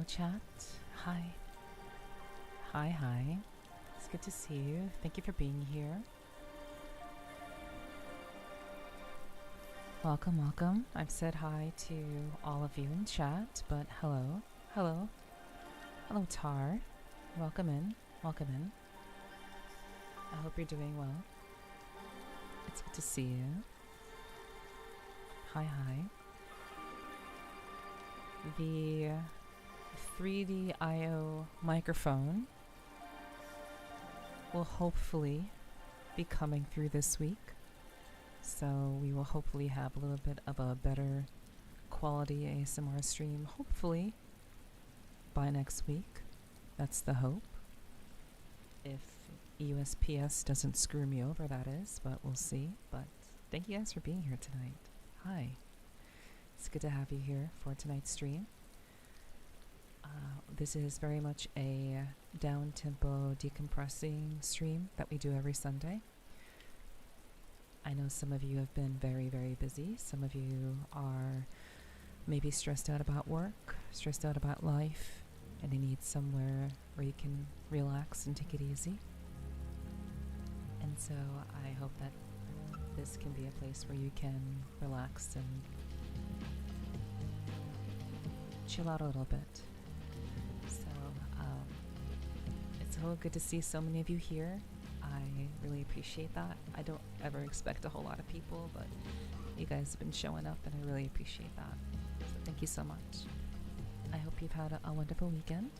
chat. Hi. Hi. It's good to see you. Thank you for being here. Welcome. I've said hi to all of you in chat, but hello. Hello, Tar. Welcome in. I hope you're doing well. It's good to see you. Hi. The 3D IO microphone will hopefully be coming through this week. So we will hopefully have a little bit of a better quality ASMR stream, hopefully by next week. That's the hope. If USPS doesn't screw me over, that is, but we'll see. But thank you guys for being here tonight. Hi. It's good to have you here for tonight's stream. This is very much a down-tempo decompressing stream that we do every Sunday. I know some of you have been very, very busy. Some of you are maybe stressed out about work, stressed out about life, and you need somewhere where you can relax and take it easy. And so I hope that this can be a place where you can relax and chill out a little bit. So it's so good to see so many of you here. I really appreciate that. I don't ever expect a whole lot of people, but you guys have been showing up and I really appreciate that. So thank you so much. I hope you've had a wonderful weekend.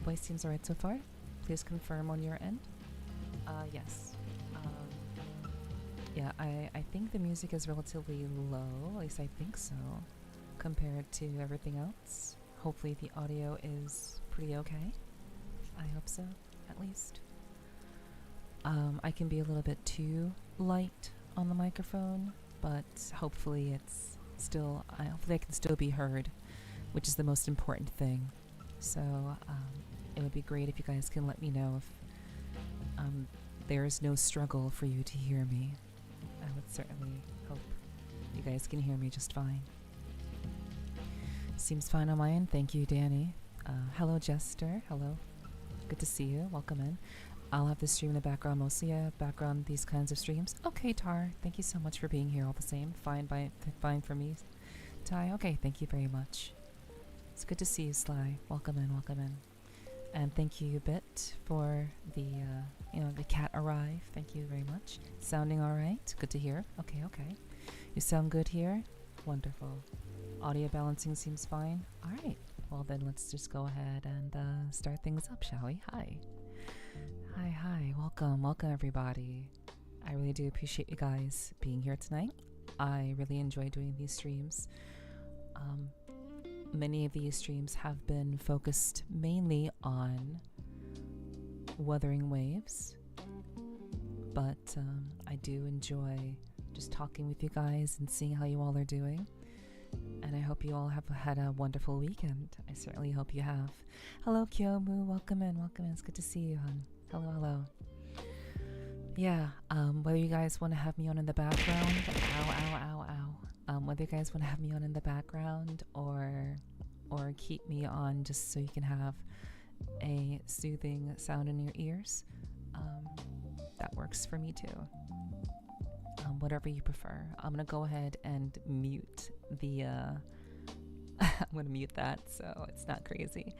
Voice seems alright so far. Please confirm on your end. Yes. Yeah, I think the music is relatively low, at least I think so, compared to everything else. Hopefully the audio is pretty okay. I hope so, at least. I can be a little bit too light on the microphone, but hopefully it's still, hopefully I can still be heard, which is the most important thing. So it would be great if you guys can let me know if there is no struggle for you to hear me. I would certainly hope you guys can hear me just fine. Seems fine on my end. Thank you, Danny. Hello, Jester. Hello. Good to see you. Welcome in. I'll have this stream in the background, mostly background these kinds of streams. Okay, Tar. Thank you so much for being here all the same. Fine for me. Ty, okay, thank you very much. It's good to see you, Sly. Welcome in. And thank you, Bit, for the cat arrive. Thank you very much. Sounding all right? Good to hear. Okay. You sound good here? Wonderful. Audio balancing seems fine. All right. Well, then let's just go ahead and start things up, shall we? Hi. Welcome, everybody. I really do appreciate you guys being here tonight. I really enjoy doing these streams. Many of these streams have been focused mainly on weathering waves, but I do enjoy just talking with you guys and seeing how you all are doing. And I hope you all have had a wonderful weekend. I certainly hope you have. Hello, Kyomu. Welcome in. It's good to see you, hon. Hello. Yeah, whether you guys want to have me on in the background, ow. Whether you guys want to have me on in the background or keep me on just so you can have a soothing sound in your ears, that works for me too. Whatever you prefer. I'm gonna go ahead and mute the I'm gonna mute that so it's not crazy.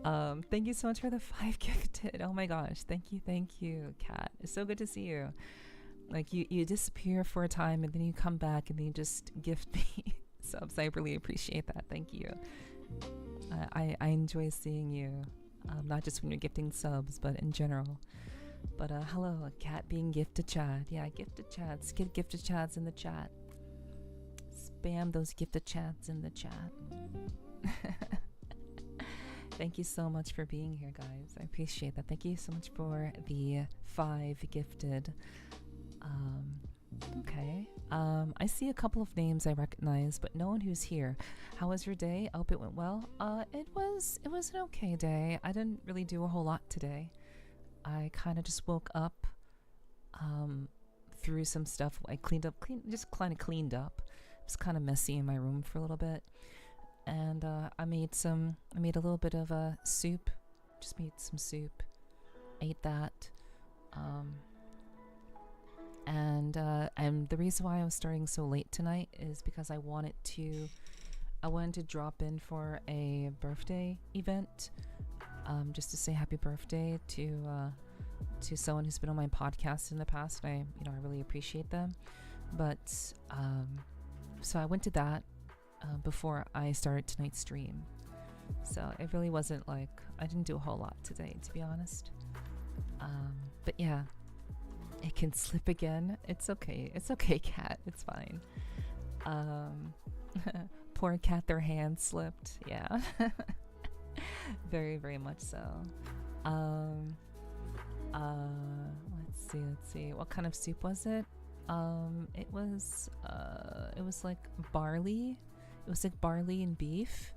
Thank you so much for the 5 gifted. Oh my gosh, thank you, Kat. It's so good to see you. Like you disappear for a time and then you come back and then you just gift me subs. I really appreciate that. Thank you. I enjoy seeing you, not just when you're gifting subs, but in general. But hello, a cat being gifted chat. Yeah, gifted chats. Get gifted chats in the chat. Spam those gifted chats in the chat. Thank you so much for being here, guys. I appreciate that. Thank you so much for the 5 gifted. Okay. I see a couple of names I recognize, but no one who's here. How was your day? I hope it went well. It was an okay day. I didn't really do a whole lot today. I kind of just woke up, threw some stuff. I just kind of cleaned up. It was kind of messy in my room for a little bit. and I made a little bit of a soup. Just made some soup. Ate that. And the reason why I was starting so late tonight is because I wanted to drop in for a birthday event, just to say happy birthday to someone who's been on my podcast in the past. I really appreciate them. But so I went to that before I started tonight's stream. So it really wasn't like, I didn't do a whole lot today, to be honest. But yeah, it can slip again. It's okay. It's okay, cat. It's fine. Poor cat, their hand slipped. Yeah. Very, very much so. Let's see. What kind of soup was it? It was like barley. It was like barley and beef.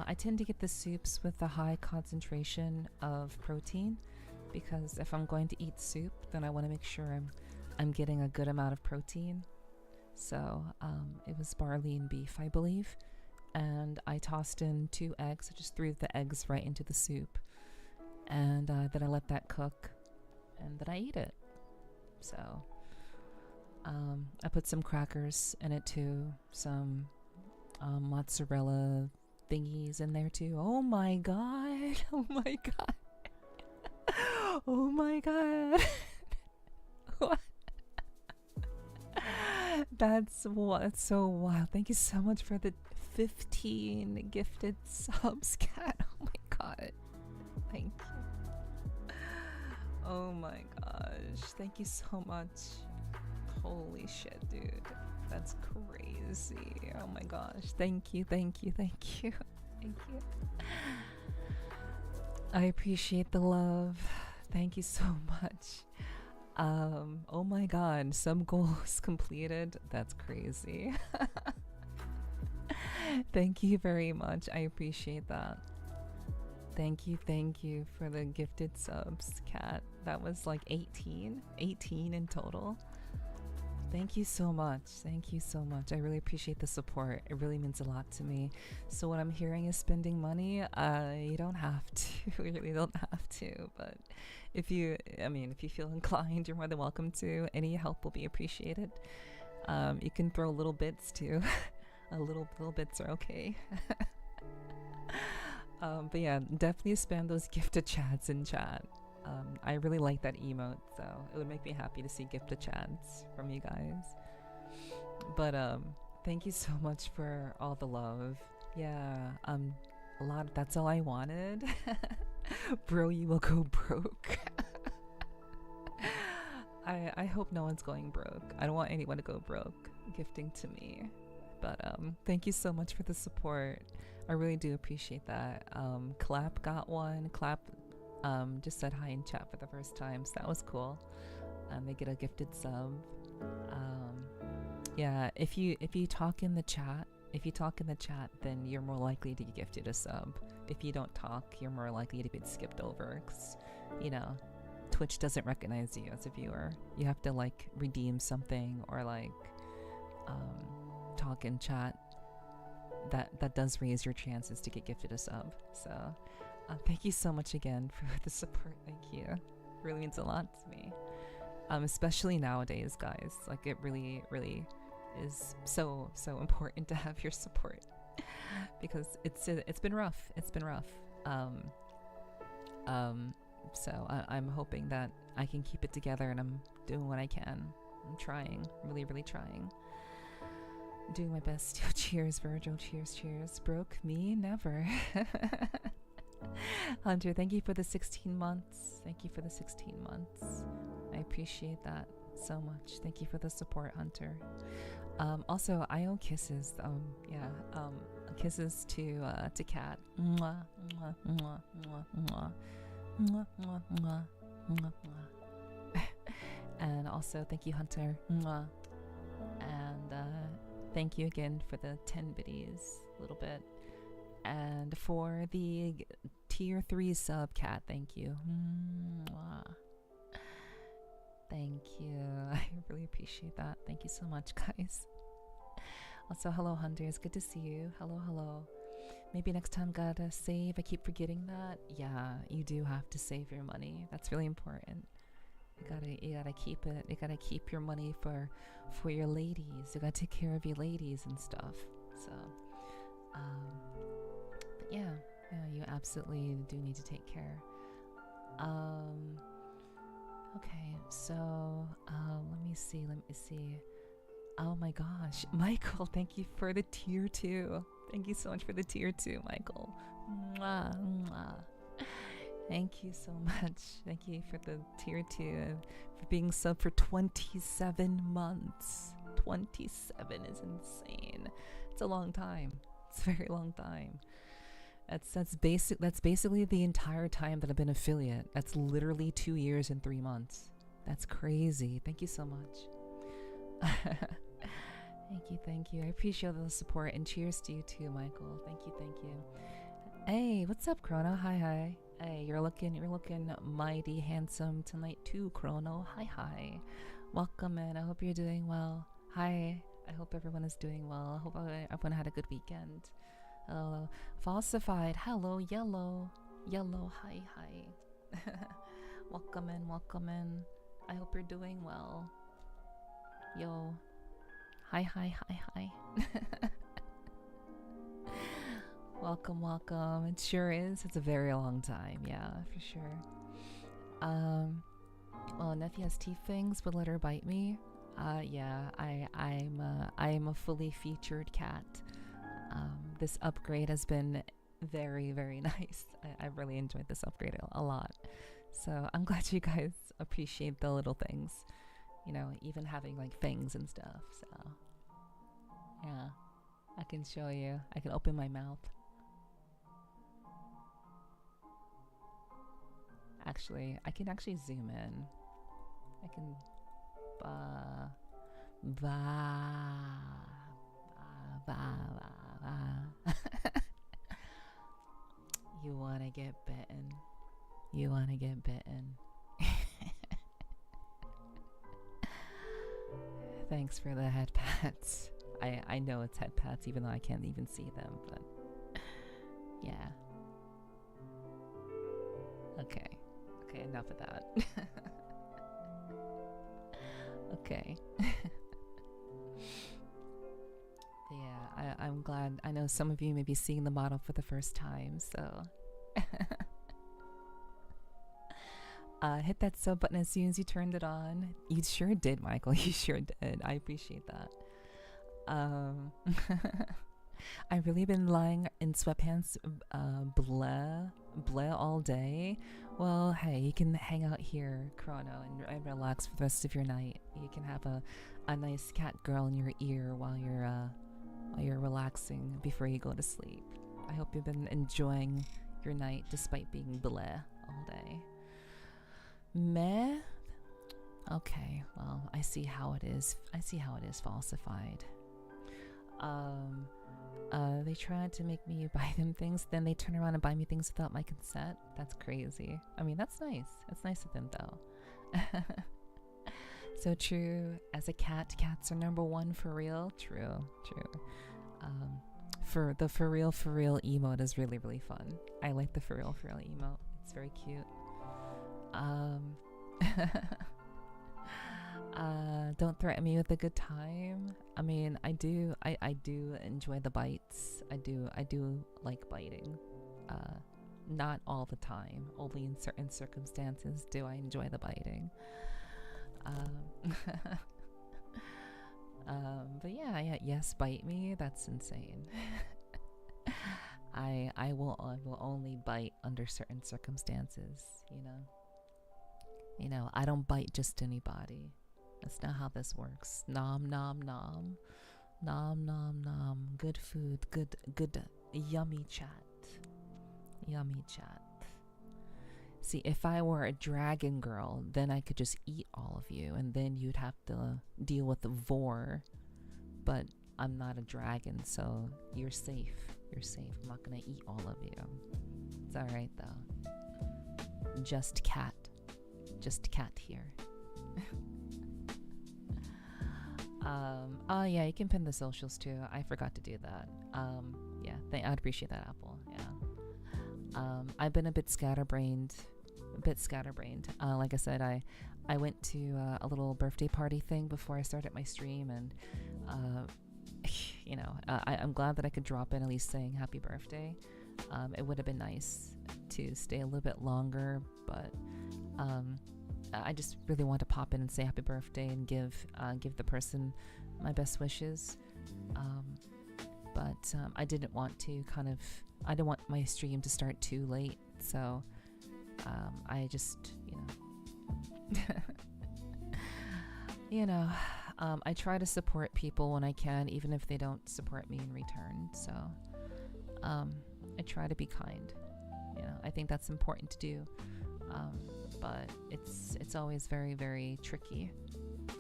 I tend to get the soups with a high concentration of protein, because if I'm going to eat soup, then I want to make sure I'm getting a good amount of protein. So it was barley and beef, I believe, and I tossed in 2 eggs. I just threw the eggs right into the soup, and then I let that cook, and then I ate it. So I put some crackers in it too, some mozzarella thingies in there too. Oh my god! Oh my god! Oh my god! What? That's so wild. Thank you so much for the 15 gifted subs, cat. Oh my god. Thank you. Oh my gosh. Thank you so much. Holy shit, dude. That's crazy. Oh my gosh. Thank you. Thank you. Thank you. Thank you. I appreciate the love. Thank you so much. Oh my god, some goals completed. That's crazy. Thank you very much. I appreciate that. Thank you for the gifted subs, cat. That was like 18 in total. Thank you so much. Thank you so much. I really appreciate the support. It really means a lot to me. So what I'm hearing is spending money. You don't have to. You really don't have to. But if you feel inclined, you're more than welcome to. Any help will be appreciated. You can throw little bits too. Little bits are okay. But yeah, definitely spam those gifted chats in chat. I really like that emote, so it would make me happy to see gifted chats from you guys. But thank you so much for all the love. Yeah, that's all I wanted. Bro, you will go broke. I hope no one's going broke. I don't want anyone to go broke gifting to me. But thank you so much for the support. I really do appreciate that. Clap got one. Clap just said hi in chat for the first time, so that was cool. They get a gifted sub. Yeah, if you talk in the chat, then you're more likely to get gifted a sub. If you don't talk, you're more likely to get skipped over, 'cause, Twitch doesn't recognize you as a viewer. You have to like redeem something or like talk in chat. That does raise your chances to get gifted a sub. So thank you so much again for the support. Thank you. It really means a lot to me. Especially nowadays, guys. Like, it really, really is so important to have your support, because it's been rough. It's been rough. So I'm hoping that I can keep it together, and I'm doing what I can. I'm trying, really, really trying. Doing my best. Cheers, Virgil. Cheers. Broke me? Never. Hunter, thank you for the 16 months. Thank you for the 16 months. I appreciate that so much. Thank you for the support, Hunter. Also, I owe kisses. Kisses to Kat. Mwah, mwah, mwah, mwah, mwah. Mwah, mwah, mwah, mwah, mwah. And also, thank you, Hunter. Mwah. And thank you again for the 10 biddies, a little bit. And for the tier 3 sub, Cat, thank you. Mwah. Thank you. I really appreciate that. Thank you so much, guys. Also, hello, Hunter. It's good to see you. Hello. Maybe next time gotta save. I keep forgetting that. Yeah, you do have to save your money. That's really important. You gotta keep it. You gotta keep your money for your ladies. You gotta take care of your ladies and stuff. So, but yeah, you absolutely do need to take care. Okay, so let me see. Oh my gosh, Michael, thank you for the tier 2. Thank you so much for the tier 2, Michael. Mwah, mwah. Thank you so much. Thank you for the tier 2, for being sub for 27 months. 27 is insane. It's a long time. It's a very long time. That's basically the entire time that I've been affiliate. That's literally 2 years and 3 months. That's crazy. Thank you so much. Thank you. I appreciate the support, and cheers to you too, Michael. Thank you. Hey, what's up, Chrono? Hi. Hey, you're looking mighty handsome tonight too, Chrono. Hi. Welcome in. I hope you're doing well. Hi. I hope everyone is doing well. I hope everyone had a good weekend. Hello, Falsified. Hello, Yellow. Hi. Welcome in. I hope you're doing well. Yo. Hi. Welcome. It sure is. It's a very long time. Yeah, for sure. Well, Neffy has teeth things, but let her bite me. Yeah, I'm a fully featured cat. This upgrade has been very, very nice. I really enjoyed this upgrade a lot. So I'm glad you guys appreciate the little things. You know, even having like fangs and stuff. So yeah, I can show you. I can open my mouth. Actually, I can actually zoom in. I can You wanna get bitten. Thanks for the head pats. I know it's head pats even though I can't even see them, but yeah. Okay, enough of that. Okay. Yeah, I'm glad. I know some of you may be seeing the model for the first time, so hit that sub button as soon as you turned it on. You sure did, Michael. You sure did. I appreciate that. I've really been lying in sweatpants, bleh all day. Well, hey, you can hang out here, Chrono, and relax for the rest of your night. You can have a nice cat girl in your ear while you're relaxing before you go to sleep. I hope you've been enjoying your night despite being bleh all day. Meh? Okay, well, I see how it is. Falsified. They tried to make me buy them things, then they turn around and buy me things without my consent. That's crazy. I mean, that's nice. That's nice of them, though. So true. As a cat, cats are number one for real. True. For the for real emote is really, really fun. I like the for real emote. It's very cute. Don't threaten me with a good time. I mean, I do enjoy the bites. I do like biting. Not all the time. Only in certain circumstances do I enjoy the biting. But yeah, yes, bite me. That's insane. I will only bite under certain circumstances. You know, I don't bite just anybody. That's not how this works. Nom nom nom. Nom nom nom. Good food. Good yummy chat. See, if I were a dragon girl, then I could just eat all of you, and then you'd have to deal with the vor. But I'm not a dragon, so you're safe. I'm not gonna eat all of you. It's alright though. Just cat here. Oh yeah, you can pin the socials too. I forgot to do that. Yeah, I'd appreciate that, Apple. Yeah. I've been a bit scatterbrained. Like I said, I went to a little birthday party thing before I started my stream, and I'm glad that I could drop in at least saying happy birthday. It would have been nice to stay a little bit longer, but I just really want to pop in and say happy birthday and give the person my best wishes. But I didn't want to I didn't want my stream to start too late, so I just, I try to support people when I can, even if they don't support me in return. So I try to be kind. I think that's important to do. But it's always very, very tricky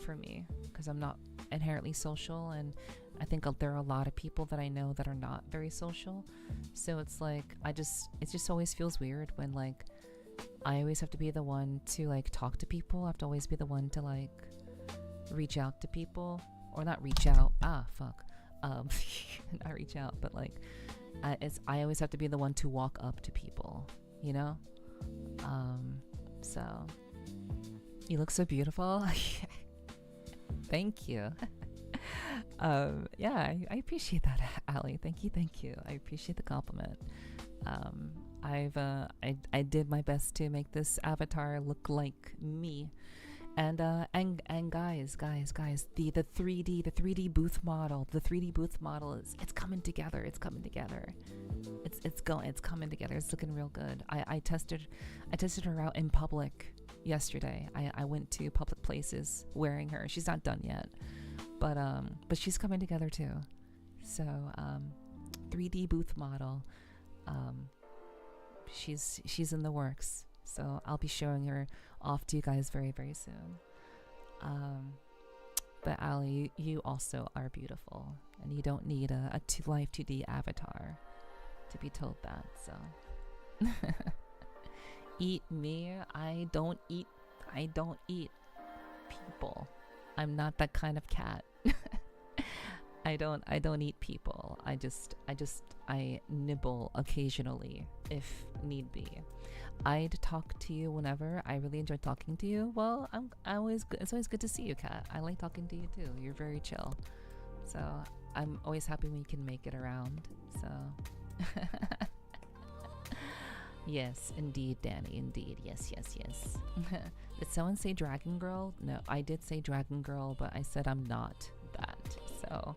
for me because I'm not inherently social, and I think there are a lot of people that I know that are not very social. So it's like it just always feels weird when like I always have to be the one to like talk to people. I have to always be the one to like reach out to people, or not reach out. Not reach out, but like I always have to be the one to walk up to people. So you look so beautiful. Thank you. Yeah, I appreciate that, Ali. Thank you. I appreciate the compliment. I did my best to make this avatar look like me, and guys, the 3D booth model, it's coming together. It's coming together. It's looking real good. I tested her out in public yesterday. I went to public places wearing her. She's not done yet, but she's coming together too. So 3D booth model. She's in the works, so I'll be showing her off to you guys very, very soon. But Ali, you also are beautiful, and you don't need a live 2D avatar to be told that. So eat me. I don't eat people. I'm not that kind of cat. I don't eat people. I nibble occasionally if need be. I'd talk to you whenever. I really enjoy talking to you. Well, it's always good to see you, Kat. I like talking to you too. You're very chill. So I'm always happy when you can make it around. So yes, indeed, Danny. Indeed. Yes. Did someone say Dragon Girl? No, I did say Dragon Girl, but I said I'm not that. So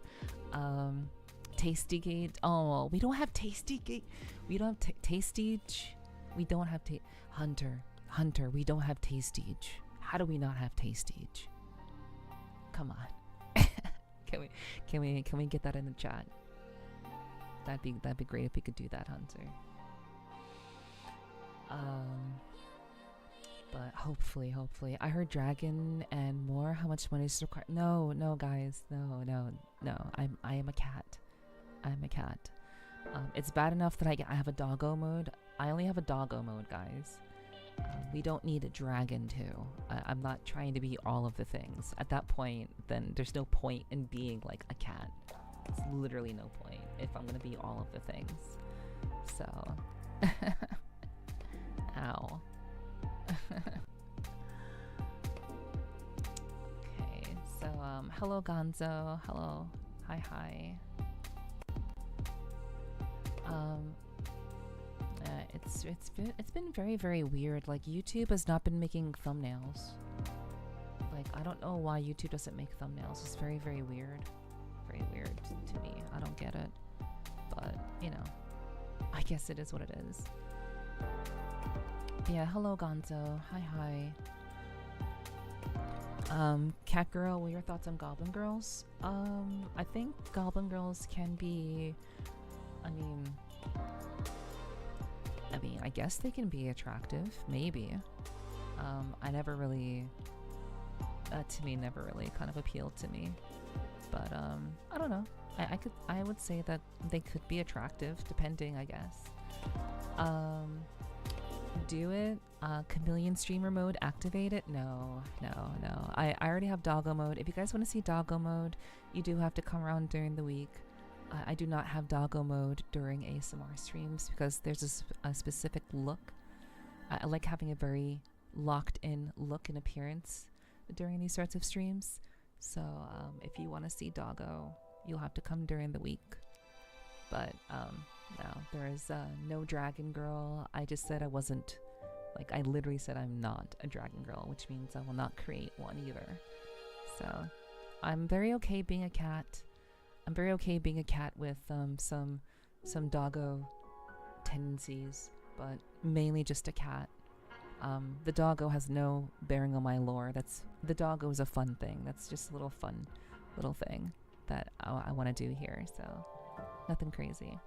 Tastygate. Oh, we don't have Tastygate. We don't have Tastage. We don't have Hunter. We don't have Tastage. How do we not have Tastage? Come on. Can we get that in the chat? That'd be great if we could do that, Hunter. But hopefully. I heard dragon and more. How much money is required? No, guys. No. I am a cat. I'm a cat. It's bad enough that I have a doggo mode. I only have a doggo mode, guys. We don't need a dragon too. I'm not trying to be all of the things. At that point, then there's no point in being like a cat. It's literally no point if I'm gonna be all of the things. So, ow. Okay, so hello Gonzo. Hello. Hi. It's been very, very weird. Like, YouTube has not been making thumbnails. Like, I don't know why YouTube doesn't make thumbnails. It's very, very weird. Very weird to me. I don't get it. But, I guess it is what it is. Yeah, hello Gonzo. Hi. Cat Girl, what are your thoughts on Goblin Girls? I think Goblin Girls can be, I mean, I guess they can be attractive, maybe. I never really, that to me never really kind of appealed to me. But, I don't know. I would say that they could be attractive, depending, I guess. Do it. Chameleon streamer mode, activate it. No. I already have doggo mode. If you guys want to see doggo mode, you do have to come around during the week. I do not have doggo mode during ASMR streams because there's a specific look. I like having a very locked in look and appearance during these sorts of streams. So if you want to see doggo, you'll have to come during the week. But no, there is no dragon girl. I just said I wasn't, like, I literally said I'm not a dragon girl, which means I will not create one either. So I'm very okay being a cat. I'm very okay being a cat with some doggo tendencies, but mainly just a cat. The doggo has no bearing on my lore. The doggo is a fun thing. That's just a little fun little thing that I want to do here. So nothing crazy.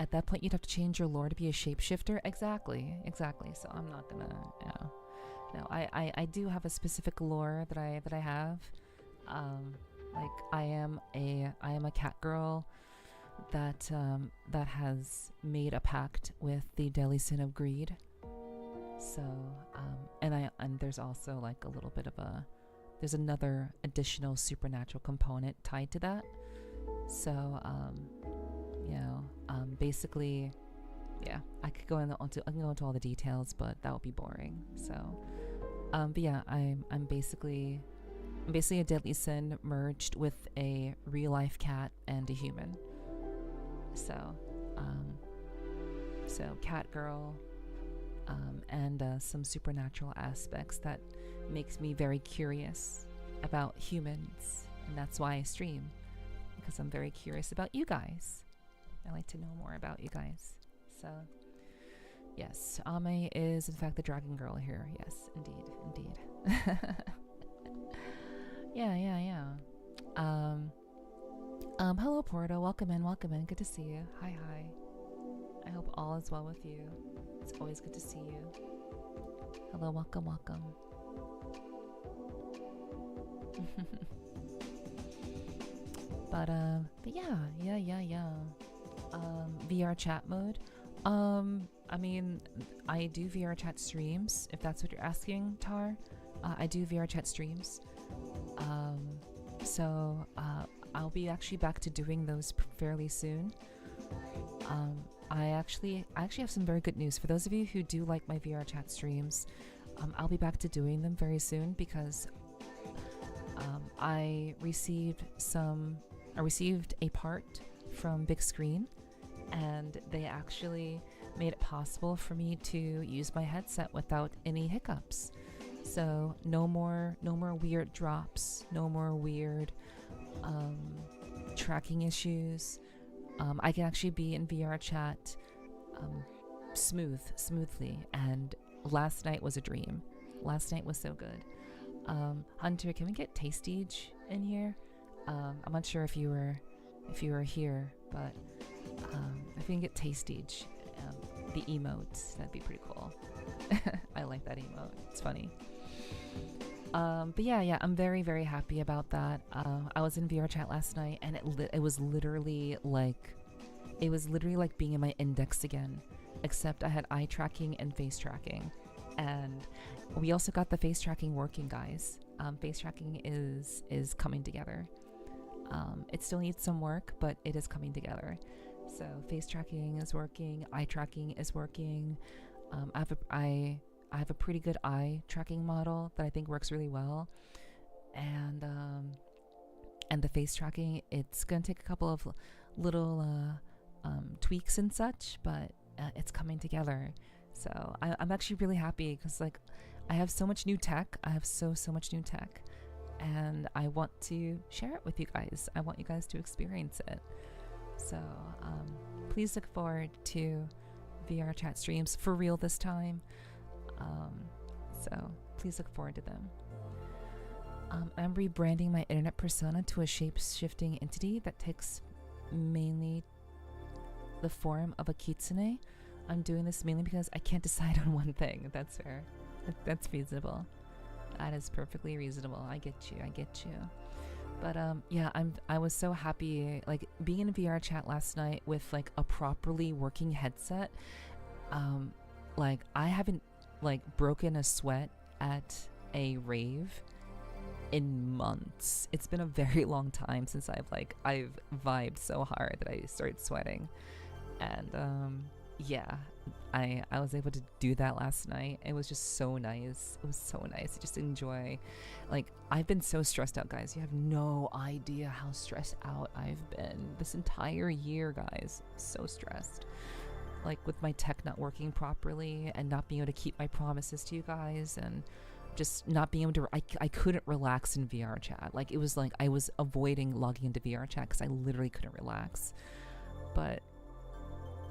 At that point, you'd have to change your lore to be a shapeshifter. Exactly. So I'm not gonna. No, I do have a specific lore that I have. Like I am a cat girl that has made a pact with the deadly sin of greed. So and there's also like a little bit of there's another additional supernatural component tied to that. So basically, yeah, I can go into all the details, but that would be boring. So but yeah, I'm basically a deadly sin merged with a real life cat and a human. So cat girl, and some supernatural aspects that makes me very curious about humans, and that's why I stream, because I'm very curious about you guys. I like to know more about you guys. So yes, Ame is in fact the dragon girl here. Yes, indeed. Yeah. Hello Porto, welcome in. Good to see you. Hi. I hope all is well with you. It's always good to see you. Hello, welcome. But yeah. VR chat mode. I mean, I do VR chat streams, if that's what you're asking, Tar. I do VR chat streams. So I'll be actually back to doing those fairly soon. I actually have some very good news for those of you who do like my VR chat streams. I'll be back to doing them very soon because I received a part from Big Screen, and they actually made it possible for me to use my headset without any hiccups. So no more weird drops, no more weird tracking issues. I can actually be in VR chat smoothly, and last night was a dream. Last night was so good. Hunter, can we get Tastige in here? I'm not sure if you were here, but if we can get Tastige, the emotes, that'd be pretty cool. I like that emote. It's funny. But yeah, I'm very, very happy about that. I was in VR chat last night, and it was literally like being in my index again, except I had eye tracking and face tracking, and we also got the face tracking working, guys. Face tracking is coming together. It still needs some work, but it is coming together. So face tracking is working, eye tracking is working. I have a pretty good eye tracking model that I think works really well, and the face tracking, it's gonna take a couple of little tweaks and such, but it's coming together. So I'm actually really happy because like I have so much new tech. I have so much new tech, and I want to share it with you guys. I want you guys to experience it. So please look forward to VR chat streams for real this time. So please look forward to them. I'm rebranding my internet persona to a shape-shifting entity that takes mainly the form of a kitsune. I'm doing this mainly because I can't decide on one thing. That's fair. That's feasible. That is perfectly reasonable. I get you. But yeah, I was so happy, like being in VR chat last night with like a properly working headset. Like I haven't like broken a sweat at a rave in months. It's been a very long time since I've vibed so hard that I started sweating. And yeah, I was able to do that last night. It was just so nice. It was so nice to just enjoy. Like, I've been so stressed out, guys. You have no idea how stressed out I've been this entire year, guys. So stressed. Like, with my tech not working properly and not being able to keep my promises to you guys, and just not being able to, I couldn't relax in VR chat. Like, it was like I was avoiding logging into VR chat because I literally couldn't relax. But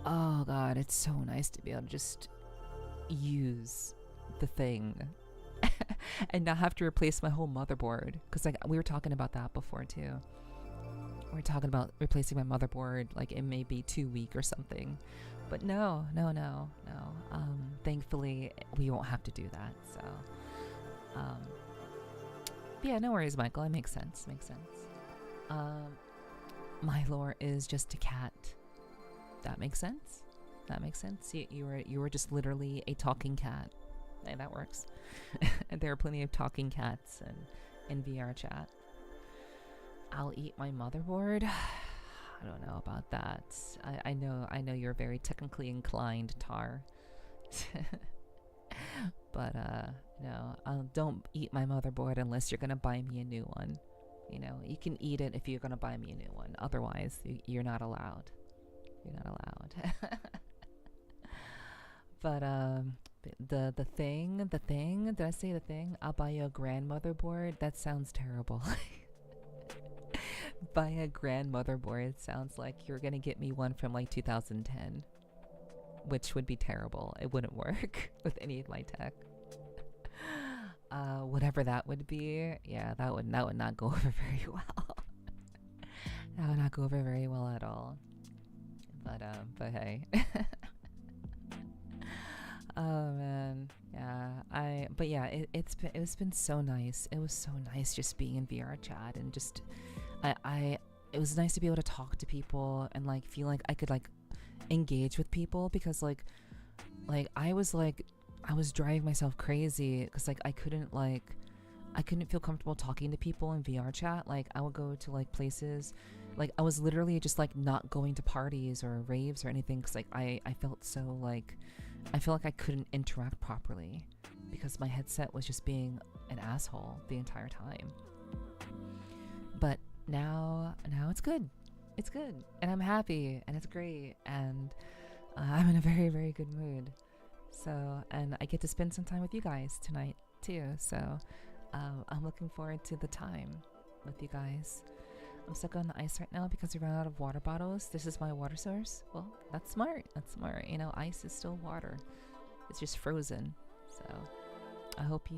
oh god, it's so nice to be able to just use the thing and not have to replace my whole motherboard, because like we were talking about that before too. We were talking about replacing my motherboard, like it may be 2 weeks or something, but no. Thankfully we won't have to do that. So but yeah, no worries, Michael. It makes sense. My lore is just a cat. That makes sense. You were just literally a talking cat. Hey, that works. And there are plenty of talking cats in VR chat. I'll eat my motherboard. I don't know about that. I know you're very technically inclined, Tar. But no, don't eat my motherboard unless you're gonna buy me a new one. You know, you can eat it if you're gonna buy me a new one. Otherwise, you're not allowed. You're not allowed. But the thing, did I say the thing? I'll buy you a grand motherboard. That sounds terrible. Buy a grand motherboard sounds like you're gonna get me one from like 2010, which would be terrible. It wouldn't work with any of my tech. Whatever that would be, yeah, that would not go over very well. That would not go over very well at all. But hey. Oh man, yeah. But yeah, it's been so nice. It was so nice just being in VR chat, and just it was nice to be able to talk to people and like feel like I could like engage with people, because like I was driving myself crazy because like I couldn't feel comfortable talking to people in VR chat. Like I would go to like places, like I was literally just like not going to parties or raves or anything because like I felt so like I feel like I couldn't interact properly because my headset was just being an asshole the entire time. But now it's good. It's good, and I'm happy, and it's great, and I'm in a very, very good mood. So, and I get to spend some time with you guys tonight too. So, I'm looking forward to the time with you guys. I'm stuck on the ice right now because we ran out of water bottles. This is my water source. Well, that's smart. That's smart. You know, ice is still water. It's just frozen. So, I hope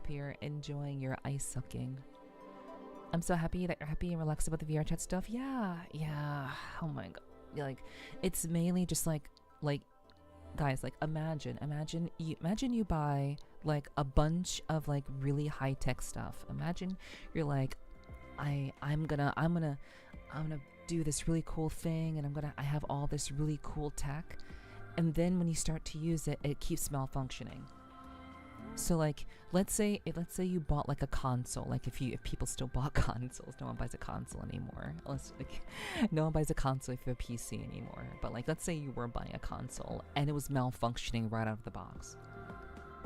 you're enjoying your ice sucking. I'm so happy that you're happy and relaxed about the VR chat stuff. Yeah. Oh my god. Like, it's mainly just like guys, like imagine you buy like a bunch of like really high tech stuff. Imagine you're like, I'm gonna do this really cool thing, and I have all this really cool tech, and then when you start to use it, it keeps malfunctioning. So like, let's say you bought like a console. Like if people still bought consoles, no one buys a console anymore. Unless like, no one buys a console if you have a PC anymore. But like, let's say you were buying a console and it was malfunctioning right out of the box.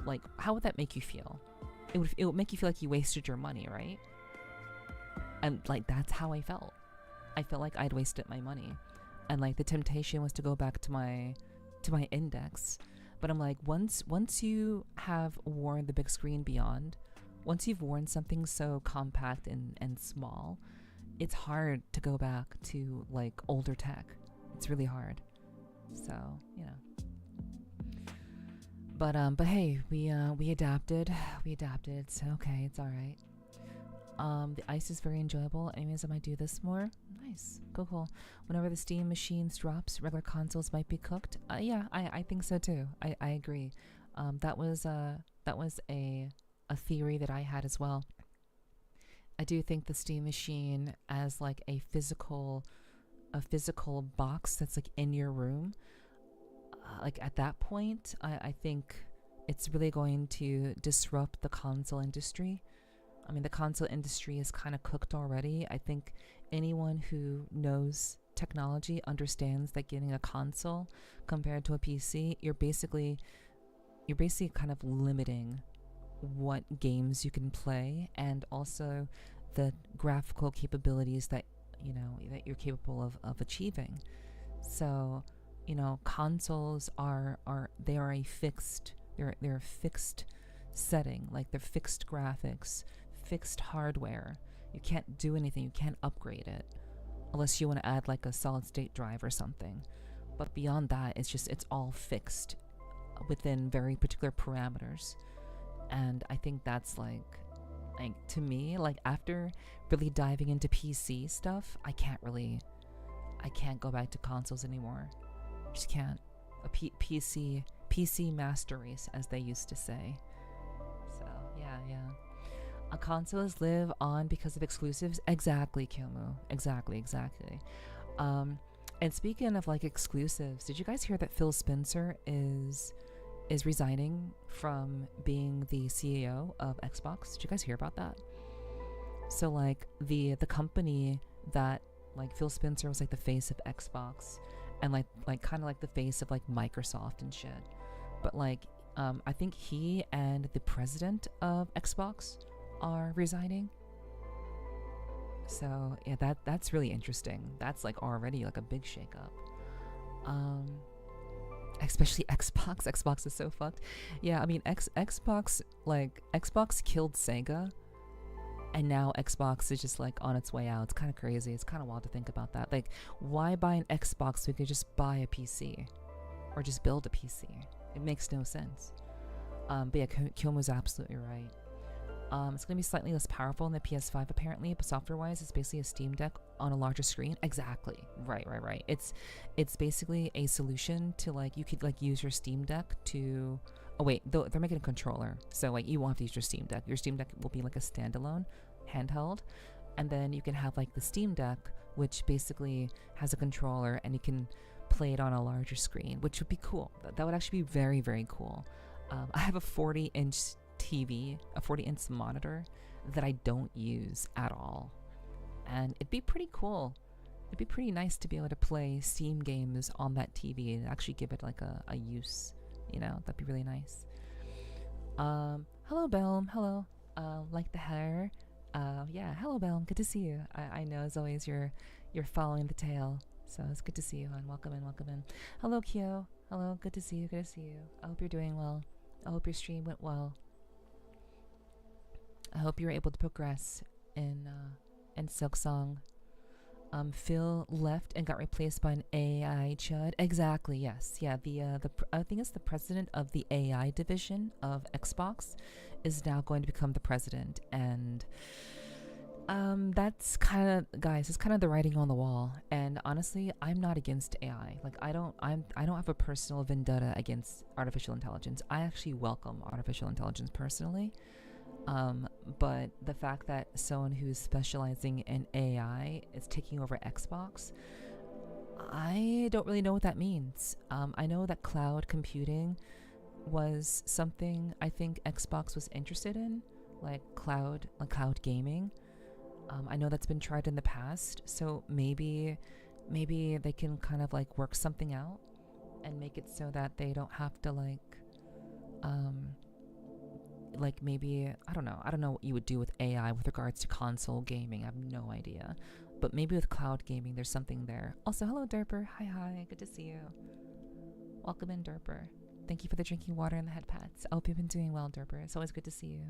Like, how would that make you feel? It would make you feel like you wasted your money, right? And like, that's how I felt. I felt like I'd wasted my money, and like the temptation was to go back to my index. But I'm like, once you have worn the big screen beyond, once you've worn something so compact and small, it's hard to go back to like older tech. It's really hard. So, you know. But hey, we adapted. We adapted. It's okay. It's all right. The ice is very enjoyable. Anyways, I might do this more. Nice. Cool. Whenever the Steam machines drops, regular consoles might be cooked. Yeah, I think so too. I agree. That was a theory that I had as well. I do think the Steam machine as like a physical box that's like in your room. Like at that point, I think it's really going to disrupt the console industry. I mean, the console industry is kind of cooked already. I think anyone who knows technology understands that getting a console compared to a PC, you're basically kind of limiting what games you can play, and also the graphical capabilities that that you're capable of achieving. So, consoles are a fixed, they're a fixed setting, like they're fixed graphics, fixed hardware. You can't do anything, you can't upgrade it unless you want to add like a solid state drive or something. But beyond that, it's all fixed within very particular parameters. And I think that's like to me, like after really diving into PC stuff, I can't go back to consoles anymore. Just can't. A PC master race, as they used to say. So yeah. Consoles live on because of exclusives. Exactly, Kyomu. Exactly. And speaking of like exclusives, did you guys hear that Phil Spencer is resigning from being the CEO of Xbox? Did you guys hear about that? So like the company that like Phil Spencer was like the face of Xbox, and like kind of like the face of like Microsoft and shit. But like I think he and the president of Xbox are resigning. So yeah, that's really interesting. That's like already like a big shakeup. Especially Xbox. Xbox is so fucked. Yeah, I mean Xbox killed Sega, and now Xbox is just like on its way out. It's kind of crazy. It's kind of wild to think about that. Like, why buy an Xbox when you could just buy a PC or just build a PC? It makes no sense. But yeah, Kyomo's absolutely right. It's going to be slightly less powerful than the PS5 apparently, but software-wise, it's basically a Steam Deck on a larger screen. Exactly. Right. It's basically a solution to like, you could like use your Steam Deck to... Oh wait, they're making a controller. So like, you won't have to use your Steam Deck. Your Steam Deck will be like a standalone handheld. And then you can have like the Steam Deck, which basically has a controller, and you can play it on a larger screen, which would be cool. That would actually be very, very cool. I have a 40-inch TV, a 40-inch monitor that I don't use at all, and it'd be pretty cool. It'd be pretty nice to be able to play Steam games on that TV and actually give it like a use, that'd be really nice. Hello Belm, hello. Like the hair. Yeah, hello Belm, good to see you. I know as always you're following the tail, so it's good to see you, and welcome in. Hello Kyo, hello, good to see you. I hope you're doing well. I hope your stream went well. I hope you were able to progress in Silksong. Phil left and got replaced by an AI chud. Exactly, yes. Yeah, I think it's the president of the AI division of Xbox is now going to become the president, and that's kind of, guys, it's kind of the writing on the wall. And honestly, I'm not against AI. Like I don't have a personal vendetta against artificial intelligence. I actually welcome artificial intelligence personally. But the fact that someone who's specializing in AI is taking over Xbox, I don't really know what that means. I know that cloud computing was something I think Xbox was interested in, like cloud gaming. I know that's been tried in the past, so maybe they can kind of like work something out and make it so that they don't have to like maybe, I don't know what you would do with AI with regards to console gaming. I have no idea. But maybe with cloud gaming, there's something there. Also, hello, Derper. Hi. Good to see you. Welcome in, Derper. Thank you for the drinking water and the head pats. I hope you've been doing well, Derper. It's always good to see you.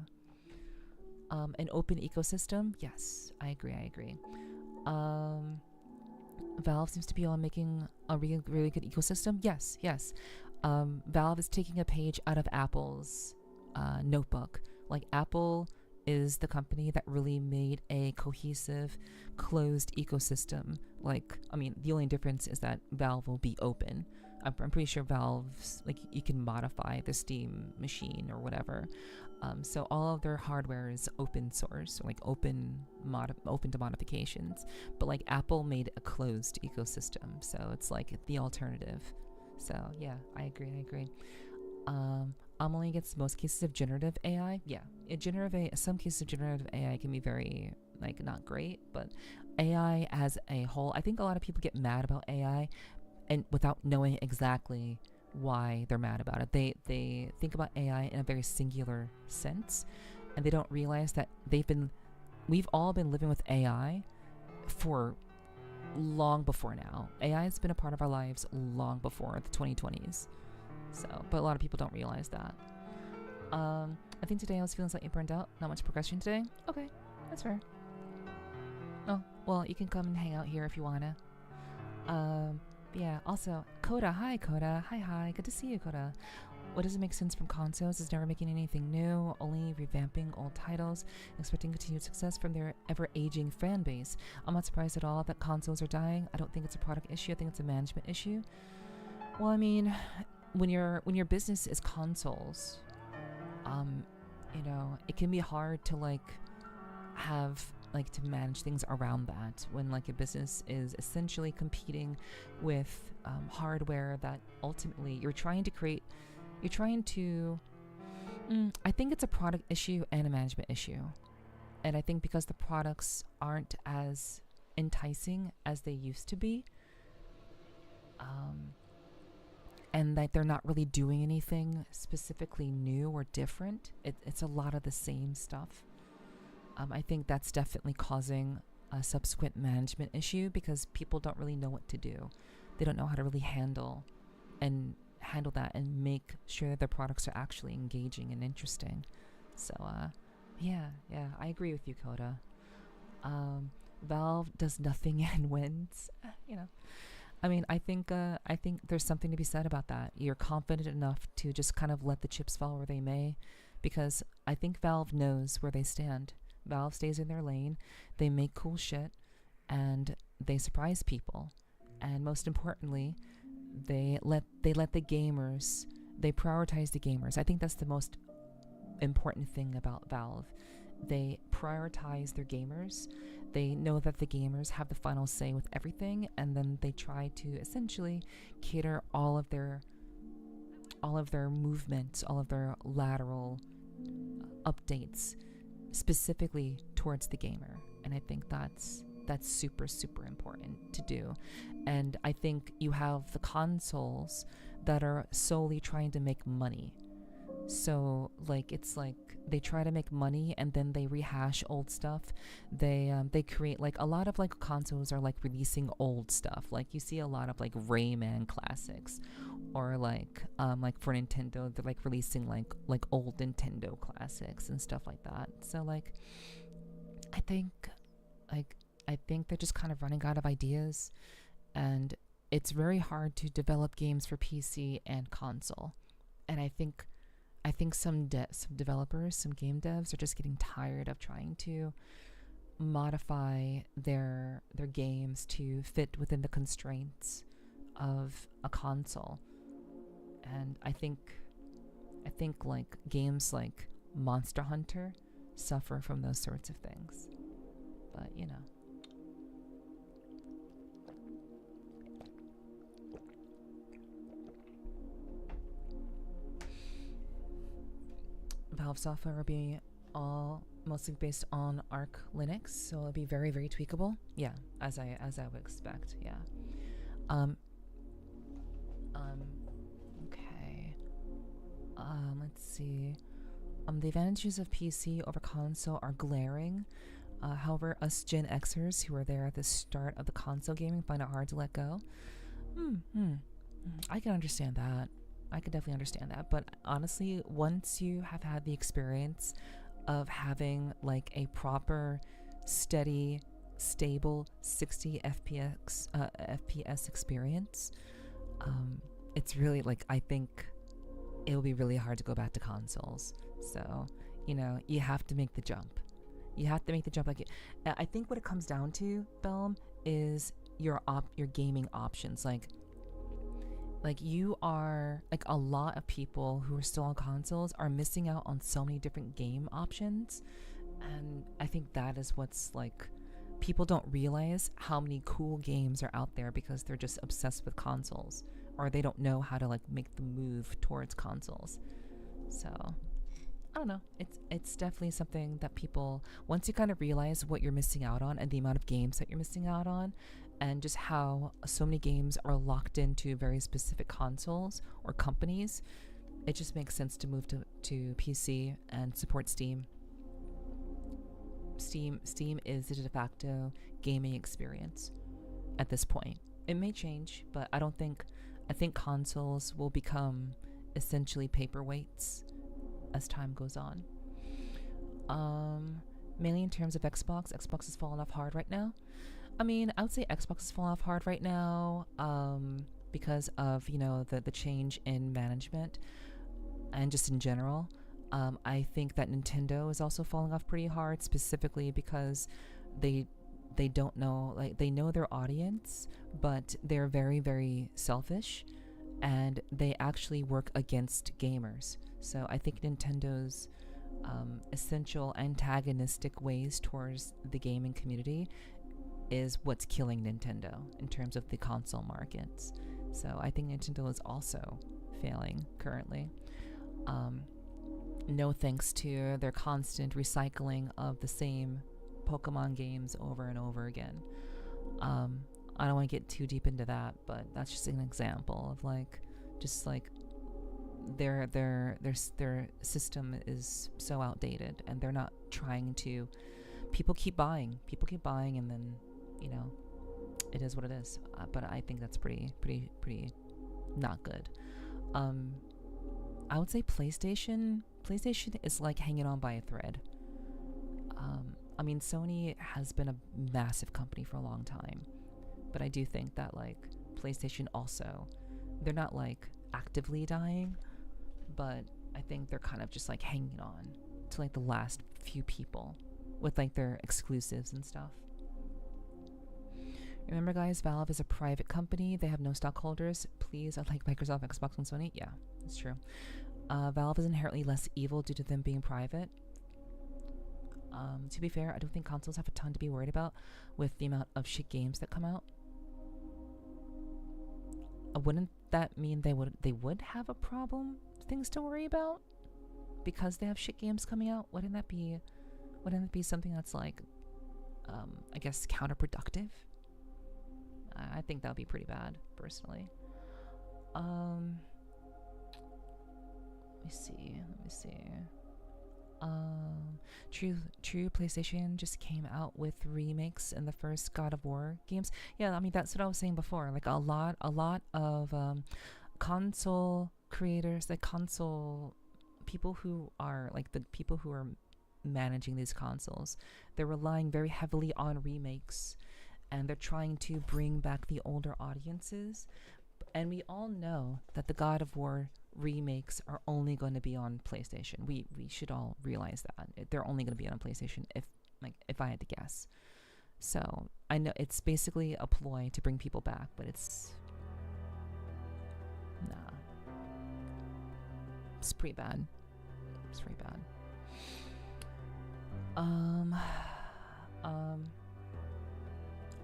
An open ecosystem? Yes, I agree. Valve seems to be on making a really, really good ecosystem. Yes. Valve is taking a page out of Apple's notebook. Like, Apple is the company that really made a cohesive, closed ecosystem. Like, I mean, the only difference is that Valve will be open. I'm pretty sure Valve's, like, you can modify the Steam machine or whatever. So all of their hardware is open source, like open to modifications. But like Apple made a closed ecosystem, so it's like the alternative. So yeah, I agree. Amelie gets most cases of generative AI. Yeah, some cases of generative AI can be very like not great, but AI as a whole, I think a lot of people get mad about AI and without knowing exactly why they're mad about it. They think about AI in a very singular sense, and they don't realize that we've all been living with AI for long before now. AI has been a part of our lives long before the 2020s. So, but a lot of people don't realize that. I think today I was feeling slightly burnt out. Not much progression today. Okay, that's fair. Oh, well, you can come and hang out here if you wanna. Yeah, also, Coda. Hi, Coda. Hi. Good to see you, Coda. What doesn't make sense from consoles is never making anything new, only revamping old titles, expecting continued success from their ever-aging fan base. I'm not surprised at all that consoles are dying. I don't think it's a product issue. I think it's a management issue. Well, I mean, when your business is consoles, you know, it can be hard to to manage things around that when like a business is essentially competing with hardware that ultimately you're trying to I think it's a product issue and a management issue. And I think because the products aren't as enticing as they used to be, and that they're not really doing anything specifically new or different, it's a lot of the same stuff. I think that's definitely causing a subsequent management issue because people don't really know what to do. They don't know how to really handle that and make sure that their products are actually engaging and interesting. So yeah, I agree with you, Coda. Valve does nothing and wins. You know, I mean, I think there's something to be said about that. You're confident enough to just kind of let the chips fall where they may, because I think Valve knows where they stand. Valve stays in their lane. They make cool shit, and they surprise people. And most importantly, they let the gamers. They prioritize the gamers. I think that's the most important thing about Valve. They prioritize their gamers. They know that the gamers have the final say with everything, and then they try to essentially cater all of their movements, all of their lateral updates specifically towards the gamer. And I think that's super, super important to do. And I think you have the consoles that are solely trying to make money. So like it's like they try to make money and then they rehash old stuff. They create like a lot of like consoles are like releasing old stuff. Like you see a lot of like Rayman classics, or like for Nintendo they're like releasing like old Nintendo classics and stuff like that. So like I think they're just kind of running out of ideas, and it's very hard to develop games for PC and console. And I think some developers, some game devs are just getting tired of trying to modify their games to fit within the constraints of a console. And I think like games like Monster Hunter suffer from those sorts of things. But you know. Valve software will be all mostly based on Arch Linux, so it'll be very, very tweakable. Yeah, as I would expect. Yeah. Okay. Let's see. The advantages of PC over console are glaring. However, us Gen Xers who were there at the start of the console gaming find it hard to let go. I can understand that. I could definitely understand that. But honestly, once you have had the experience of having like a proper, steady, stable 60 FPS experience, it's really like, I think it'll be really hard to go back to consoles. So, you know, you have to make the jump. You have to make the jump. Like, I think what it comes down to, Belm, is your gaming options. Like you are, like a lot of people who are still on consoles are missing out on so many different game options. And I think that is what's like, people don't realize how many cool games are out there because they're just obsessed with consoles, or they don't know how to like make the move towards consoles. So I don't know. It's definitely something that people, once you kind of realize what you're missing out on and the amount of games that you're missing out on, and just how so many games are locked into very specific consoles or companies, it just makes sense to move to PC and support Steam. Steam is the de facto gaming experience at this point. It may change, but I think consoles will become essentially paperweights as time goes on. Mainly in terms of Xbox is falling off hard right now. I mean, I would say Xbox is falling off hard right now because of, you know, the change in management and just in general. I think that Nintendo is also falling off pretty hard, specifically because they don't know, like, they know their audience, but they're very, very selfish, and they actually work against gamers. So I think Nintendo's essential antagonistic ways towards the gaming community is what's killing Nintendo in terms of the console markets. So I think Nintendo is also failing currently. No thanks to their constant recycling of the same Pokemon games over and over again. I don't want to get too deep into that, but that's just an example of their system is so outdated, and they're not trying to. People keep buying, and then, you know, it is what it is. But I think that's pretty not good. I would say PlayStation is like hanging on by a thread. I mean, Sony has been a massive company for a long time, but I do think that, like, PlayStation also, they're not like actively dying, but I think they're kind of just like hanging on to like the last few people with like their exclusives and stuff. Remember, guys, Valve is a private company. They have no stockholders. Please, unlike Microsoft, Xbox, and Sony. Yeah, that's true. Valve is inherently less evil due to them being private. To be fair, I don't think consoles have a ton to be worried about with the amount of shit games that come out. Wouldn't that mean they would have a problem, things to worry about, because they have shit games coming out? Wouldn't that be something that's like, I guess, counterproductive? I think that would be pretty bad, personally. Let me see. True, PlayStation just came out with remakes in the first God of War games. Yeah, I mean, that's what I was saying before. Like, a lot of console creators, like console people who are like the people who are managing these consoles, they're relying very heavily on remakes, and they're trying to bring back the older audiences. And we all know that the God of War remakes are only going to be on PlayStation. We should all realize that they're only going to be on PlayStation, if I had to guess. So I know it's basically a ploy to bring people back, but it's pretty bad. It's pretty bad.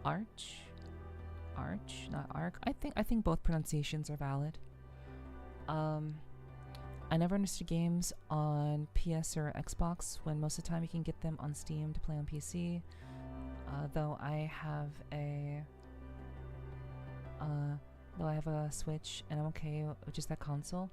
Arch, not Arc. I think both pronunciations are valid. I never understood games on PS or Xbox when most of the time you can get them on Steam to play on PC. Though I have a Switch, and I'm okay with just that console.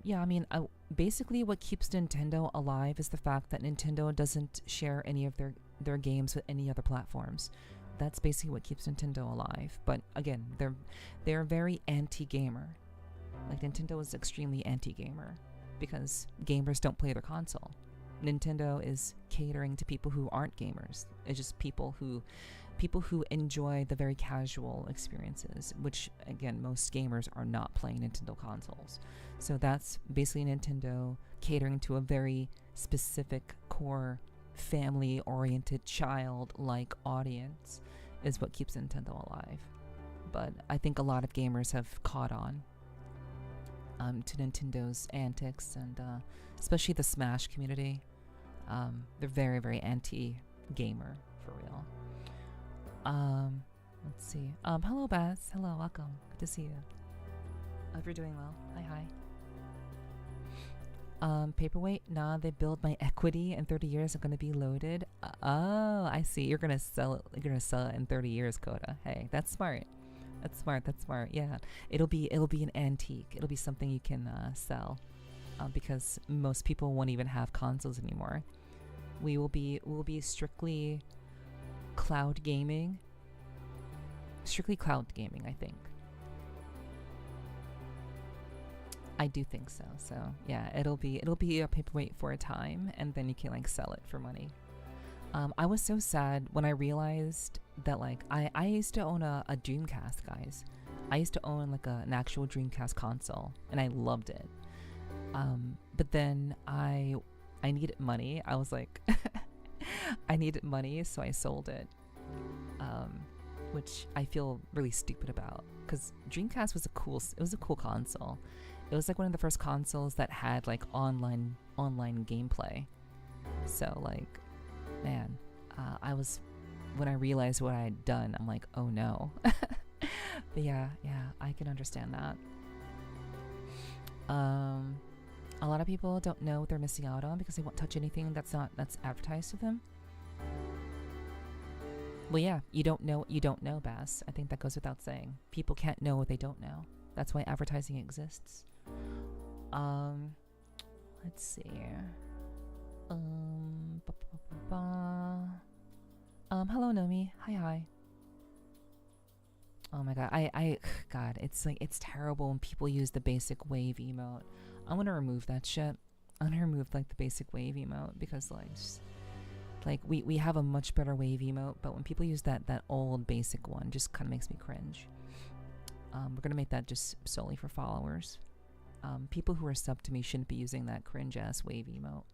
Yeah, I mean, basically what keeps Nintendo alive is the fact that Nintendo doesn't share any of their games with any other platforms. That's basically what keeps Nintendo alive. But again, they're very anti-gamer. Like, Nintendo is extremely anti-gamer because gamers don't play their console. Nintendo is catering to people who aren't gamers. It's just people who enjoy the very casual experiences, which, again, most gamers are not playing Nintendo consoles. So that's basically Nintendo catering to a very specific core family-oriented child-like audience is what keeps Nintendo alive. But I think a lot of gamers have caught on to Nintendo's antics, and especially the Smash community. They're very, very anti-gamer, for real. Let's see. Hello, Baz. Hello, welcome. Good to see you. Hope you're doing well. Hi. Paperweight, nah, they build my equity in 30 years. I'm gonna be loaded. Oh, I see. You're gonna sell it. You're gonna sell it in 30 years, Coda. Hey, that's smart. That's smart. That's smart. Yeah, it'll be an antique. It'll be something you can sell, because most people won't even have consoles anymore. We'll be strictly cloud gaming. Strictly cloud gaming, I think. I do think so. So yeah, it'll be a paperweight for a time, and then you can like sell it for money. I was so sad when I realized that like I used to own a Dreamcast, guys. I used to own like an actual Dreamcast console, and I loved it. But then I needed money. I was like, I needed money, so I sold it. Which I feel really stupid about, because Dreamcast was a cool console. It was like one of the first consoles that had like online gameplay. So like, man, when I realized what I had done, I'm like, oh no. But yeah, I can understand that. A lot of people don't know what they're missing out on because they won't touch anything that's advertised to them. Well, yeah, you don't know what you don't know, Bass. I think that goes without saying. People can't know what they don't know. That's why advertising exists. Let's see. Hello, Nomi. Hi. Oh my god, God, it's like, it's terrible when people use the basic wave emote. I'm gonna remove that shit. I'm gonna remove like the basic wave emote, because like, just, like we have a much better wave emote, but when people use that old basic one, just kind of makes me cringe. We're gonna make that just solely for followers. People who are subbed to me shouldn't be using that cringe ass wave emote.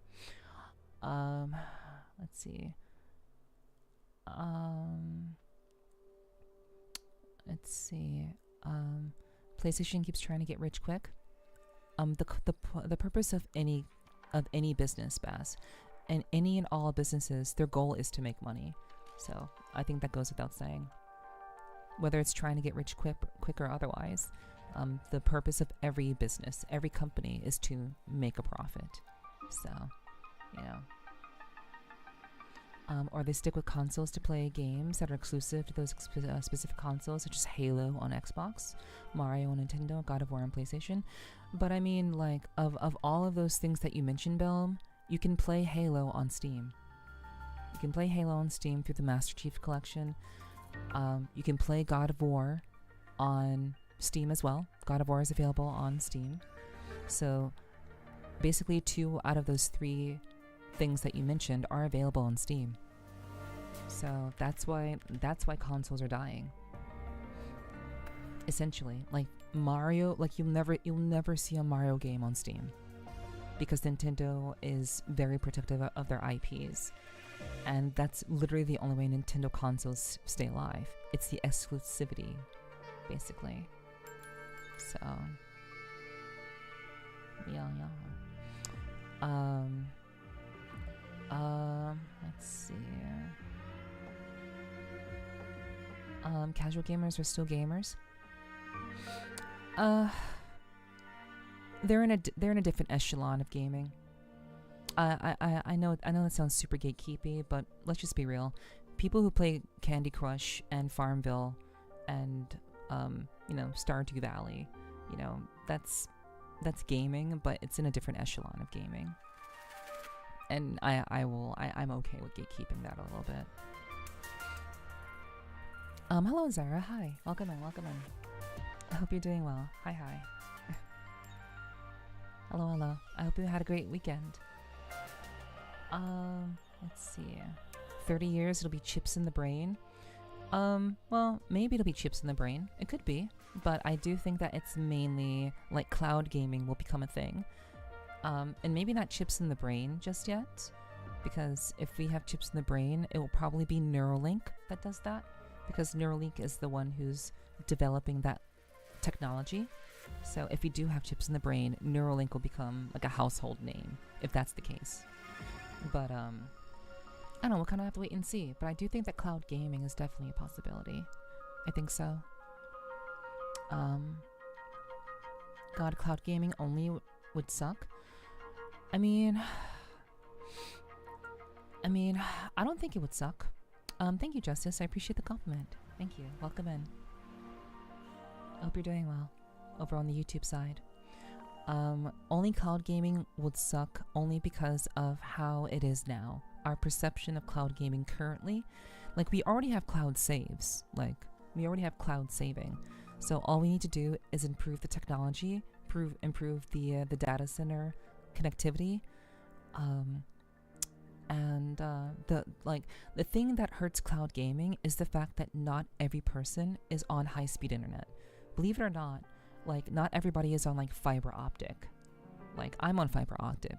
Let's see. Let's see. PlayStation keeps trying to get rich quick. The purpose of any business, Bass, and any and all businesses, their goal is to make money. So I think that goes without saying. Whether it's trying to get rich quick or otherwise, the purpose of every business, every company, is to make a profit. So, you know. Or they stick with consoles to play games that are exclusive to those specific consoles, such as Halo on Xbox, Mario on Nintendo, God of War on PlayStation. But I mean, like, of all of those things that you mentioned, Belm, you can play Halo on Steam. You can play Halo on Steam through the Master Chief Collection. You can play God of War on Steam as well. God of War is available on Steam. So basically 2 out of those 3 things that you mentioned are available on Steam. So that's why consoles are dying. Essentially, like Mario, like you'll never see a Mario game on Steam, because Nintendo is very protective of their IPs, and that's literally the only way Nintendo consoles stay alive. It's the exclusivity, basically. So yeah. Let's see. Casual gamers are still gamers. They're in a different echelon of gaming. I know that sounds super gatekeepy, but let's just be real. People who play Candy Crush and Farmville and Stardew Valley, that's gaming, but it's in a different echelon of gaming. And I'm okay with gatekeeping that a little bit. Hello Zara, hi. Welcome in. I hope you're doing well. Hi. Hello. I hope you had a great weekend. Let's see. 30 years, it'll be chips in the brain. Well, maybe it'll be chips in the brain. It could be. But I do think that it's mainly like cloud gaming will become a thing. And maybe not chips in the brain just yet, because if we have chips in the brain, it will probably be Neuralink that does that, because Neuralink is the one who's developing that technology. So if we do have chips in the brain, Neuralink will become like a household name, if that's the case. But I don't know, we'll kind of have to wait and see. But I do think that cloud gaming is definitely a possibility. I think so. God, cloud gaming only would suck. I mean, I don't think it would suck. Thank you, Justice. I appreciate the compliment. Thank you. Welcome in. I hope you're doing well over on the YouTube side. Only cloud gaming would suck only because of how it is now. Our perception of cloud gaming currently, like we already have cloud saves, like we already have cloud saving. So all we need to do is improve the technology, improve the data center connectivity, and the thing that hurts cloud gaming is the fact that not every person is on high-speed internet. Believe it or not, like not everybody is on like fiber optic. Like I'm on fiber optic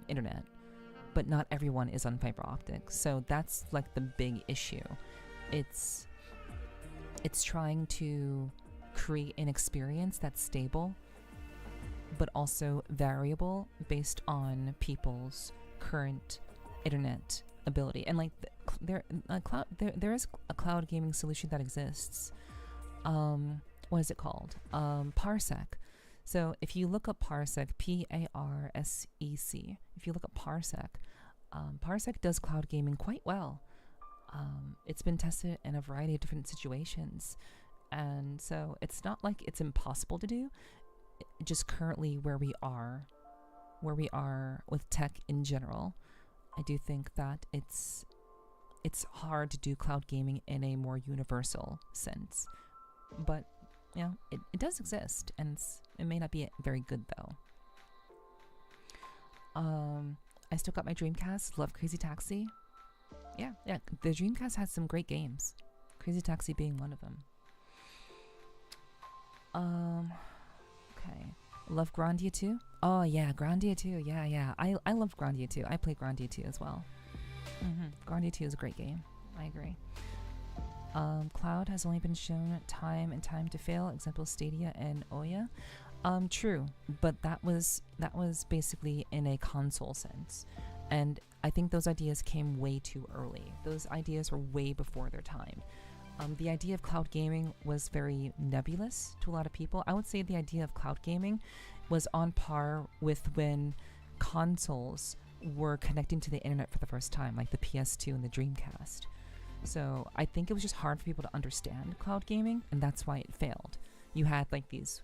internet, but not everyone is on fiber optic. So that's like the big issue. It's trying to create an experience that's stable, but also variable based on people's current internet ability. And like there is a cloud gaming solution that exists. What is it called? Parsec. So if you look up Parsec, Parsec, if you look up Parsec, Parsec does cloud gaming quite well. It's been tested in a variety of different situations, and so it's not like it's impossible to do. Just currently where we are with tech in general, I do think that it's hard to do cloud gaming in a more universal sense. But you know, it does exist, and it may not be very good though. I still got my Dreamcast. Love Crazy Taxi. Yeah, the Dreamcast has some great games. Crazy Taxi being one of them. Okay. Love Grandia 2. Oh yeah, Grandia 2. Yeah. I love Grandia 2. I played Grandia 2 as well. Grandia 2 is a great game. I agree. Cloud has only been shown time and time to fail. Example Stadia and Ouya. True, but that was basically in a console sense, and I think those ideas came way too early. Those ideas were way before their time. The idea of cloud gaming was very nebulous to a lot of people. I would say the idea of cloud gaming was on par with when consoles were connecting to the internet for the first time, like the PS2 and the Dreamcast. So I think it was just hard for people to understand cloud gaming, and that's why it failed. You had like these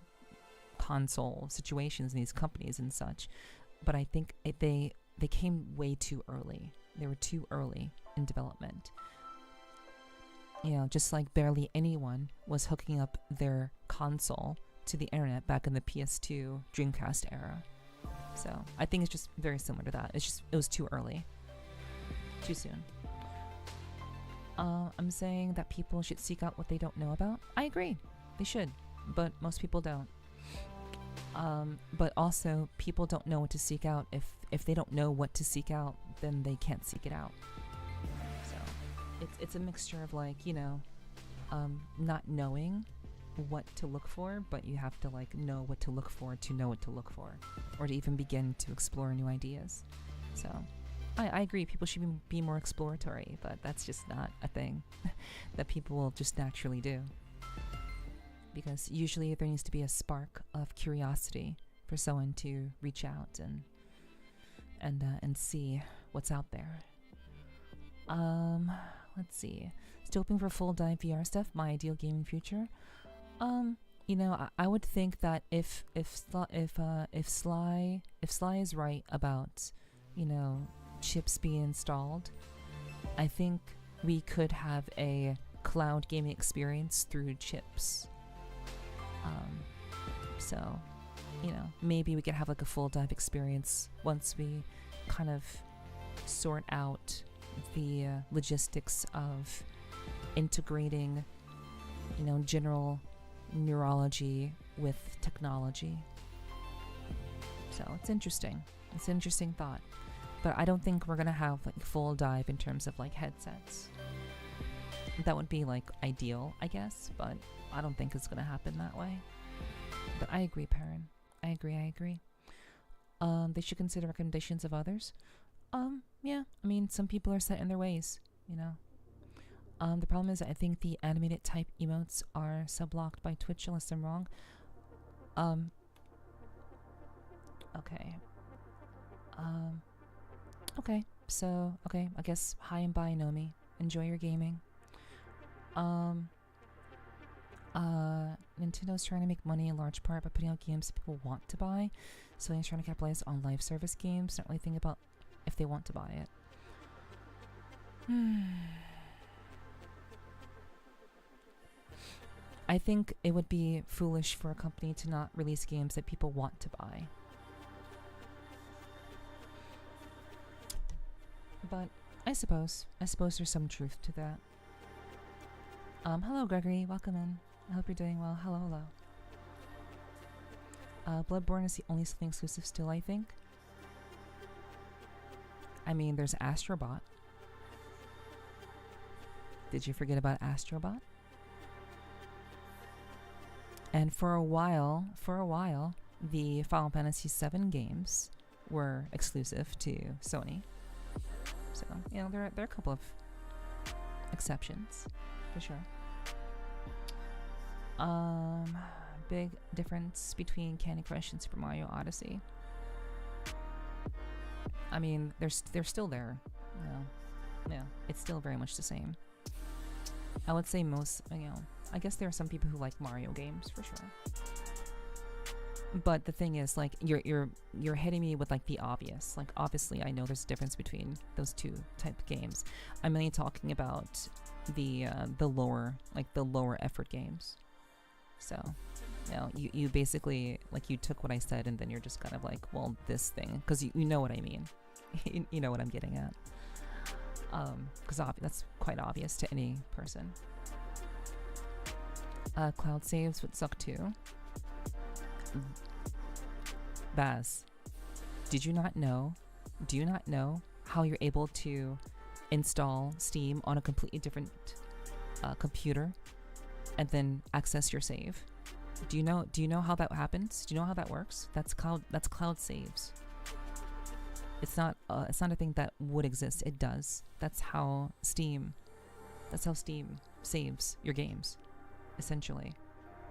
console situations and these companies and such, but I think they came way too early. They were too early in development. You know, just like barely anyone was hooking up their console to the internet back in the PS2 Dreamcast era. So I think it's just very similar to that. It was too early. Too soon. I'm saying that people should seek out what they don't know about. I agree. They should, but most people don't. But also, people don't know what to seek out. If they don't know what to seek out, then they can't seek it out. So it's a mixture of like, you know, not knowing what to look for, but you have to like know what to look for to know what to look for, or to even begin to explore new ideas. So I agree, people should be more exploratory, but that's just not a thing that people will just naturally do. Because usually there needs to be a spark of curiosity for someone to reach out and see what's out there. Let's see. Still hoping for full dive VR stuff. My ideal gaming future. You know, I would think that if Sly is right about, you know, chips being installed, I think we could have a cloud gaming experience through chips. So, you know, maybe we could have like a full dive experience once we kind of sort out the logistics of integrating, you know, general neurology with technology. So it's interesting. It's an interesting thought. But I don't think we're gonna have like full dive in terms of like headsets. That would be like ideal, I guess, but I don't think it's gonna happen that way. But I agree, Perrin. I agree. They should consider recommendations of others. Yeah, I mean, some people are set in their ways, you know. The problem is I think the animated type emotes are sub-blocked by Twitch unless I'm wrong. Okay. Okay. So, okay, I guess hi and bye, Nomi. Enjoy your gaming. Nintendo's trying to make money in large part by putting out games that people want to buy. So he's trying to capitalize on live service games, not really think about if they want to buy it. I think it would be foolish for a company to not release games that people want to buy. But I suppose there's some truth to that. Hello Gregory, welcome in. I hope you're doing well. Hello, hello. Bloodborne is the only Sling exclusive still, I think. I mean, there's Astrobot. Did you forget about Astrobot? And for a while, the Final Fantasy VII games were exclusive to Sony. So, you know, there are a couple of exceptions, for sure. Big difference between Candy Crush and Super Mario Odyssey. I mean, they're still there. You know, yeah, it's still very much the same. I would say most, you know, I guess there are some people who like Mario games for sure. But the thing is, like, you're hitting me with like the obvious. Like, obviously, I know there's a difference between those two type of games. I'm mainly talking about the lower effort games. So, you know, you basically, like, you took what I said and then you're just kind of like, well, this thing, because you know what I mean. You know what I'm getting at. Because that's quite obvious to any person. Cloud saves would suck too. Baz, do you not know how you're able to install Steam on a completely different computer and then access your save? Do you know how that happens? Do you know how that works? That's cloud saves. It's not a thing that would exist. It does. That's how Steam saves your games, essentially.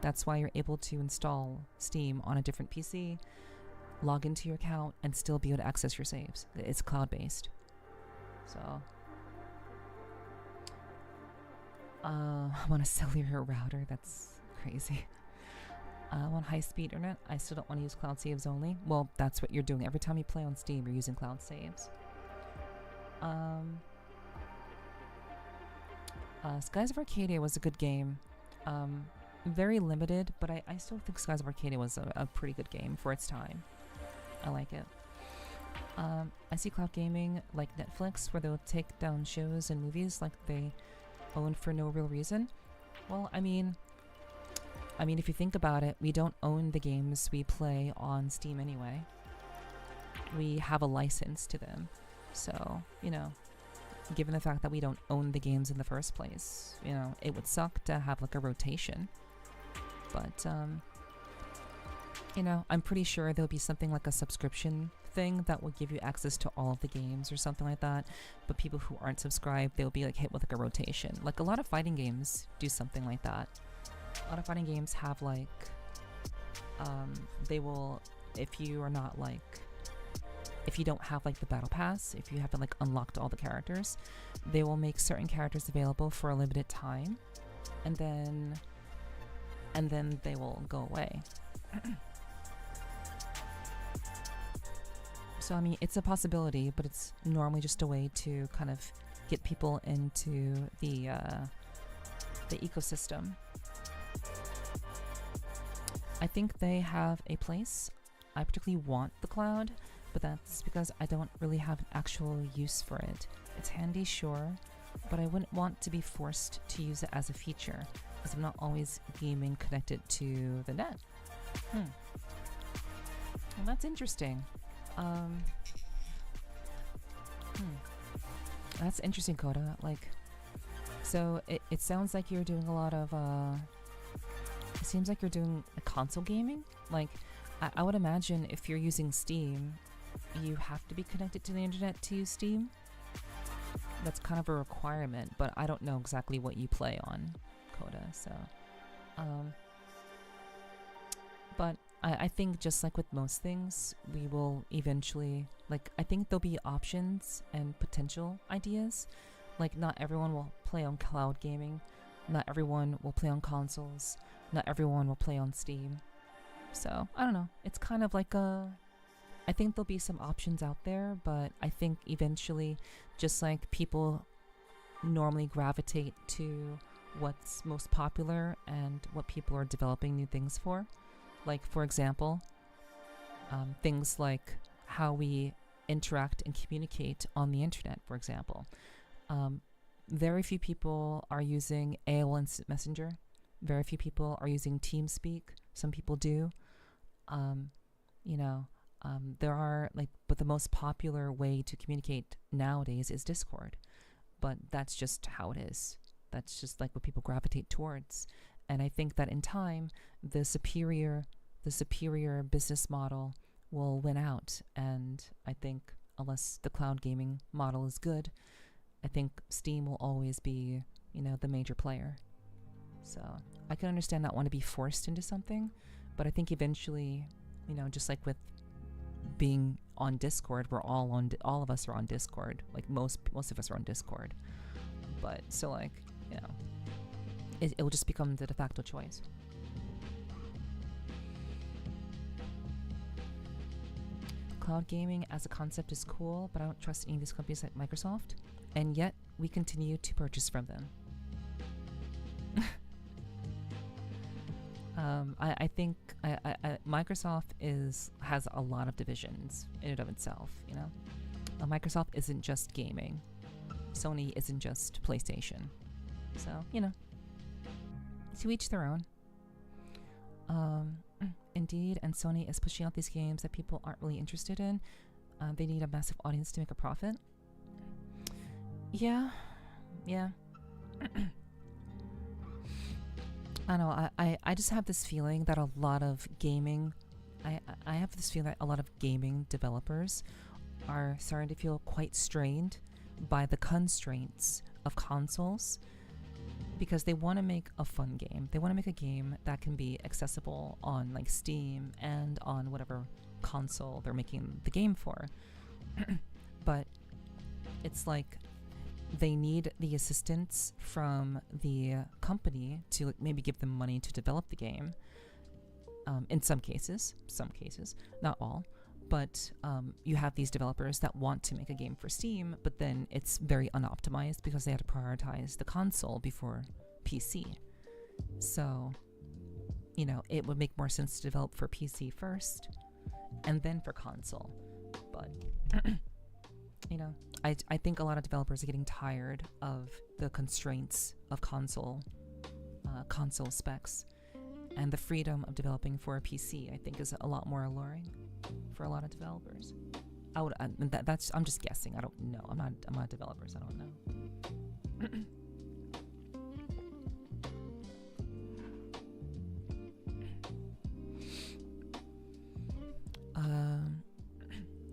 That's why you're able to install Steam on a different PC, log into your account, and still be able to access your saves. It's cloud-based. So, I want a cellular router. That's crazy. I want high-speed internet. I still don't want to use cloud saves only. Well, that's what you're doing. Every time you play on Steam, you're using cloud saves. Skies of Arcadia was a good game. Very limited, but I still think Skies of Arcadia was a pretty good game for its time. I like it. I see cloud gaming like Netflix, where they'll take down shows and movies like they own for no real reason. Well, I mean, if you think about it, we don't own the games we play on Steam anyway. We have a license to them. So, you know, given the fact that we don't own the games in the first place, you know, it would suck to have like a rotation. But, you know, I'm pretty sure there'll be something like a subscription thing that will give you access to all of the games or something like that. But people who aren't subscribed, they'll be like hit with like a rotation. Like a lot of fighting games do something like that. A lot of fighting games have like, they will, if you are not like, if you don't have like the battle pass, if you haven't like unlocked all the characters, they will make certain characters available for a limited time, and then they will go away. So I mean, it's a possibility, but it's normally just a way to kind of get people into the ecosystem. I think they have a place. I particularly want the cloud, but that's because I don't really have an actual use for it. It's handy, sure, but I wouldn't want to be forced to use it as a feature, because I'm not always gaming connected to the net. Well, that's interesting. That's interesting, Coda. Like, so it sounds like you're doing a lot of, it seems like you're doing console gaming. Like, I would imagine if you're using Steam, you have to be connected to the internet to use Steam. That's kind of a requirement, but I don't know exactly what you play on, Coda, so. But I think just like with most things, we will eventually, like, I think there'll be options and potential ideas. Like, not everyone will play on cloud gaming. Not everyone will play on consoles. Not everyone will play on Steam. So, I don't know. It's kind of like I think there'll be some options out there, but I think eventually, just like people normally gravitate to what's most popular and what people are developing new things for. Like, for example, things like how we interact and communicate on the internet, for example. Very few people are using AOL Instant Messenger. Very few people are using TeamSpeak. Some people do. There are, like, but the most popular way to communicate nowadays is Discord. But that's just how it is. That's just like what people gravitate towards. And I think that in time, the superior business model will win out. And I think unless the cloud gaming model is good, I think Steam will always be, the major player. So I can understand not want to be forced into something, but I think eventually, just like with being on Discord, all of us are on Discord. Like most of us are on Discord. But so, like, it will just become the de facto choice. Cloud gaming as a concept is cool, but I don't trust any of these companies like Microsoft, and yet we continue to purchase from them. I think Microsoft has a lot of divisions in and of itself. Microsoft isn't just gaming. Sony isn't just PlayStation. So, to each their own. Indeed, and Sony is pushing out these games that people aren't really interested in. They need a massive audience to make a profit. Yeah. I don't know, I just have this feeling that a lot of gaming, I have this feeling that a lot of gaming developers are starting to feel quite strained by the constraints of consoles, because they want to make a fun game. They want to make a game that can be accessible on, like, Steam and on whatever console they're making the game for. But it's like they need the assistance from the company to, like, maybe give them money to develop the game. In some cases, not all. But you have these developers that want to make a game for Steam, but then it's very unoptimized because they have to prioritize the console before PC. So, it would make more sense to develop for PC first and then for console. But, I think a lot of developers are getting tired of the constraints of console specs. And the freedom of developing for a PC, I think, is a lot more alluring for a lot of developers. I'm just guessing. I don't know. I'm not a developer, so I don't know.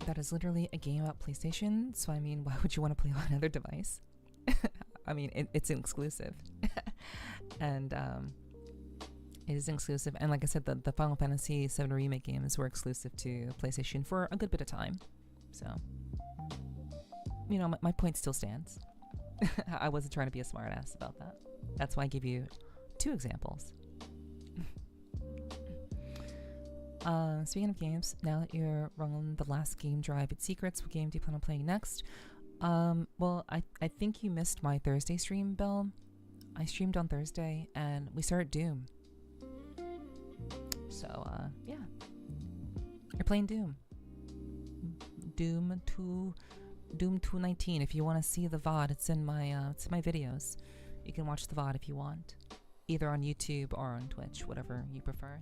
That is literally a game about PlayStation. So I mean, why would you want to play on another device? I mean, it's exclusive, and it is exclusive. And like I said, the Final Fantasy VII Remake games were exclusive to PlayStation for a good bit of time. So, my point still stands. I wasn't trying to be a smartass about that. That's why I give you 2 examples. Speaking of games, now that you're running the last game drive at Secrets, what game do you plan on playing next? Well, I think you missed my Thursday stream, Belle. I streamed on Thursday, and we started Doom. So, yeah. You're playing Doom. Doom 219. If you want to see the VOD, it's in my videos. You can watch the VOD if you want. Either on YouTube or on Twitch, whatever you prefer.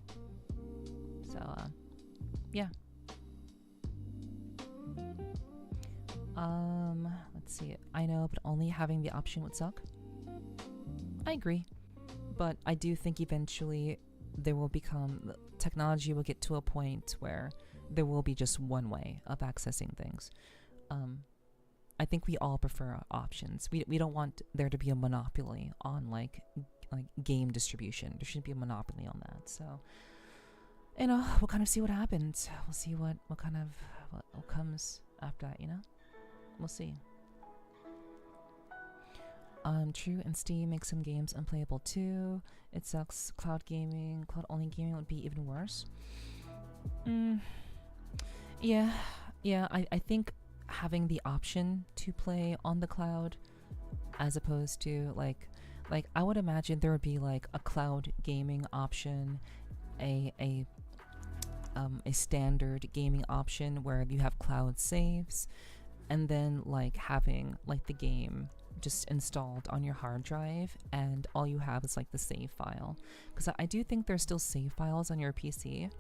So, yeah. Let's see. I know, but only having the option would suck. I agree. But I do think eventually technology will get to a point where there will be just one way of accessing things. I think we all prefer options. We don't want there to be a monopoly on like game distribution. There shouldn't be a monopoly on that. So we'll kind of see what happens. We'll see what comes after that, We'll see. True, and Steam makes some games unplayable too. It sucks. Cloud only gaming would be even worse. Yeah, I think having the option to play on the cloud as opposed to like I would imagine there would be like a cloud gaming option, a standard gaming option where you have cloud saves, and then like having like the game just installed on your hard drive and all you have is like the save file, because I do think there's still save files on your PC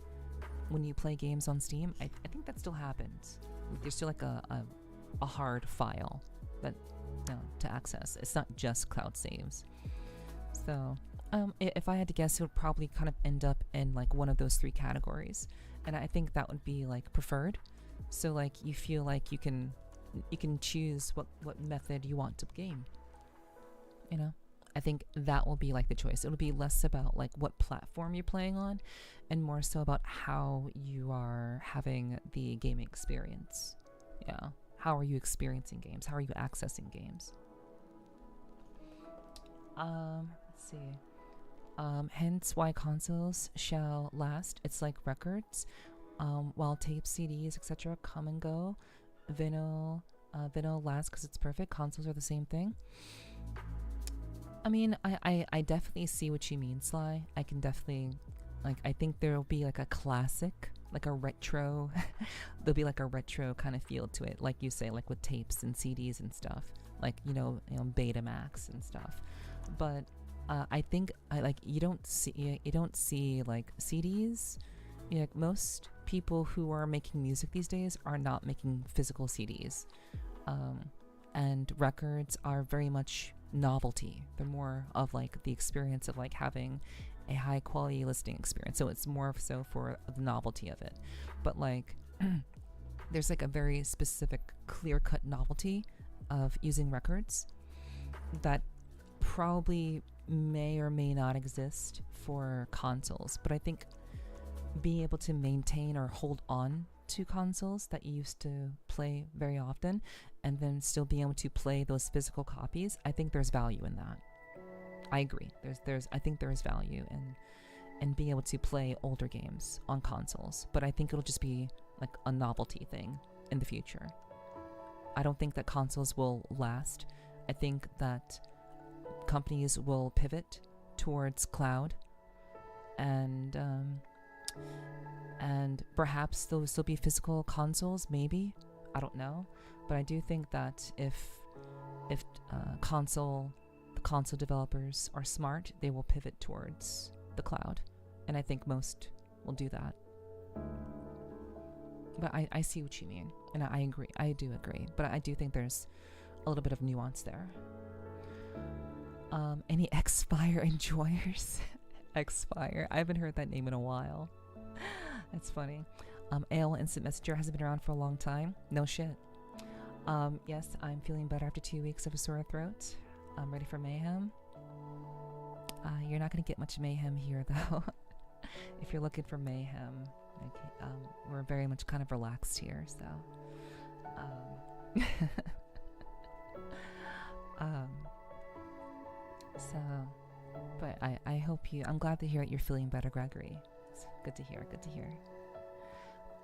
when you play games on Steam. I think that still happens. There's still like a hard file that to access. It's not just cloud saves. So if I had to guess, it would probably kind of end up in like one of those three categories, and I think that would be like preferred. So like you feel like you can choose what method you want to game. I think that will be like the choice. It'll be less about like what platform you're playing on and more so about how you are having the gaming experience. Yeah. How are you experiencing games? How are you accessing games? Let's see. Hence why consoles shall last. It's like records. While tapes, CDs, etc. come and go, vinyl lasts because it's perfect. Consoles are the same thing. I mean, I definitely see what you mean, Sly. I can definitely, I think there'll be like a classic, like a retro, there'll be like a retro kind of feel to it, like you say, like with tapes and CDs and stuff, like, Betamax and stuff. But I think you don't see like CDs. Like most people who are making music these days are not making physical CDs. And records are very much novelty. They're more of like the experience of like having a high quality listening experience. So it's more so for the novelty of it. But like there's like a very specific clear cut novelty of using records that probably may or may not exist for consoles. But I think being able to maintain or hold on to consoles that you used to play very often and then still being able to play those physical copies, I think there's value in that. I agree. I think there's value in being able to play older games on consoles, but I think it'll just be like a novelty thing in the future. I don't think that consoles will last. I think that companies will pivot towards cloud, and perhaps there'll still be physical consoles, maybe. I don't know. But I do think that if the console developers are smart, they will pivot towards the cloud. And I think most will do that. But I see what you mean. And I agree. I do agree. But I do think there's a little bit of nuance there. Any X-Fire enjoyers? X-Fire. I haven't heard that name in a while. That's funny. AOL Instant Messenger hasn't been around for a long time. No shit. Yes, I'm feeling better after 2 weeks of a sore throat. I'm ready for mayhem. You're not going to get much mayhem here, though. If you're looking for mayhem, okay, we're very much kind of relaxed here, so. But I hope I'm glad to hear that you're feeling better, Gregory. It's good to hear, good to hear.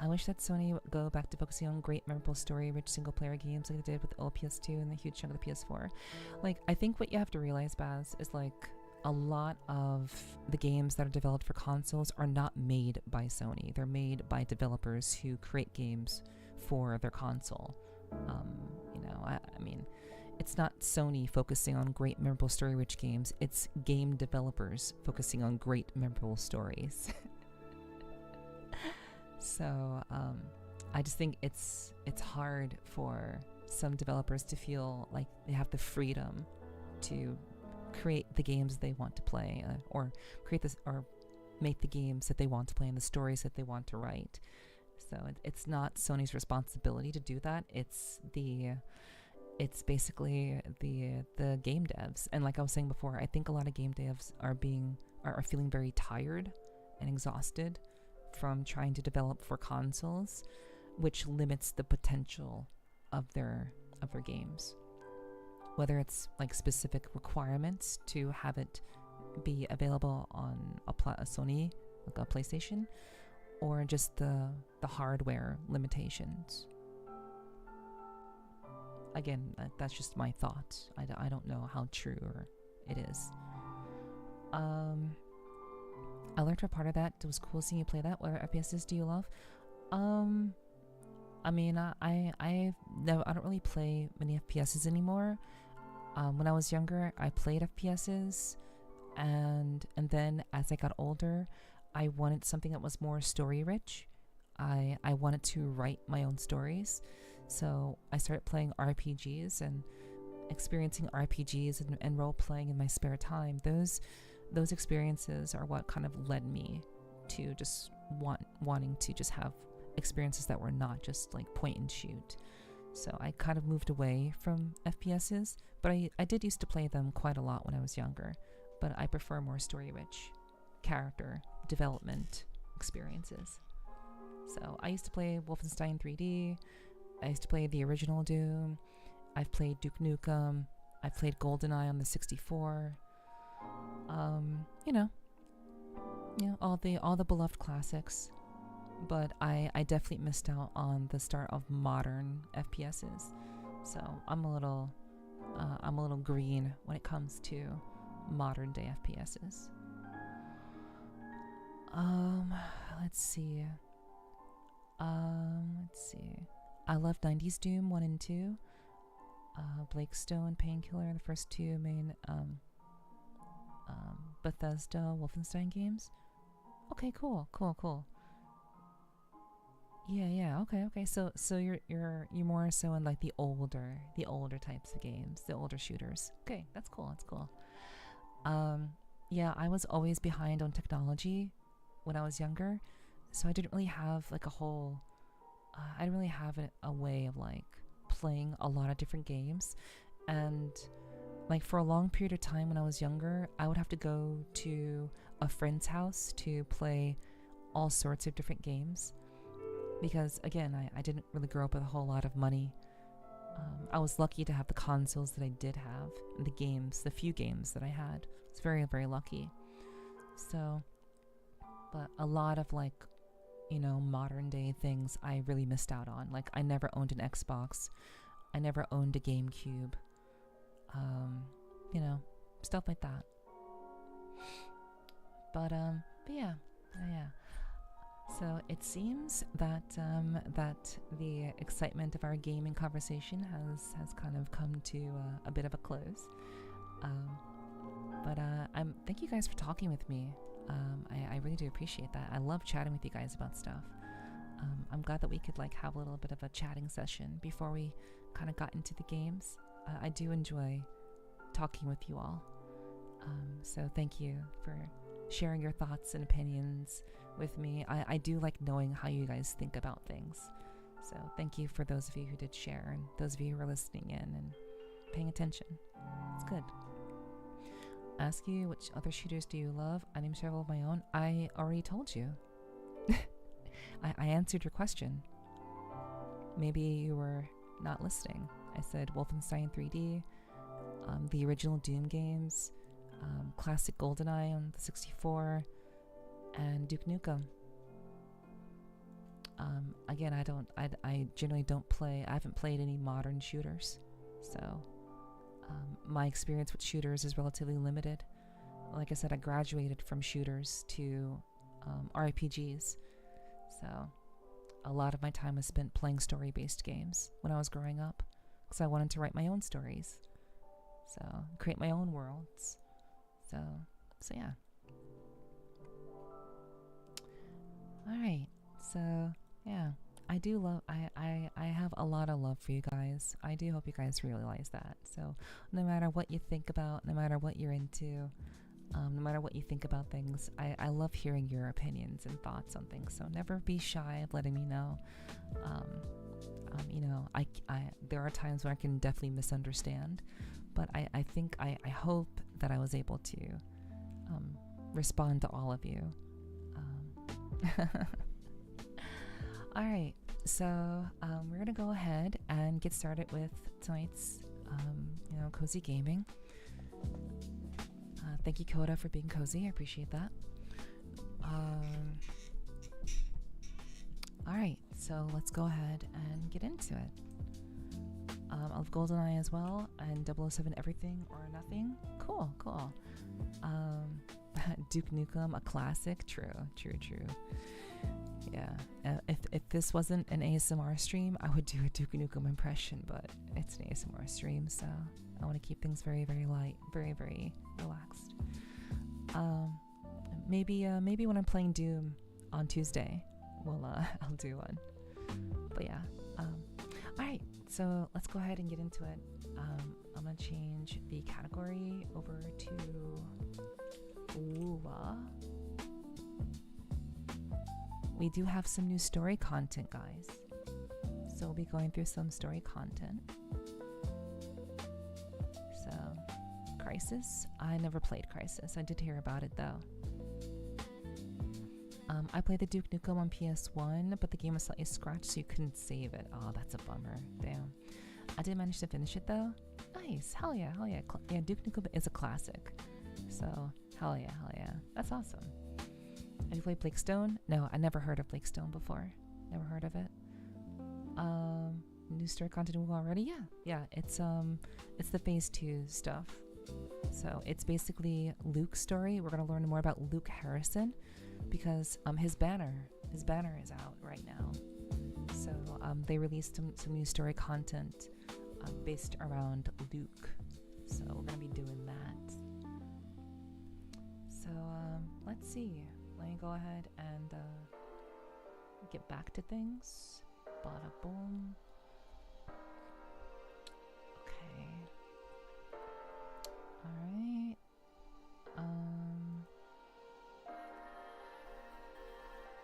I wish that Sony would go back to focusing on great, memorable, story-rich single-player games like they did with the old PS2 and the huge chunk of the PS4. Like, I think what you have to realize, Baz, is like a lot of the games that are developed for consoles are not made by Sony. They're made by developers who create games for their console. I mean, it's not Sony focusing on great, memorable, story-rich games. It's game developers focusing on great, memorable stories. So I just think it's hard for some developers to feel like they have the freedom to create the games they want to play, or make the games that they want to play and the stories that they want to write. So it's not Sony's responsibility to do that. It's basically the game devs. And like I was saying before, I think a lot of game devs are feeling very tired and exhausted from trying to develop for consoles, which limits the potential of their games. Whether it's like specific requirements to have it be available on a Sony, like a PlayStation, or just the hardware limitations. Again, that's just my thought. I don't know how true it is. I learned a part of that. It was cool seeing you play that. What FPSs do you love? I mean, I don't really play many FPSs anymore. When I was younger, I played FPSs, and then as I got older, I wanted something that was more story rich. I wanted to write my own stories, so I started playing RPGs and experiencing RPGs and role playing in my spare time. Those experiences are what kind of led me to just wanting to just have experiences that were not just like point and shoot. So I kind of moved away from FPSs, but I did used to play them quite a lot when I was younger, but I prefer more story rich character development experiences. So I used to play Wolfenstein 3D, I used to play the original Doom, I've played Duke Nukem, I've played GoldenEye on the 64, all the beloved classics. But I definitely missed out on the start of modern FPSs, so I'm a little green when it comes to modern day FPSs. Let's see. I love 90s Doom 1 and 2. Blake Stone, Painkiller, the first two main Bethesda Wolfenstein games. Okay, cool. Yeah. Okay. So you're more so in like the older types of games, the older shooters. Okay, that's cool. Yeah, I was always behind on technology when I was younger, so I didn't really have like I didn't really have a way of like playing a lot of different games, and like for a long period of time when I was younger, I would have to go to a friend's house to play all sorts of different games. Because again, I didn't really grow up with a whole lot of money. I was lucky to have the consoles that I did have, and the few games that I had. I was very, very lucky. So, but a lot of like, modern day things I really missed out on. Like I never owned an Xbox. I never owned a GameCube. Stuff like that. But yeah. So it seems that the excitement of our gaming conversation has kind of come to a bit of a close. But thank you guys for talking with me. I really do appreciate that. I love chatting with you guys about stuff. I'm glad that we could like have a little bit of a chatting session before we kind of got into the games. I do enjoy talking with you all. So thank you for sharing your thoughts and opinions with me. I do like knowing how you guys think about things. So thank you for those of you who did share, and those of you who are listening in and paying attention. It's good. Ask you, which other shooters do you love? I named several of my own. I already told you. I answered your question. Maybe you were not listening. I said Wolfenstein 3D, the original Doom games, classic GoldenEye on the 64, and Duke Nukem. Again, I generally don't play. I haven't played any modern shooters, so my experience with shooters is relatively limited. Like I said, I graduated from shooters to RPGs, so a lot of my time was spent playing story-based games when I was growing up, because I wanted to write my own stories, so create my own worlds. So yeah. All right. So yeah, I do love. I have a lot of love for you guys. I do hope you guys realize that. So no matter what you think about, no matter what you're into, no matter what you think about things, I love hearing your opinions and thoughts on things. So never be shy of letting me know. There are times where I can definitely misunderstand, but I hope that I was able to respond to all of you. Alright, so we're gonna go ahead and get started with tonight's, cozy gaming. Thank you, Coda, for being cozy. I appreciate that. Alright, so let's go ahead and get into it. I'll have GoldenEye as well, and 007 Everything or Nothing. Cool. Duke Nukem, a classic. True. Yeah. If this wasn't an ASMR stream, I would do a Duke Nukem impression, but it's an ASMR stream, so I want to keep things very, very light, very, very relaxed. Maybe when I'm playing Doom on Tuesday, I'll do one. But yeah. Alright, so let's go ahead and get into it. I'm gonna change the category over to WuWa. We do have some new story content, guys. So we'll be going through some story content. So, Crisis. I never played Crisis. I did hear about it though. I played the Duke Nukem on PS1, but the game was slightly scratched, so you couldn't save it. Oh, that's a bummer. Damn. I did manage to finish it though. Nice. Hell yeah. Yeah, Duke Nukem is a classic. So, hell yeah. That's awesome. Have you played Blakestone? No, I never heard of Blakestone before. Never heard of it. New story content already? Yeah. It's the phase 2 stuff. So it's basically LUUK's story. We're gonna learn more about Luke Harrison because his banner is out right now. So they released some new story content based around LUUK. So we're gonna be doing that. So let's see. Let me go ahead and get back to things. Bada boom. Okay. Alright.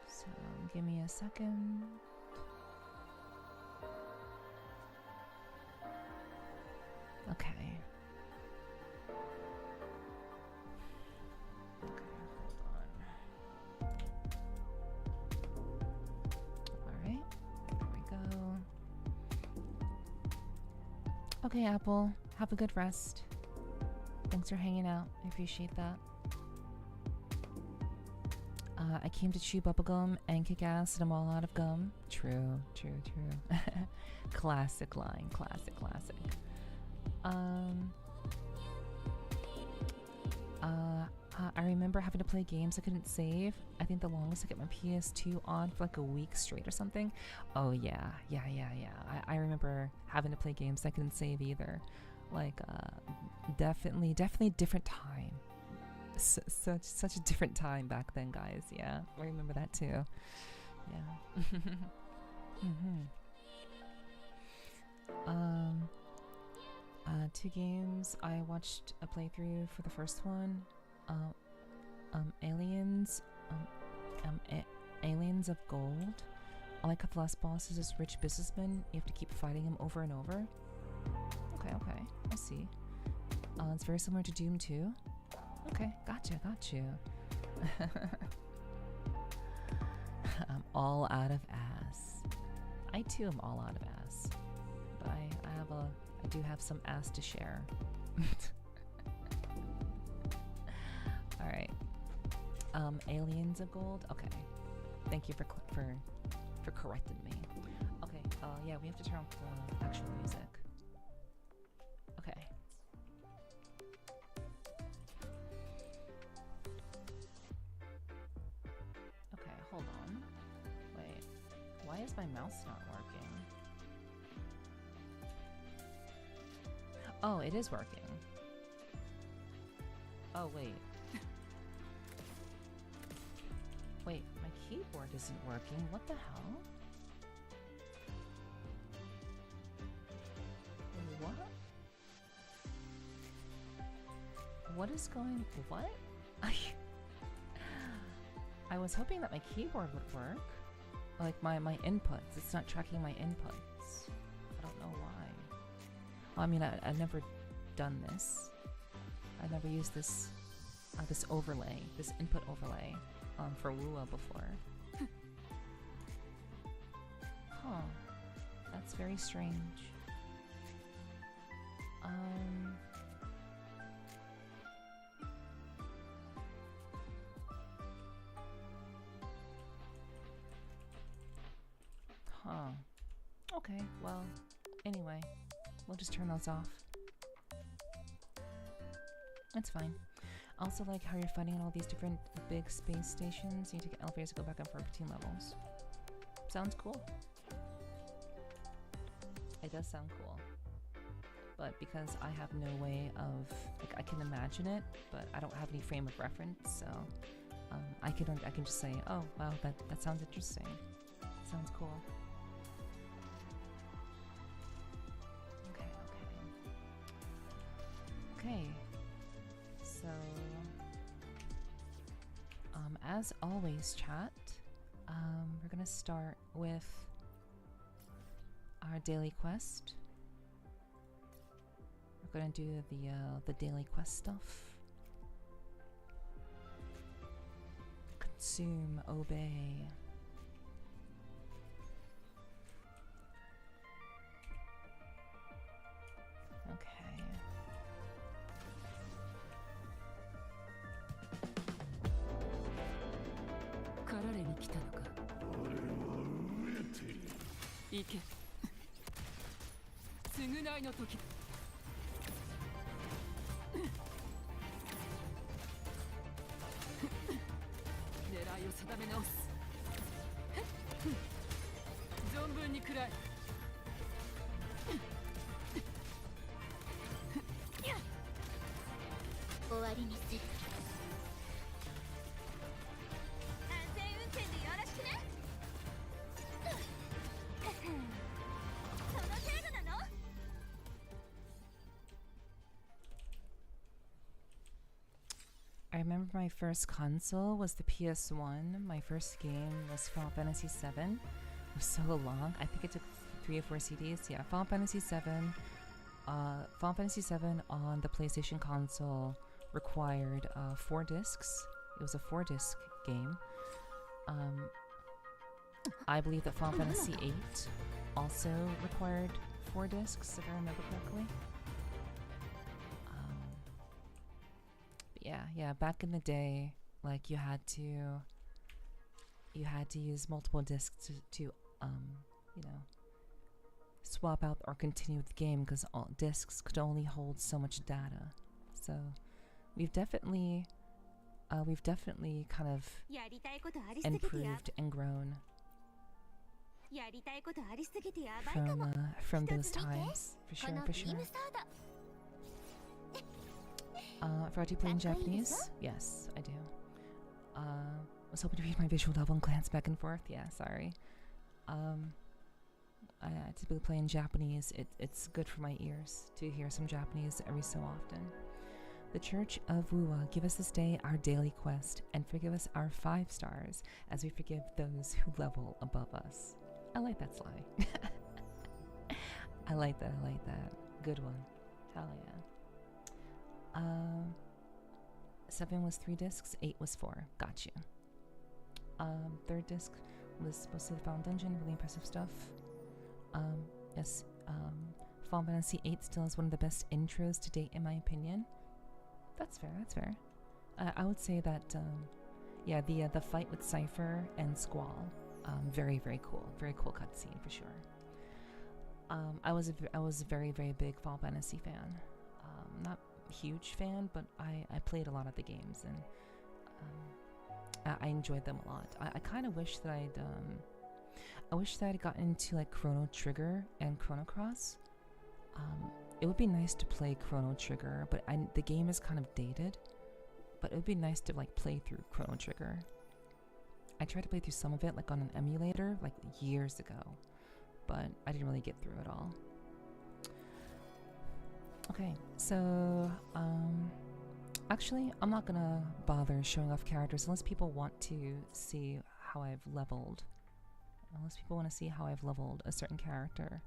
So give me a second. Okay. Okay, Apple, have a good rest. Thanks for hanging out. I appreciate that. I came to chew bubblegum and kick ass and I'm all out of gum. True. Classic line, classic. I remember having to play games I couldn't save. I think the longest I get my PS2 on for like a week straight or something. Oh yeah. I remember having to play games I couldn't save either. Like definitely different time. Such a different time back then, guys. Yeah, I remember that too. Yeah. Two games. I watched a playthrough for the first one. Aliens of Gold. I like how the last boss is this rich businessman. You have to keep fighting him over and over. Okay, I see. It's very similar to Doom 2. Okay, got you. I'm all out of ass. I too am all out of ass. But I do have some ass to share. Alright. Aliens of Gold? Okay. Thank you for correcting me. Okay, yeah, we have to turn off the actual music. Okay. Okay, hold on. Wait. Why is my mouse not working? Oh, it is working. Oh, wait. Wait, my keyboard isn't working. What the hell? What? What is going... What? I was hoping that my keyboard would work. Like my inputs. It's not tracking my inputs. I don't know why. Well, I mean, I've never done this. I've never used this this overlay, this input overlay for WuWa before. Huh. That's very strange. Huh. Okay, well, anyway, we'll just turn those off. That's fine. Also like how you're fighting in all these different big space stations. You need to get elevators to go back up for 15 levels. Sounds cool. It does sound cool. But because I have no way of, like, I can imagine it, but I don't have any frame of reference, so I can just say, oh wow, that sounds interesting. Sounds cool. Okay. So, as always, chat, we're gonna start with our daily quest. We're gonna do the daily quest stuff. Consume, obey. Okay. I remember my first console was the PS1. My first game was Final Fantasy VII. It was so long. I think it took 3 or 4 CDs. Yeah, Final Fantasy VII. Final Fantasy VII on the PlayStation console required 4 discs. It was a 4-disc game. I believe that Final Fantasy VIII also required 4 discs, if I remember correctly. Yeah, back in the day, like you had to use multiple discs to you know, swap out or continue with the game, because all discs could only hold so much data. So we've definitely kind of improved and grown from those times, for sure. Forgot to play in Japanese? Yes, I do. Was hoping to read my visual novel and glance back and forth. Yeah, sorry. I typically play in Japanese. It's good for my ears to hear some Japanese every so often. The Church of WuWa, give us this day our daily quest, and forgive us our 5 stars, as we forgive those who level above us. I like that sly. I like that. Good one. Hell yeah. 7 was 3 discs, 8 was 4. Got you. 3rd disc was mostly the Final Dungeon, really impressive stuff. Yes, Final Fantasy VIII still is one of the best intros to date, in my opinion. That's fair. I would say that, yeah, the fight with Cypher and Squall, very cool. Very cool cutscene, for sure. I was a very big Final Fantasy fan. Not huge fan, but I played a lot of the games, and I enjoyed them a lot. I kind of wish that I'd gotten into like Chrono Trigger and Chrono Cross. It would be nice to play Chrono Trigger, but the game is kind of dated. But it would be nice to like play through Chrono Trigger. I tried to play through some of it like on an emulator like years ago, but I didn't really get through it all. Okay, so actually I'm not gonna bother showing off characters unless people want to see how I've leveled. Unless people want to see how I've leveled a certain character,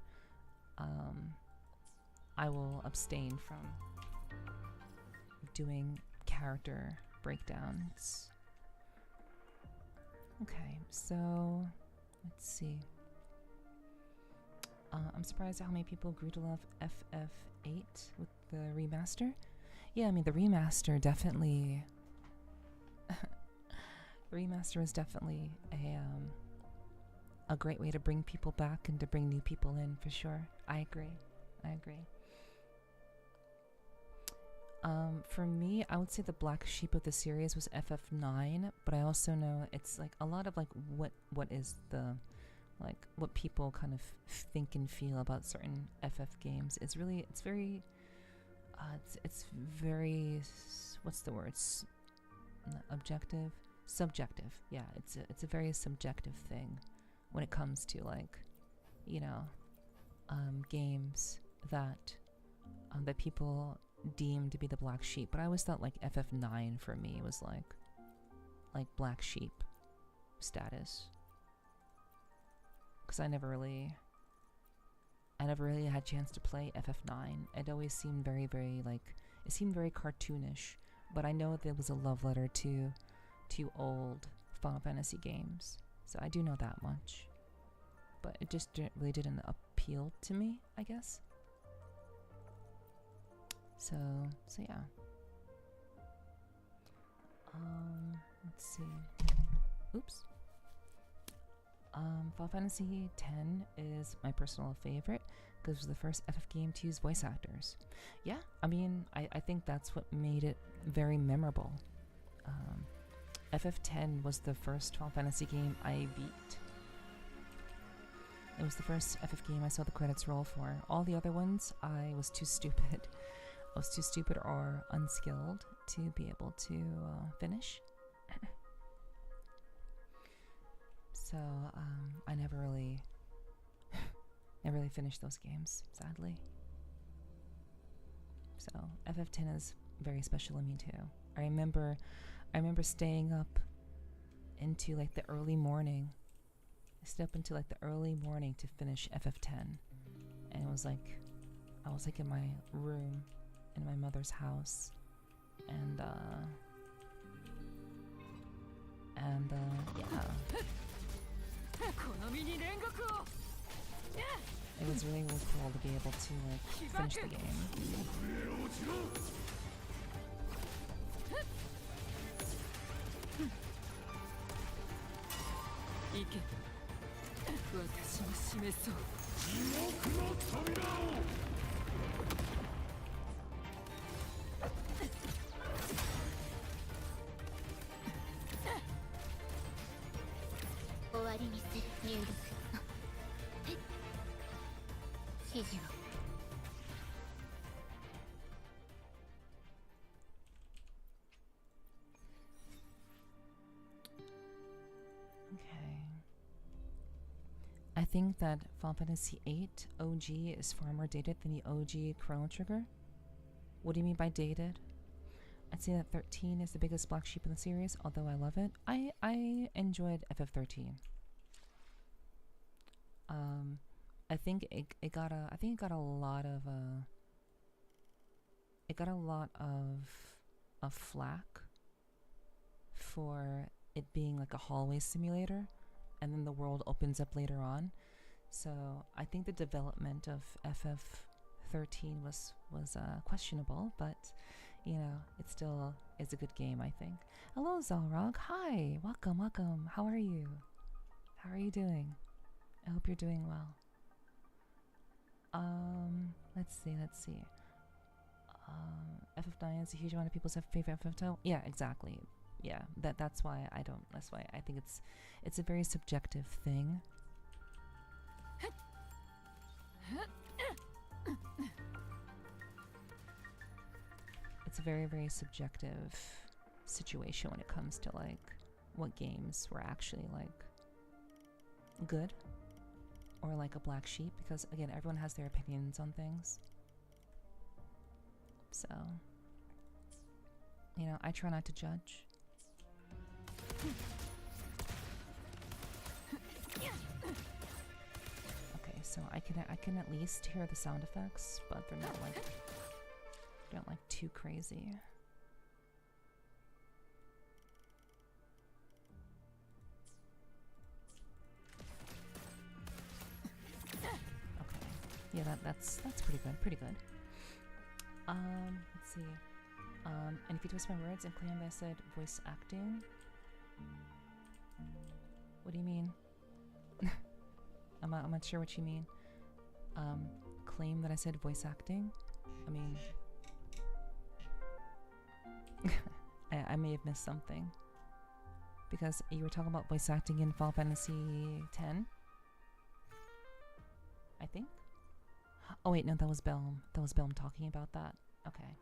I will abstain from doing character breakdowns. Okay, so let's see. I'm surprised at how many people grew to love FF8 with the remaster. Yeah, I mean, the remaster definitely... the remaster was definitely a great way to bring people back and to bring new people in, for sure. I agree. I agree. For me, I would say the black sheep of the series was FF9, but I also know it's like a lot of like what is the like what people kind of think and feel about certain FF games. It's very it's very, what's the word? Objective, subjective. Yeah, it's a very subjective thing when it comes to like, you know, games that that people deem to be the black sheep. But I always thought like FF9 for me was like black sheep status, because I never really had a chance to play FF9. It always seemed very like, it seemed very cartoonish, but I know there was a love letter to old Final Fantasy games, so I do know that much. But it just really didn't appeal to me, I guess. So yeah. Let's see. Oops. Final Fantasy X is my personal favorite because it was the first FF game to use voice actors. Yeah, I mean, I think that's what made it very memorable. FF10 was the first Final Fantasy game I beat. It was the first FF game I saw the credits roll for. All the other ones, I was too stupid. I was too stupid or unskilled to be able to finish. So I never really finished those games, sadly. So FF10 is very special to me too. I remember staying up into like the early morning. I stayed up until like the early morning to finish FF10, and it was like I was like in my room in my mother's house, and yeah. It was really cool to be able to like finish the game. I think that Final Fantasy VIII OG is far more dated than the OG Chrono Trigger. What do you mean by dated? I'd say that 13 is the biggest black sheep in the series, although I love it. I enjoyed FF13. I think it got a lot of flack for it being like a hallway simulator, and then the world opens up later on. So I think the development of FF13 was questionable, but you know, it still is a good game, I think. Hello, Zalrog. Hi, welcome. How are you? How are you doing? I hope you're doing well. Let's see. FF9 is a huge amount of people's favorite FF title. Yeah, exactly. Yeah, that's why I think it's a very subjective thing. It's a very, very subjective situation when it comes to like what games were actually like good or like a black sheep, because again, everyone has their opinions on things. So, you know, I try not to judge. Okay, so I can at least hear the sound effects, but they're not like too crazy. Okay. Yeah, that's pretty good. Pretty good. Let's see. And if you twist my words and claim that I said voice acting, what do you mean? I'm not sure what you mean. Claim that I said voice acting? I mean, I may have missed something. Because you were talking about voice acting in Final Fantasy X? I think? Oh wait, no, that was Belm. That was Belm talking about that. Okay.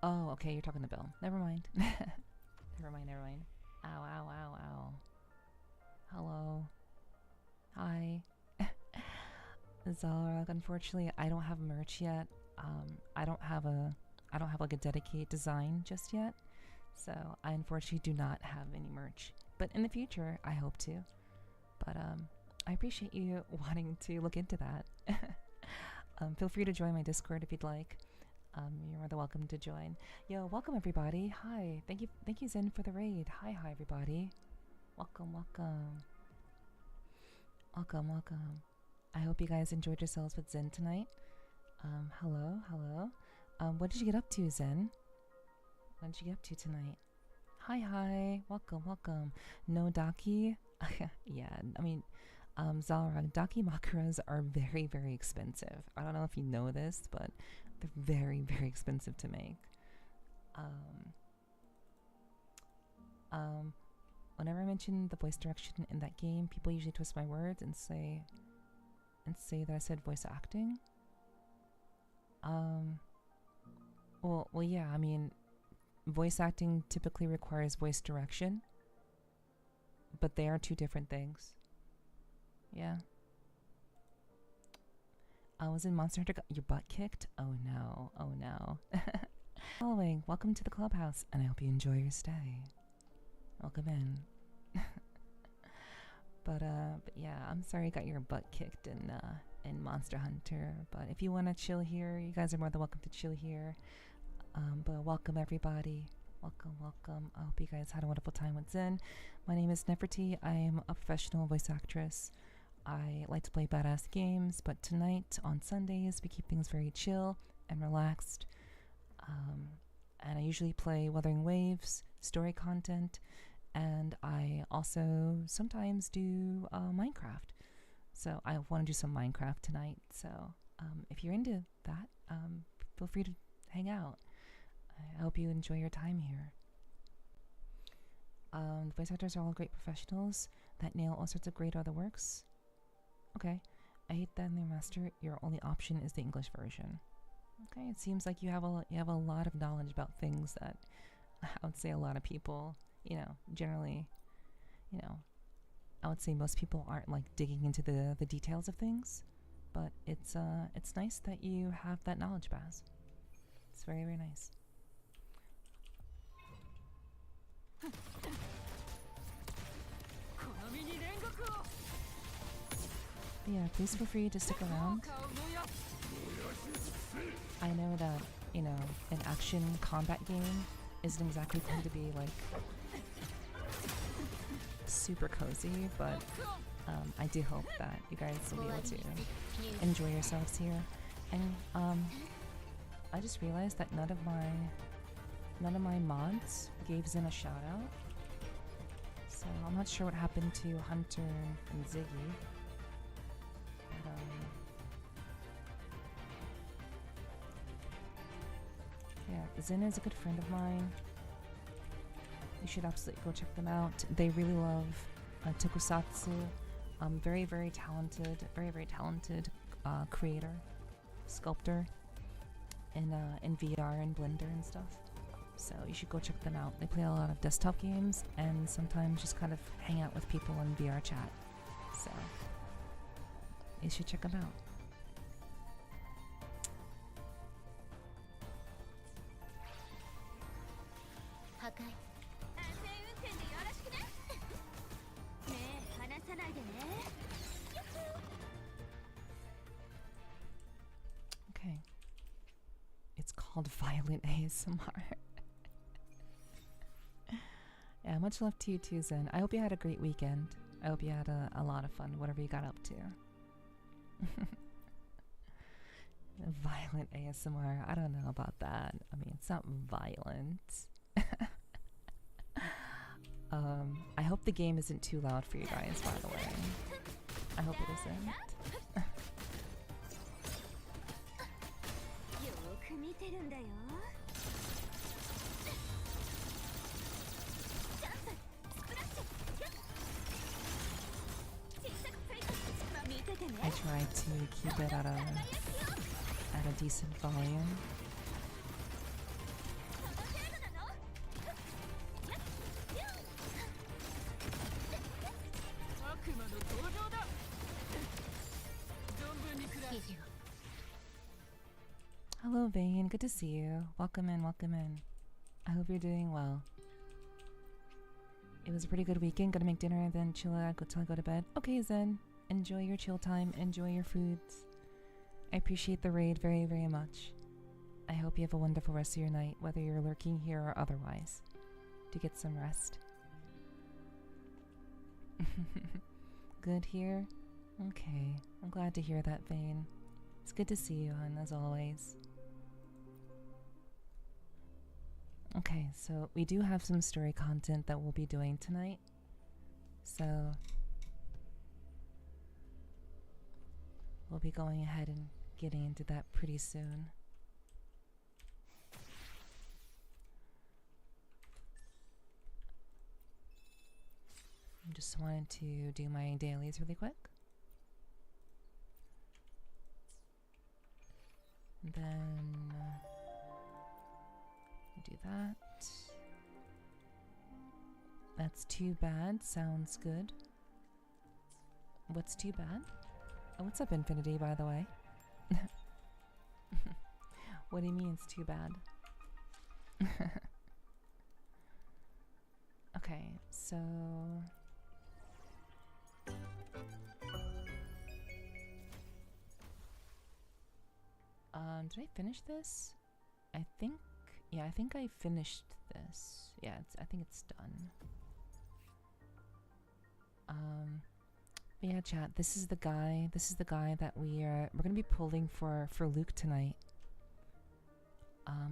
Oh, okay, you're talking to Belm. Never mind. Never mind. Ow, ow, ow, ow. Hello. Hi. Zalrog, unfortunately, I don't have merch yet. I don't have like a dedicated design just yet. So I unfortunately do not have any merch. But in the future, I hope to. But I appreciate you wanting to look into that. Feel free to join my Discord if you'd like. You're more than welcome to join. Yo, welcome everybody. Hi. Thank you Zen for the raid. Hi everybody. Welcome. I hope you guys enjoyed yourselves with Zen tonight. Hello. What did you get up to, Zen? What did you get up to tonight? Hi. Welcome. No Daki? Yeah, I mean, Zalrag, Daki Makuras are very, very expensive. I don't know if you know this, but they're very, very expensive to make. Whenever I mention the voice direction in that game, people usually twist my words and say that I said voice acting. Well, yeah, I mean, voice acting typically requires voice direction, but they are two different things. Yeah. I was in Monster Hunter, got your butt kicked? Oh no. Following, welcome to the clubhouse, and I hope you enjoy your stay. Welcome in. But yeah, I'm sorry you got your butt kicked in Monster Hunter, but if you want to chill here, you guys are more than welcome to chill here. But welcome everybody. Welcome. I hope you guys had a wonderful time with Zen. My name is Nephert. I am a professional voice actress. I like to play badass games, but tonight on Sundays we keep things very chill and relaxed. And I usually play Wuthering Waves, story content, and I also sometimes do Minecraft. So I want to do some Minecraft tonight. So if you're into that, feel free to hang out. I hope you enjoy your time here. The voice actors are all great professionals that nail all sorts of great other works. Okay, I hate that in the remaster your only option is the English version. Okay, it seems like you have a lot of knowledge about things that I would say a lot of people, generally, I would say most people aren't like digging into the details of things, but it's nice that you have that knowledge base. It's very, very nice. But yeah, please feel free to stick around. I know that, an action combat game isn't exactly going to be like super cozy, but I do hope that you guys will be able to enjoy yourselves here. And I just realized that none of my mods gave Zen a shout out, so I'm not sure what happened to Hunter and Ziggy. But, yeah, Zen is a good friend of mine. You should absolutely go check them out. They really love tokusatsu. Very, very talented, creator, sculptor in VR and Blender and stuff. So you should go check them out. They play a lot of desktop games and sometimes just kind of hang out with people in VR chat. So you should check them out. Okay. It's called Violent ASMR. Yeah, much love to you too, Zen. I hope you had a great weekend. I hope you had a lot of fun, whatever you got up to. Violent ASMR. I don't know about that. I mean, it's not violent. I hope the game isn't too loud for you guys, by the way. I hope it isn't. I try to keep it at a decent volume. Hello Vane, good to see you. Welcome in, welcome in. I hope you're doing well. It was a pretty good weekend. Gonna make dinner and then chill out till I go to bed. Okay Zen, enjoy your chill time, enjoy your foods. I appreciate the raid very, very much. I hope you have a wonderful rest of your night, whether you're lurking here or otherwise. To get some rest. Good here? Okay, I'm glad to hear that, Vane. It's good to see you, hon, as always. Okay, so we do have some story content that we'll be doing tonight. So we'll be going ahead and getting into that pretty soon. I just wanted to do my dailies really quick. And then do that. That's too bad. Sounds good. What's too bad? Oh, what's up, Infinity, by the way? What do you mean it's too bad? Okay, so did I finish this? I think, yeah, I think I finished this. Yeah, I think it's done. But yeah, chat, this is the guy that we're gonna be pulling for LUUK tonight.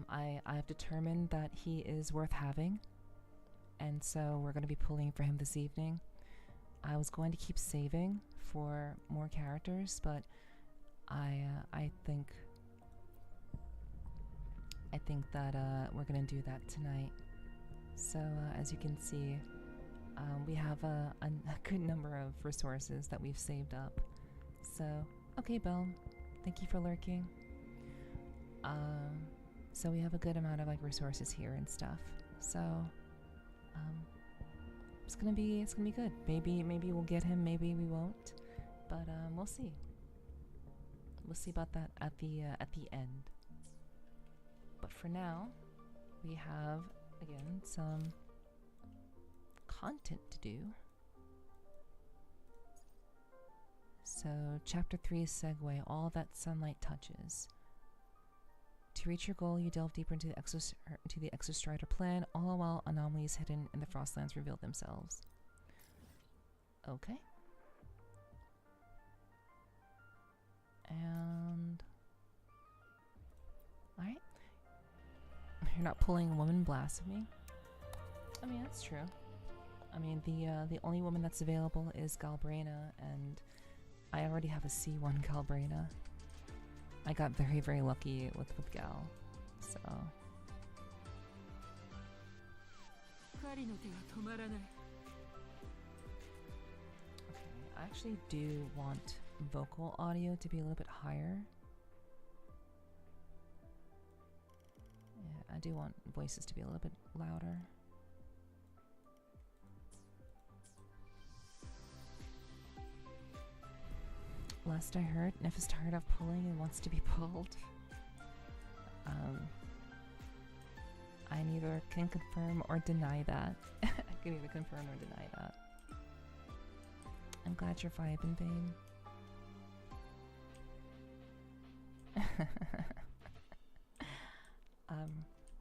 I've determined that he is worth having, and so we're gonna be pulling for him this evening. I was going to keep saving for more characters, but I think that we're gonna do that tonight. So as you can see, we have a good number of resources that we've saved up. So okay, Belle, thank you for lurking. So we have a good amount of like resources here and stuff. So it's gonna be good. Maybe we'll get him, maybe we won't, but we'll see. We'll see about that at the end. But for now, we have again some content to do. So chapter 3 is Segue, all that sunlight touches. To reach your goal, you delve deeper into the Exostrider plan, all while anomalies hidden in the Frostlands reveal themselves. Okay. And alright. You're not pulling a woman blasphemy? I mean, that's true. I mean, the only woman that's available is Galbraina, and I already have a C1 Galbraina. I got very, very lucky with Gal, so. Okay, I actually do want vocal audio to be a little bit higher. Yeah, I do want voices to be a little bit louder. Last I heard, Neff is tired of pulling and wants to be pulled. I neither can confirm or deny that. I can either confirm or deny that. I'm glad you're vibing, Bane.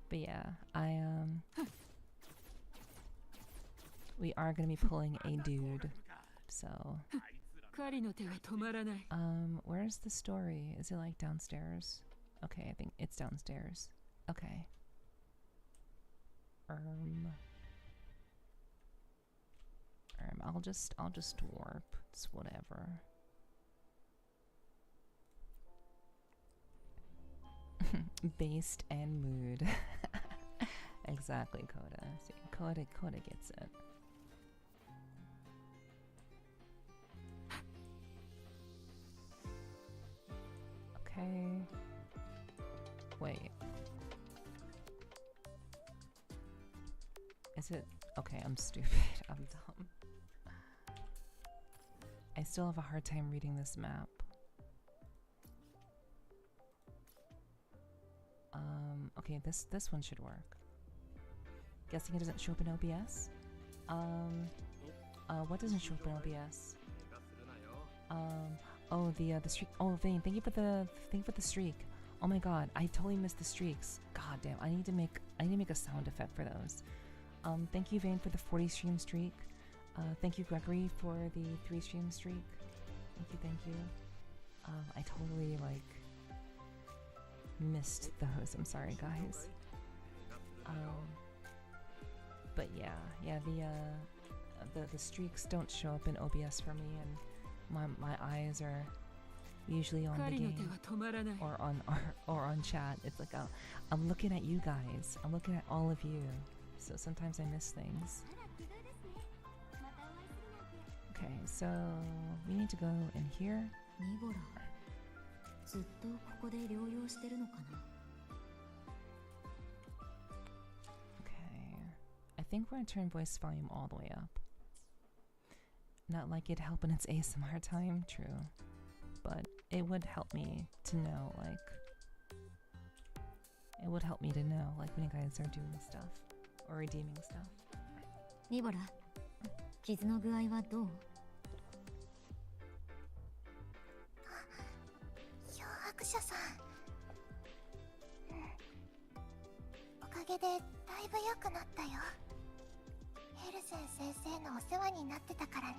But yeah, we are gonna be pulling a dude, so Where's the story? Is it like downstairs? Okay, I think it's downstairs. Okay. I'll just warp. It's whatever. Based and mood. Exactly, Coda. See, Coda gets it. Okay. Wait. Is it? Okay, I'm stupid. I'm dumb. I still have a hard time reading this map. Okay, this one should work. Guessing it doesn't show up in OBS? What doesn't show up in OBS? Oh, the streak. Oh, Vane, thank you for the streak. Oh my god, I totally missed the streaks. God damn, I need to make a sound effect for those. Thank you, Vane, for the 40 stream streak. Thank you, Gregory, for the 3 stream streak. Thank you. I totally missed those. I'm sorry, guys. But yeah, the streaks don't show up in OBS for me, and my eyes are usually on the game or on chat. It's like I'm looking at you guys. I'm looking at all of you. So sometimes I miss things. Okay, so we need to go in here. Okay, I think we're gonna turn voice volume all the way up. Not like it'd help in its ASMR time, true, but it would help me to know, when you guys are doing stuff or redeeming stuff. ニボラ、傷の具合はどう？漂白者さん、おかげでだいぶ良くなったよ。ヘルセン先生のお世話になってたからね。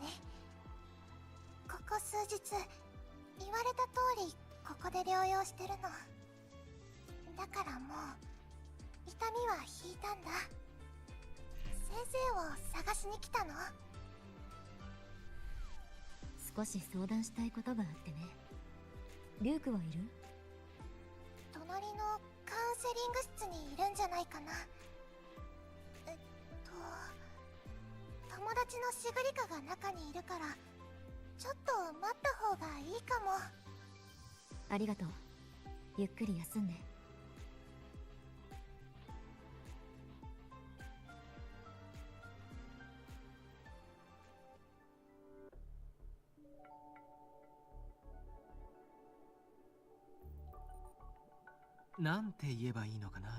ここ数日言われた通りここで療養してるの。だからもう痛みは引いたんだ。先生を探しに来たの。少し相談したいことがあってね。リュウクはいる？隣のカウンセリング室にいるんじゃないかな。友達のシグリカが中にいるからちょっと待った方がいいかも。ありがとう。ゆっくり休んで。なんて言えばいいのかな。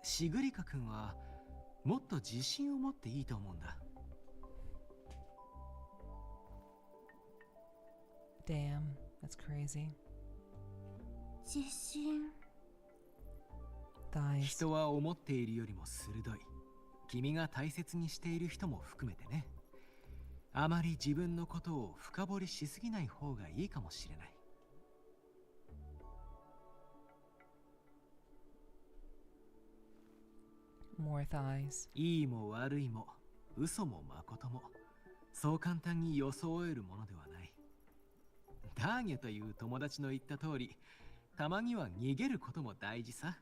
シグリカ君はもっと自信を持っていいと思うんだ。Damn, that's crazy. 自信。人は思っているよりも鋭い。君が大切にしている人も含めてね。あまり自分のことを深掘りしすぎない方がいいかもしれない。More thighs. いいも悪いも嘘も誠もそう簡単に装えるものではない。ターゲという友達の言った通り、たまには逃げることも大事さ。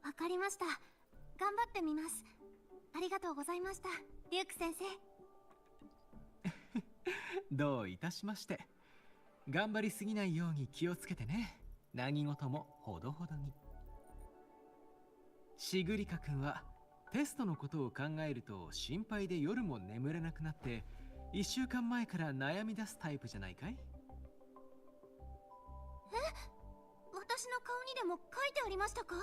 わかりました。頑張ってみます。ありがとうございました、リュウク先生。どういたしまして。頑張りすぎないように気をつけてね。何事もほどほどに。シグリカ君はテストのことを考えると心配で夜も眠れなくなって1週間前から悩み出すタイプじゃないかい？私の顔にでも書いてありましたか？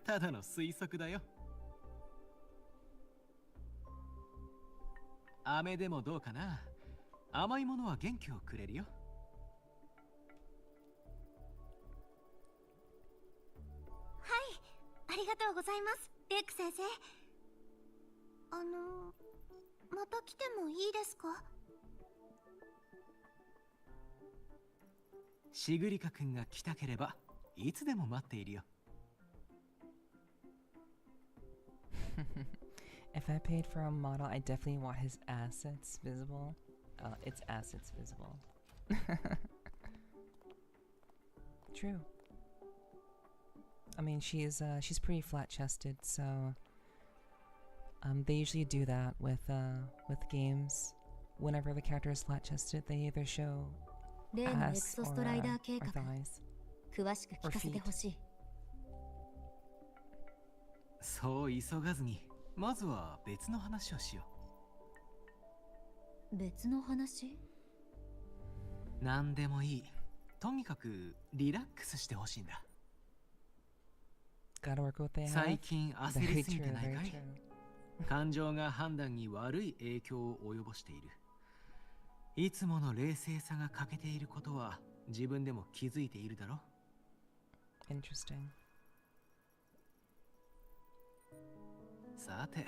ただの推測だよ。飴でもどうかな。甘いものは元気をくれるよ。はい、ありがとうございます、レイク先生。また来てもいいですか？シグリカ君が来たければいつでも待っているよ。If I paid for a model, I definitely want his assets visible. Its assets visible. True. I mean, she's pretty flat-chested, so they usually do that with games. Whenever the character is flat-chested, they either show 例のエク ass ソ or, ストライダー or 計画、 thighs. 詳しく聞かせてほしい。そう急がずに、まずは別の話をしよ別の話？う。なんでもいい。とにかくリラックスしてほしいんだ。Gotta work what they have. 最近焦 Very りすぎ true, てないか very い？ true. 感情が判断に悪い影響を及ぼしている。いつもの冷静さが欠けていることは自分でも気づいているだろ？ Interesting. さて、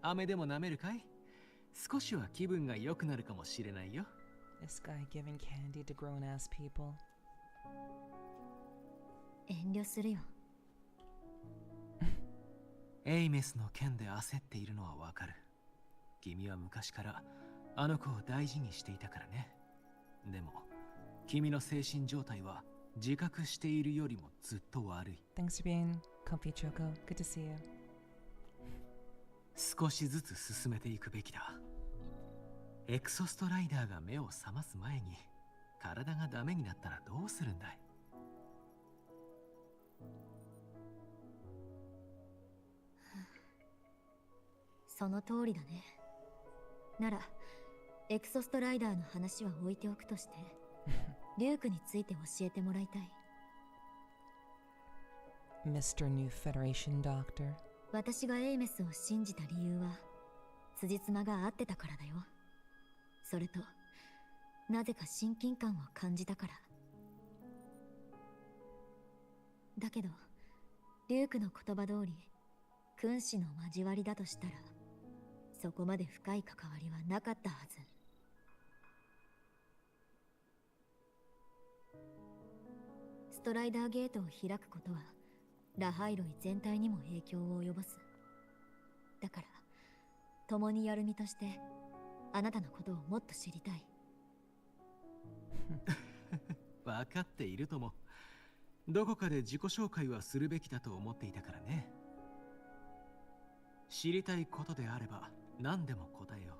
飴でも舐めるかい？少しは気分が良くなるかもしれないよ。This guy giving candy to grown-ass people. 遠慮するよ。エイメスの件で焦っているのはわかる。君は昔からあの子を大事にしていたからね。でも、君の精神状態は自覚しているよりもずっと悪い。Thanks for being comfy, Choco. Good to see you. 少しずつ進めていくべきだ。エクソストライダーが目を覚ます前に体がダメになったらどうするんだい？その通りだね。ならエクソストライダーの話は置いておくとして、リュークについて教えてもらいたい。Mr. New Federation Doctor. 私がエイメスを信じた理由は辻褄が合ってたからだよ。それとなぜか親近感を感じたからだけど、リュークの言葉通り君子の交わりだとしたら、そこまで深い関わりはなかったはず。ストライダーゲートを開くことはラハイロイ全体にも影響を及ぼす。だから共にやる身としてあなたのことをもっと知りたい。分かっているとも。どこかで自己紹介はするべきだと思っていたからね。知りたいことであれば何でも答えよ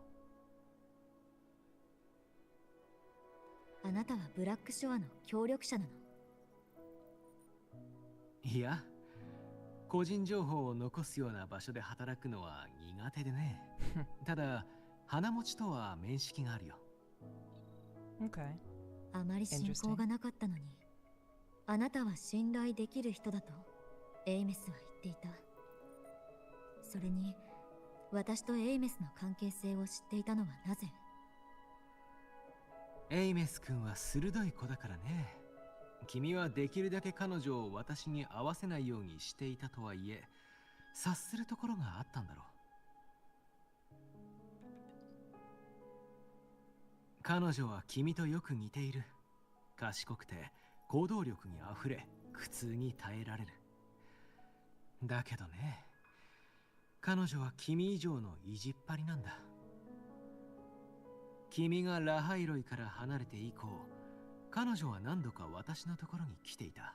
う。あなたはブラックショアの協力者なの？いや、個人情報を残すような場所で働くのは苦手でね。ただ花持ちとは面識があるよ。 Okay. あまり信仰がなかったのに、あなたは信頼できる人だとエイメスは言っていた。それに私とエイメスの関係性を知っていたのはなぜ？エイメス君は鋭い子だからね。君はできるだけ彼女を私に合わせないようにしていたとはいえ、察するところがあったんだろう。彼女は君とよく似ている。賢くて行動力にあふれ、苦痛に耐えられる。だけどね、彼女は君以上の意地っ張りなんだ。君がラハイロイから離れて以降、彼女は何度か私のところに来ていた。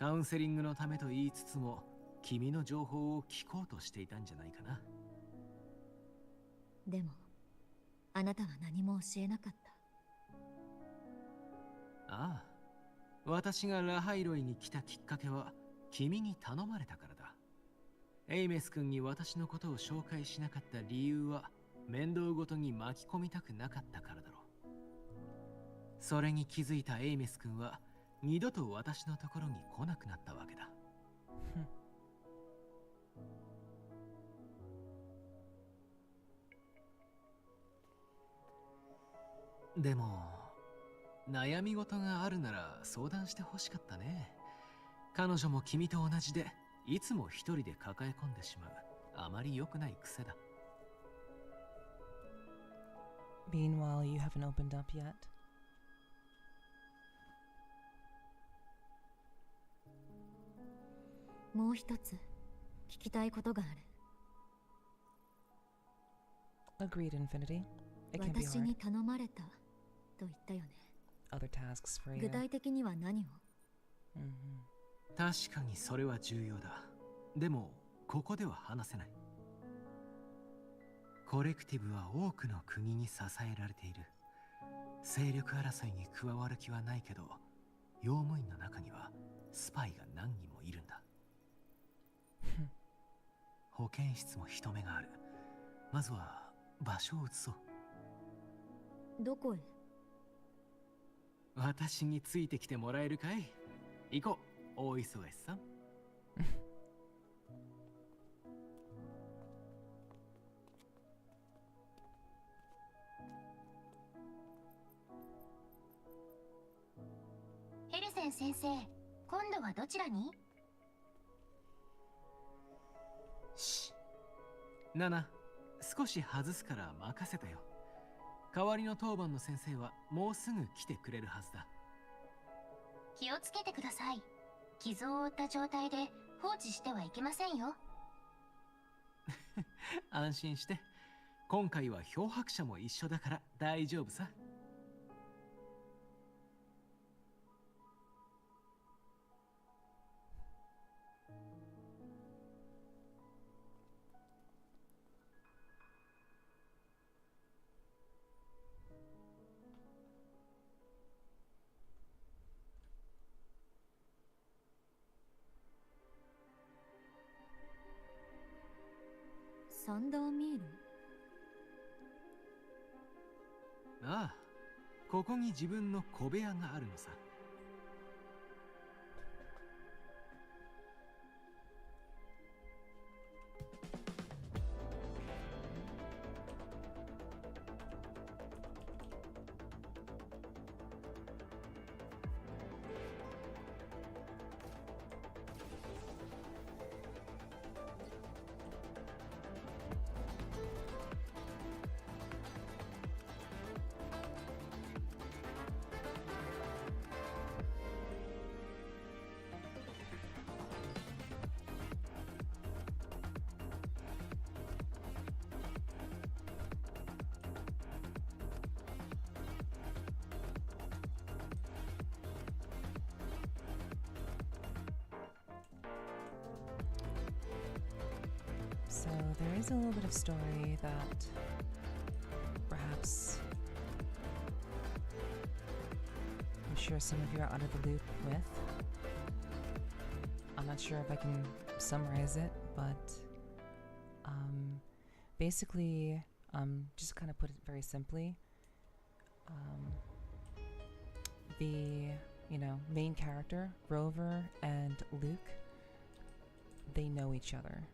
カウンセリングのためと言いつつも、君の情報を聞こうとしていたんじゃないかな。でもあなたは何も教えなかった。ああ、私がラハイロイに来たきっかけは君に頼まれたからだ。エイメス君に私のことを紹介しなかった理由は、面倒ごとに巻き込みたくなかったからだろう。それに気づいたエイメス君は二度と私のところに来なくなったわけだ。でも悩み事があるなら相談してほしかったね。彼女も君と同じでいつも一人で抱え込んでしまうあまり良くない癖だ。 Meanwhile, you haven't opened up yet. もう一つ聞きたいことがある。 Agreed, Infinity. It can be 私 hard. に頼まれたと言ったよね。 Other tasks for 具 you. 体的には何を？ 確かにそれは重要だ。でもここでは話せない。コレクティブは多くの国に支えられている。勢力争いに加わる気はないけど、用務員の中にはスパイが何人もいるんだ。保健室も人目がある。まずは場所を移そう。どこへ？私についてきてもらえるかい？行こう、大忙しさん。ヘルセン先生、今度はどちらに？ナナ、少し外すから任せたよ。代わりの当番の先生はもうすぐ来てくれるはずだ。気をつけてください。傷を負った状態で放置してはいけませんよ。安心して。今回は漂白者も一緒だから大丈夫さ。サンダーミール？ああ、ここに自分の小部屋があるのさ。So there is a little bit of story that perhaps I'm sure some of you are out of the loop with. I'm not sure if I can summarize it, but basically, just kind of put it very simply, the main character Rover and Luke, they know each other.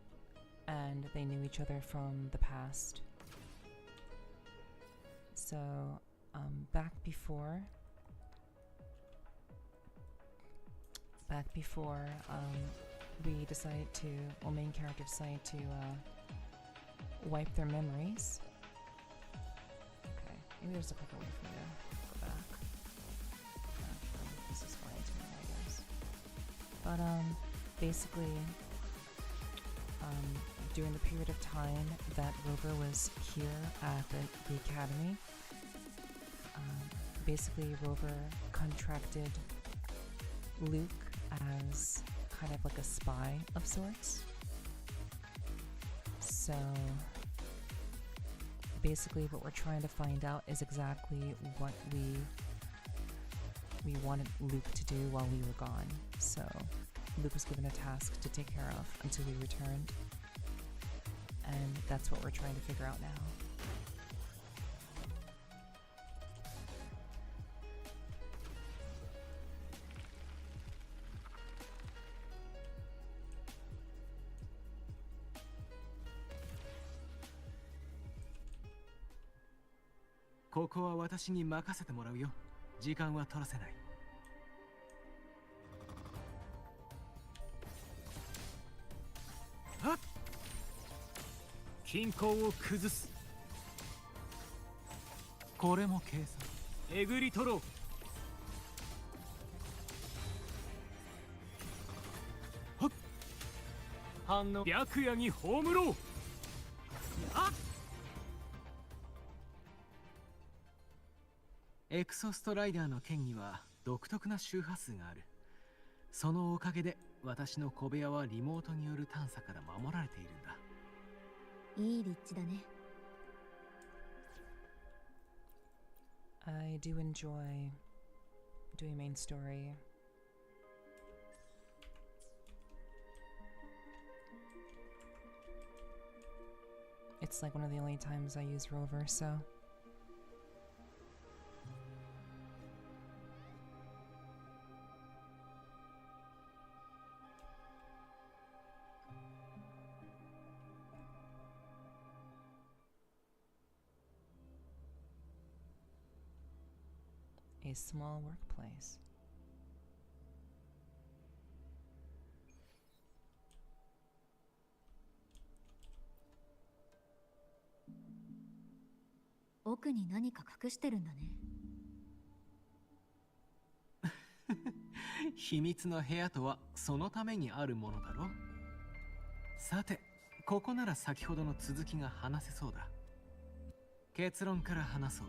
And they knew each other from the past. So, back before we decided to, main character decided to wipe their memories. Okay, maybe there's a quicker way for me to go back. Actually, this is fine to me, I guess. But basically, during the period of time that Rover was here at the academy, basically Rover contracted Luke as kind of like a spy of sorts. So basically what we're trying to find out is exactly what we wanted Luke to do while we were gone. So Luke was given a task to take care of until we returned. And that's what we're trying to figure out now.ここは私に任せてもらうよ。時間は取らせない。均衡を崩す。これも計算。えぐり取ろう。はっ、反応。白夜に葬ろう。あっ、エクソストライダーの剣には独特な周波数がある。そのおかげで私の小部屋はリモートによる探査から守られているんだ。いい立地だね。I do enjoy doing main story. It's like one of the only times I use Rover, so. A small workplace. "奥に何か隠してるんだね。秘密の部屋とはそのためにあるものだろ。さて、ここなら先ほどの続きが話せそうだ。結論から話そう。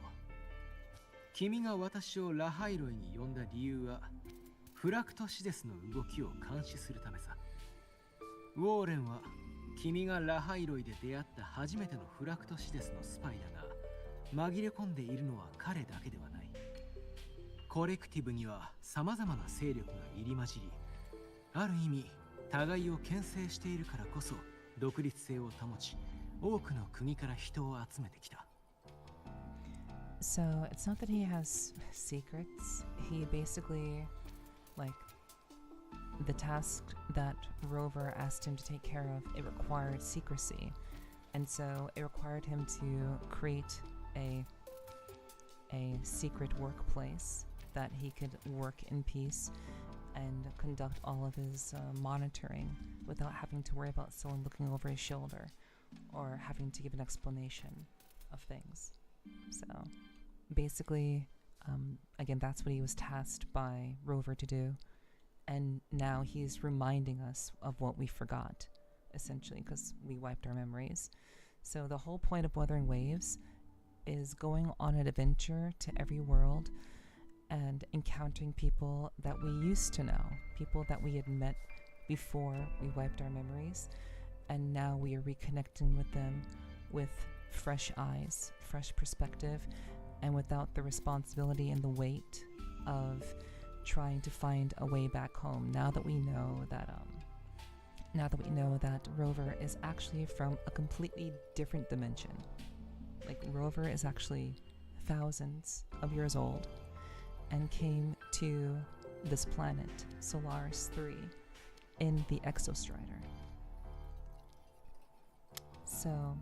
君が私をラハイロイに呼んだ理由は、フラクトシデスの動きを監視するためさ。ウォーレンは君がラハイロイで出会った初めてのフラクトシデスのスパイだが、紛れ込んでいるのは彼だけではない。コレクティブには様々な勢力が入り混じり、ある意味互いを牽制しているからこそ独立性を保ち、多くの国から人を集めてきた。So it's not that he has secrets. He basically, like, the task that Rover asked him to take care of, it required secrecy. And so it required him to create a secret workplace that he could work in peace and conduct all of his monitoring without having to worry about someone looking over his shoulder or having to give an explanation of things. So basically, again, that's what he was tasked by Rover to do. And now he's reminding us of what we forgot, essentially, because we wiped our memories. So the whole point of Wuthering Waves is going on an adventure to every world and encountering people that we used to know, people that we had met before we wiped our memories, and now we are reconnecting with them with fresh eyes, fresh perspective, and without the responsibility and the weight of trying to find a way back home. Now that we know that Rover is actually from a completely different dimension. Like, Rover is actually thousands of years old and came to this planet, Solaris 3, in the Exostrider. So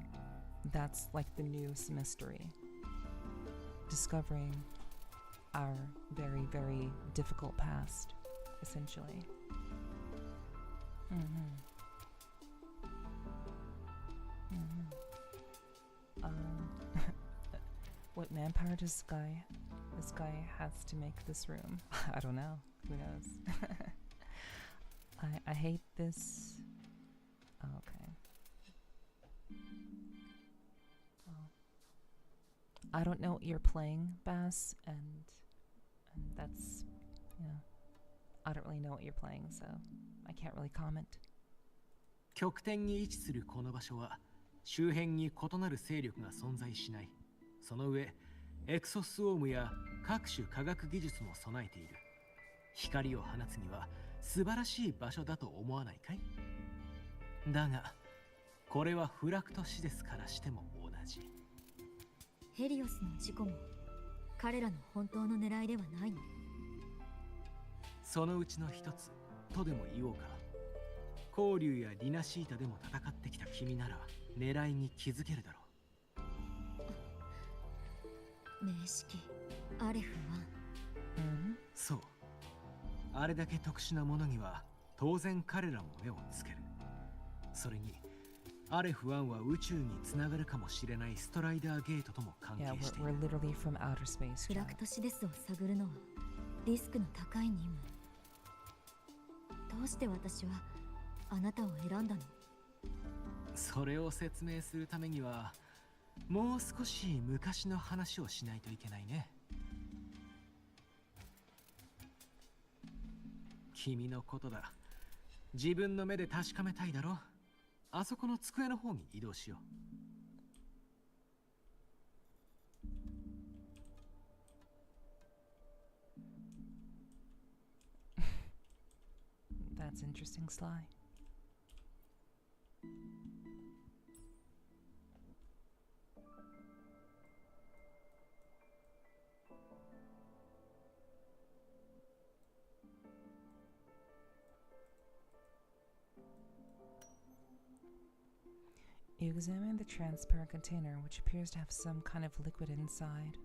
that's like the newest mystery. Discovering our very, very difficult past, essentially. What manpower does this guy has to make this room? I don't know. Who knows? I hate this. Oh, okay. Oh. I don't know what you're playing, Bass, and that's, I don't really know what you're playing, so I can't really comment. 極点に位置するこの場所は周辺に異なる勢力が存在しない。その上、エクソスオームや各種科学技術も備えている。光を放つには素晴らしい場所だと思わないかい？だが、これはフラクトシデスからしても同じ。ヘリオスの事故も彼らの本当の狙いではないの？そのうちの一つとでも言おうか。光竜やリナシータでも戦ってきた君なら狙いに気づけるだろう。名式アレフ1。そう。あれだけ特殊なものには当然彼らも目をつける。それにアレフ1は宇宙につながるかもしれないストライダーゲートとも関係 Yeah, してい we're る。 literally from outer space. フラクトシデスを探るのはリスクの高い任務。どうして私はあなたを選んだの？それを説明するためにはもう少し昔の話をしないといけないね。君のことだ。自分の目で確かめたいだろ。あそこの机の方に移動しよう。That's interesting, Sly. You examine the transparent container, which appears to have some kind of liquid inside.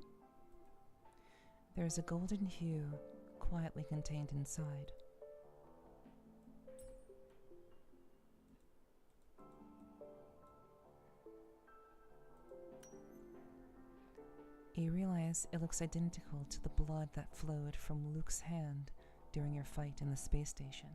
There is a golden hue quietly contained inside. You realize it looks identical to the blood that flowed from LUUK's hand during your fight in the space station.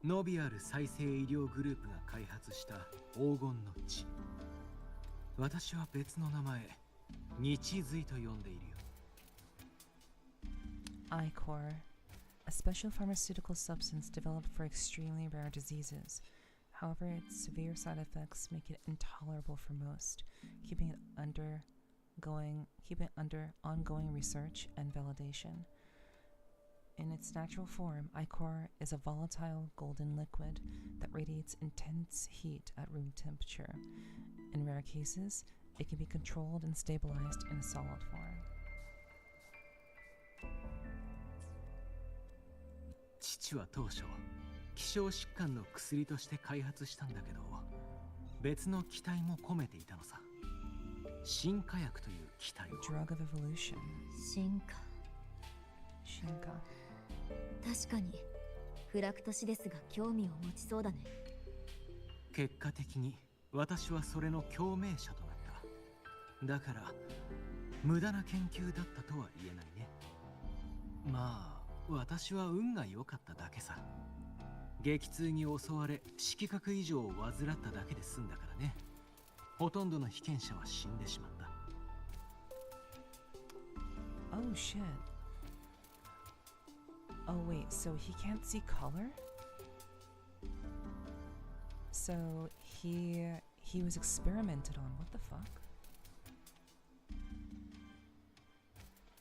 Nobial 再生医療グループが開発した黄金の血。私は別の名前、日髄と呼んでいるよ。ichor, a special pharmaceutical substance developed for extremely rare diseases. However, its severe side effects make it intolerable for most, keeping it under ongoing research and validation. In its natural form, ichor is a volatile golden liquid that radiates intense heat at room temperature. In rare cases, it can be controlled and stabilized in a solid form. 父は当初、希少疾患の薬として開発したんだけど、別の期待も込めていたのさ。新化薬という期待を。Drug of evolution. 進化。進化。確かにフラクトシデスが興味を持ちそうだね。結果的に私はそれの共鳴者となった。だから無駄な研究だったとは言えないね。まあ私は運が良かっただけさ。激痛に襲われ色覚異常を患っただけで済んだからね。ほとんどの被験者は死んでしまった。Oh shit. Oh wait, so he can't see color? So he was experimented on. What the fuck?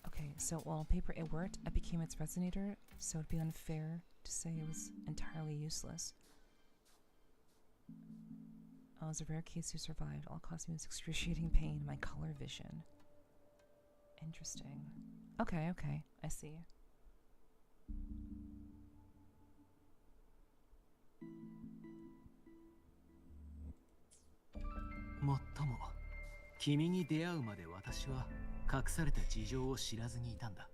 Okay, so while on paper it worked, I became its resonator, so it'd be unfair to say it was entirely useless. Oh, it was a rare case who survived. All caused me was excruciating pain, my color vision. Interesting. Okay, I see. もっとも君に出会うまで私は隠された事情を知らずにいたんだ。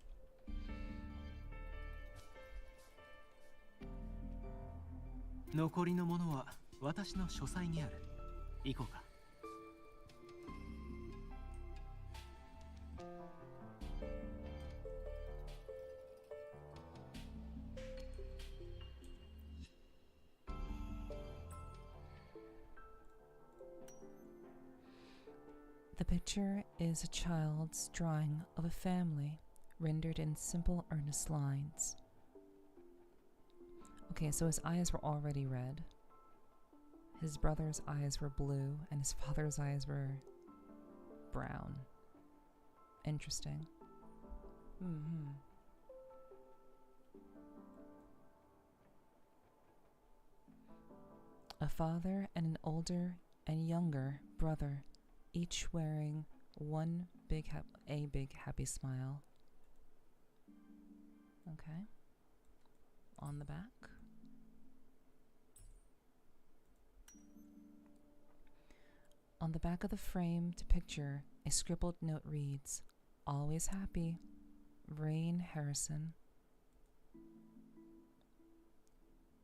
残りのものは私の書斎にある。行こうか。The picture is a child's drawing of a family, rendered in simple, earnest lines. Okay, so his eyes were already red. His brother's eyes were blue, and his father's eyes were brown. Interesting. A father and an older and younger brother, each wearing a big happy smile. Okay. On the back. On the back of the framed picture, a scribbled note reads, Always happy, Rain Harrison.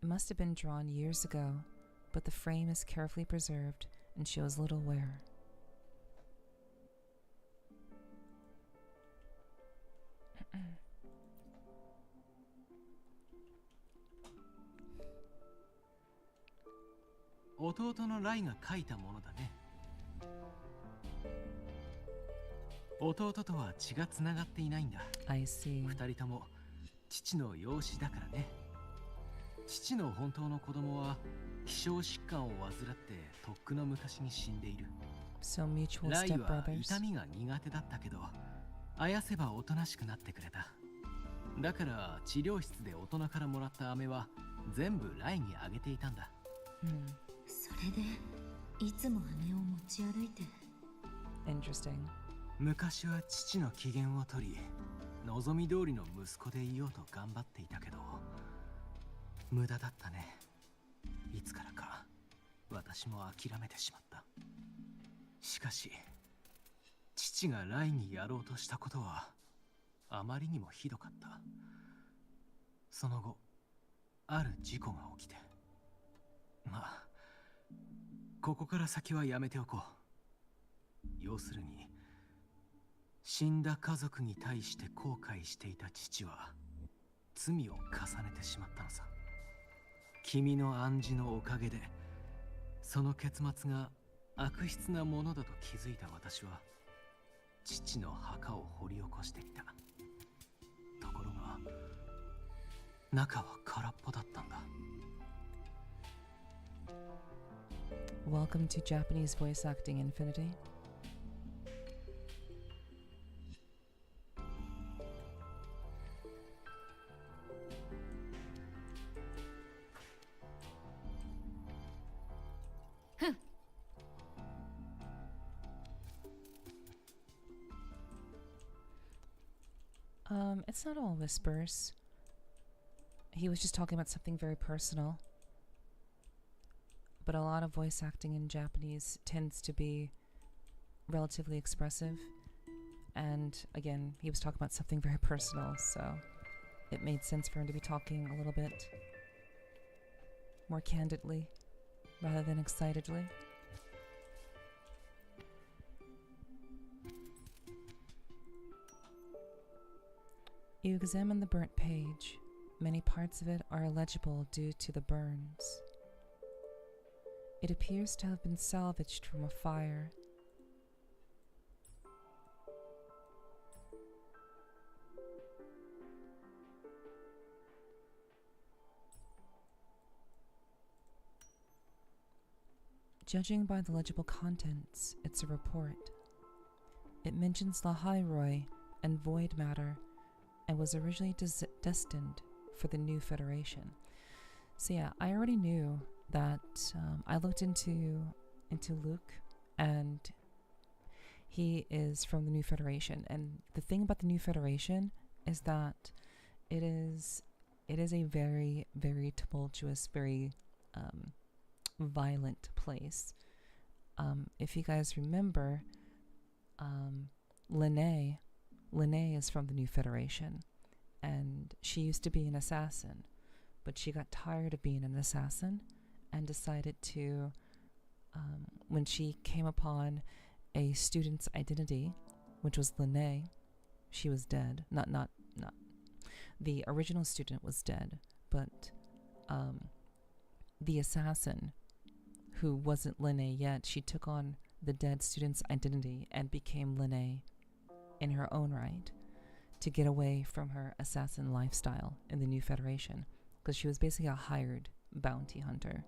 It must have been drawn years ago, but the frame is carefully preserved and shows little wear.弟のライが描いたものだね。弟とは血がつながっていないんだ。I see. 二人とも父の養子だからね。父の本当の子供は希少疾患を患ってとっくの昔に死んでいる。So mutual ライは stepbrothers. 痛みが苦手だったけど、あやせばおとなしくなってくれた。だから治療室で大人からもらった飴は全部ライにあげていたんだ。それでいつも飴を持ち歩いて。 Interesting. 昔は父の機嫌を取り、望み通りの息子でいようと頑張っていたけど、無駄だったね。いつからか私も諦めてしまった。しかし父がライにやろうとしたことはあまりにもひどかった。その後ある事故が起きて、まあここから先はやめておこう。要するに死んだ家族に対して後悔していた父は罪を重ねてしまったのさ。君の暗示のおかげでその結末が悪質なものだと気づいた私は父の墓を掘り起こしていた。ところが中は空っぽだったんだ。Welcome to Japanese voice acting infinity. It's not all whispers. He was just talking about something very personal. But a lot of voice acting in Japanese tends to be relatively expressive. And again, he was talking about something very personal, so it made sense for him to be talking a little bit more candidly rather than excitedly. You examine the burnt page. Many parts of it are illegible due to the burns. It appears to have been salvaged from a fire. Judging by the legible contents, it's a report. It mentions Lahairoi and void matter and was originally destined for the new Federation. So yeah, I already knew that. I looked into LUUK, and he is from the new Federation. And the thing about the new Federation is that it is a very, very tumultuous, very violent place. If you guys remember, Lene is from the new Federation, and she used to be an assassin, but she got tired of being an assassin and decided to, when she came upon a student's identity, which was Lene, she was dead. Not the original student was dead, but the assassin, who wasn't Lene yet, she took on the dead student's identity and became Lene in her own right to get away from her assassin lifestyle in the new Federation, because she was basically a hired bounty hunter.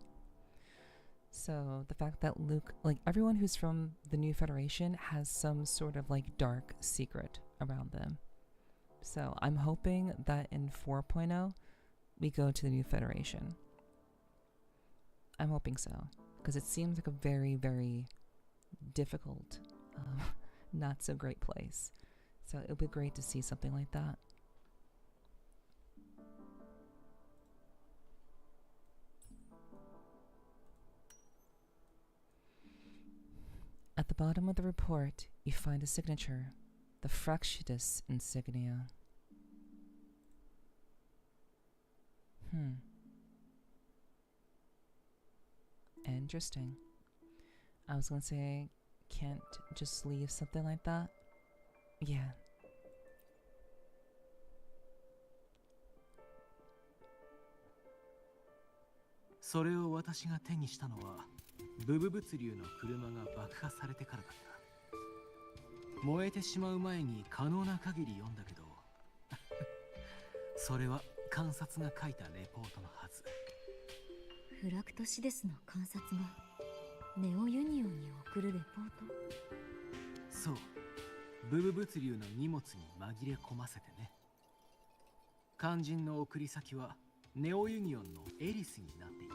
So the fact that LUUK, like everyone who's from the new Federation, has some sort of like dark secret around them. So I'm hoping that in 4.0 we go to the new Federation. I'm hoping so, because it seems like a very, very difficult, not so great place. So it would be great to see something like that. At the bottom of the report, you find a signature, The Fractious insignia. Interesting. I was gonna say, can't just leave something like that. Yeah.それを私が手にしたのは、ブブ物流の車が爆破されてからだった。燃えてしまう前に可能な限り読んだけど、それは観察が書いたレポートのはず。フラクトシデスの観察がネオユニオンに送るレポート。そう、ブブ物流の荷物に紛れ込ませてね。肝心の送り先はネオユニオンのエリスになっていた。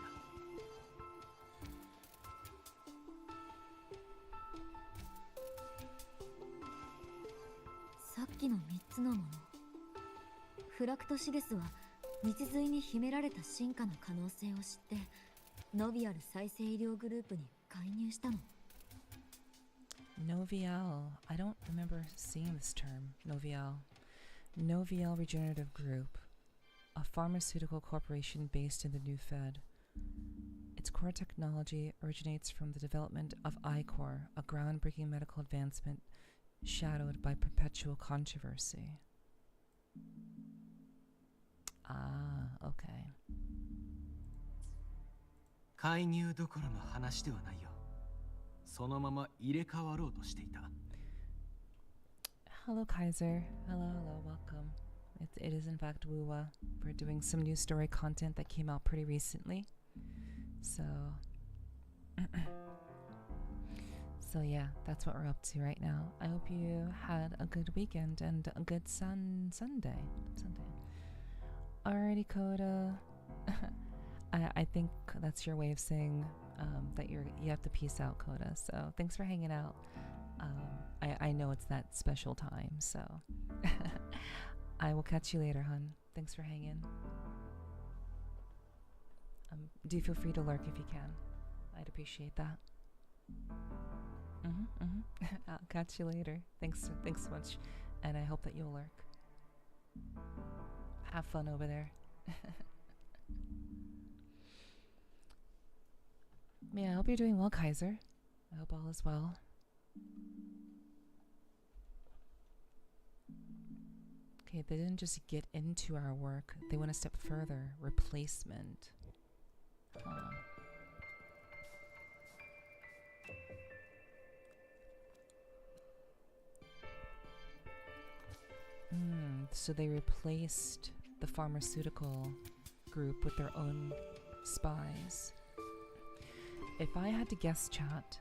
さっきの3つのもの、フラクトシデスは道髄に秘められた進化の可能性を知ってノビアル再生医療グループに介入したの。Novial. I don't remember seeing this term. Novial. Novial Regenerative Group. A pharmaceutical corporation based in the New Fed. Its core technology originates from the development of iCore, a groundbreaking medical advancement shadowed by perpetual controversy. Ah, okay. 介入どころの話ではないよ。そのまま入れ替わろうとしていた。Hello, Kaiser. Hello, welcome. It is in fact WuWa. We're doing some new story content that came out pretty recently. So yeah, that's what we're up to right now. I hope you had a good weekend and a good Sunday. Alrighty, Coda. I think that's your way of saying that you have to peace out, Coda. So thanks for hanging out. I know it's that special time, so I will catch you later, hun. Thanks for hanging. Do feel free to lurk if you can. I'd appreciate that. I'll catch you later. Thanks so much, and I hope that you'll lurk. Have fun over there. Yeah, I hope you're doing well, Kaiser. I hope all is well. Okay, they didn't just get into our work. They went a step further. Replacement. So they replaced the pharmaceutical group with their own spies. If I had to guess, chat,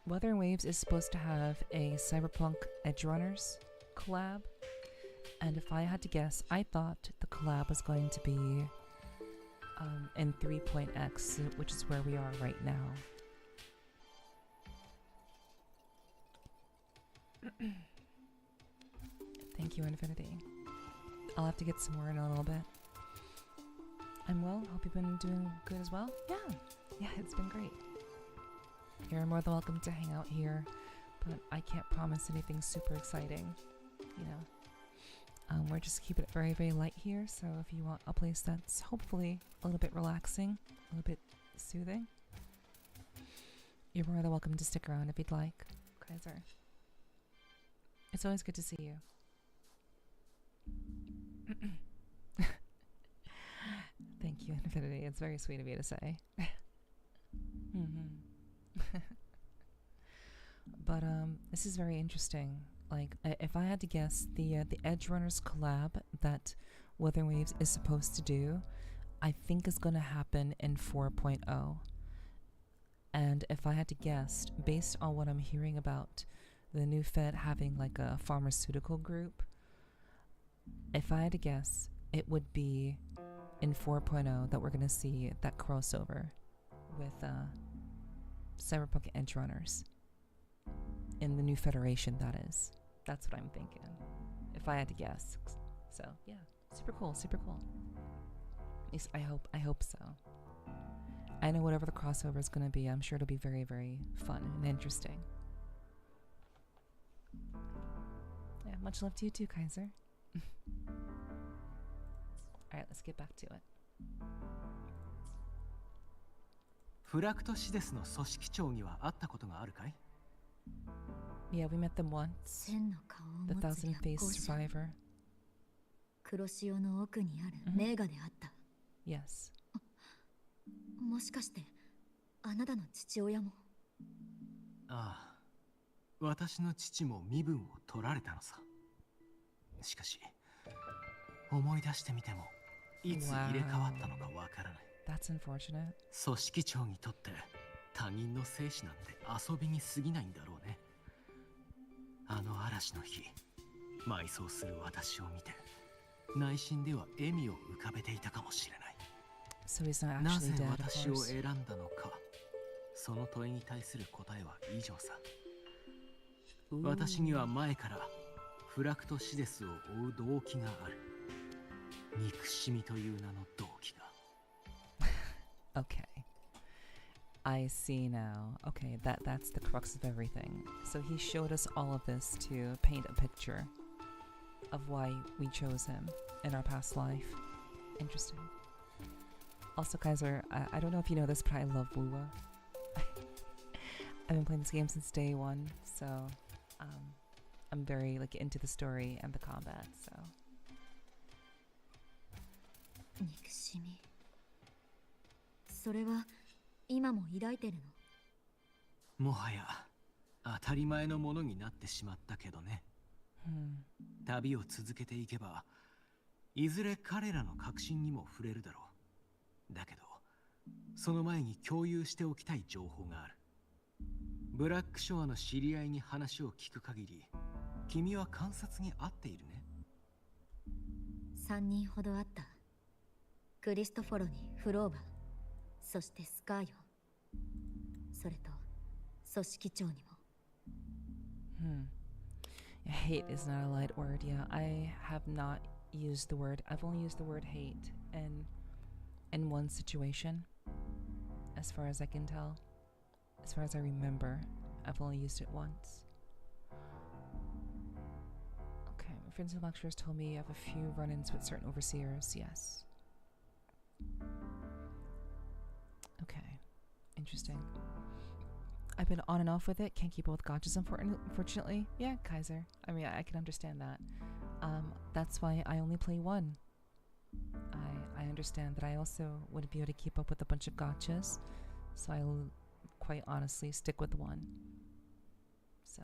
Weather Waves is supposed to have a Cyberpunk Edgerunners collab. And if I had to guess, I thought the collab was going to be in 3.x, which is where we are right now. Thank you, Infinity. I'll have to get some more in a little bit. I'm well. Hope you've been doing good as well. Yeah, it's been great. You're more than welcome to hang out here, but I can't promise anything super exciting, you know. We're just keeping it very, very light here, so if you want a place that's hopefully a little bit relaxing, a little bit soothing, you're more than welcome to stick around if you'd like, Kaiser. It's always good to see you. Thank you, Infinity. It's very sweet of you to say. But this is very interesting. Like, if I had to guess, the Edgerunners collab that Weather Waves is supposed to do, I think is going to happen in 4.0. And if I had to guess, based on what I'm hearing about the new Fed having like a pharmaceutical group, if I had to guess, it would be in 4.0 that we're going to see that crossover with Cyberpunk Edgerunners. In the new Federation, that is. That's what I'm thinking. If I had to guess. So, yeah. Super cool, super cool. At least I hope so. I know whatever the crossover is going to be, I'm sure it'll be very, very fun and interesting. much love to you too, Kaiser. Alright, let's get back to it. フラクトシデスの組織長には会ったことがあるかい？ Yeah, we met them once. 千の顔を The 持つ thousand 薬 faced 効者 survivor. 黒潮の奥にある Mhm. 名画であった。 Yes. もしかしてあなたの父親も？ああ、私の父も身分を取られたのさ。しかし、思い出してみても、いつ入れ替わったのかわからない。That's unfortunate. 組織長にとって他人の生死なんて遊びに過ぎないんだろうね。あの嵐の日、埋葬する私を見て、内心では笑みを浮かべていたかもしれない。So he's not な actually ぜ dead, of 私を course. 選んだのか、その問いに対する答えは以上さ。私には前からフラクトシデスを追う動機がある。憎しみという名の動機が。Okay. I see now. Okay, that's the crux of everything. So he showed us all of this to paint a picture of why we chose him in our past life. Interesting. Also, Kaiser, I don't know if you know this, but I love WuWa. I've been playing this game since day one, so I'm very like into the story and the combat. So 憎しみ。それは今も抱いてるの？もはや当たり前のものになってしまったけどね。旅を続けていけば、いずれ彼らの確信にも触れるだろう。だけど、その前に共有しておきたい情報がある。ブラックショアの知り合いに話を聞く限り、君は観察に合っているね。3人ほどあった。クリストフォロにフローバー、そしてスカーヨン、それと組織長にも。Hate is not a light word. Yeah, I have not used the word. I've only used the word hate in one situation, as far as I can tell. As far as I remember, I've only used it once. Okay, my friends and lecturers told me I have a few run-ins with certain overseers. Yes. Okay, interesting. I've been on and off with it. Can't keep up with gachas, unfortunately. Yeah, Kaiser. I mean, I can understand that. That's why I only play one. I understand that I also wouldn't be able to keep up with a bunch of gachas, so I'll quite honestly stick with one. So.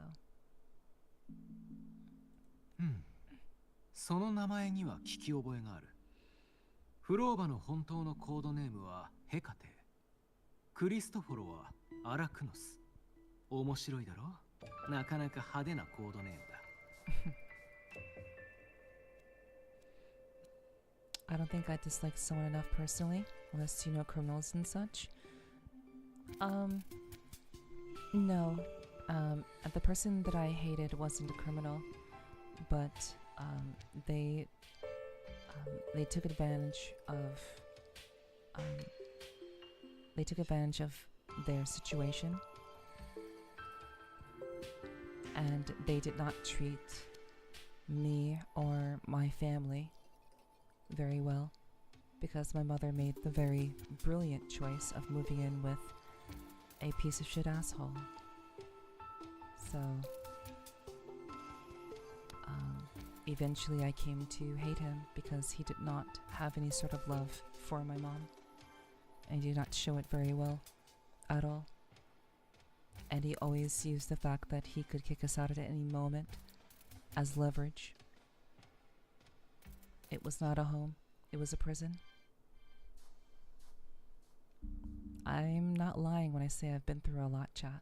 その名前には聞き覚えがある。フローバの本当のコードネームはヘカテ。クリストフォロはアラクノス。面白いだろ？なかなか派手なコードネームだ。I don't think I dislike someone enough personally, unless you know criminals and such. No. The person that I hated wasn't a criminal, but they took advantage of their situation, and they did not treat me or my family very well, because my mother made the very brilliant choice of moving in with a piece of shit asshole. So eventually I came to hate him because he did not have any sort of love for my mom, and he did not show it very well at all. And he always used the fact that he could kick us out at any moment as leverage. It was not a home, it was a prison. I'm not lying when I say I've been through a lot, chat.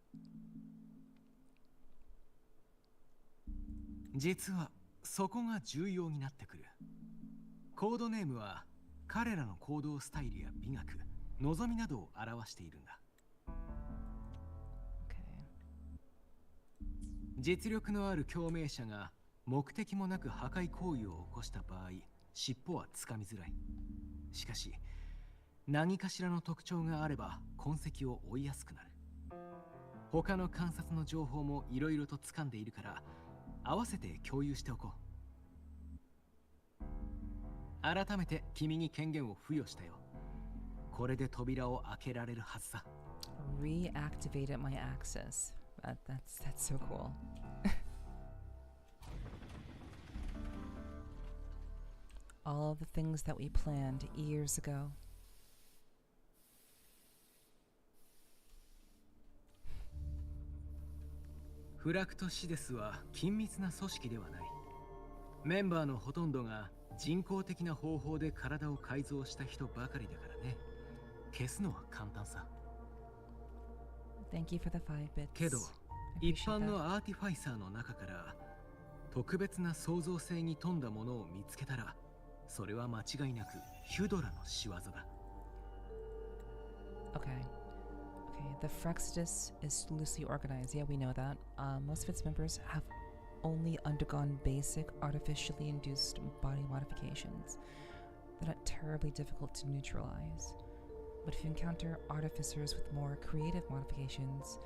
実はそこが重要になってくる。コードネームは彼らの行動スタイルや美学、望みなどを表しているんだ。実力のある共鳴者が目的もなく破壊行為を起こした場合、尻尾はつかみづらい。しかし、何かしらの特徴があれば痕跡を追いやすくなる。他の観察の情報もいろいろと掴んでいるから、合わせて共有しておこう。改めて君に権限を付与したよ。これで扉を開けられるはずさ。Reactivated my access. That's so cool. All the things that we planned years ago. フラクトシデスは緊密な組織ではない。メンバーのほとんどが人工的な方法で体を改造した人ばかりだからね。消すのは簡単さ。Thank you for the 5 bits. けど、 I 一 appreciate 般 that. のアーティファイサーの中から特別な創造性に富んだものを見つけたら、それは間違いなくヒュドラの仕業だ。Okay. The Frexidus is loosely organized. Yeah, we know that. Most of its members have only undergone basic artificially induced body modifications. They're not terribly difficult to neutralize. But if you encounter artificers with more creative modifications,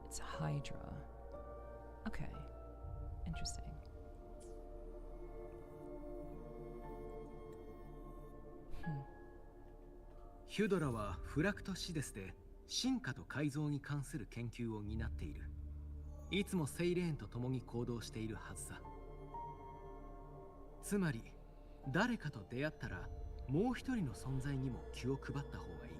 it's Hydra. Okay. Interesting. Hmm. ヒュドラはフラクトシデスで進化と改造に関する研究を担っている。いつもセイレーンと共に行動しているはずさ。つまり誰かと出会ったらもう一人の存在にも気を配った方がいい。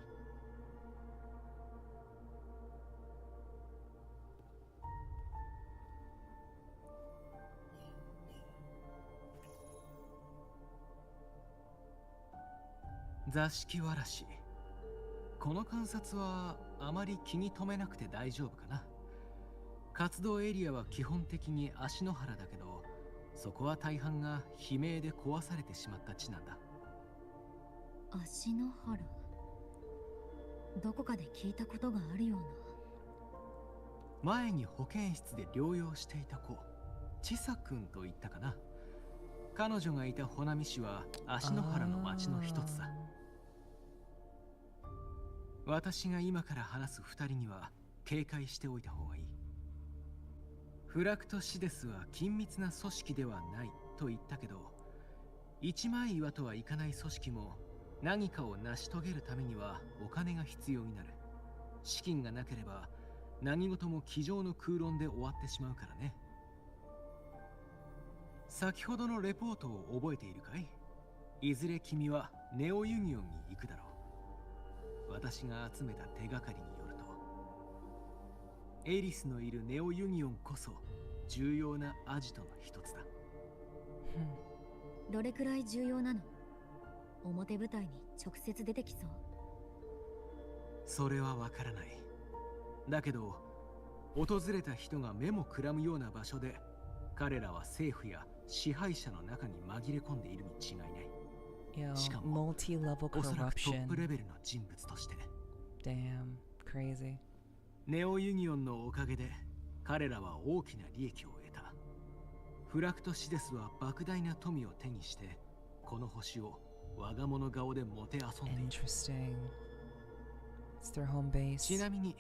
座敷わらし。この観察はあまり気に留めなくて大丈夫かな。活動エリアは基本的に足の原だけど、そこは大半が悲鳴で壊されてしまった地なんだ。足の原、どこかで聞いたことがあるような。前に保健室で療養していた子、チサ君と言ったかな。彼女がいた穂波市は足の原の町の一つだ。私が今から話す二人には警戒しておいた方がいい。フラクトシデスは緊密な組織ではないと言ったけど、一枚岩とはいかない組織も何かを成し遂げるためにはお金が必要になる。資金がなければ何事も机上の空論で終わってしまうからね。先ほどのレポートを覚えているかい？いずれ君はネオユニオンに行くだろう。私が集めた手がかりによると、エリスのいるネオユニオンこそ重要なアジトの一つだ。どれくらい重要なの？表舞台に直接出てきそう？それはわからない。だけど訪れた人が目もくらむような場所で、彼らは政府や支配者の中に紛れ込んでいるに違いない。しかも multi-level おそらくトップレ corruption. ベルの人物として。 Damn, crazy. ネオユニオンのおかげで彼らは大きな利益を得た。フラクトシデスは莫大な富を手にしてこの星を我が物顔でもてあそんでいる。 Interesting. It's their home base. ちなみに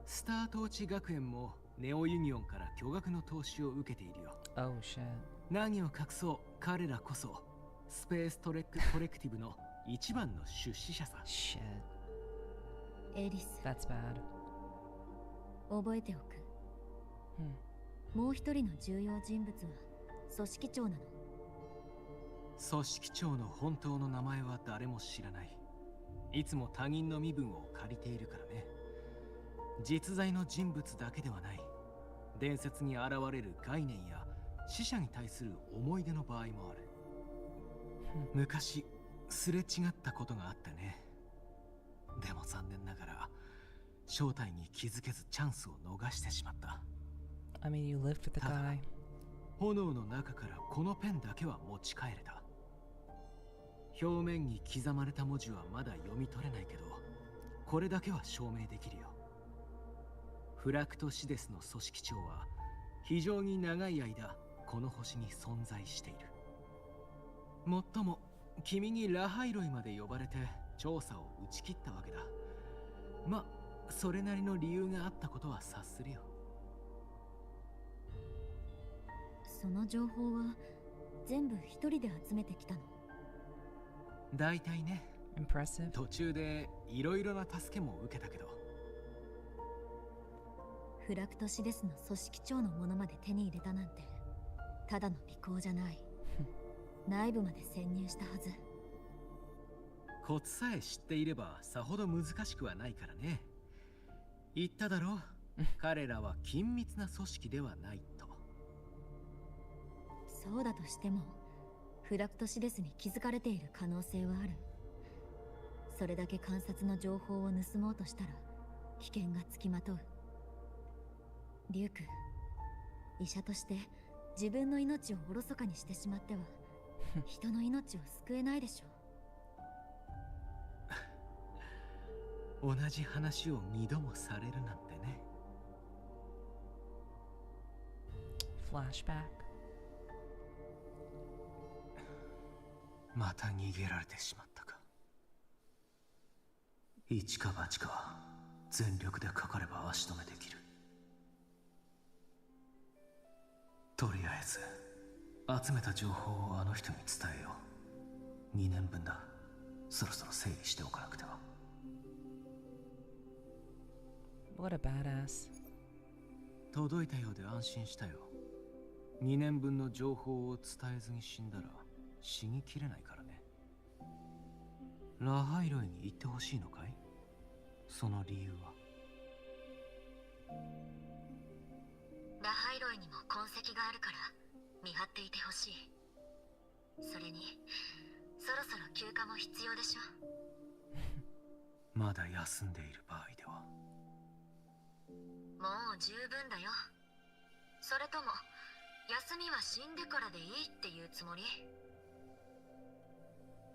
スタートーチ学園もネオユニオンから巨額の投資を受けているよ。 Oh shit. 何を隠そう、彼らこそスペーストレクティブの一番の出資者さ。 Shit. エリス、 That's bad. 覚えておく。もう一人の重要人物は組織長なの。組織長の本当の名前は誰も知らない。いつも他人の身分を借りているからね。実在の人物だけではない。伝説に現れる概念や死者に対する思い出の場合もある。昔すれ違ったことがあってね。でも残念ながら正体に気づけずチャンスを逃してしまった。 I mean, you lived with the guy. 炎の中からこのペンだけは持ち帰れた。表面に刻まれた文字はまだ読み取れないけど、これだけは証明できるよ。フラクトシデスの組織長は非常に長い間この星に存在している。もっとも君にラハイロイまで呼ばれて調査を打ち切ったわけだ。ま、それなりの理由があったことは察するよ。その情報は全部一人で集めてきたの？大体ね。 Impressive. 途中でいろいろな助けも受けたけど。フラクトシデスの組織長のものまで手に入れたなんてただの尾行じゃない。内部まで潜入したはず。コツさえ知っていればさほど難しくはないからね。言っただろう。彼らは緊密な組織ではないと。そうだとしてもフラクトシデスに気づかれている可能性はある。それだけ観察の情報を盗もうとしたら危険がつきまとう。リュウク、医者として自分の命をおろそかにしてしまっては人の命を救えないでしょ。同じ話を二度もされるなんてね。Flashback. また逃げられてしまったか。一か八か全力でかかれば足止めできる。とりあえず集めた情報をあの人に伝えよう。2年分だ。そろそろ整理しておかなくては。What a badass. 届いたようで安心したよ。2年分の情報を伝えずに死んだら死にきれないからね。ラハイロイに行ってほしいのかい？その理由は？ラハイロイにも痕跡があるから見張っていてほしい。それにそろそろ休暇も必要でしょ。まだ休んでいる場合では。もう十分だよ。それとも休みは死んでからでいいっていうつもり？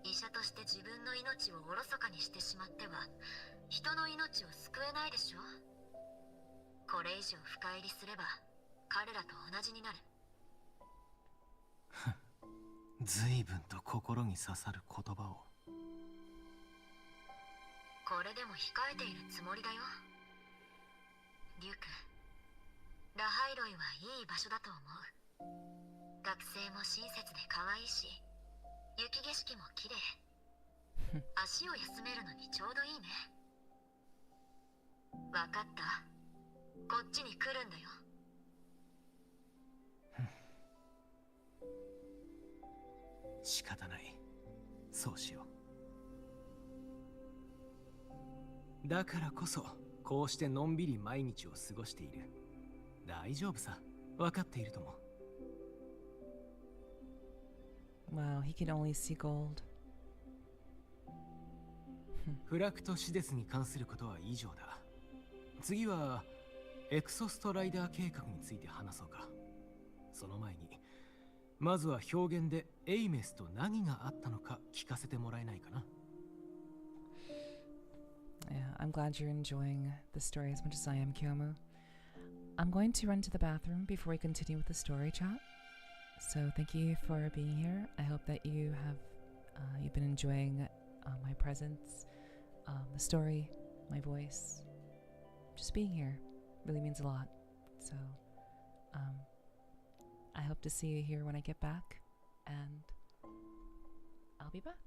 医者として自分の命をおろそかにしてしまっては人の命を救えないでしょ。これ以上深入りすれば彼らと同じになる。随分と心に刺さる言葉を。これでも控えているつもりだよ。リュウク、ラハイロイはいい場所だと思う。学生も親切で可愛いし、雪景色も綺麗。足を休めるのにちょうどいいね。わかった。こっちに来るんだよ。仕方ない。そうしよう。だからこそこうしてのんびり毎日を過ごしている。大丈夫さ。分かっているとも。Wow, he can only see gold. フラクトシデスに関することは以上だ。次はエクソストライダー計画について話そうか。その前にまずは表現でエイメスと何があったのか聞かせてもらえないかな。Yeah, I'm glad you're enjoying the story as much as I am, Kyomu. I'm going to run to the bathroom before we continue with the story chat. So thank you for being here. I hope that you've been enjoying my presence, the story, my voice. Just being here really means a lot. So I hope to see you here when I get back, and I'll be back.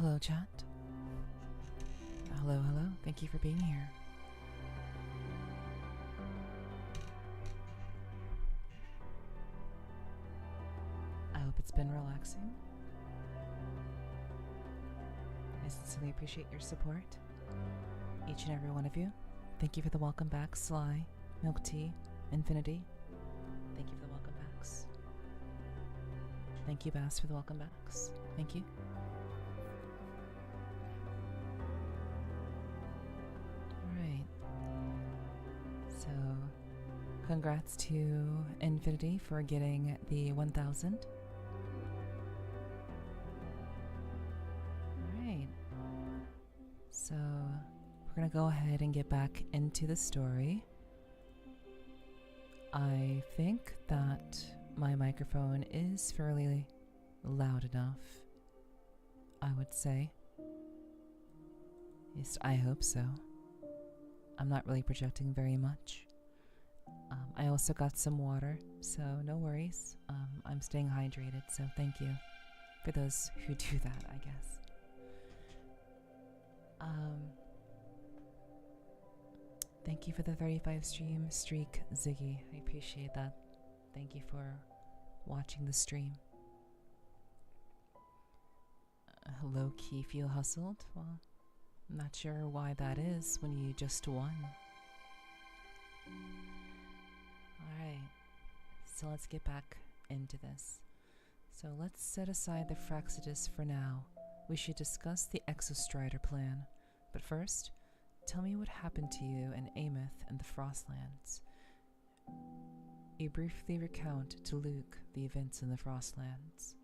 Hello, chat. Hello, hello. Thank you for being here. I hope it's been relaxing. I sincerely appreciate your support. Each and every one of you. Thank you for the welcome back, Sly, Milk Tea, Infinity. Thank you for the welcome backs. Thank you, Bass, for the welcome backs. Thank you. Alright. So, congrats to Infinity for getting the 1000. Alright. So, we're gonna go ahead and get back into the story. I think that my microphone is fairly loud enough, I would say. At least I hope so. I'm not really projecting very much. I also got some water, so no worries. I'm staying hydrated, so thank you for those who do that, I guess. Thank you for the 35 stream streak, Ziggy. I appreciate that. Thank you for watching the stream. Low key feel hustled? Well, I'm not sure why that is when you just won. Alright, so let's get back into this. So let's set aside the Fraxidus for now. We should discuss the Exostrider plan. But first, tell me what happened to you and Ameth in the Frostlands. You briefly recount to LUUK the events in the Frostlands.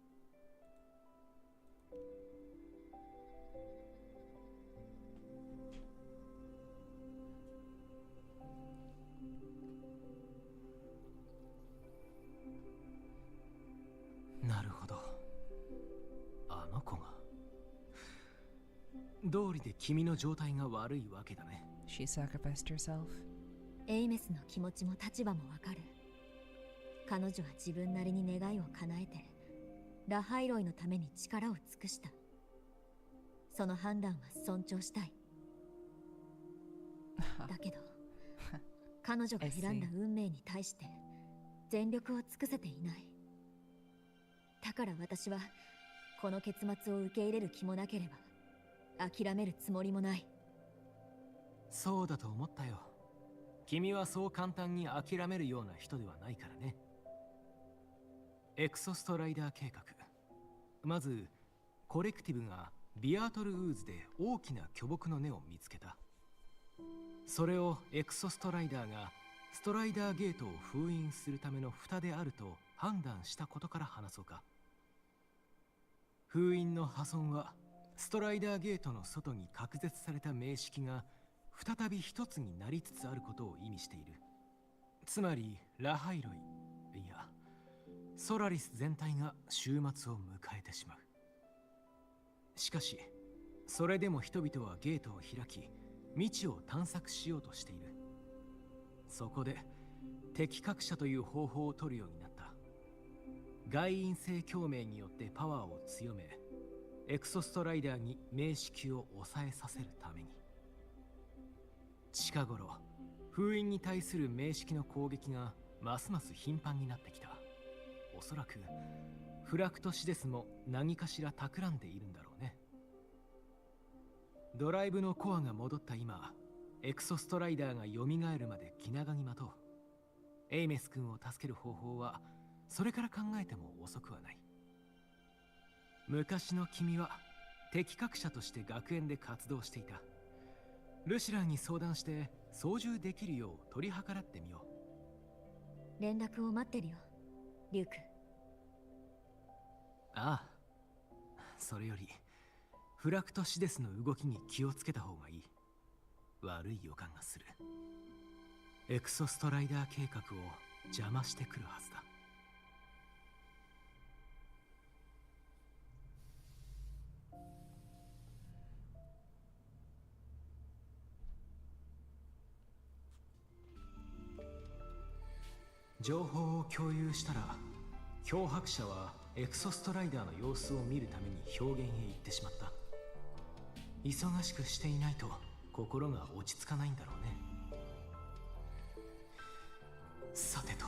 She sacrificed herself. エイメスの気持ちも立場もわかる。彼女は自分なりに願いを叶えて、ラハイロイのために力を尽くした。その判断は尊重したい。だけど、彼女が選んだ運命に対して全力を尽くせていない。だから私はこの結末を受け入れる気もなければ諦めるつもりもない。そうだと思ったよ。君はそう簡単に諦めるような人ではないからね。エクソストライダー計画。まず、コレクティブがビアートルウーズで大きな巨木の根を見つけた。それをエクソストライダーがストライダーゲートを封印するための蓋であると判断したことから話そうか。封印の破損はストライダーゲートの外に隔絶された名式が再び一つになりつつあることを意味している。つまりラハイロイ、いやソラリス全体が終末を迎えてしまう。しかしそれでも人々はゲートを開き未知を探索しようとしている。そこで敵格者という方法を取るようになった。外因性共鳴によってパワーを強め、エクソストライダーに名式を抑えさせるために。近頃、封印に対する名式の攻撃がますます頻繁になってきた。おそらくフラクトシデスも何かしら企んでいるんだろうね。ドライブのコアが戻った今、エクソストライダーが蘇るまで気長に待とう。エイメス君を助ける方法はそれから考えても遅くはない。昔の君は敵格者として学園で活動していた。ルシランに相談して操縦できるよう取り計らってみよう。連絡を待ってるよ、リュウク。ああ、それよりフラクトシデスの動きに気をつけた方がいい。悪い予感がする。エクソストライダー計画を邪魔してくるはずだ。情報を共有したら、漂白者はエクソストライダーの様子を見るために表現へ行ってしまった。忙しくしていないと心が落ち着かないんだろうね。さてと。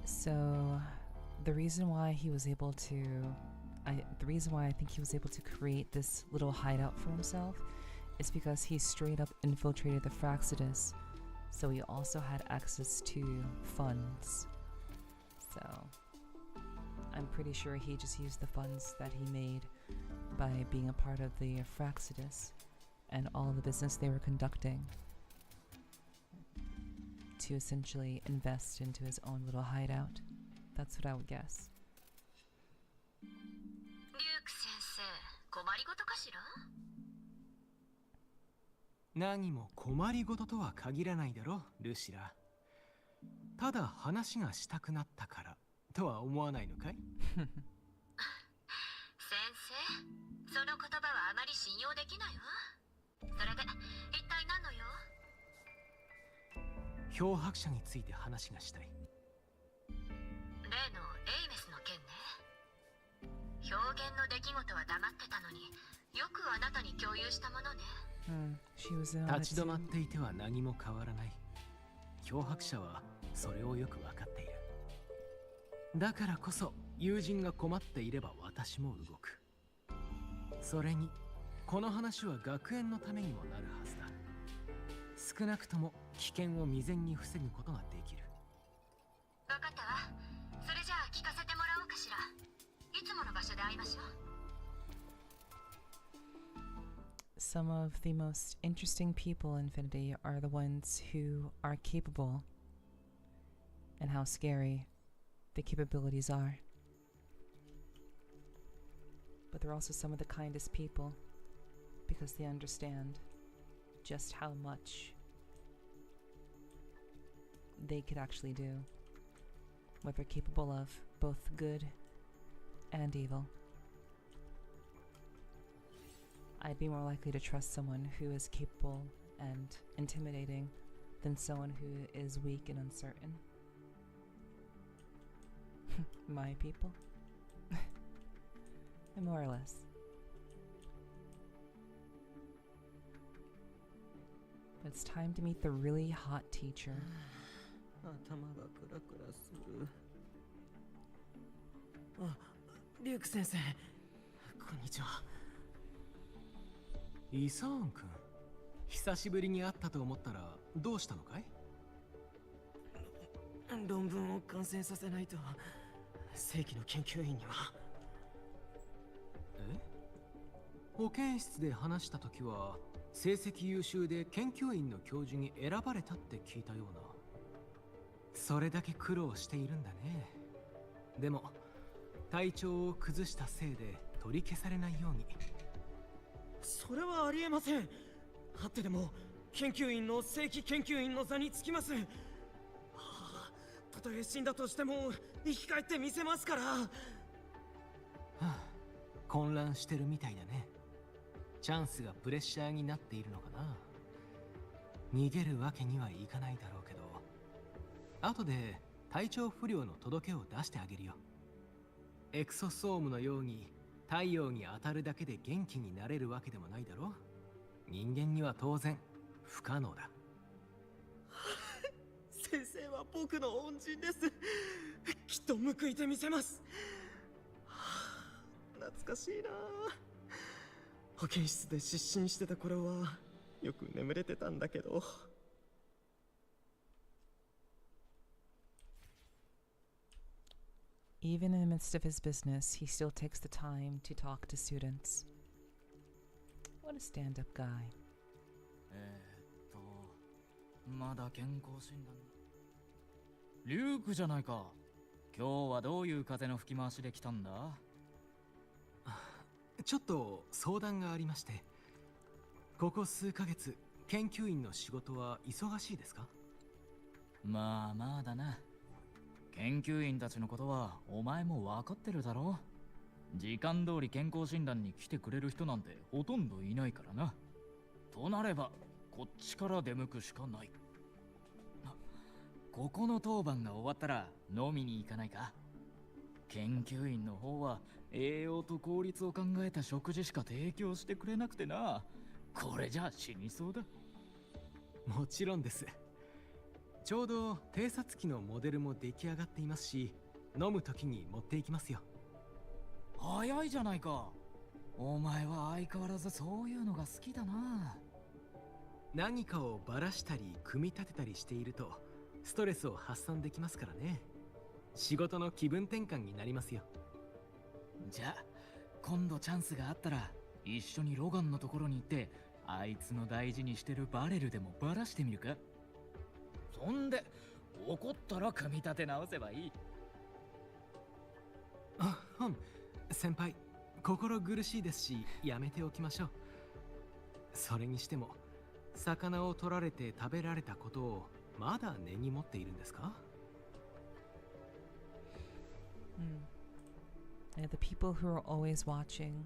So, the reason why he was able to, the reason why I think he was able to create this little hideout for himself is because he straight up infiltrated the Fraxidus, so he also had access to funds. So, I'm pretty sure he just used the funds that he made by being a part of the Fraxidus and all the business they were conducting to essentially invest into his own little hideout. That's what I would guess. リューク先生、困りごとかしら？何も困りごととは限らないだろ、ルシラ。ただ話がしたくなったからとは思わないのかい？先生、その言葉はあまり信用できないわ。それで、一体何の用？漂白者について話がしたい。例のエイメスの件ね。表現の出来事は黙ってたのによくあなたに共有したものね。立ち止まっていては何も変わらない。漂白者はそれをよく分かっている。だからこそ友人が困っていれば私も動く。それにこの話は学園のためにもなるはずだ。少なくとも危険を未然に防ぐことができる。分かったわ。それじゃあ聞かせてもらおうかしら。いつもの場所で会いましょう。Some of the most interesting people in Infinity are the ones who are capable, and how scary the capabilities are. But they're also some of the kindest people because they understand just how much they could actually do, what they're capable of, both good and evil. I'd be more likely to trust someone who is capable and intimidating than someone who is weak and uncertain. My people? More or less. But it's time to meet the really hot teacher. 頭がクラクラする。あ、リュウク先生、こんにちは。イサーン君、久しぶりに会ったと思ったらどうしたのかい？論文を完成させないと正規の研究員には。え？保健室で話した時は成績優秀で研究員の教授に選ばれたって聞いたような。それだけ苦労しているんだね。でも体調を崩したせいで取り消されないように。それはありえません。あってでも研究員の正規研究員の座につきます。たとえ死んだとしても生き返ってみせますから。混乱してるみたいだね。チャンスがプレッシャーになっているのかな。逃げるわけにはいかないだろうけど、後で体調不良の届けを出してあげるよ。エクソソームのように太陽に当たるだけで元気になれるわけでもないだろ。人間には当然不可能だ。先生は僕の恩人です。きっと報いてみせます。懐かしいな。保健室で失神してた頃はよく眠れてたんだけど。Even in the midst of his business, he still takes the time to talk to students. What a stand-up guy. まだ健康診断。リュウクじゃないか。今日はどういう風の吹き回しで来たんだ？ちょっと相談がありまして。ここ数ヶ月研究員の仕事は忙しいですか？まあまあだな。研究員たちのことはお前も分かってるだろ。時間通り健康診断に来てくれる人なんてほとんどいないからな。となればこっちから出向くしかない。ここの当番が終わったら飲みに行かないか？研究員の方は栄養と効率を考えた食事しか提供してくれなくてな。これじゃ死にそうだ。もちろんです。ちょうど偵察機のモデルも出来上がっていますし、飲む時に持っていきますよ。早いじゃないか。お前は相変わらずそういうのが好きだな。何かをばらしたり組み立てたりしているとストレスを発散できますからね。仕事の気分転換になりますよ。じゃあ今度チャンスがあったら一緒にロガンのところに行ってあいつの大事にしてるバレルでもばらしてみるか。そんで怒ったら組み立て直せばいい。先輩、心苦しいですしやめておきましょう。それにしても魚を取られて食べられたことをまだ根に持っているんですか？ Yeah, the people who are always watching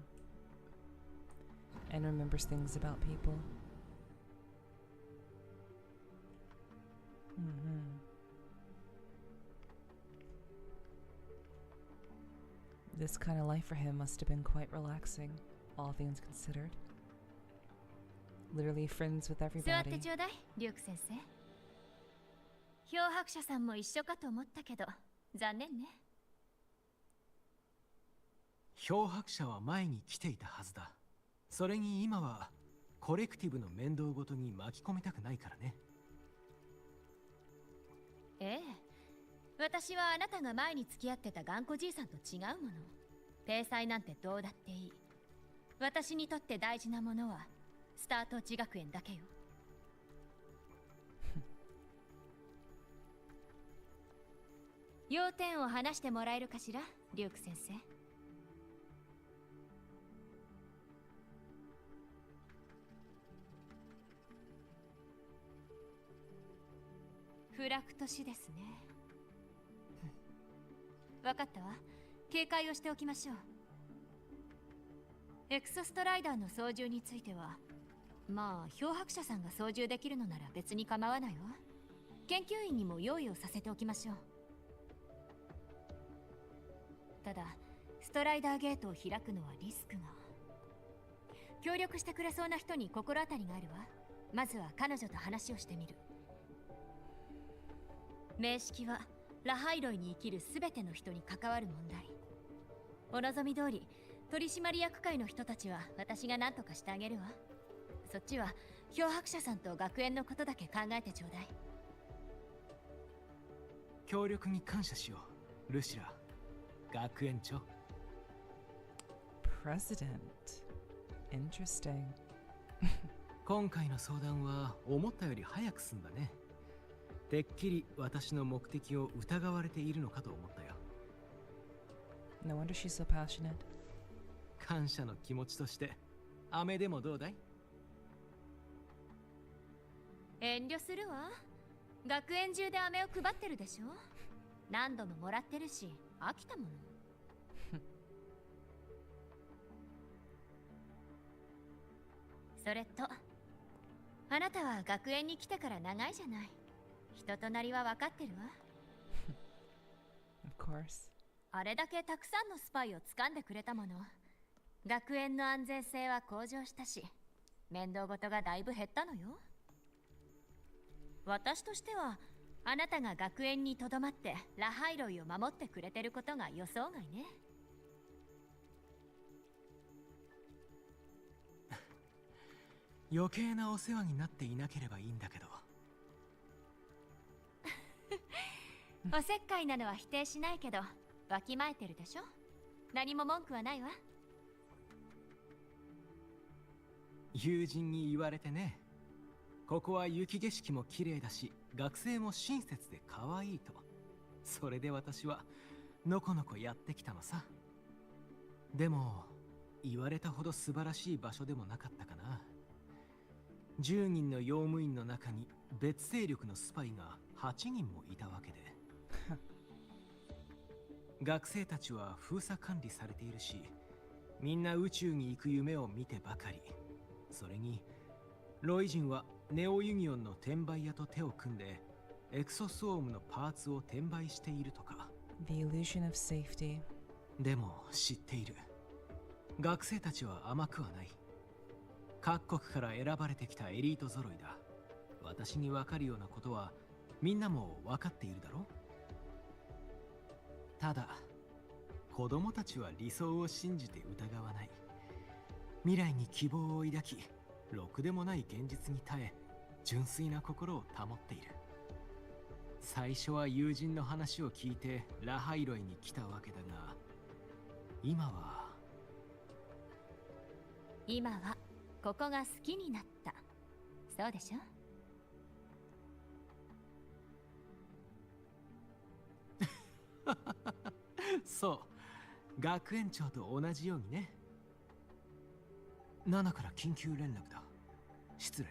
and remembers things about people. This kind of life for him must have been quite relaxing, all things considered. Literally friends with 座って everybody. ちょうだい、リュウク先生。漂白者さんも一緒かと思ったけど、残念ね。漂白者は前に来ていたはずだ。それに今はコレクティブの面倒ごとに巻き込みたくないからね。ええ、私はあなたが前に付き合ってた頑固じいさんと違うもの。体裁なんてどうだっていい。私にとって大事なものはスタート地学園だけよ。要点を話してもらえるかしら、リュウク先生。フラクトシですね。わかったわ。警戒をしておきましょう。エクソストライダーの操縦については、まあ漂白者さんが操縦できるのなら別に構わないわ。研究員にも用意をさせておきましょう。ただストライダーゲートを開くのはリスクが。協力してくれそうな人に心当たりがあるわ。まずは彼女と話をしてみる。名式はラハイロイに生きるすべての人に関わる問題。お望み通り取締役会の人たちは私が何とかしてあげるわ。そっちは漂白者さんと学園のことだけ考えてちょうだい。協力に感謝しよう、ルシラ、学園長。President. Interesting. 今回の相談は思ったより早く済んだね。てっきり私の目的を疑われているのかと思ったよ。No wonder she's so passionate. 感謝の気持ちとして飴でもどうだい？遠慮するわ。学園中で飴を配ってるでしょ。何度ももらってるし飽きたもの。それとあなたは学園に来てから長いじゃない。人となりは分かってるわ。Of course. あれだけたくさんのスパイを掴んでくれたもの。学園の安全性は向上したし、面倒事がだいぶ減ったのよ。私としてはあなたが学園にとどまってラハイロイを守ってくれてることが予想外ね。余計なお世話になっていなければいいんだけど。おせっかいなのは否定しないけど、わきまえてるでしょ。何も文句はないわ。友人に言われてね。ここは雪景色も綺麗だし、学生も親切で可愛いと。それで私はのこのこやってきたのさ。でも言われたほど素晴らしい場所でもなかったかな。10人の用務員の中に別勢力のスパイが8人もいたわけで。学生たちは封鎖管理されているし、みんな宇宙に行く夢を見てばかり。それにロイ人はネオユニオンの転売屋と手を組んでエクソソームのパーツを転売しているとか。 The illusion of safety. でも知っている。学生たちは甘くはない。各国から選ばれてきたエリート揃いだ。私に分かるようなことはみんなも分かっているだろう。ただ子供たちは理想を信じて疑わない。未来に希望を抱き、ろくでもない現実に耐え、純粋な心を保っている。最初は友人の話を聞いてラハイロイに来たわけだが、今はここが好きになった。そうでしょ？そう、学園長と同じようにね。7から緊急連絡だ。失礼。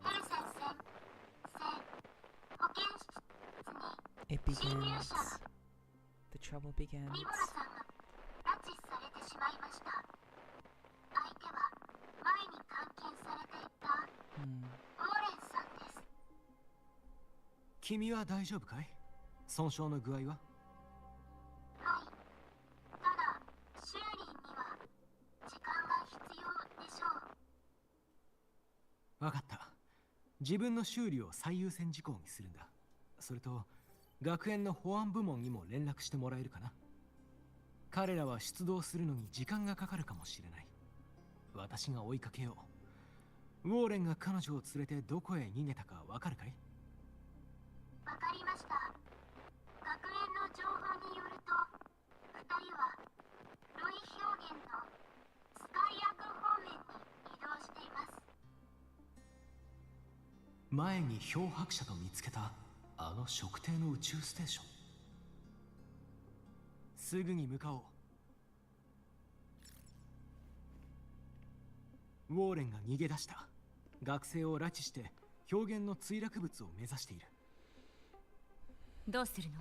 ヘル先生、保健室に It begins. The trouble begins. ミモラさんが拉致されてしまいました。相手は前に監禁されていたウォーレンさんです。君は大丈夫かい？損傷の具合は？はい。ただ、修理には時間が必要でしょう。わかった。自分の修理を最優先事項にするんだ。それと学園の保安部門にも連絡してもらえるかな。彼らは出動するのに時間がかかるかもしれない。私が追いかけよう。ウォーレンが彼女を連れてどこへ逃げたかわかるかい？わかりました。学園の情報によると、2人はロイ表現のスカイアク方面に移動しています。前に漂白者と見つけたあの測定の宇宙ステーション。すぐに向かおう。ウォーレンが逃げ出した。学生を拉致して表現の墜落物を目指している。どうするの？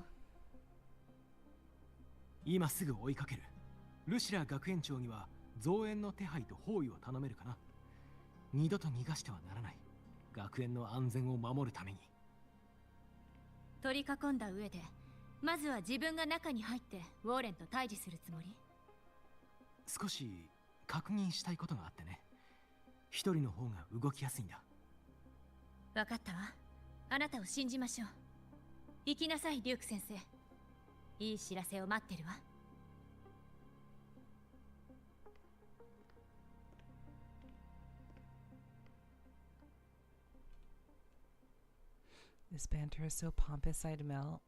今すぐ追いかける。ルシラ学園長には増援の手配と包囲を頼めるかな。二度と逃がしてはならない。学園の安全を守るために。取り囲んだ上で、まずは自分が中に入ってウォーレンと対峙するつもり？少し確認したいことがあってね。一人の方が動きやすいんだ。分かったわ。あなたを信じましょう。行きなさい、リュウク先生。いい知らせを待ってるわ。This banter is so pompous, I'd melt.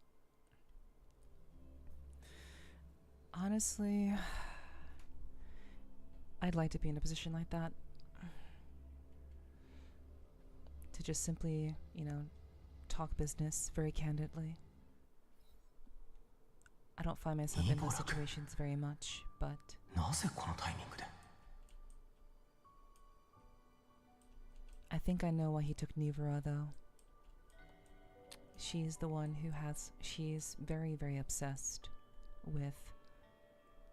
Honestly, I'd like to be in a position like that. To just simply, talk business very candidly. I don't find myself in those situations very much, but なぜこのタイミングで？ I think I know why he took Nivara, though. She's the one she's very, very obsessed with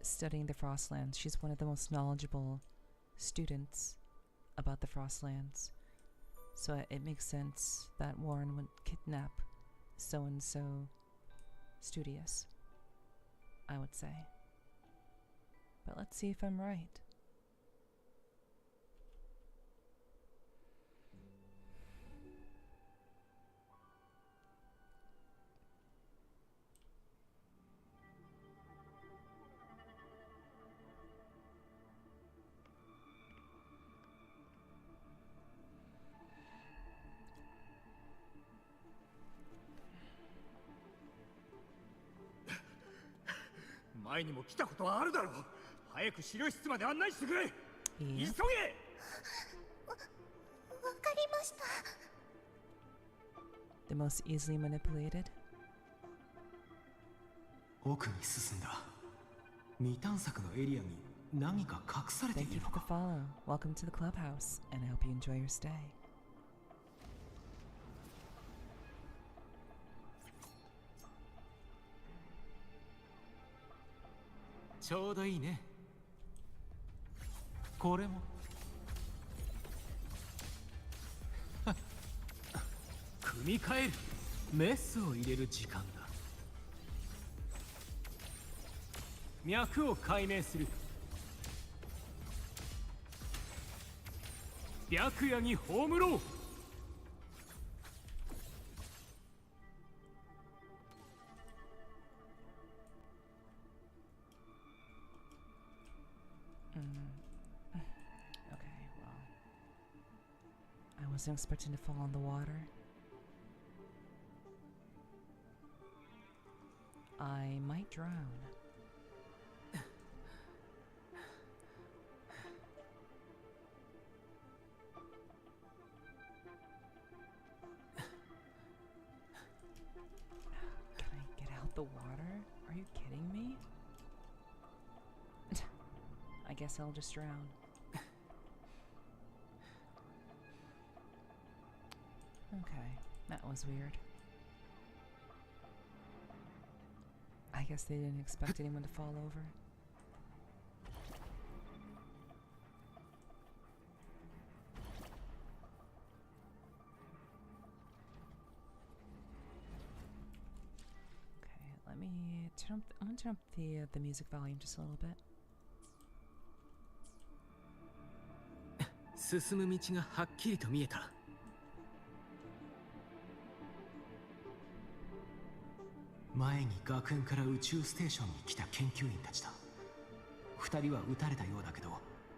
studying the Frostlands. She's one of the most knowledgeable students about the Frostlands. So it makes sense that Warren would kidnap so-and-so studious, I would say. But let's see if I'm right.「前にも来たことはあるだろう。早く資料室まで案内してくれ。急げ。わかりました。The most easily manipulated. 奥に進んだ。未探索のエリアに何か隠されてい Thank る you の for the か。 follow. Welcome to the clubhouse, and I hope you enjoy your stay. ちょうどいいね。これも組み替える。メスを入れる時間だ。脈を解明する。白夜に葬ろう。Okay, well, I wasn't expecting to fall in the water. I might drown. Can I get out the water? Are you kidding me? I guess I'll just drown. Okay, that was weird. I guess they didn't expect anyone to fall over. Okay, let me turn up. I'm gonna turn up the music volume just a little bit. 進む道がはっきりと見えた。前に学園から宇宙ステーションに来た研究員たちだ。2人は撃たれたようだけど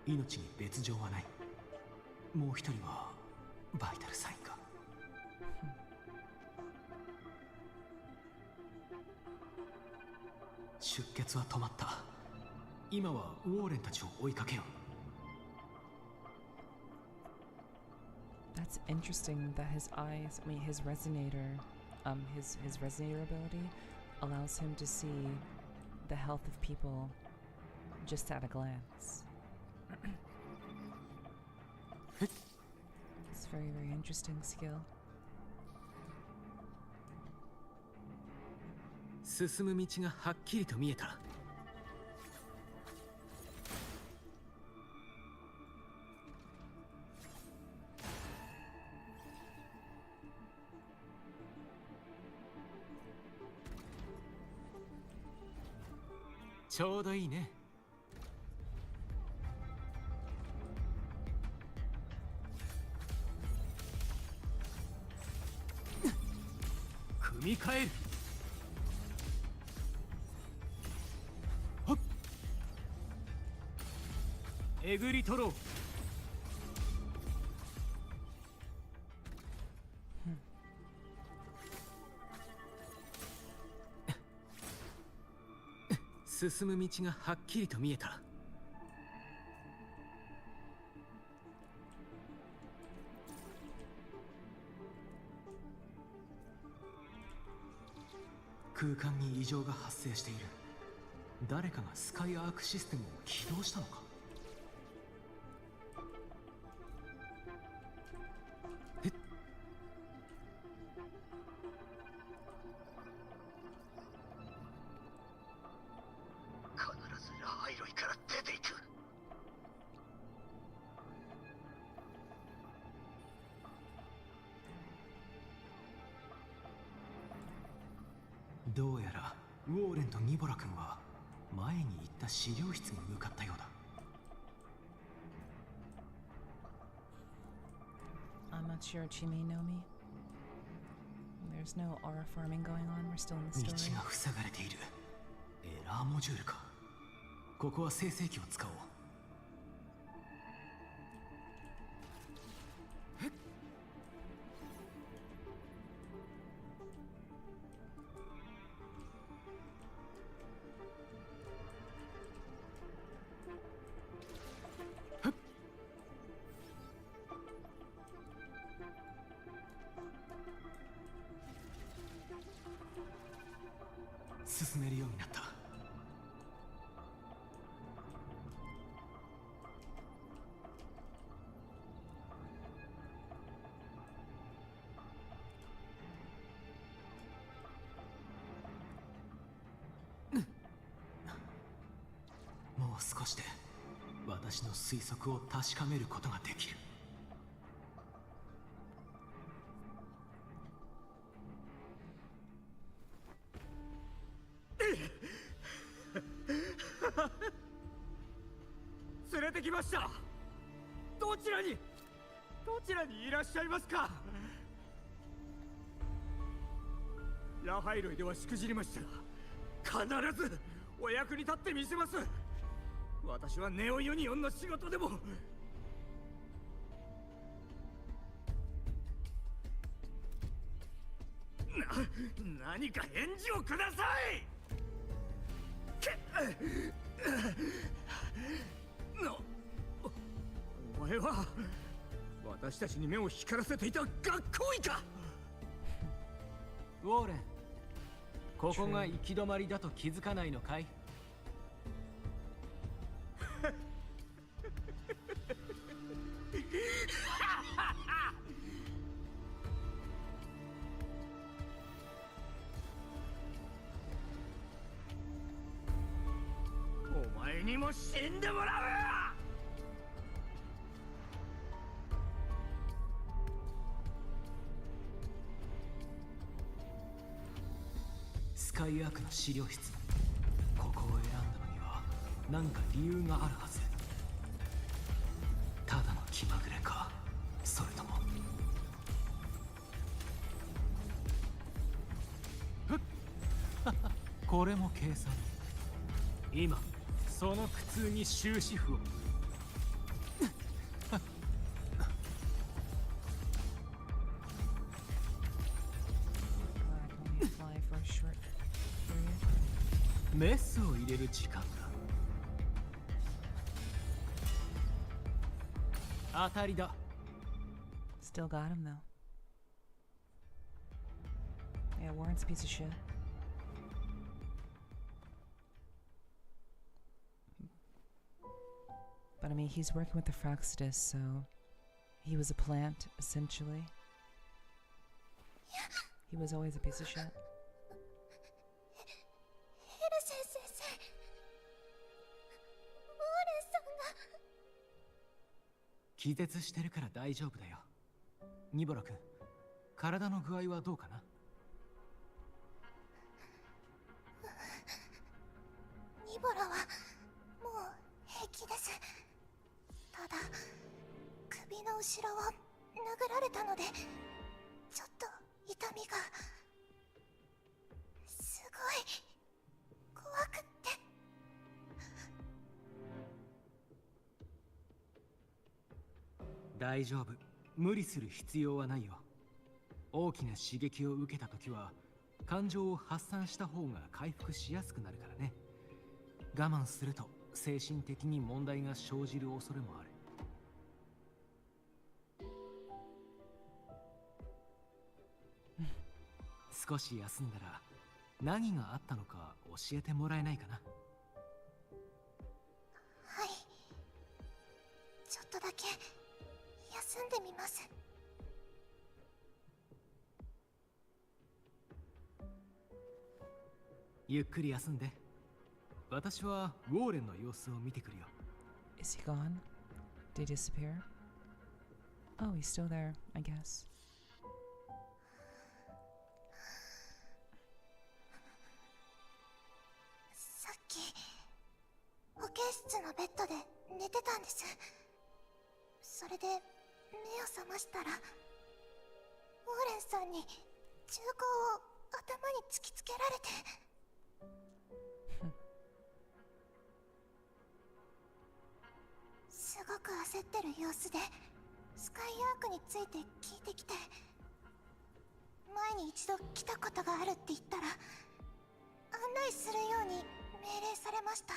命に別状はない。もう1人はバイタルサインか。出血は止まった。今はウォーレンたちを追いかけよう。That's interesting that his eyes, I mean his resonator, his resonator ability allows him to see the health of people just at a glance. It's a very, very interesting skill. 進む道がはっきりと見えた。ちょうどいいね。組み替える。はっ。えぐり取ろう。進む道がはっきりと見えた。空間に異常が発生している。誰かがスカイアークシステムを起動したのか。どうやらウォーレンとニボラ君は前に行った資料室に向かったようだ。I'm not sure she may know me. There's no aura farming going on. We're still in the 道 story. が塞がれている。エラーモジュールか。ここは生成器を使おう。進めるようになった。もう少しで私の推測を確かめることができる。ってきました。どちらにいらっしゃいますか。ラハイロイではしくじりましたが、必ずお役に立ってみせます。私はネオユニオンの仕事でも。何か返事をください。お前は私たちに目を光らせていた学校医か。ウォーレン、ここが行き止まりだと気づかないのかい？お前にも死んでもらう。スカイアークの資料室、ここを選んだのには何か理由があるはず。ただの気まぐれか、それともふっこれも計算。今その苦痛に終止符を。メスを入れる時間だ。当たりだ。 Still got him though. Yeah, Warren's a piece of shit. But I mean, he's working with the Fraxidus, so he was a plant, essentially. He was always a piece of shit. ヘルセン先生、ウォーレンさんが。気絶してるから大丈夫だよ。ニボロ君、体の具合はどうかな？ニボロはもう平気です。ただ首の後ろを殴られたのでちょっと痛みが。すごい怖くって。大丈夫、無理する必要はないよ。大きな刺激を受けた時は感情を発散した方が回復しやすくなるからね。我慢すると精神的に問題が生じる恐れもある。少し休んだら何があったのか教えてもらえないかな？はい、ちょっとだけ休んでみます。ゆっくり休んで。私はウォーレンの様子を見てくるよ。Is he gone? Did he disappear? Oh, he's still there, I guess. さっき保健室のベッドで寝てたんです。それで目を覚ましたらウォーレンさんに銃口を頭に突きつけられて。すごく焦ってる様子でスカイアークについて聞いてきて、前に一度来たことがあるって言ったら案内するように命令されました。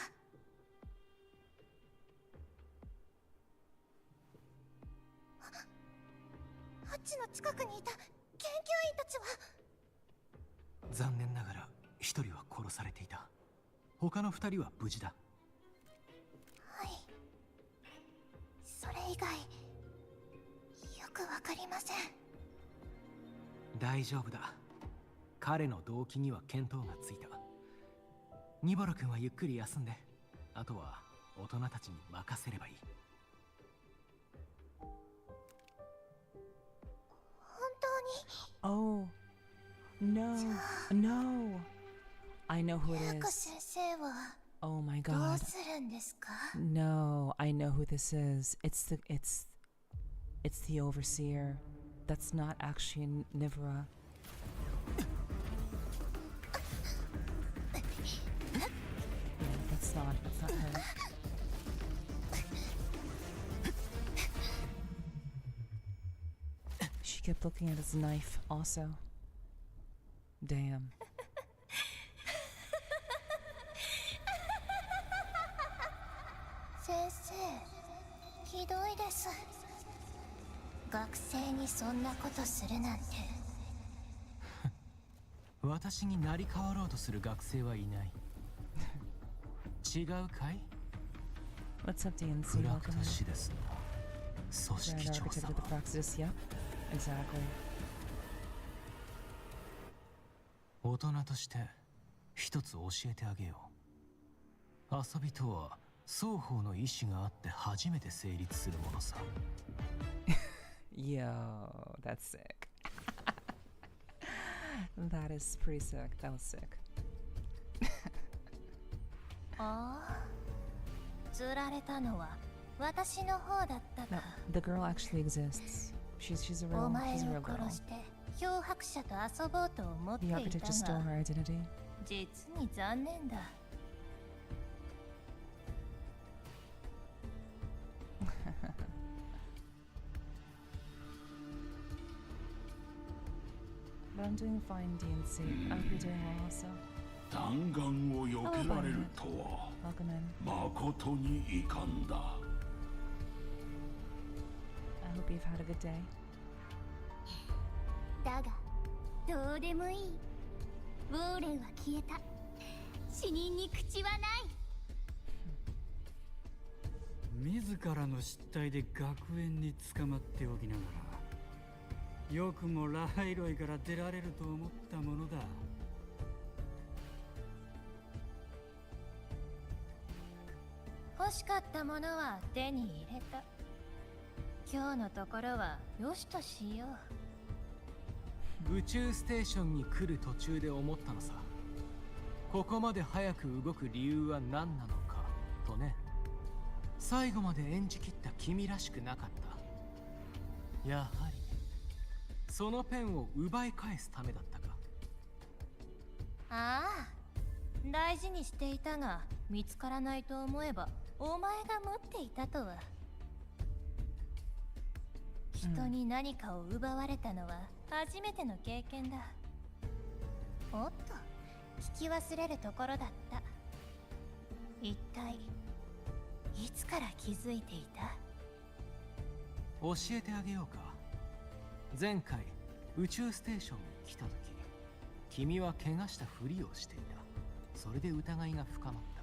ハッチの近くにいた研究員たちは？残念ながら一人は殺されていた。他の二人は無事だ。はい、それ以外よくわかりません。大丈夫だ。彼の動機には見当がついた。ニボロ君はゆっくり休んで、あとは大人たちに任せればいい。本当に？ Oh, no, no. I know who it ルーク is. 先生は？ Oh my どう god. するんですか？ No, I know who this is. It's the overseer. That's not actually Nivra. Yeah, that's not her. She kept looking at his knife also. Damn. 先生、ひどいです。学生にそんなことするなんて。私に成り代わろうとする学生はいない。違うかい？ What's up, DNC? フラ Welcome クト in. シデスの組 Grand 織長 Architect 様。 of the Praxis, yep. Exactly. 大人として一つ教えてあげよう。遊びとは双方の意思があって初めて成立するものさ。Yo, that's sick. That is pretty sick. That was sick. ああ、釣られたのは私の方だったか。 No, the girl actually exists. She's a お real 前 she's a を real girl. 殺して漂白者と遊ぼうと思って The い architect た just stole が her identity. 実に残念だ。 But I'm doing fine, DNC. I hope you're doing well also. 弾丸を避けられるとは Welcome in. 誠に遺憾だ。 I hope you've had a good day. だが、どうでもいい。ウォーレンは消えた。死人に口はない。自らの失態で学園に捕まっておきながら、よくもライロイから出られると思ったものだ。欲しかったものは手に入れた。今日のところはよしとしよう。宇宙ステーションに来る途中で思ったのさ。ここまで早く動く理由は何なのかとね。最後まで演じきった君らしくなかった。やはりそのペンを奪い返すためだったか。ああ、大事にしていたが見つからないと思えばお前が持っていたとは。人に何かを奪われたのは初めての経験だ。おっと、聞き忘れるところだった。一体いつから気づいていた？教えてあげようか。前回宇宙ステーションに来た時、君は怪我したふりをしていた。それで疑いが深まった。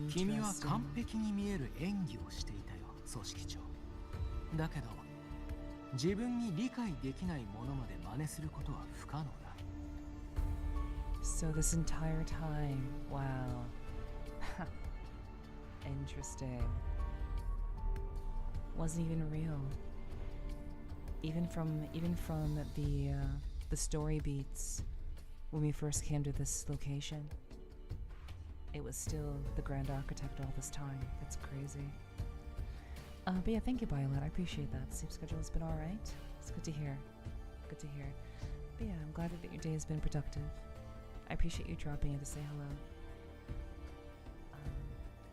君は Interesting. 完璧に見える演技をしていたよ、組織長。だけど自分に理解できないものまで真似することは不可能だ。 So this entire time, wow. Interesting. Wasn't even real. Even from the story beats when we first came to this location, it was still the Grand Architect all this time. That's crazy. But yeah, thank you, Violet. I appreciate that. Sleep schedule has been all right. It's good to hear. Good to hear. But yeah, I'm glad that your day has been productive. I appreciate you dropping in to say hello.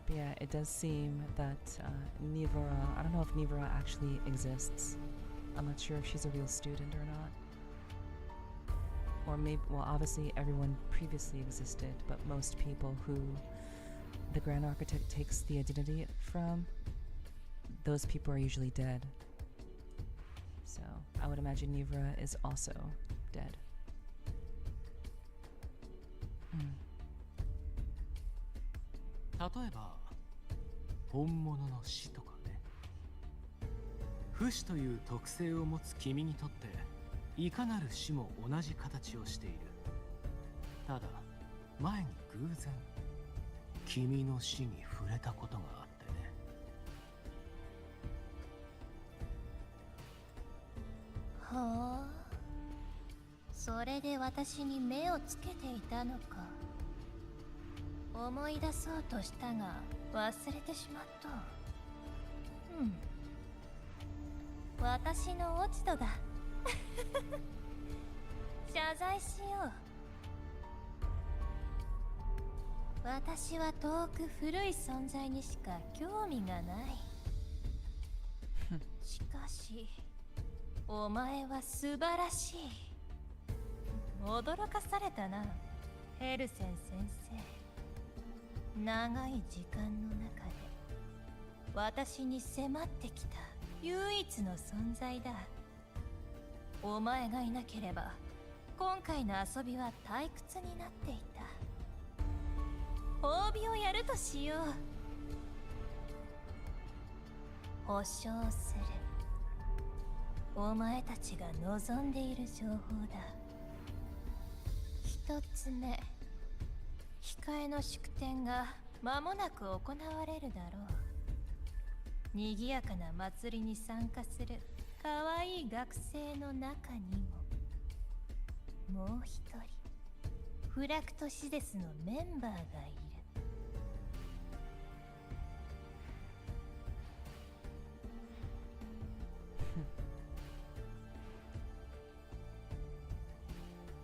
But yeah, it does seem that Nivora, I don't know if Nivora actually exists. I'm not sure if she's a real student or not. Or maybe, well, obviously everyone previously existed, but most people who the Grand Architect takes the identity from, those people are usually dead. So I would imagine Nivora is also dead. Mm. 例えば本物の死とかね。不死という特性を持つ君にとっていかなる死も同じ形をしている。ただ前に偶然君の死に触れたことがあってね。ほう、それで私に目をつけていたのか。思い出そうとしたが忘れてしまった。私の落ち度だ。謝罪しよう。私は遠く古い存在にしか興味がない。しかしお前は素晴らしい。驚かされたな、ヘルセン先生。長い時間の中で私に迫ってきた唯一の存在だ。お前がいなければ今回の遊びは退屈になっていた。褒美をやるとしよう。保証する。お前たちが望んでいる情報だ。一つ目、控えの祝典が間もなく行われるだろう。賑やかな祭りに参加する可愛い学生の中にも、もう一人フラクトシデスのメンバーがいる。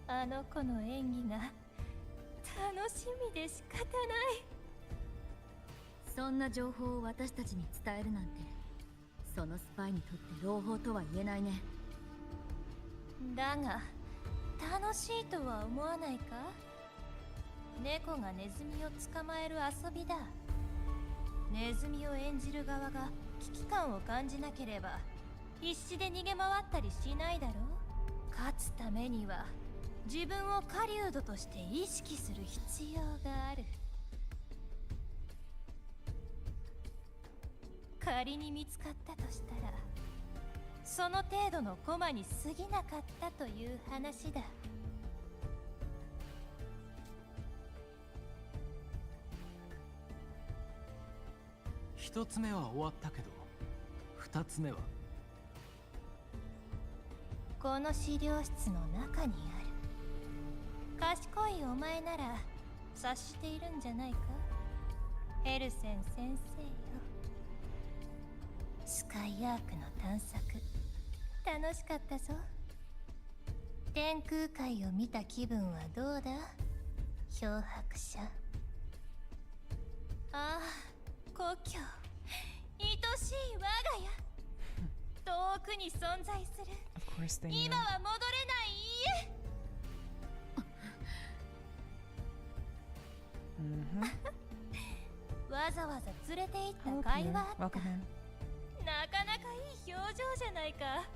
あの子の演技が楽しみで仕方ない。そんな情報を私たちに伝えるなんて、そのスパイにとって朗報とは言えないね。だが楽しいとは思わないか。猫がネズミを捕まえる遊びだ。ネズミを演じる側が危機感を感じなければ必死で逃げ回ったりしないだろう。勝つためには自分を狩人として意識する必要がある。仮に見つかったとしたら、その程度の駒に過ぎなかったという話だ。一つ目は終わったけど、二つ目はこの資料室の中にある。賢いお前なら察しているんじゃないか、ヘルセン先生よ。スカイアークの探索楽しかったぞ。天空海を見た気分はどうだ、漂白者。ああ、故郷、愛しい我が家。遠くに存在する。今は戻れない家。わざわざ連れて行った甲斐はあった。なかなかいい表情じゃないか。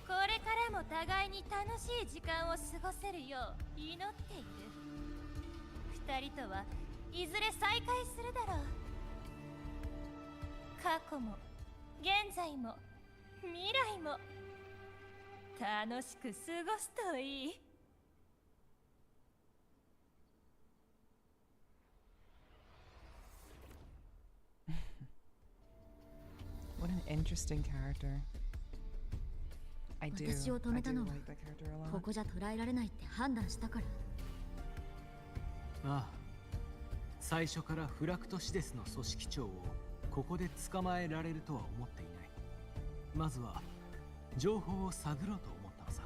これからも互いに楽しい時間を過ごせるよう祈っている。二人とはいずれ再会するだろう。過去も現在も未来も楽しく過ごすといい。What an interesting character. I do. 私を止 I めた do のは like that character a こ lot. こじゃ捕らえられないって判断したから。ああ、最初からフラクトシデスの組織長をここで捕まえられるとは思っていない。まずは情報を探ろうと思ったのさ。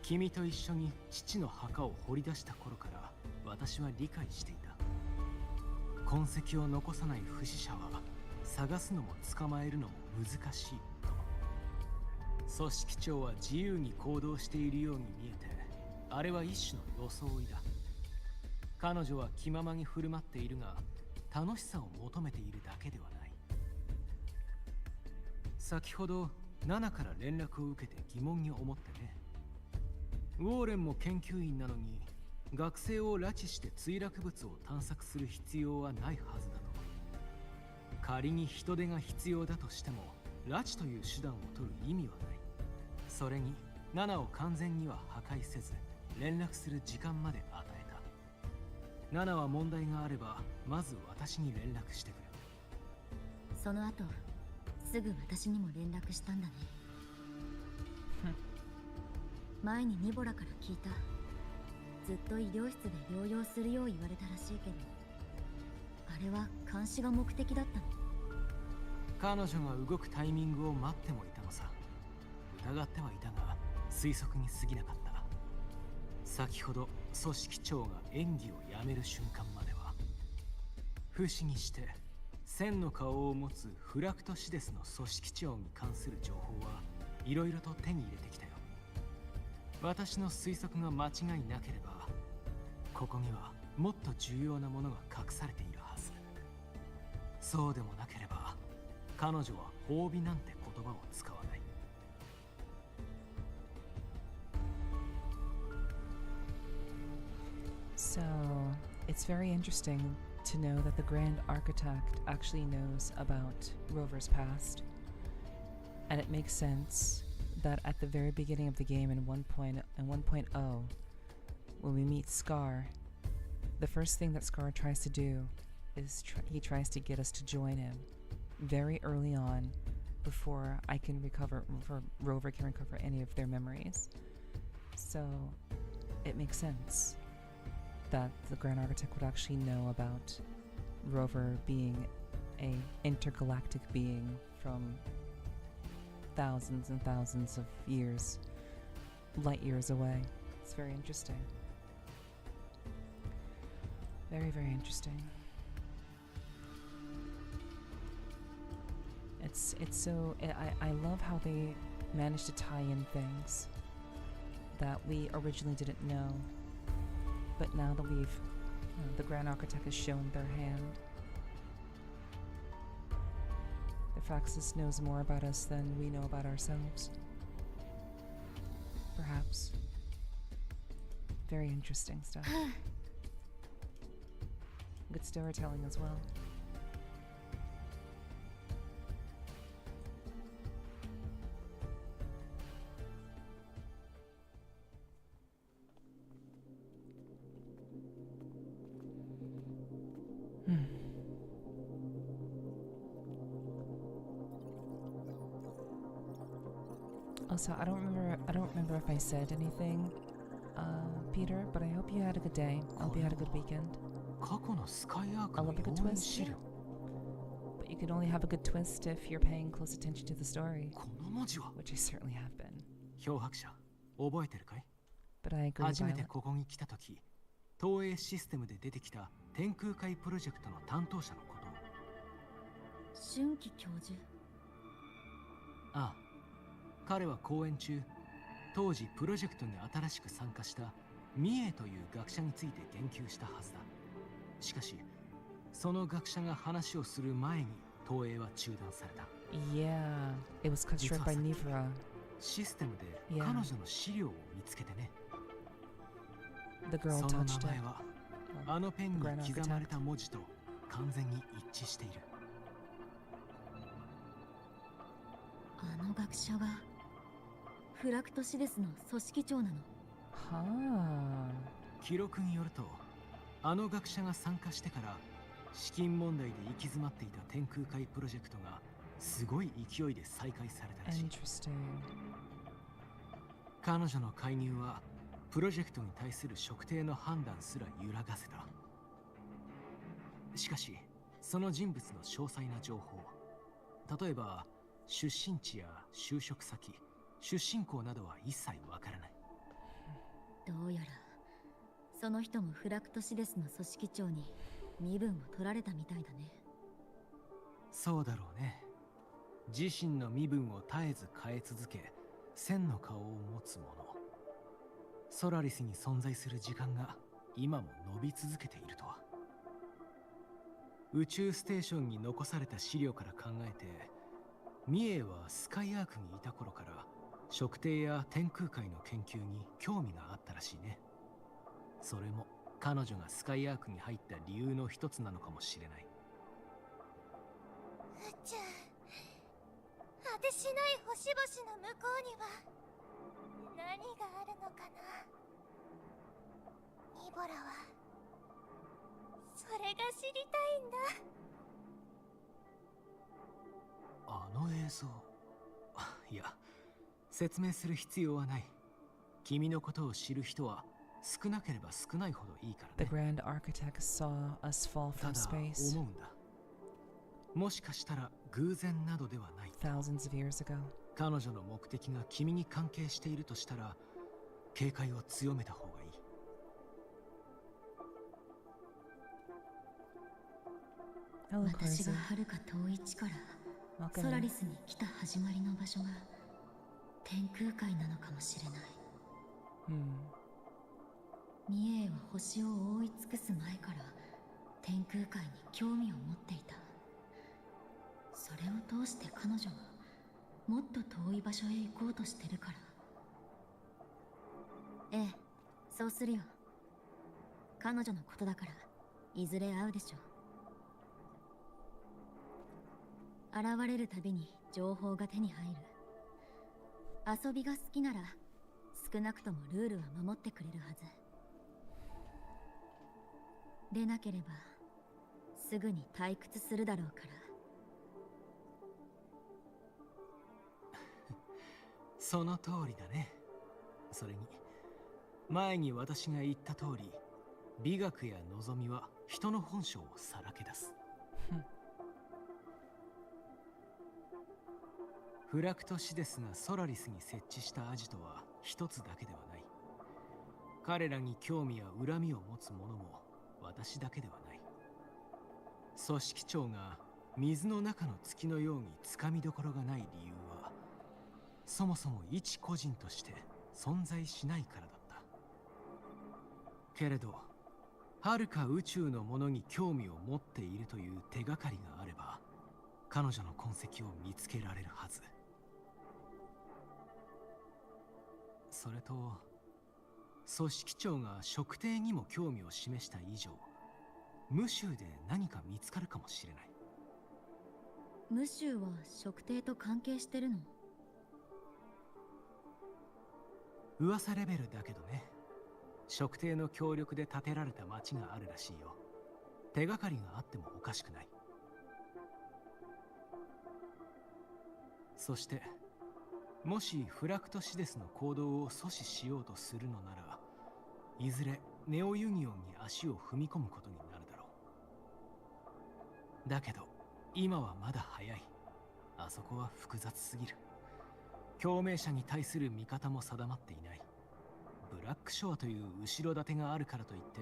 君と一緒に父の墓を掘り出した頃から私は理解していた。痕跡を残さない不死者は探すのも捕まえるのも難しいと。組織長は自由に行動しているように見えて、あれは一種の装いだ。彼女は気ままに振る舞っているが、楽しさを求めているだけではない。先ほどナナから連絡を受けて疑問に思ってね。ウォーレンも研究員なのに学生を拉致して墜落物を探索する必要はないはずだと。仮に人手が必要だとしても拉致という手段を取る意味はない。それにナナを完全には破壊せず連絡する時間まで与えた。ナナは問題があればまず私に連絡してくれ。その後すぐ私にも連絡したんだね。前にニボラから聞いた。ずっと医療室で療養するよう言われたらしいけど、あれは監視が目的だったの？彼女が動くタイミングを待ってもいたのさ。疑ってはいたが推測に過ぎなかった。先ほど組織長が演技をやめる瞬間までは。不思議して千の顔を持つフラクトシデスの組織長に関する情報はいろいろと手に入れてきたよ。私の推測が間違いなければ、ここにはもっと重要なものが隠されているはず。そうでもなければ彼女は褒美なんて言葉を使わない。So, it's very interesting to know that the Grand Architect actually knows about Rover's past. And it makes sense that at the very beginning of the game in 1.0, when we meet Scar, the first thing that Scar tries to do is he tries to get us to join him very early on before Rover can recover any of their memories. So it makes sense that the Grand Architect would actually know about Rover being a intergalactic being from thousands and thousands of years, light years away. It's very interesting. Very, very interesting. It's so I love how they managed to tie in things that we originally didn't know, but now that the Grand Architect has shown their hand, the Fraxis knows more about us than we know about ourselves. Perhaps. Very interesting stuff. Good storytelling as well. Also, I don't remember if I said anything, Peter, but I hope you had a good day. I hope you had a good weekend. I love a good twist. But you can only have a good twist if you're paying close attention to the story, which I certainly have been. But I agree, 初めて Violet. ここに来た時、東映システムで出てきた天空海プロジェクトの担当者のこと。春季教授。ああ、彼は講演中、当時プロジェクトに新しく参加したミエという学者について言及したはずだ。しかし、その学者が話をする前に東映は中断された。Yeah, it was cut short by Nephert. システムで彼女の資料を見つけてね。The girl その touched 名 it. 前はあのペンに刻まれた文字と完全に一致している。あの学者がフラクトシデスの組織長なの。はあ。記録によると、あの学者が参加してから資金問題で行き詰まっていた天空海プロジェクトがすごい勢いで再開されたらしい。Interesting. 彼女の介入はプロジェクトに対する職定の判断すら揺らがせた。しかしその人物の詳細な情報、例えば出身地や就職先、出身校などは一切わからない。どうやらその人もフラクトシデスの組織長に身分を取られたみたいだね。そうだろうね。自身の身分を絶えず変え続け、千の顔を持つ者。ソラリスに存在する時間が今も伸び続けているとは。宇宙ステーションに残された資料から考えて、ミエはスカイアークにいた頃から測定や天空海の研究に興味があったらしいね。それも彼女がスカイアークに入った理由の一つなのかもしれない。宇宙、果てしない星々の向こうには何があるのかな。ニボラはそれが知りたいんだ。あの映像、いや、説明する必要はない。君のことを知る人は少なければ少ないほどいいから The ね。 Grand Architect saw us fall た from だ space 思うんだ。もしかしたら偶然などではないと。 thousands of years ago. 彼女の目的が君に関係しているとしたら、警戒を強めた方がいい。Hello, 私 Corsi. が遥か遠い地から Welcome. ソラリスに来た始まりの場所が天空海なのかもしれない。 ミエは星を覆い尽くす前から天空海に興味を持っていた。それを通して彼女はもっと遠い場所へ行こうとしてるから。ええ、そうするよ。彼女のことだからいずれ会うでしょう。現れるたびに情報が手に入る。遊びが好きなら少なくともルールは守ってくれるはず。でなければすぐに退屈するだろうから。その通りだね。それに前に私が言った通り、美学や望みは人の本性をさらけ出す。フラクトシデスがソラリスに設置したアジトは一つだけではない。彼らに興味や恨みを持つ者も私だけではない。組織長が水の中の月のようにつかみどころがない理由は、そもそも一個人として存在しないからだった。けれど遥か宇宙のものに興味を持っているという手がかりがあれば、彼女の痕跡を見つけられるはず。それと組織長が測定にも興味を示した以上、無臭で何か見つかるかもしれない。ムシューは測定と関係してるの？噂レベルだけどね。測定の協力で建てられた町があるらしいよ。手がかりがあってもおかしくない。そしてもしフラクトシデスの行動を阻止しようとするのなら、いずれネオユニオンに足を踏み込むことになるだろう。だけど今はまだ早い。あそこは複雑すぎる。共鳴者に対する見方も定まっていない。ブラックショアという後ろ盾があるからといって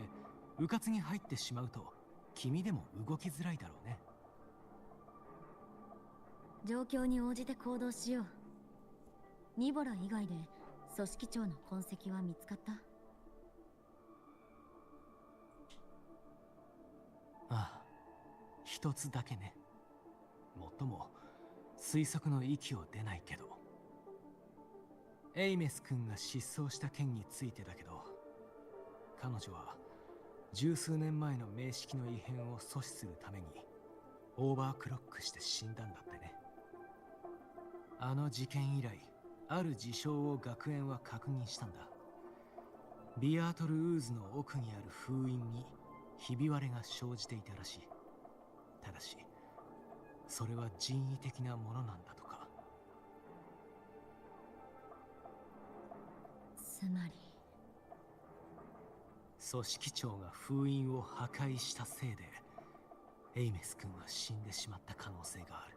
迂闊に入ってしまうと、君でも動きづらいだろうね。状況に応じて行動しよう。ニボラ以外で組織長の痕跡は見つかった？ああ、一つだけね。もっとも推測の域を出ないけど、エイメス君が失踪した件についてだけど、彼女は十数年前の名式の異変を阻止するためにオーバークロックして死んだんだってね。あの事件以来、ある事象を学園は確認したんだ。ビアートル・ウーズの奥にある封印にひび割れが生じていたらしい。ただしそれは人為的なものなんだとか。つまり組織長が封印を破壊したせいでエイメス君は死んでしまった可能性がある。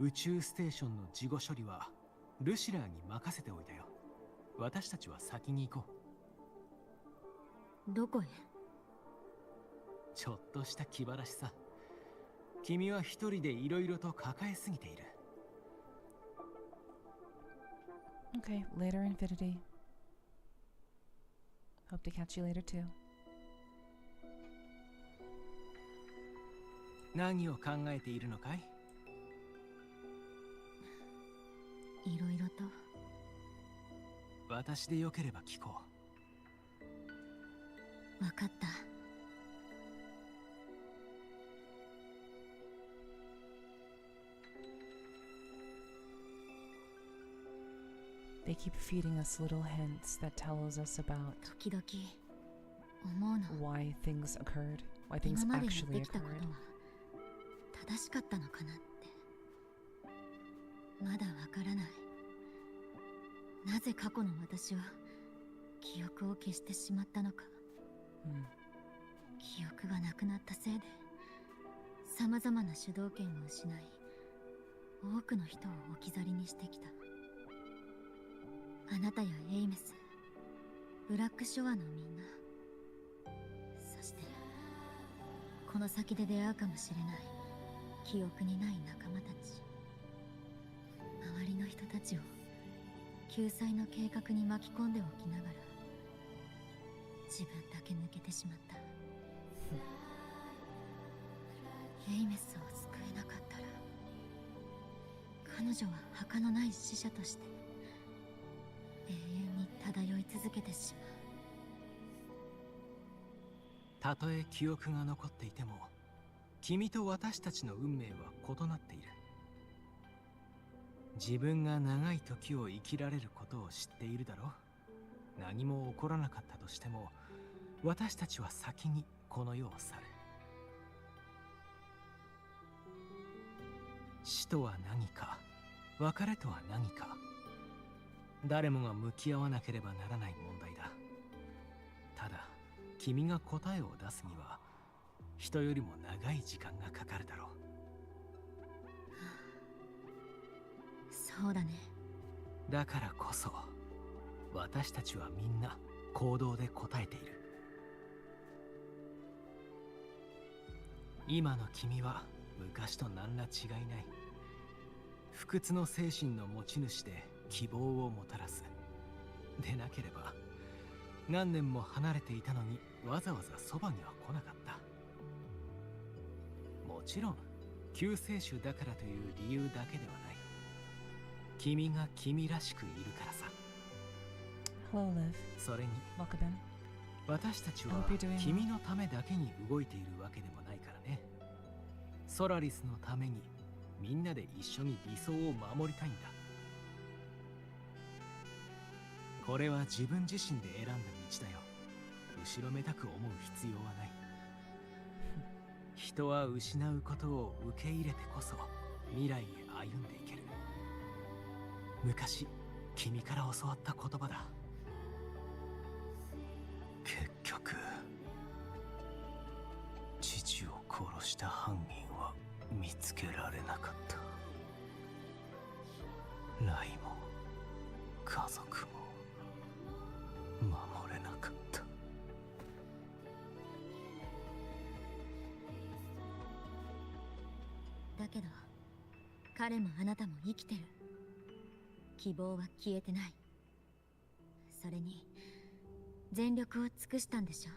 宇宙ステーションの事後処理はルシラーに任せておいたよ。私たちは先に行こどこへ？う。ちょっとした気晴らしさ。君は一人でいろいろと抱えすぎている。Okay, later, Infinity. Hope to catch you later too. 何を考えているのかい？いろいろと。私でよければ聞こう。わかった。They keep feeding us little hints that tell us about 時々思うの。 why things occurred, why things 今までやっ actually てきたこと occurred. は正しかったのかなって。まだわからない。なぜ過去の私は記憶を消してしまったのか。記憶がなくなったせいで様々な主導権を失い、多くの人を置き去りにしてきた。あなたやエイメス、ブラックショアのみんな、そしてこの先で出会うかもしれない記憶にない仲間たち。周りの人たちを救済の計画に巻き込んでおきながら、自分だけ抜けてしまった。エイメスを救えなかったら、彼女は墓のない死者として永遠に漂い続けてしまう。たとえ記憶が残っていても、君と私たちの運命は異なっている。自分が長い時を生きられることを知っているだろう。何も起こらなかったとしても、私たちは先にこの世を去る。死とは何か、別れとは何か、誰もが向き合わなければならない問題だ。ただ、君が答えを出すには人よりも長い時間がかかるだろう。そうだね。だからこそ私たちはみんな行動で答えている。今の君は昔と何ら違いない。不屈の精神の持ち主で希望をもたらす。でなければ何年も離れていたのにわざわざそばには来なかった。もちろん救世主だからという理由だけではない。君が君らしくいるからさ。 Hello, Liv. それに Welcome in. 私たち I は hope you're doing well. 君のためだけに動いているわけでもないからね。ソラリスのためにみんなで一緒に理想を守りたいんだ。これは自分自身で選んだ道だよ。後ろめたく思う必要はない。人は失うことを受け入れてこそ未来へ歩んでいける。昔君から教わった言葉だ。結局父を殺した犯人は見つけられなかった。ライも家族も守れなかった。だけど彼もあなたも生きてる。希望は消えてない。それに全力を尽くしたんでしょ。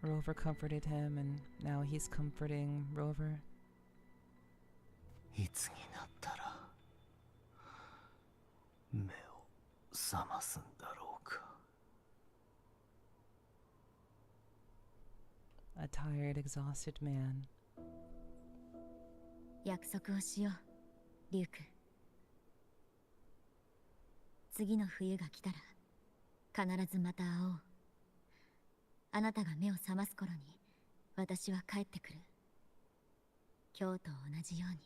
Rover comforted him, and now he's comforting Rover. いつになったら目を覚ますんだろうか。 A tired, exhausted man. 約束をしよう、リュウク。次の冬が来たら必ずまた会おう。あなたが目を覚ます頃に私は帰ってくる。今日と同じように。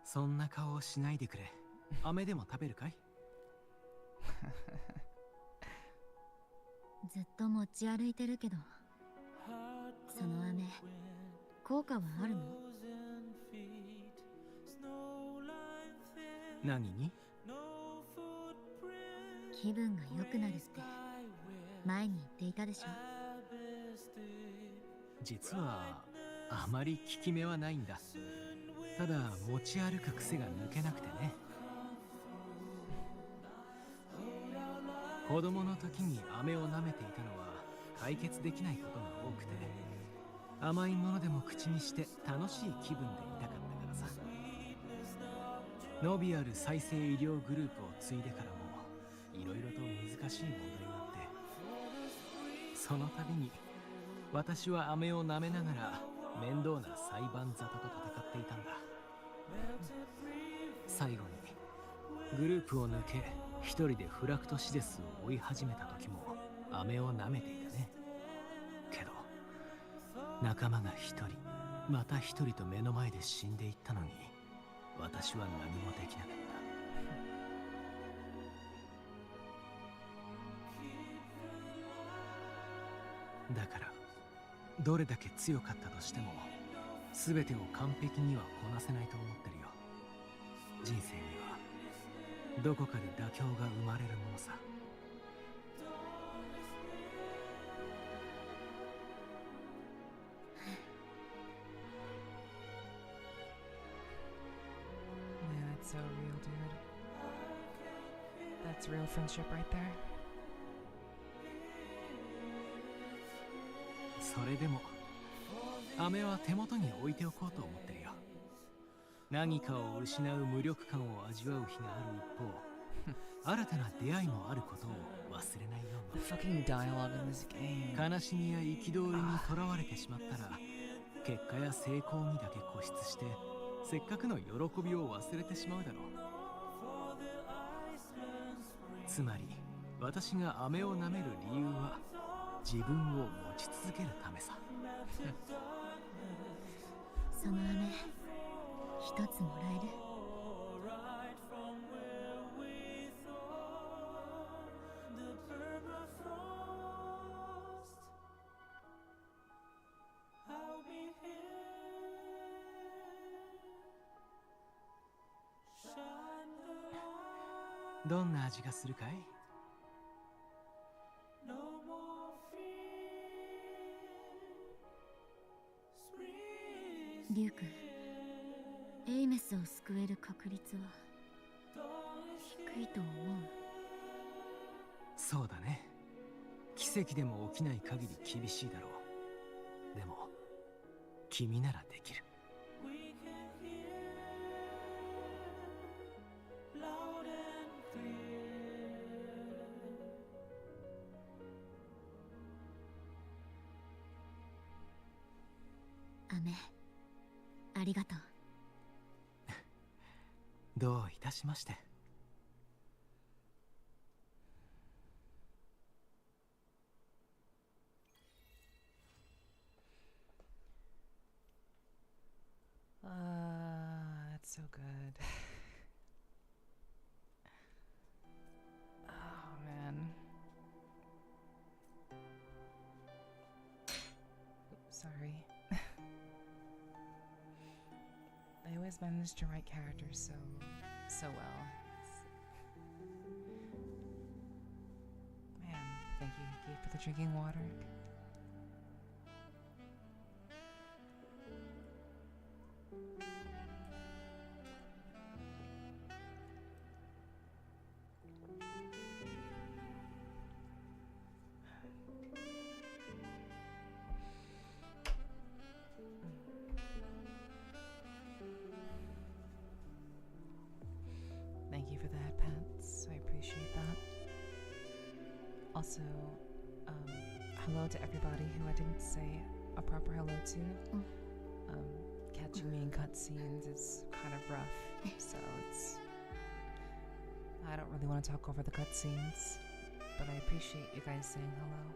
そんな顔をしないでくれ。飴でも食べるかい？ずっと持ち歩いてるけど、その飴効果はあるの？何に？気分が良くなるって前に言っていたでしょ。実はあまり効き目はないんだ。ただ持ち歩く癖が抜けなくてね。子供の時に飴を舐めていたのは解決できないことが多くて、甘いものでも口にして楽しい気分でいたかったからさ。ノビアル再生医療グループを継いでからもいろいろと難しい問題があって、その度に私は飴を舐めながら面倒な裁判沙汰と戦っていたんだ。最後にグループを抜け一人でフラクトシデスを追い始めた時も飴を舐めていたね。けど仲間が一人また一人と目の前で死んでいったのに私は何もできなかった。だからどれだけ強かったとしても全てを完璧にはこなせないと思ってるよ。人生にはどこかで妥協が生まれるものさ。Yeah, that's so real, dude. That's real friendship right there. それでも飴は手元に置いておこうと思ってるよ。何かを失う無力感を味わう日がある一方新たな出会いもあることを忘れないよう The fucking dialogue in this game. に。悲しみや憤りにとらわれてしまったら結果や成功にだけ固執してせっかくの喜びを忘れてしまうだろう。つまり私が飴を舐める理由は自分を持ち続けるためさ。その飴一つもらえる？どんな味がするかい？リュウ君、エイメスを救える確率は低いと思う。そうだね。奇跡でも起きない限り厳しいだろう。でも君ならできる。飴ありがとう。どういたしまして。That's so good. Oh man. Oops, sorry. I always manage to write characters so well. Man, thank you, Hiki, for the drinking water. Thank you for the head pats. I appreciate that. Also, hello to everybody who I didn't say a proper hello to. Catching me in cutscenes is kind of rough, so I don't really want to talk over the cutscenes, but I appreciate you guys saying hello.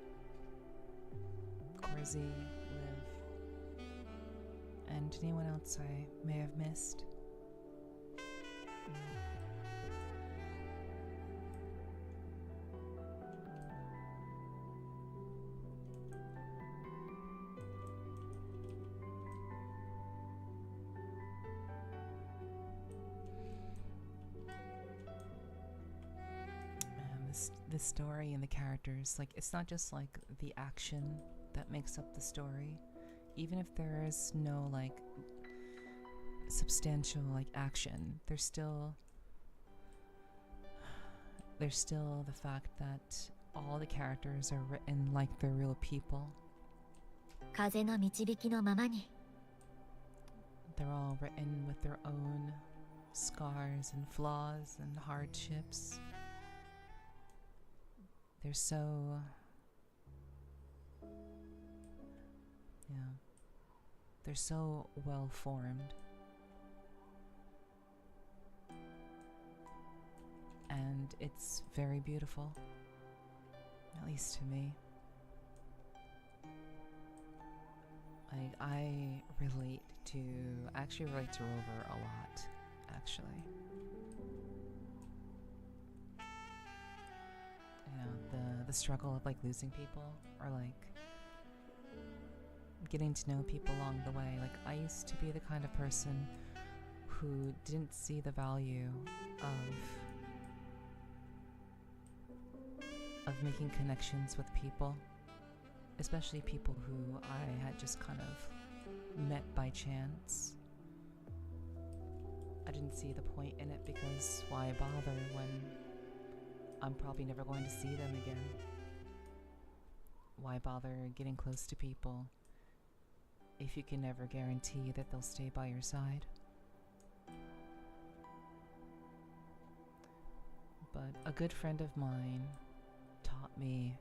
Corzy, Liv, and anyone else I may have missed. The story and the characters, like, it's not just like the action that makes up the story. Even if there is no like substantial like action, there's still the fact that all the characters are written like they're real people. 風の導きのままに。 They're all written with their own scars and flaws and hardships. They're so they're so well formed. And it's very beautiful, at least to me. Like, I actually relate to Rover a lot, actually. You know, the struggle of like losing people, or like getting to know people along the way. Like, I used to be the kind of person who didn't see the value of making connections with people, especially people who I had just kind of met by chance. I didn't see the point in it because why bother when I'm probably never going to see them again? Why bother getting close to people if you can never guarantee that they'll stay by your side? But a good friend of mine taught me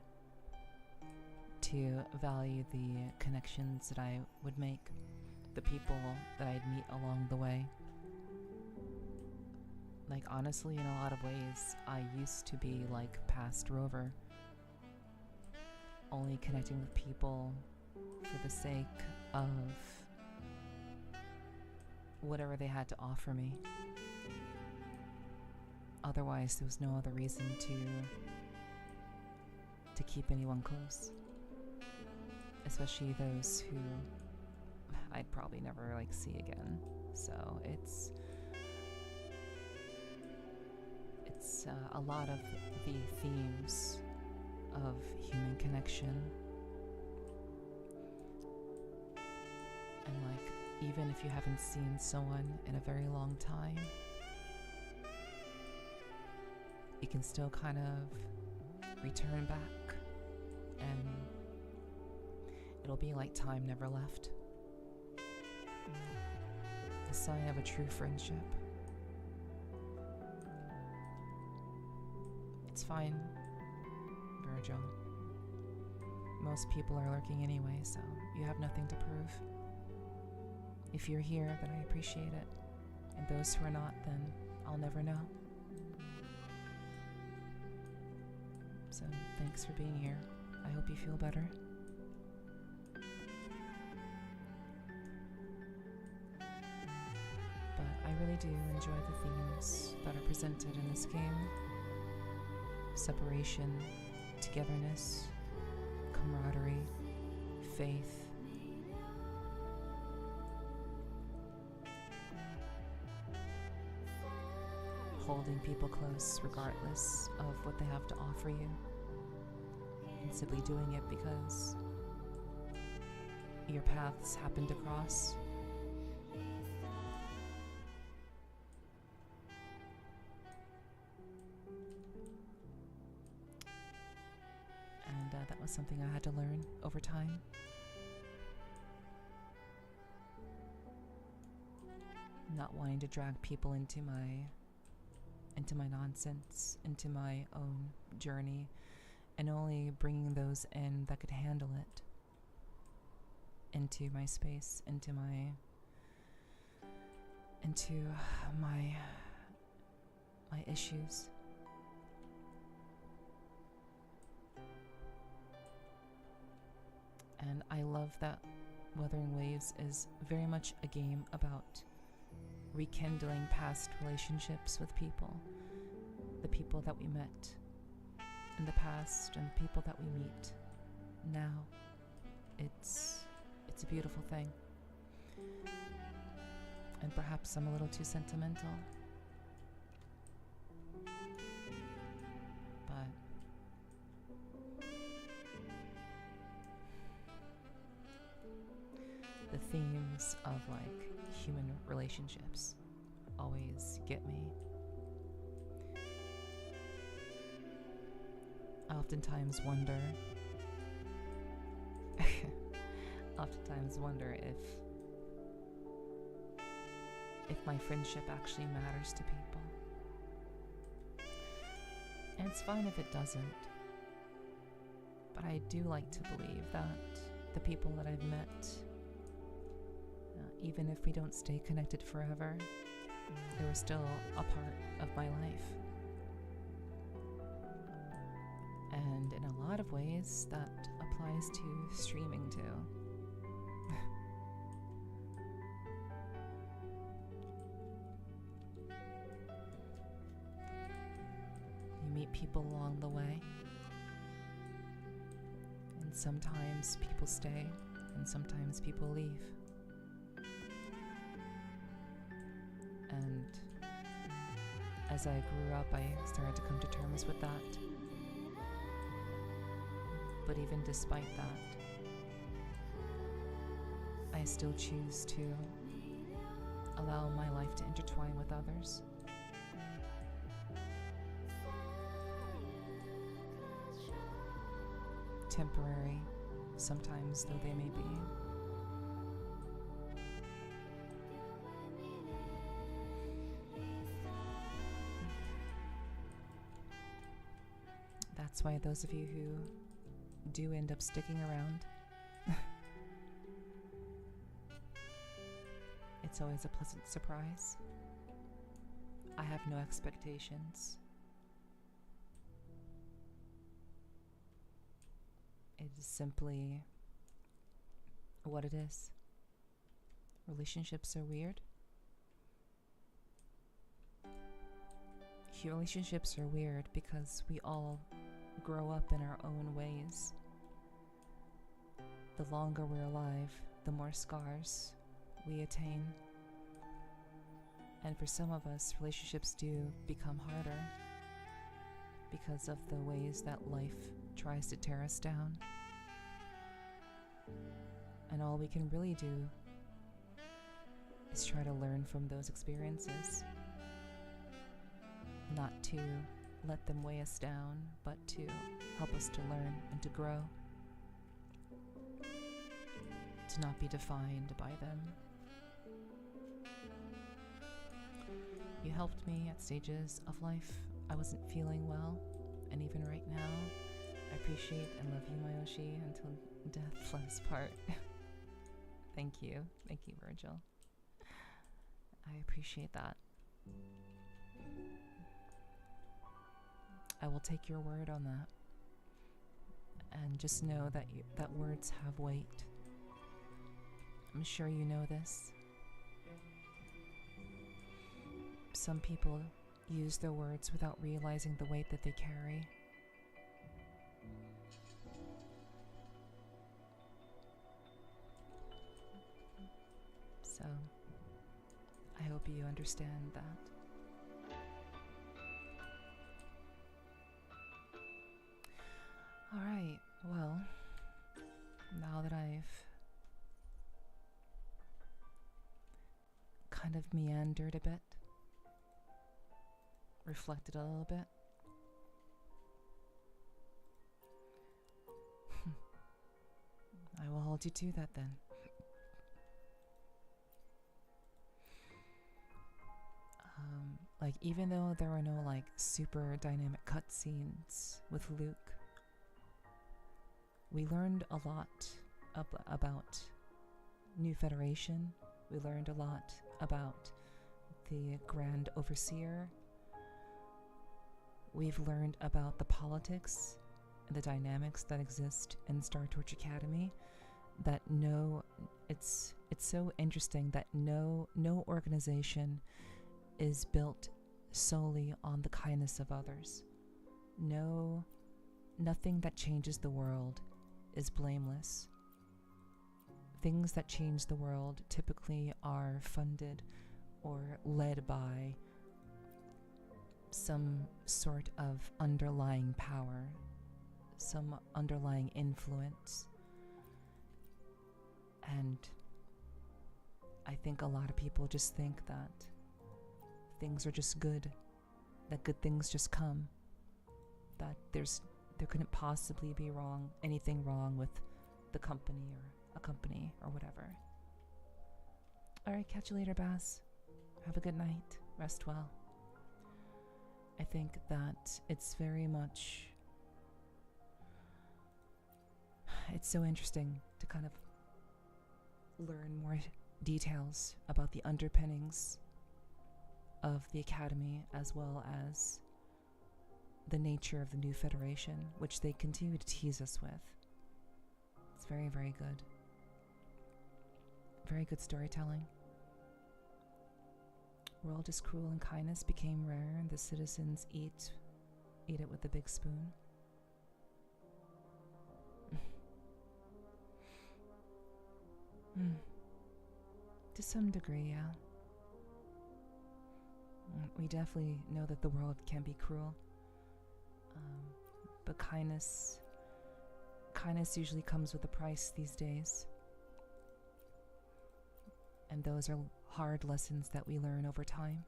to value the connections that I would make, the people that I'd meet along the way. Like, honestly, in a lot of ways, I used to be like past Rover, only connecting with people for the sake of whatever they had to offer me. Otherwise, there was no other reason to keep anyone close, especially those who I'd probably never like see again. So it's a lot of the themes of human connection, and like, even if you haven't seen someone in a very long time, you can still kind of return back, and it'll be like time never left. The sign of a true friendship. It's fine, Virgil. Most people are lurking anyway, so you have nothing to prove. If you're here, then I appreciate it. And those who are not, then I'll never know. So thanks for being here. I hope you feel better. But I really do enjoy the themes that are presented in this game. Separation, togetherness, camaraderie, faith. Holding people close regardless of what they have to offer you. And simply doing it because your paths happen to cross. And that was something I had to learn over time. Not wanting to drag people into my nonsense, into my own journey, and only bringing those in that could handle it into my space, into my issues. And I love that Wuthering Waves is very much a game about rekindling past relationships with people, the people that we met in the past and the people that we meet now. It's a beautiful thing. And perhaps I'm a little too sentimental, but the themes of like human relationships always get me. I oftentimes wonder if my friendship actually matters to people. And it's fine if it doesn't. But I do like to believe that the people that I've met even if we don't stay connected forever, they were still a part of my life. And in a lot of ways, that applies to streaming too. You meet people along the way, and sometimes people stay, and sometimes people leave. And as I grew up, I started to come to terms with that. But even despite that, I still choose to allow my life to intertwine with others. Temporary, sometimes though they may be. That's why those of you who do end up sticking around, it's always a pleasant surprise. I have no expectations. It is simply what it is. Relationships are weird. Relationships are weird because we all grow up in our own ways. The longer we're alive, the more scars we attain. And for some of us, relationships do become harder because of the ways that life tries to tear us down. And all we can really do is try to learn from those experiences. Not to let them weigh us down, but to help us to learn and to grow. To not be defined by them. You helped me at stages of life I wasn't feeling well, and even right now, I appreciate and love you, Mayoshi, until death us part. Thank you, Virgil. I appreciate that. I will take your word on that, and just know that that words have weight. I'm sure you know this. Some people use their words without realizing the weight that they carry. So, I hope you understand that. Alright, well, now that I've kind of meandered a bit, reflected a little bit, I will hold you to that then. Like, even though there are no like super dynamic cutscenes with LUUK, we learned a lot about New Federation. We learned a lot about the Grand Overseer. We've learned about the politics and the dynamics that exist in Star Torch Academy. That it's so interesting that no organization is built solely on the kindness of others. Nothing that changes the world is blameless. Things that change the world typically are funded or led by some sort of underlying power, some underlying influence. And I think a lot of people just think that things are just good, that good things just come, that there couldn't possibly be anything wrong with the company or a company or whatever. Alright, catch you later, Bass. Have a good night. Rest well. I think that it's so interesting to kind of learn more details about the underpinnings of the Academy, as well as the nature of the new Federation, which they continue to tease us with. It's very, very good. Very good storytelling. World is cruel and kindness became rare, and the citizens eat it with a big spoon. To some degree, yeah. We definitely know that the world can be cruel. But kindness usually comes with a price these days. And those are hard lessons that we learn over time.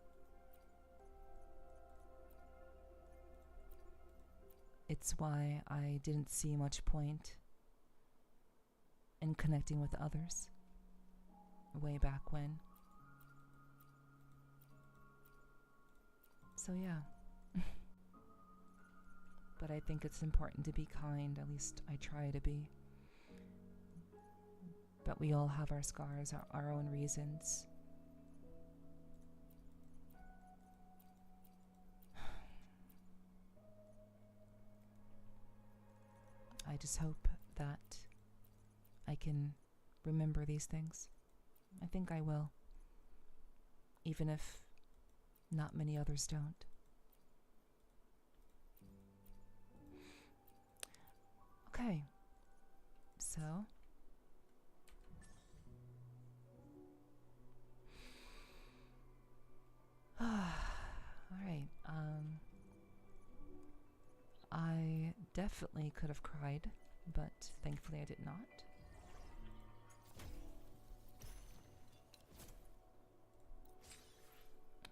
It's why I didn't see much point in connecting with others way back when. So yeah. But I think it's important to be kind, at least I try to be. But we all have our scars, our own reasons. I just hope that I can remember these things. I think I will, even if not many others don't. Okay, so all right. I definitely could have cried, but thankfully I did not.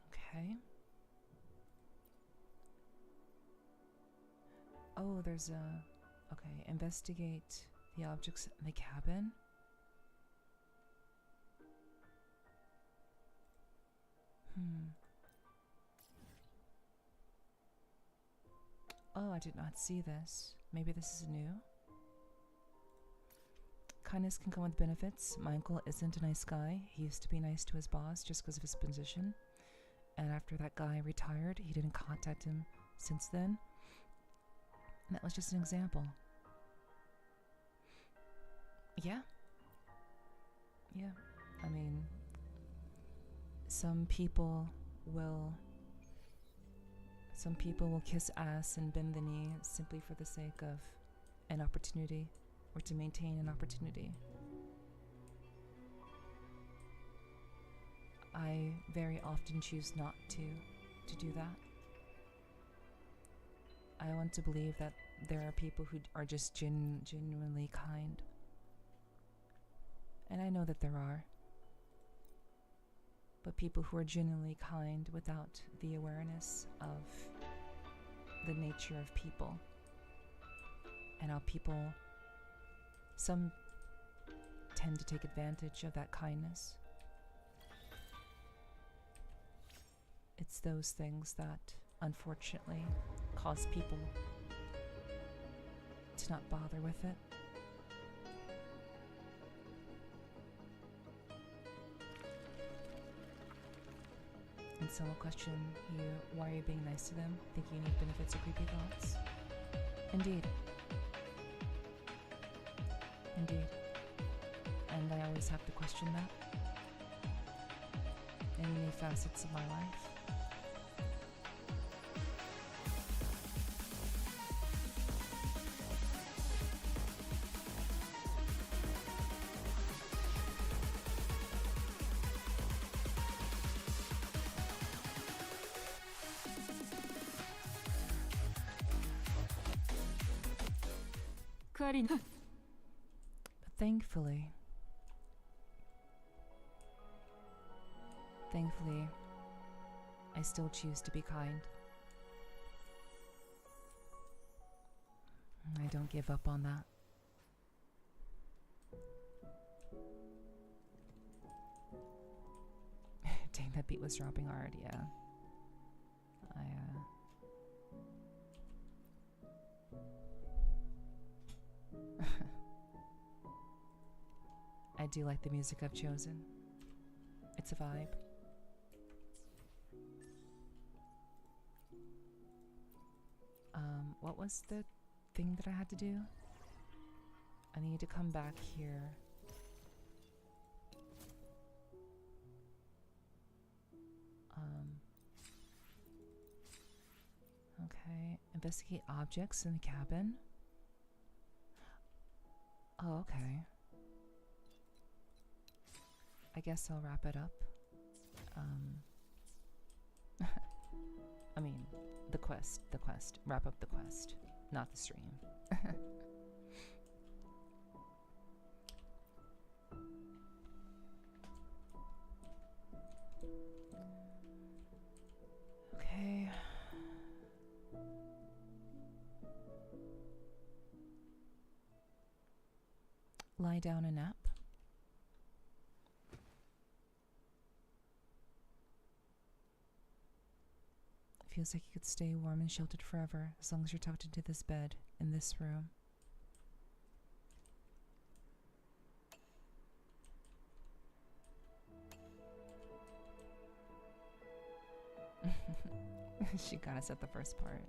Okay. Oh, there's a... Okay, investigate the objects in the cabin. Oh, I did not see this. Maybe this is new. Kindness can come with benefits. My uncle isn't a nice guy. He used to be nice to his boss just because of his position. And after that guy retired, he didn't contact him since then. And that was just an example. Yeah. Yeah. I mean, some people will kiss ass and bend the knee simply for the sake of an opportunity or to maintain an opportunity. I very often choose not to do that. I want to believe that there are people who are just genuinely kind. And I know that there are. But people who are genuinely kind without the awareness of the nature of people and how some tend to take advantage of that kindness. It's those things that unfortunately cause people to not bother with it. And someone will question you, why are you being nice to them? Think you need benefits or creepy thoughts? Indeed. Indeed. And I always have to question that in many facets of my life. But thankfully, I still choose to be kind. I don't give up on that. Dang, that beat was dropping hard, yeah. I do like the music I've chosen. It's a vibe. What was the thing that I had to do? I need to come back here. Okay, investigate objects in the cabin. Oh, okay. I guess I'll wrap it up. I mean, the quest. Wrap up the quest, not the stream. Okay. Lie down and nap. Feels like you could stay warm and sheltered forever as long as you're tucked into this bed in this room. She got us at the first part.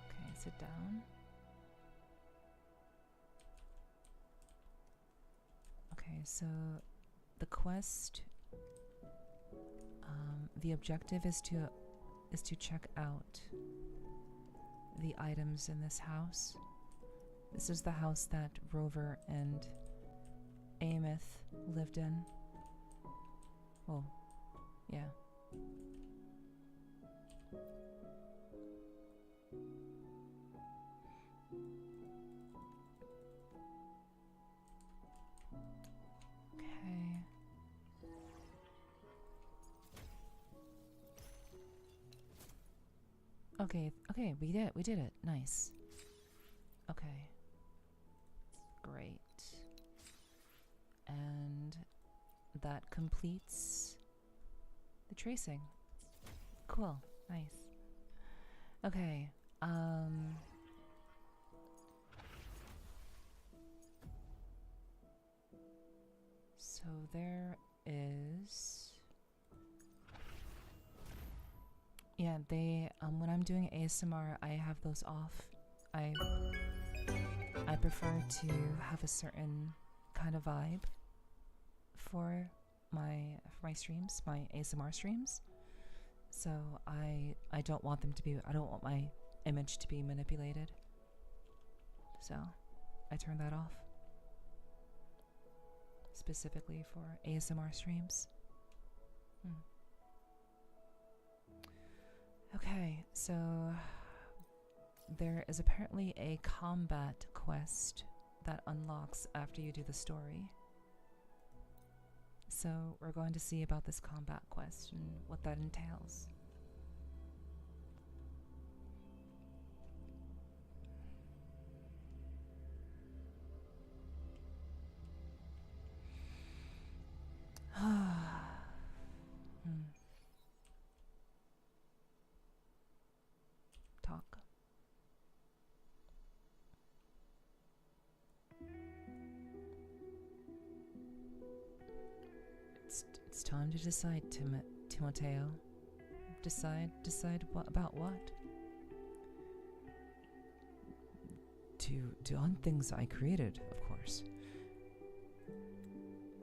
Okay, sit down. Okay, so the quest, the objective is to check out the items in this house. This is the house that Rover and Ameth lived in. Oh, yeah. Okay, we did it. Nice. Okay. Great. And that completes the tracing. Cool. Nice. Okay. So there is... Yeah, they, when I'm doing ASMR, I have those off. I prefer to have a certain kind of vibe for my streams, my ASMR streams. So I don't want them to be, I don't want my image to be manipulated. So I turn that off. Specifically for ASMR streams. Okay, so there is apparently a combat quest that unlocks after you do the story. So we're going to see about this combat quest and what that entails. Talk. It's time to decide, Timoteo. Decide what about what? To hunt things I created, of course.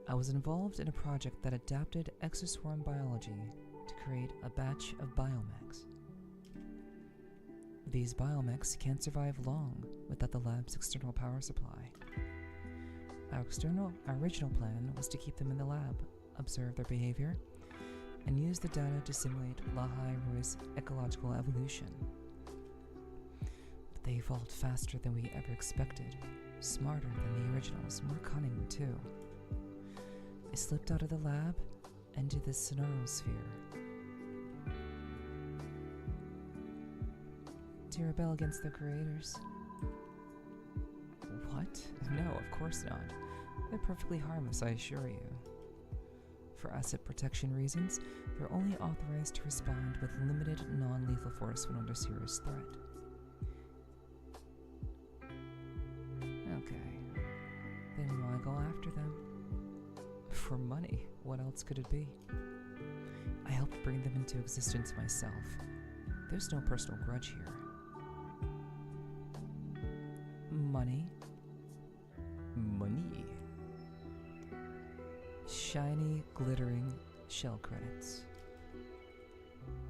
I was involved in a project that adapted exoswarm biology to create a batch of biomechs. These biomechs can't survive long without the lab's external power supply. Our original plan was to keep them in the lab, observe their behavior, and use the data to simulate Lahai-Roy's ecological evolution. But they evolved faster than we ever expected, smarter than the originals, more cunning too. They slipped out of the lab and to the Sonosphere to rebel against their creators. What? No, of course not. They're perfectly harmless, I assure you. For asset protection reasons, they're only authorized to respond with limited non-lethal force when under serious threat. Okay. Then why go after them. For money, what else could it be? I helped bring them into existence myself. There's no personal grudge here. Money. Money. Shiny, glittering shell credits.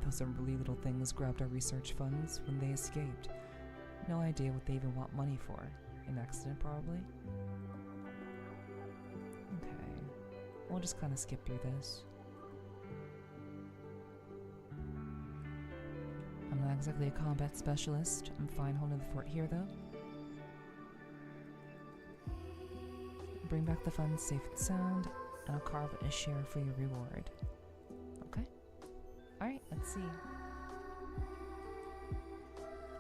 Those unruly little things grabbed our research funds when they escaped. No idea what they even want money for. An accident, probably? Okay. We'll just kind of skip through this. I'm not exactly a combat specialist. I'm fine holding the fort here, though. Bring back the funds safe and sound, and I'll carve a share for your reward. Okay? Alright, let's see.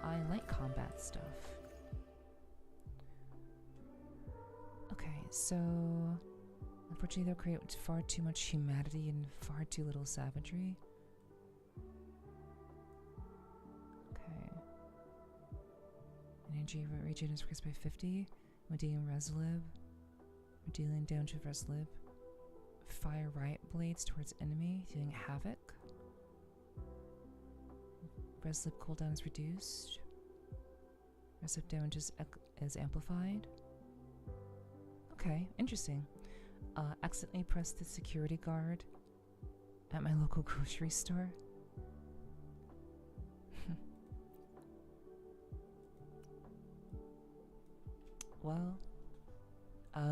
I like combat stuff. Okay, so unfortunately they'll create far too much humanity and far too little savagery. Okay. Energy regen is increased by 50. Medine Reslib. Dealing damage with Reslib. Fire riot blades towards enemy, dealing havoc. Reslib cooldown is reduced. Reslib damage is amplified. Okay, interesting. Accidentally pressed the security guard at my local grocery store. Well,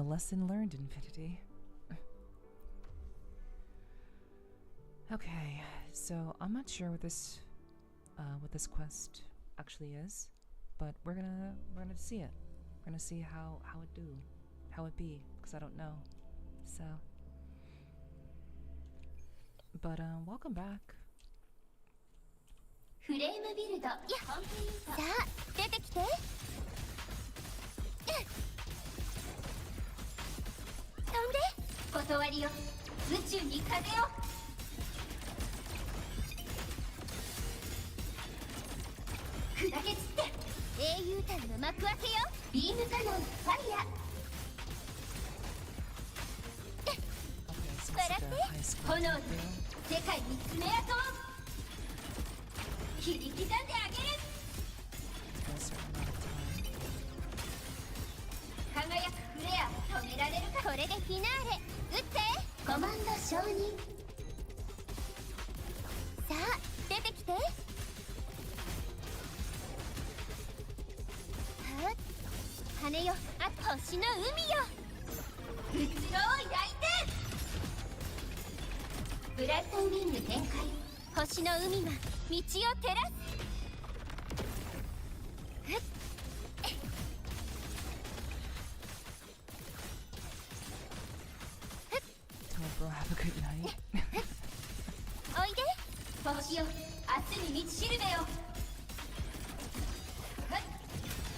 lesson learned, Infinity. Okay, so I'm not sure what this quest actually is, but we're gonna see it. We're gonna see how it be, because I don't know. So, but welcome back. フレームビルドやっさあ出てきて飛んで断りよ宇宙に風を砕け散って英雄譚の幕開けよビームカノンファイヤー Okay, so 笑 it's っ like て a high school 炎で type deal. 世界に爪痕を切り刻んであげる For a certain amount of time. 輝くフレア止められるかこれでフィナーレ撃ってコマンド承認さあ出てきてはっ羽よあ星の海よ移ろう焼いてブライトウィング展開星の海が道を照らす Tell bro, have a good night. おいで星よ明日に道しるべよ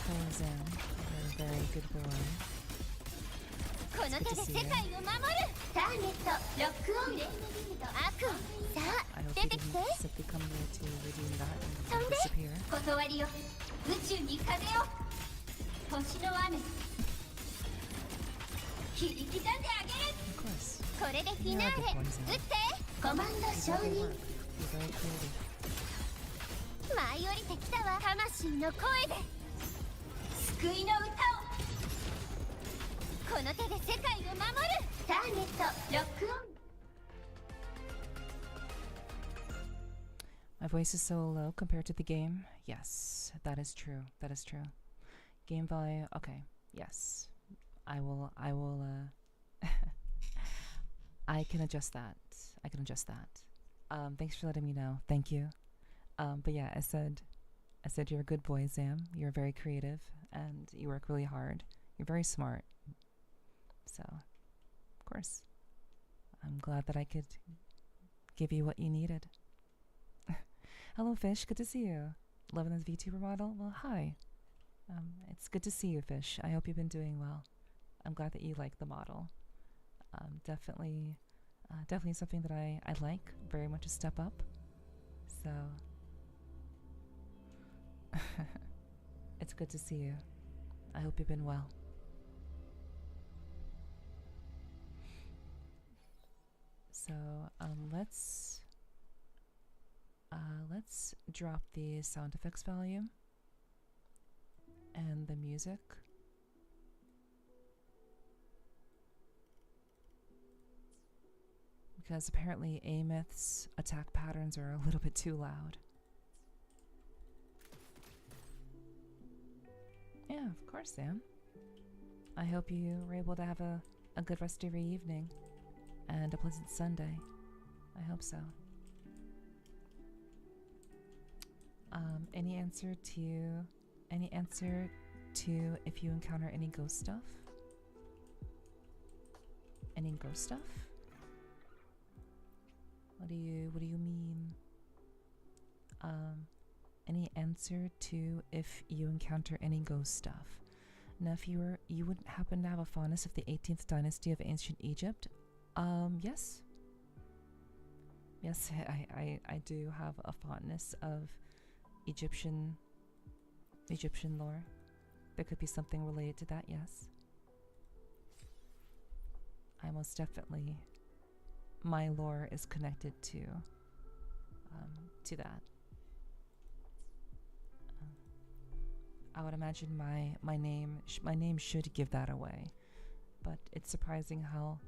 Hello, Zan. You're a very good boy. この手で世界を守るターゲットロックオンレイムビルド悪さ I あ hope 出 you てき didn't て simply come here to redeem that and 飛んで disappear. 断りよ宇宙に風を星の雨切り刻んであげる Of course. これでフィナーレ撃ってコマンド You 承 did good 認 work. You're very creative. 舞い降りてきたわ魂の声で救いの歌をこの手で世界を守るターゲットロックオン My voice is so low compared to the game. Yes, that is true. That is true. Game volume. Okay. Yes. I will I can adjust that. I can adjust that. Thanks for letting me know. Thank you. But yeah, I said you're a good boy, Zam. You're very creative and you work really hard. You're very smart. So, of course, I'm glad that I could give you what you needed. Hello, Fish. Good to see you. Loving this VTuber model? Well, hi. It's good to see you, Fish. I hope you've been doing well. I'm glad that you like the model. Definitely something that I like very much a step up. So, it's good to see you. I hope you've been well. let's drop the sound effects volume and the music. Because apparently Ameth's attack patterns are a little bit too loud. Yeah, of course, Sam. I hope you were able to have a good rest of your evening and a pleasant Sunday. I hope so. Any answer to if you encounter any ghost stuff? Any ghost stuff? What do you mean? Any answer to if you encounter any ghost stuff? Now, if you wouldn't happen to have a fondness of the 18th dynasty of ancient Egypt, yes. Yes, I do have a fondness of Egyptian lore. There could be something related to that, yes. I most definitely, my lore is connected to that. I would imagine my name should give that away, but it's surprising how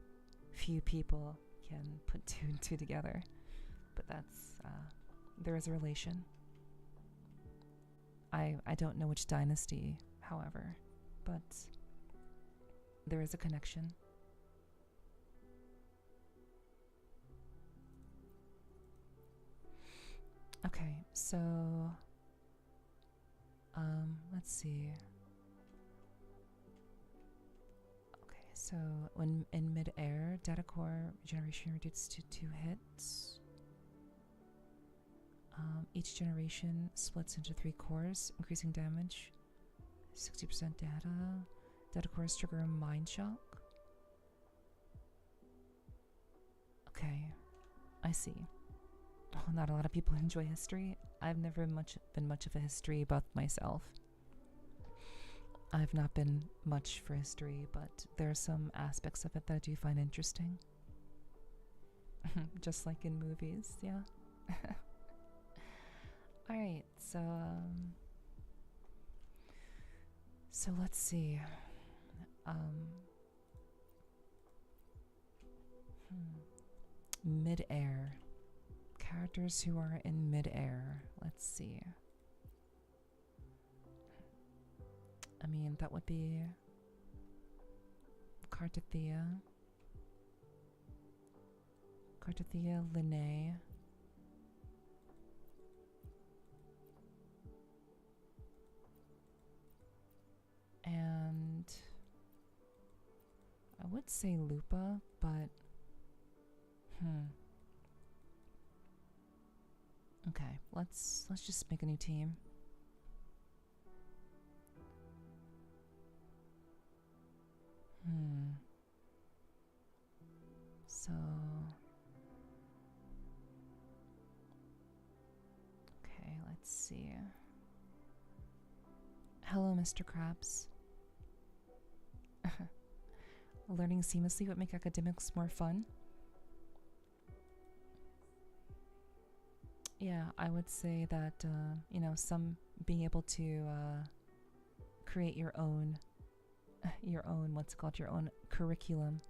few people can put two and two together. But that's there is a relation. I don't know which dynasty, however, but there is a connection. Okay, so let's see. Okay, so when in mid-air, data core generation reduces to 2 hits. Each generation splits into 3 cores, increasing damage. 60% data. Data cores trigger a mind shock. Okay, I see. Oh, not a lot of people enjoy history. I've never been much of a history buff myself. I've not been much for history, but there are some aspects of it that I do find interesting. Just like in movies, yeah. Alright, so let's see. Mid-air. Characters who are in mid-air. Let's see. I mean, that would be Cartathea, Linnae, and I would say Lupa, but okay, let's just make a new team. So okay, let's see. Hello, Mr. Krabs. Learning seamlessly would make academics more fun. Yeah, I would say that, some being able to create your own curriculum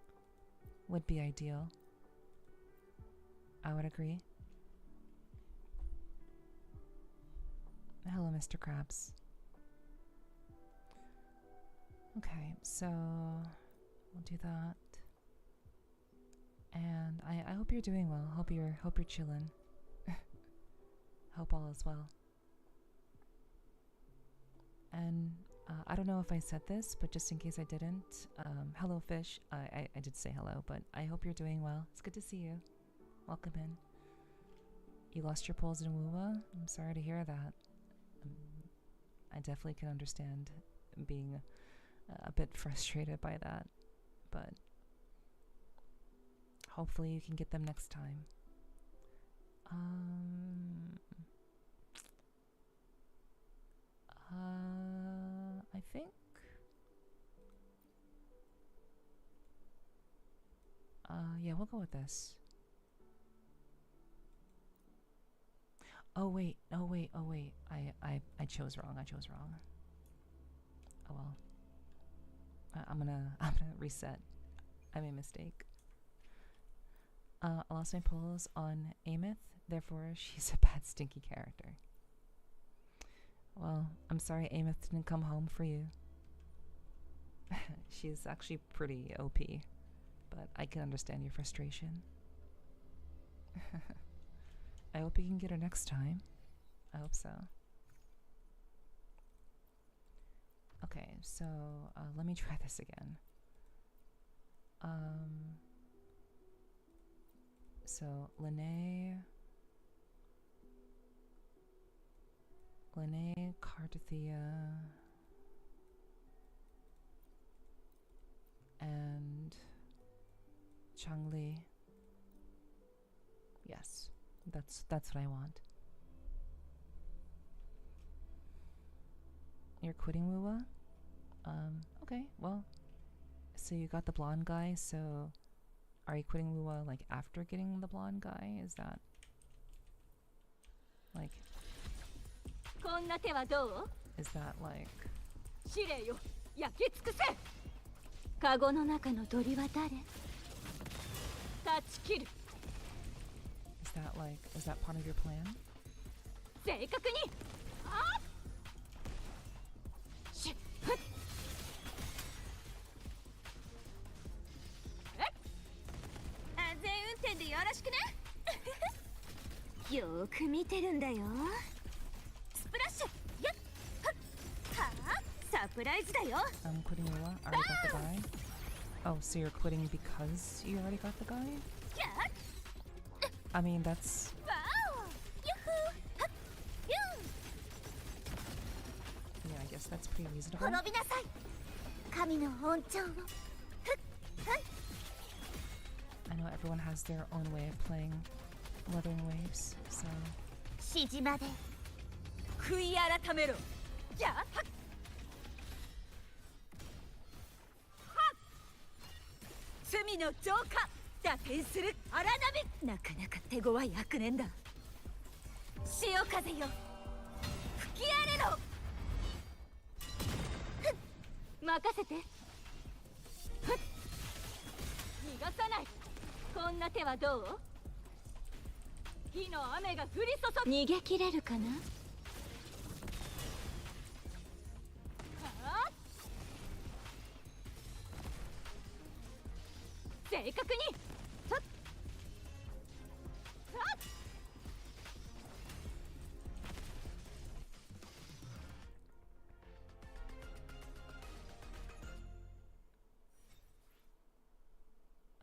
would be ideal. I would agree. Hello, Mr. Krabs. Okay, so we'll do that. And I hope you're doing well. Hope you're chilling. Hope all is well. And I don't know if I said this, but just in case I didn't, hello Fish. I did say hello, but I hope you're doing well. It's good to see you. Welcome in. You lost your poles in WuWa? I'm sorry to hear that. I definitely can understand being a bit frustrated by that, but hopefully you can get them next time. I think yeah, we'll go with this. Oh wait, oh wait, oh wait. I chose wrong. I chose wrong. Oh well. I'm gonna reset. I made a mistake. I lost my polls on Amith, therefore she's a bad stinky character. Well, I'm sorry Amith didn't come home for you. She's actually pretty OP, but I can understand your frustration. I hope you can get her next time. I hope so. Okay, so let me try this again. So Lene, Cartathea, and Changli. Yes, that's what I want. You're quitting WuWa? Okay, well, so you got the blonde guy, so are you quitting WuWa like after getting the blonde guy? Is that like is that like is that part of your plan? I'm quitting WuWa. Already got the guy. Oh, so you're quitting because you already got the guy? I mean, that's... Yeah, I guess that's pretty reasonable. I know everyone has their own way of playing Wuthering Waves, so...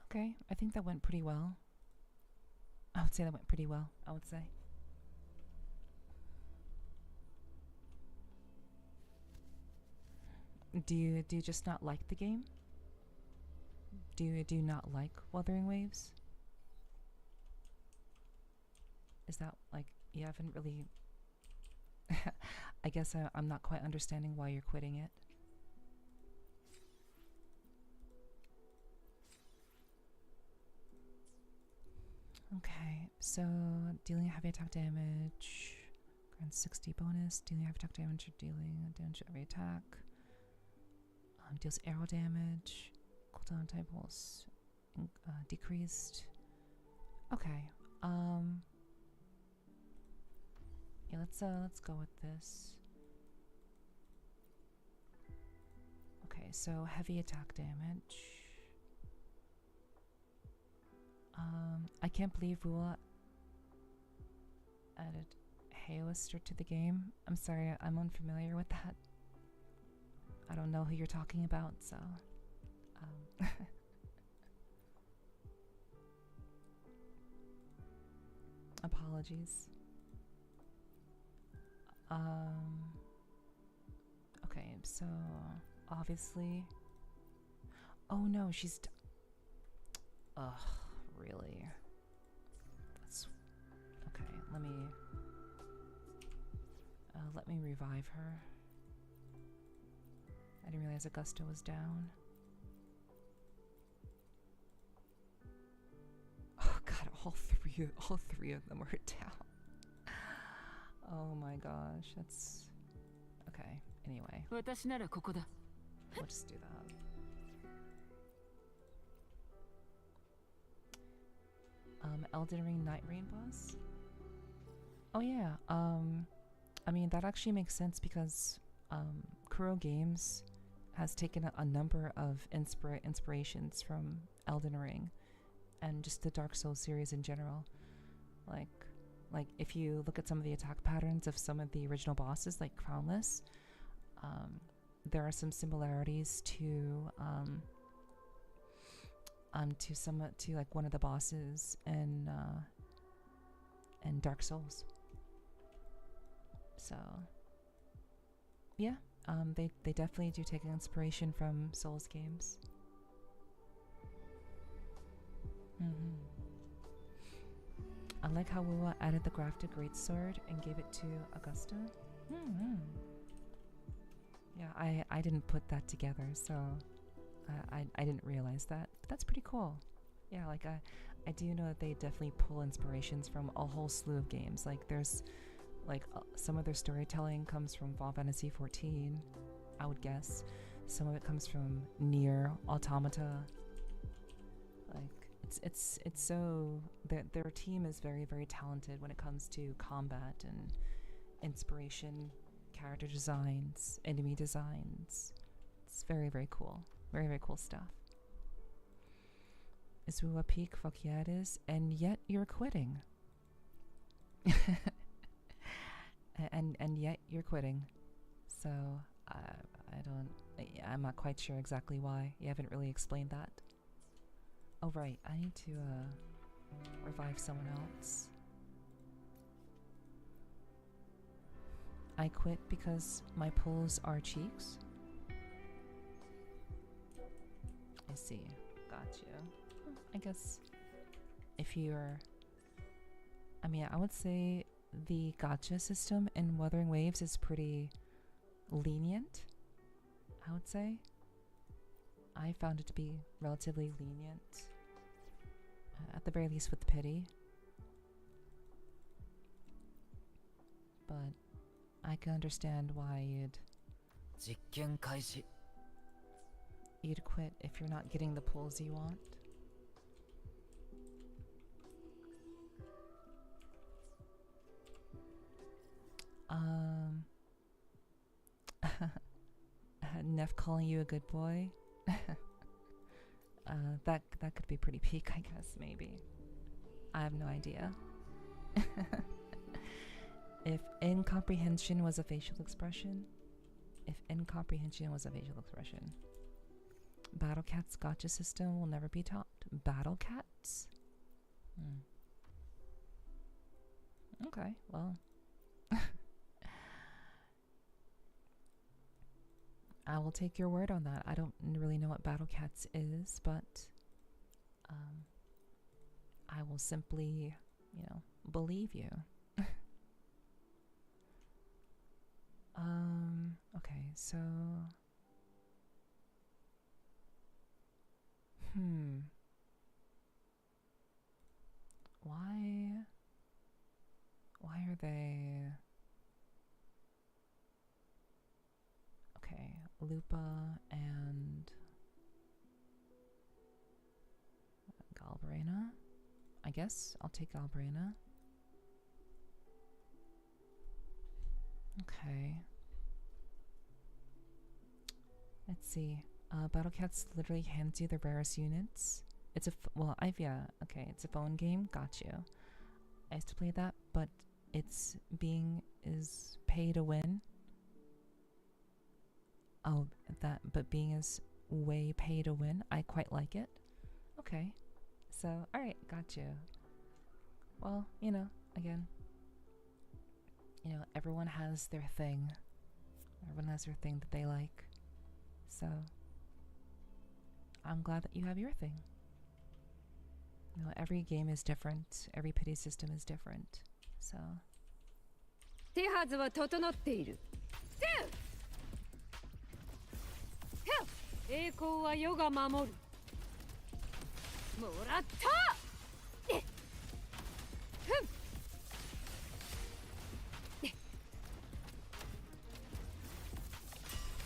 Okay, I think that went pretty well. I would say that went pretty well, I would say. Do you just not like the game? Do you not like Wuthering Waves? Is that like you haven't really... I guess I'm not quite understanding why you're quitting it. Okay, so dealing heavy attack damage grants 60 bonus. Dealing heavy attack damage or dealing damage to every attack. Deals arrow damage. Cooldown type was decreased. Okay. Yeah, let's go with this. Okay, so heavy attack damage. I can't believe WuWa added Haoister to the game. I'm sorry, I'm unfamiliar with that. I don't know who you're talking about, so... apologies. Okay, so... obviously... Oh no, she's... Ugh, really? That's... Okay, let me revive her. I didn't realize Augusta was down. Oh god, all three of them are down. Oh my gosh, that's okay. Anyway, 私ならここだ。 we'll just do that. Elden Ring Night Rain boss. Oh yeah. I mean that actually makes sense because Kuro Games has taken a number of inspirations from Elden Ring and just the Dark Souls series in general. Like if you look at some of the attack patterns of some of the original bosses, like Crownless, there are some similarities to like one of the bosses in Dark Souls. So yeah, they definitely do take inspiration from Souls games. I like how WuWa added the grafted greatsword and gave it to Augusta. Yeah, I didn't put that together, so I didn't realize that. But that's pretty cool. Yeah, like I do know that they definitely pull inspirations from a whole slew of games. Like there's like some of their storytelling comes from Final Fantasy 14, I would guess. Some of it comes from Nier Automata. Like it's so their team is very, very talented when it comes to combat and inspiration, character designs, enemy designs. It's very, very cool. Very, very cool stuff. Is WuWa peak? Fuck yeah it is. And yet you're quitting. and yet you're quitting. So I'm not quite sure exactly why. You haven't really explained that. Oh right, I need to revive someone else. I quit because my pulls are cheeks. I see. Got you. I guess if you're... I mean, I would say the gacha system in Wuthering Waves is pretty lenient, I would say. I found it to be relatively lenient. At the very least with the pity. But I can understand why you'd quit if you're not getting the pulls you want. Neff calling you a good boy. That could be pretty peak, I guess, maybe. I have no idea. If incomprehension was a facial expression, Battle Cat's gotcha system will never be topped. Battle Cats? Okay, well. I will take your word on that. I don't really know what Battle Cats is, but I will simply, believe you. Okay, so why are they okay, Lupa and Galbrena? I guess I'll take Galbrena. Okay. Let's see. Battle Cats literally hands you the rarest units. It's a it's a phone game. Got you. I used to play that, but it's is pay to win. Oh, but being is way pay to win. I quite like it. Okay. So, alright, got you. Well, again, everyone has their thing. Everyone has their thing that they like. So, I'm glad that you have your thing. Every game is different. Every pity system is different. So. 手はずは整っている。栄光は世が守る。もらった。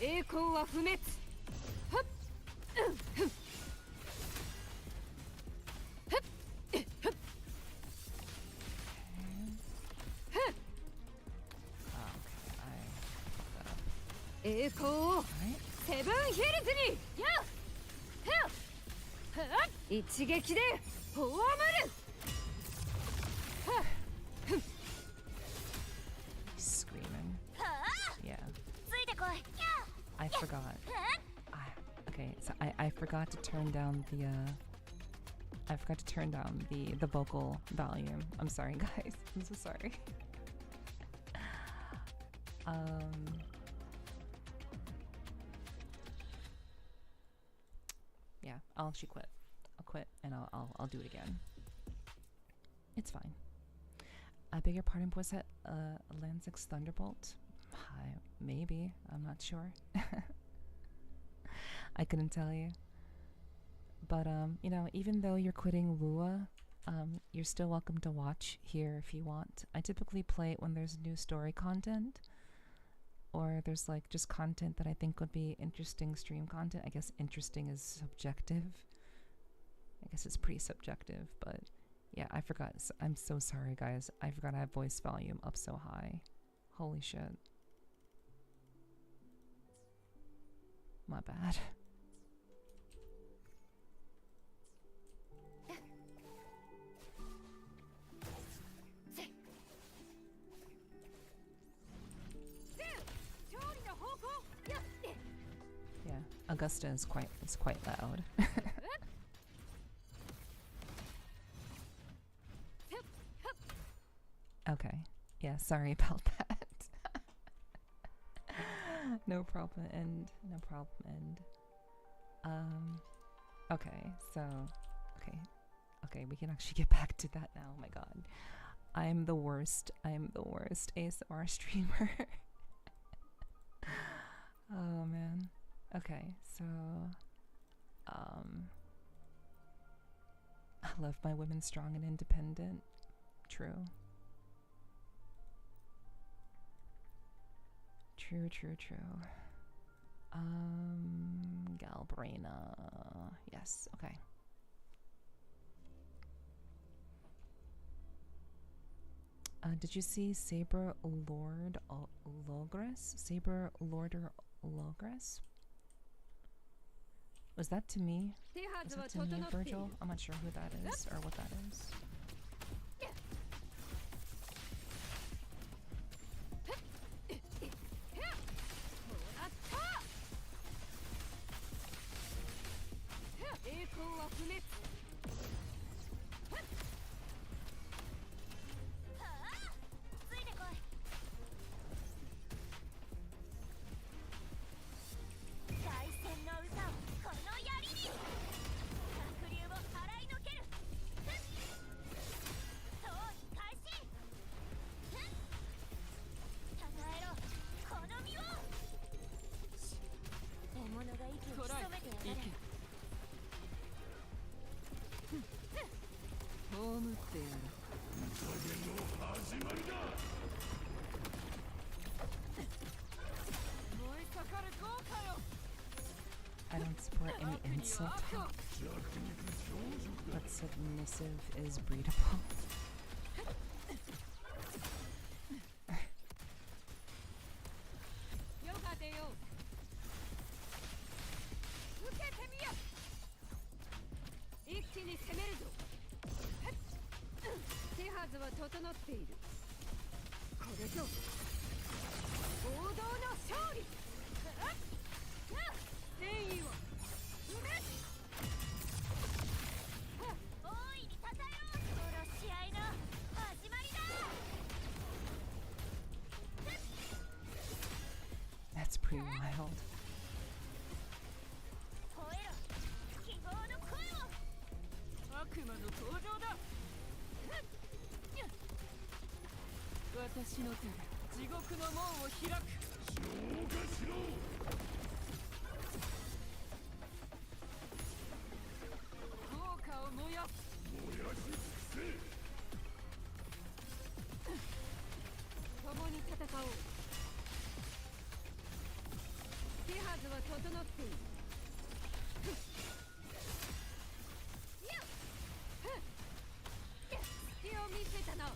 栄光は不滅。はっふんふん。はっふん。栄光をセブンヒルズにやっはっ一撃で葬る。はっふん。 Screaming. はあ Yeah. ついてこい。 I forgot. Okay, so I forgot to turn down the I forgot to turn down the vocal volume. I'm sorry, guys. I'm so sorry. Yeah, I'll actually quit. I'll quit and I'll do it again. It's fine. I beg your pardon, was that Lansix Thunderbolt? Maybe. I'm not sure. I couldn't tell you. But you know, even though you're quitting WuWa, you're still welcome to watch here if you want. I typically play it when there's new story content, or there's like just content that I think would be interesting stream content. I guess interesting is subjective. I guess it's pretty subjective, but yeah, I forgot. I'm so sorry, guys. I forgot I have voice volume up so high. Holy shit. My bad. Yeah, Augusta is quite loud. Okay. Yeah, sorry about that. No problem, no problem. Okay, so okay, we can actually get back to that now. Oh my god. I'm the worst ASMR streamer. Oh man. Okay, so I love my women strong and independent. True. True. Galbrina. Yes, okay. Did you see Saber Lord Logres? Saber Lorder Logres? Was that to me? Was that to me, Virgil? I'm not sure who that is or what that is. I don't support any insult, but submissive is breedable. That's pretty wild. 整っている。隙を見せたな。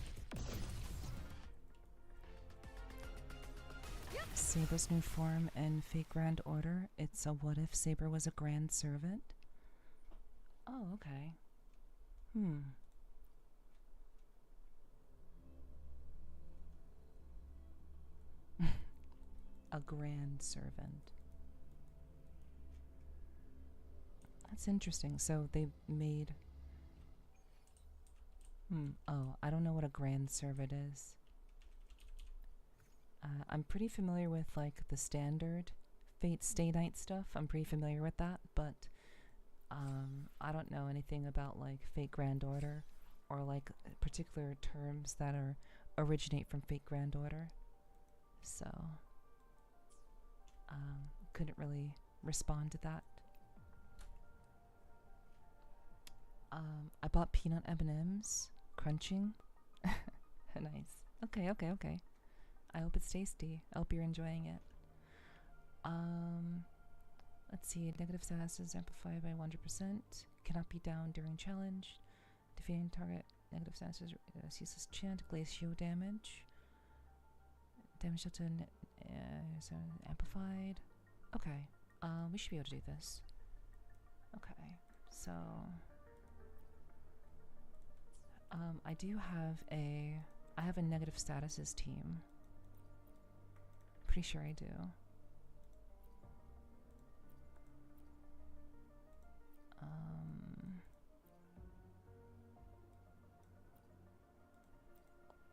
Saber's new form in Fate Grand Order. It's a what if Saber was a grand servant? Oh, okay. A grand servant. That's interesting. So they made... Oh, I don't know what a grand servant is. I'm pretty familiar with like the standard Fate Stay Night stuff. I'm pretty familiar with that, but I don't know anything about like Fate Grand Order or like particular terms that originate from Fate Grand Order. So couldn't really respond to that. I bought peanut M&Ms, crunching. Nice. Okay. I hope it's tasty. I hope you're enjoying it. Let's see. Negative status is amplified by 100%. Cannot be down during challenge. Defeating target. Negative status is useless chant. Glacial damage. Damage to is amplified. Okay. We should be able to do this. Okay. So I have a negative statuses team. Pretty sure I do.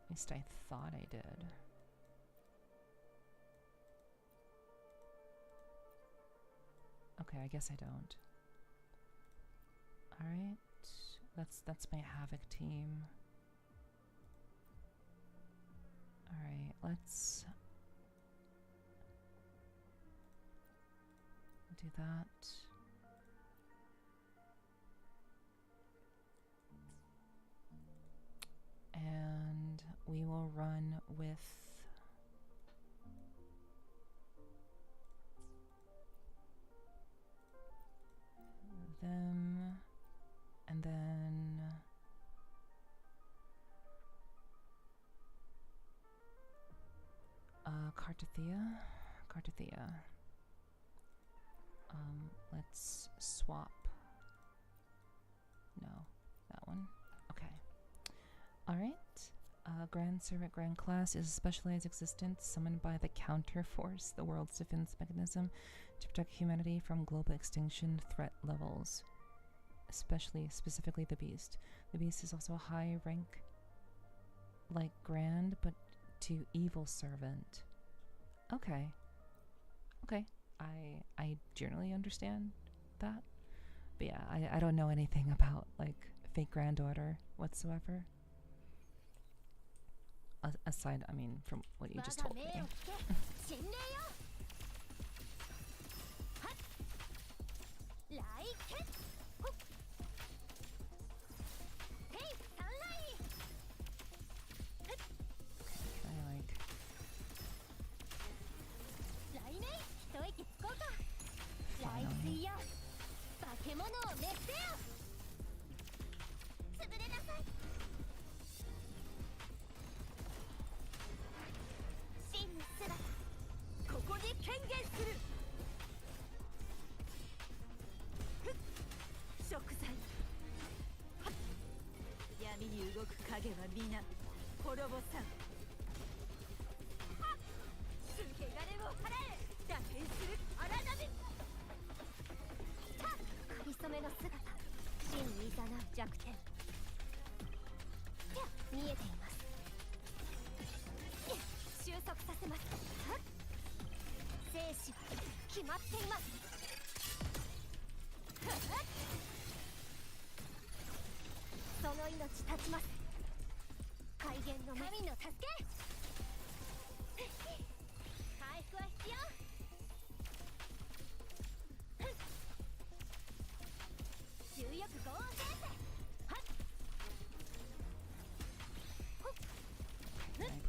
At least I thought I did. Okay, I guess I don't. Alright. That's my Havoc team. Alright, let's do that. And we will run with them, and then Cartathea. Let's swap. No, that one. Okay. Alright. Grand Servant Grand Class is a specialized existence summoned by the Counterforce, the world's defense mechanism, to protect humanity from global extinction threat levels. Specifically the Beast. The Beast is also a high rank, like Grand, but to Evil Servant. Okay. Okay. I generally understand that. But yeah, I don't know anything about, like, Fate Grand Order whatsoever. Aside, I mean, from what you just told me.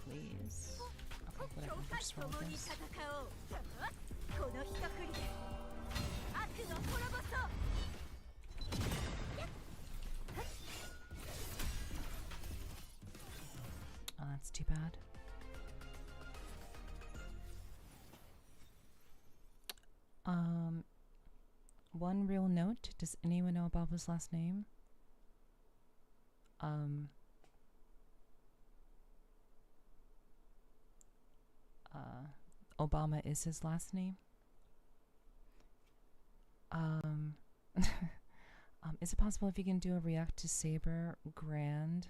Please. Okay, whatever. Just roll this. One real note. Does anyone know Obama's last name? Obama is his last name. Is it possible if you can do a react to Saber Grand?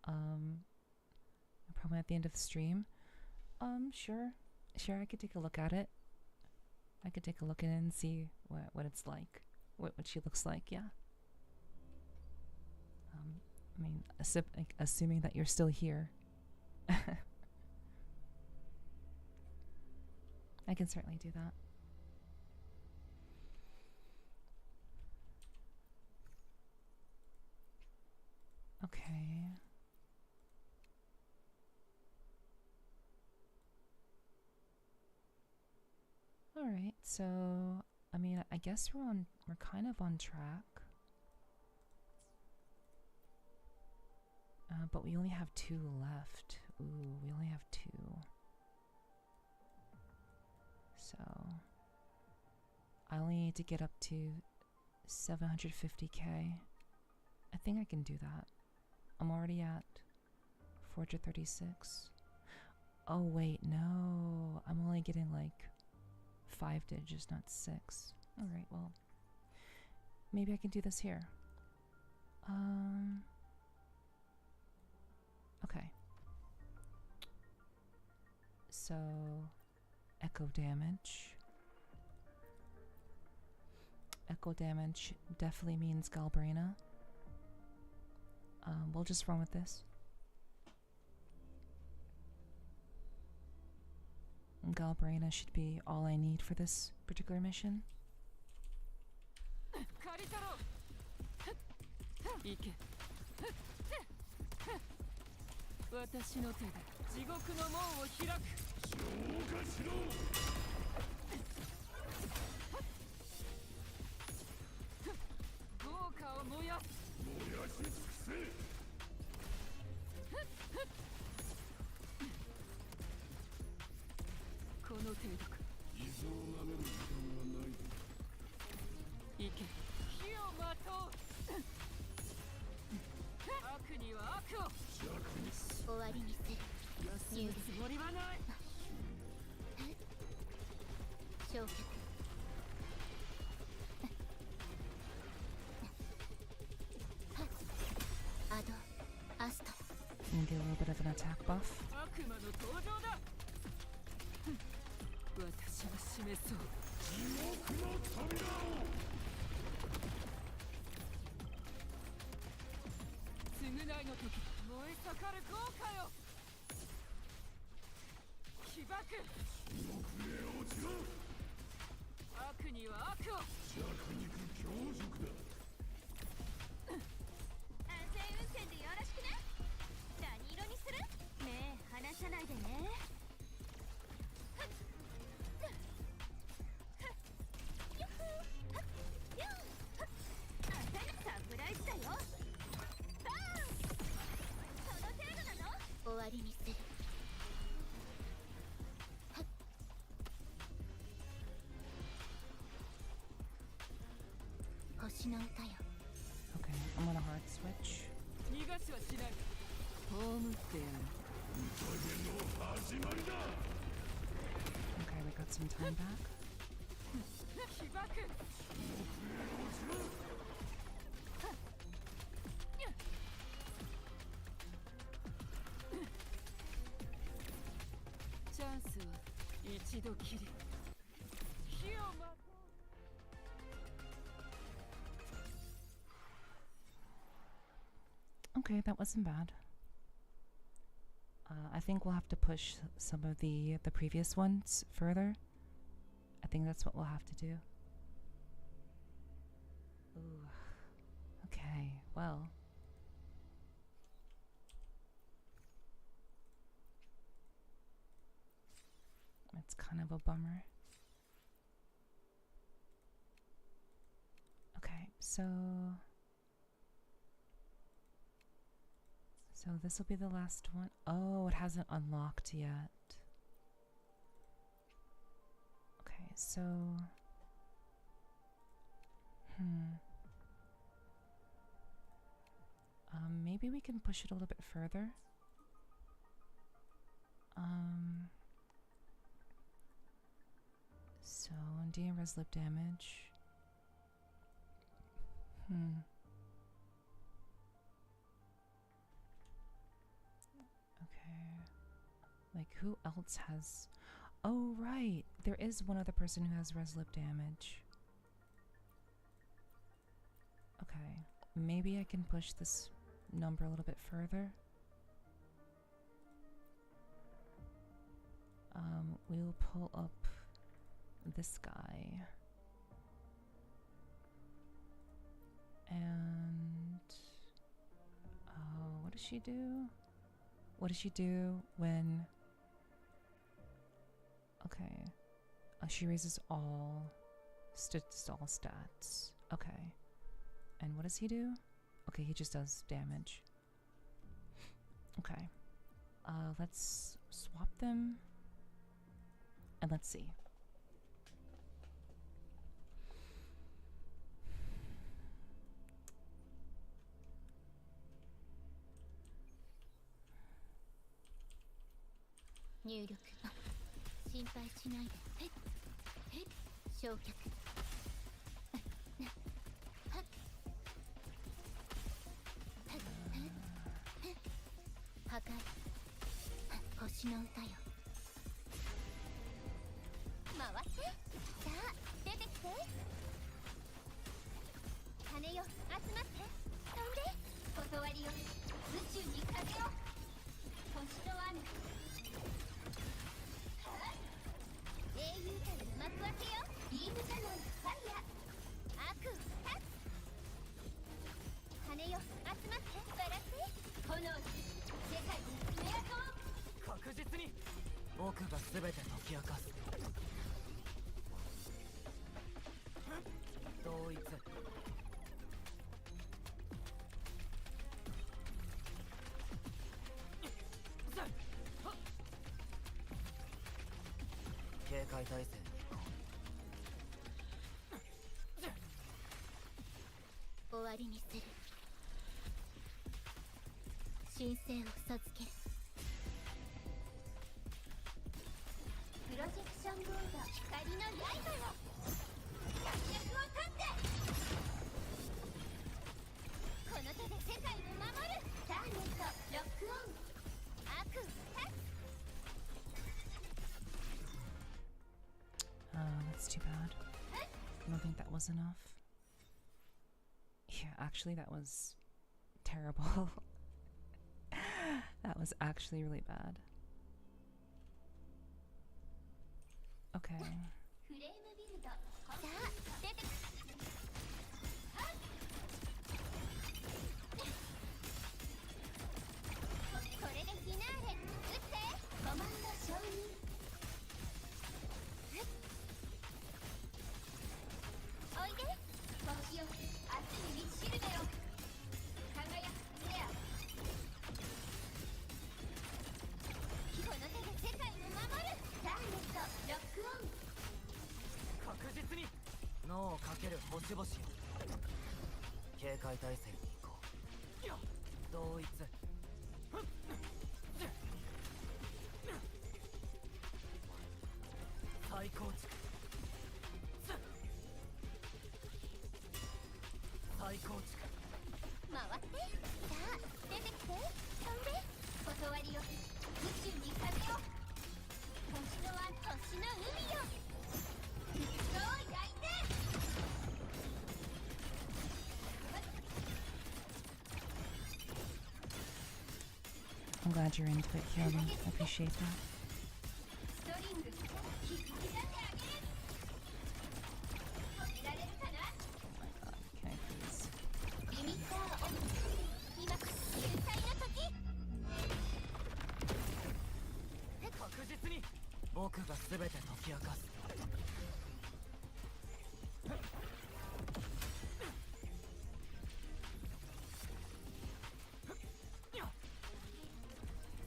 Probably at the end of the stream. Sure, I could take a look at it. I could take a look at it and see what it's like, what she looks like. Yeah. I mean, assuming that you're still here. I can certainly do that. Okay. All right. So, I mean, I guess we're kind of on track. But we only have 2 left. Ooh, we only have 2. So, I only need to get up to 750k. I think I can do that. I'm already at 436. Oh wait, no. I'm only getting like 5 digits, not 6. Alright, well. Maybe I can do this here. Okay. So, echo damage. Echo damage definitely means Galbraina. We'll just run with this. Galbraina should be all I need for this particular mission. And get a little bit of an attack buff. Okay, I'm gonna hard switch. Okay, we got some time back. Okay, that wasn't bad. I think we'll have to push some of the previous ones further. I think that's what we'll have to do. Ooh. Okay, well. It's kind of a bummer. Okay, so this will be the last one. Oh, it hasn't unlocked yet. Okay, so maybe we can push it a little bit further. So deal res lip damage. Okay. Like who else has? Oh right, there is one other person who has res lip damage. Okay, maybe I can push this number a little bit further. We'll pull up this guy. And what does she do? What does she do when... Okay. She raises all stats. Okay. And what does he do? Okay, he just does damage. Okay. Let's swap them. And let's see. Input. 心配しないで。焼却。破壊。星の歌よ。回って。さあ、出てきて。羽よ、集まって。飛んで。断りよ。宇宙に風を。星の雨。英雄たる幕開けよ。ビームキャノンファイヤー。悪を断つ。羽よ、集まって。笑って。炎に世界に爪痕を。確実に僕が全て解き明かす。同一。警戒態勢。終わりにする。神聖を授ける。プロジェクションボード光の刃よ。活躍を立って。この手で世界を守る。ターゲットロックオン。悪を断つ。That's too bad. I don't think that was enough. Yeah, actually that was terrible. That was actually really bad. Okay. フレームビルド。さあ、出て。これでフィナーレ。撃って。コマンド承認。おいで。星よ、明日に満ちるでよ。輝くレア。この手で世界を守る。ターゲットロックオン。確実に脳をかける星々よ。警戒態勢に行こう。同一。再構築。再構築。回って。さあ、出てきて。飛んで。断りよ。宇宙に風を。星の湾、星の海よ。そう焼いて。I'm glad you're into it, Kyobi. I appreciate that. ストリング、引き刻んであげる。止められるかな。 Oh my god, can I please? リミッターオン。今、有罪の時。確実に僕が全て解き明かす。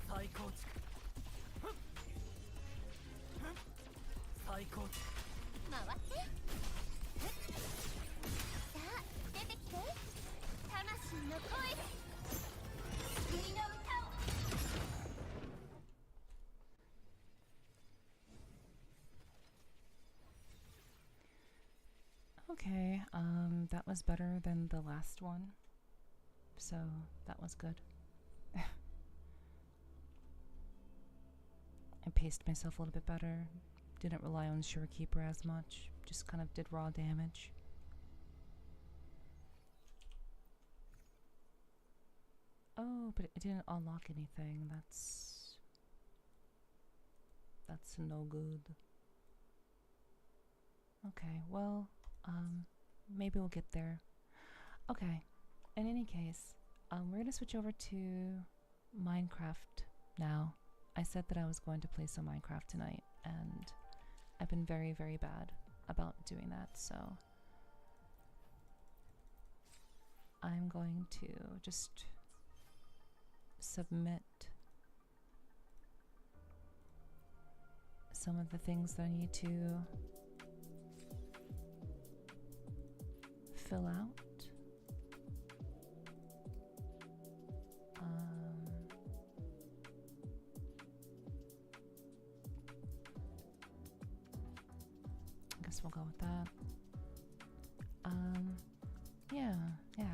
再構築。再構築。回ってさあ出てきて魂の声で救いの歌を Okay, that was better than the last one. So, that was good. I paced myself a little bit better. Didn't rely on Surekeeper as much. Just kind of did raw damage. Oh, but it didn't unlock anything. That's no good. Okay, well, maybe we'll get there. Okay, in any case, we're gonna switch over to Minecraft now. I said that I was going to play some Minecraft tonight, and I've been very, very bad about doing that, so I'm going to just submit some of the things that I need to fill out. I guess we'll go with that. Yeah,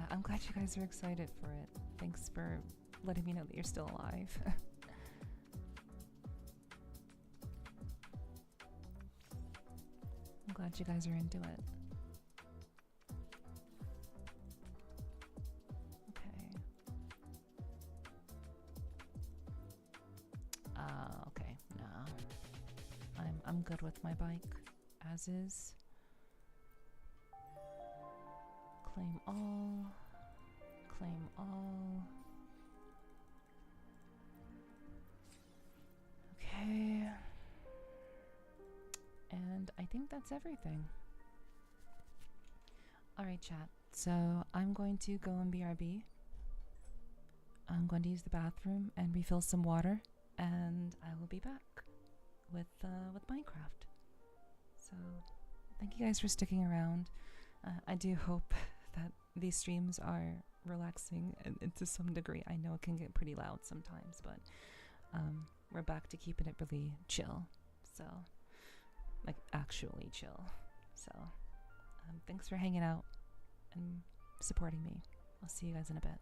I'm glad you guys are excited for it. Thanks for letting me know that you're still alive. I'm glad you guys are into it. Okay, no. I'm good with my bike as is. Claim all. Claim all. Okay. And I think that's everything. Alright, chat. So I'm going to go and BRB. I'm going to use the bathroom and refill some water, and I will be back with Minecraft. So thank you guys for sticking around. I do hope that these streams are relaxing and to some degree. I know it can get pretty loud sometimes, but we're back to keeping it really chill. So, like, actually chill. So, thanks for hanging out and supporting me. I'll see you guys in a bit.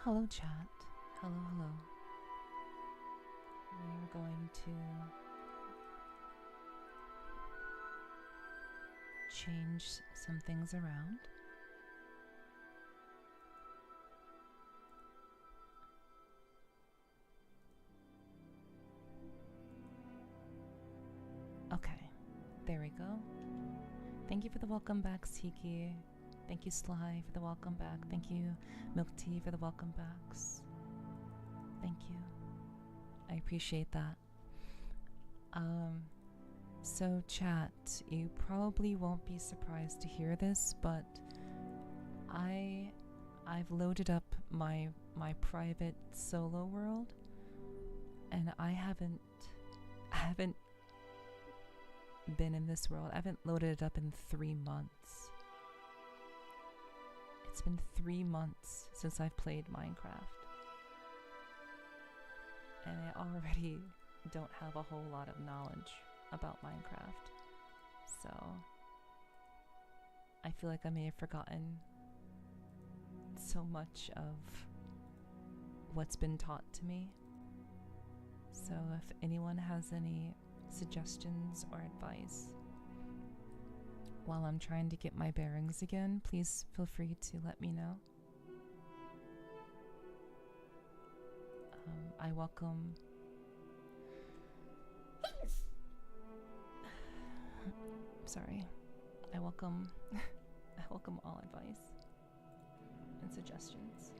Hello, chat. Hello, hello. We're going to change some things around. Okay, there we go. Thank you for the welcome back, Siki. Thank you, Sly, for the welcome back. Thank you, Milk Tea, for the welcome backs. Thank you. I appreciate that. So chat, you probably won't be surprised to hear this, but I've loaded up my private solo world, and I haven't been in this world. I haven't loaded it up in 3 months. It's been 3 months since I've played Minecraft, and I already don't have a whole lot of knowledge about Minecraft, so I feel like I may have forgotten so much of what's been taught to me. So if anyone has any suggestions or advice while I'm trying to get my bearings again, please feel free to let me know. I welcome I welcome all advice and suggestions.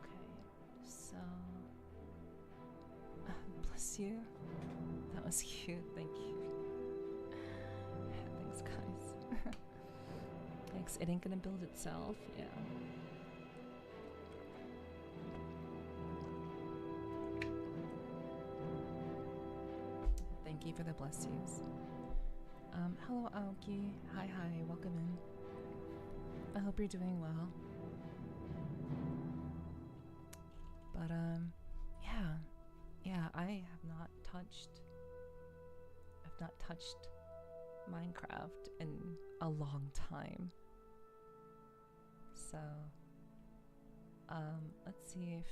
Okay, so bless you. That was cute. Thank you. Thanks, guys. Thanks. It ain't gonna build itself. Yeah. Thank you for the bless yous. Hello, Aoki. Hi, welcome in. I hope you're doing well. But, yeah, I've not touched Minecraft in a long time. So, let's see if,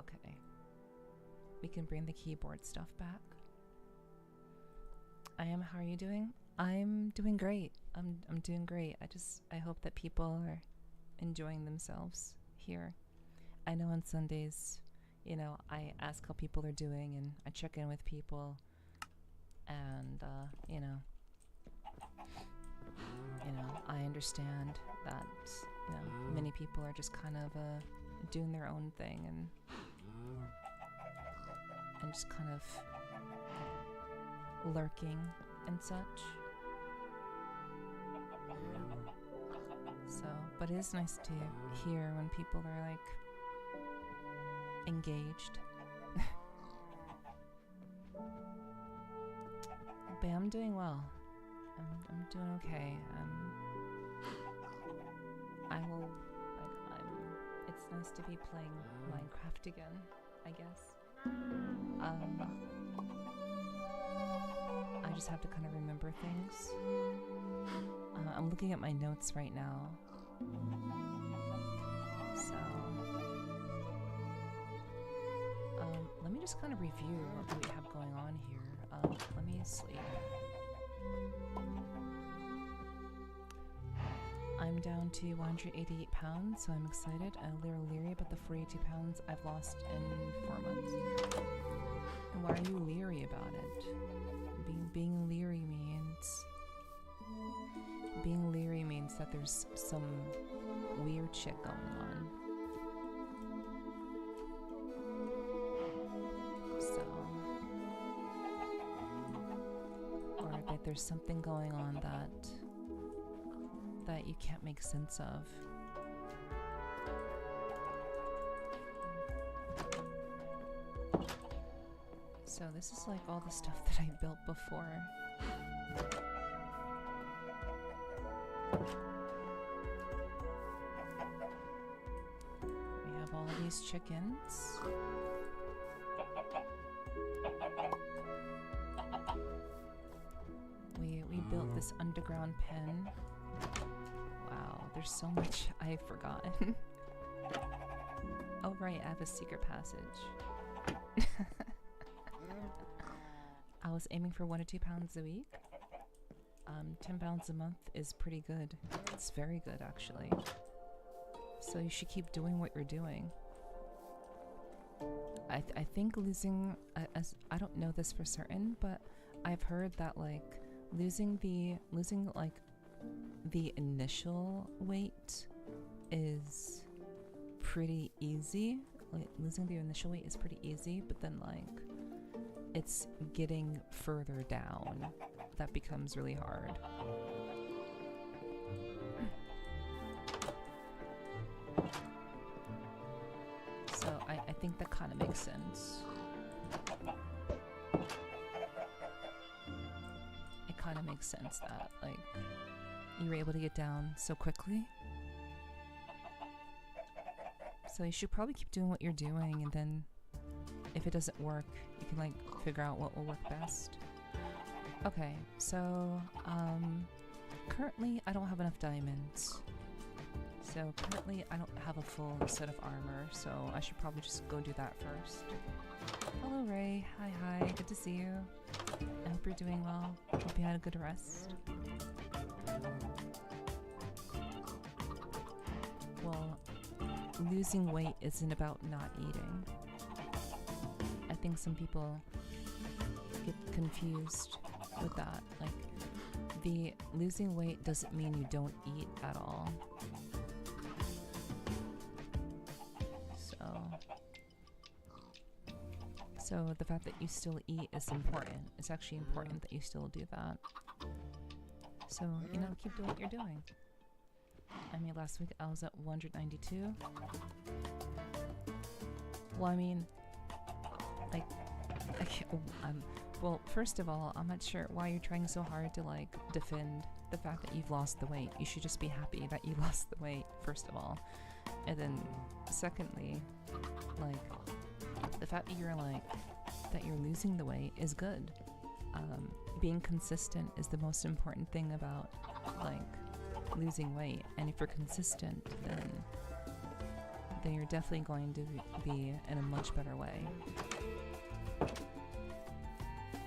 okay, we can bring the keyboard stuff back. How are you doing? I'm doing great. I'm doing great. I hope that people are enjoying themselves here. I know on Sundays, you know, I ask how people are doing and I check in with people, and you know, I understand that, you know, many people are just kind of doing their own thing and just kind of lurking and such. So, but it is nice to hear when people are like engaged. But I'm doing well. I'm doing okay. It's nice to be playing Minecraft again, I guess. I just have to kind of remember things. I'm looking at my notes right now. So, let me just kind of review what we have going on here. Let me sleep. I'm down to 188 pounds, so I'm excited and a little leery about the 42 pounds I've lost in 4 months. And why are you leery about it? Being leery means that there's some weird shit going on. So, or that there's something going on that you can't make sense of. So this is like all the stuff that I built before. We have all these chickens. We built this underground pen. Wow, there's so much I've forgotten. Oh right, I have a secret passage. I was aiming for 1 to 2 pounds a week. 10 pounds a month is pretty good. It's very good, actually. So you should keep doing what you're doing. I think losing, I don't know this for certain, but I've heard that like losing like the initial weight is pretty easy. Like losing the initial weight is pretty easy, but then like it's getting further down that becomes really hard. So I think that kind of makes sense. It kind of makes sense that like you were able to get down so quickly. So you should probably keep doing what you're doing, and then if it doesn't work, you can like figure out what will work best. Okay, so currently I don't have enough diamonds. So currently I don't have a full set of armor, so I should probably just go do that first. Hello Ray, hi, good to see you. I hope you're doing well. Hope you had a good rest. Well, losing weight isn't about not eating. I think some people get confused with that. Like, the losing weight doesn't mean you don't eat at all. So the fact that you still eat is important. It's actually important that you still do that. So, you know, keep doing what you're doing. I mean, last week I was at 192. Well, I mean, like, well, first of all, I'm not sure why you're trying so hard to, like, defend the fact that you've lost the weight. You should just be happy that you lost the weight, first of all. And then, secondly, like, the fact that you're losing the weight is good. Being consistent is the most important thing about, like, losing weight. And if you're consistent, then you're definitely going to be in a much better way.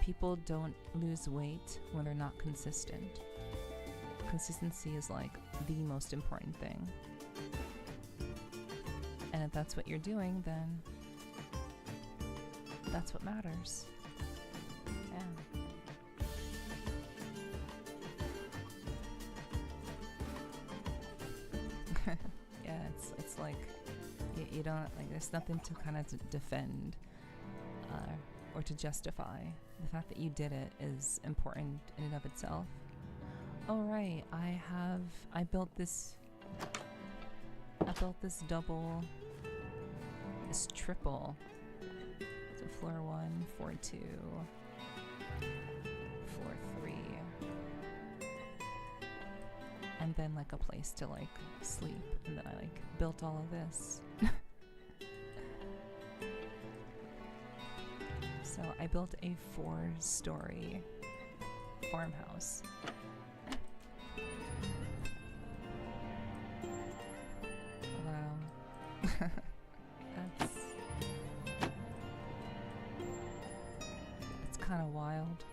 People don't lose weight when they're not consistent. Consistency is like the most important thing. And if that's what you're doing, then that's what matters. Yeah. Yeah, it's like you don't, like, there's nothing to kind of defend or to justify. The fact that you did it is important in and of itself. Oh right, I built this double, this triple. So floor 1, floor 2, floor 3, and then like a place to like sleep, and then I like built all of this. So I built a 4-story farmhouse. Wow. It's kind of wild.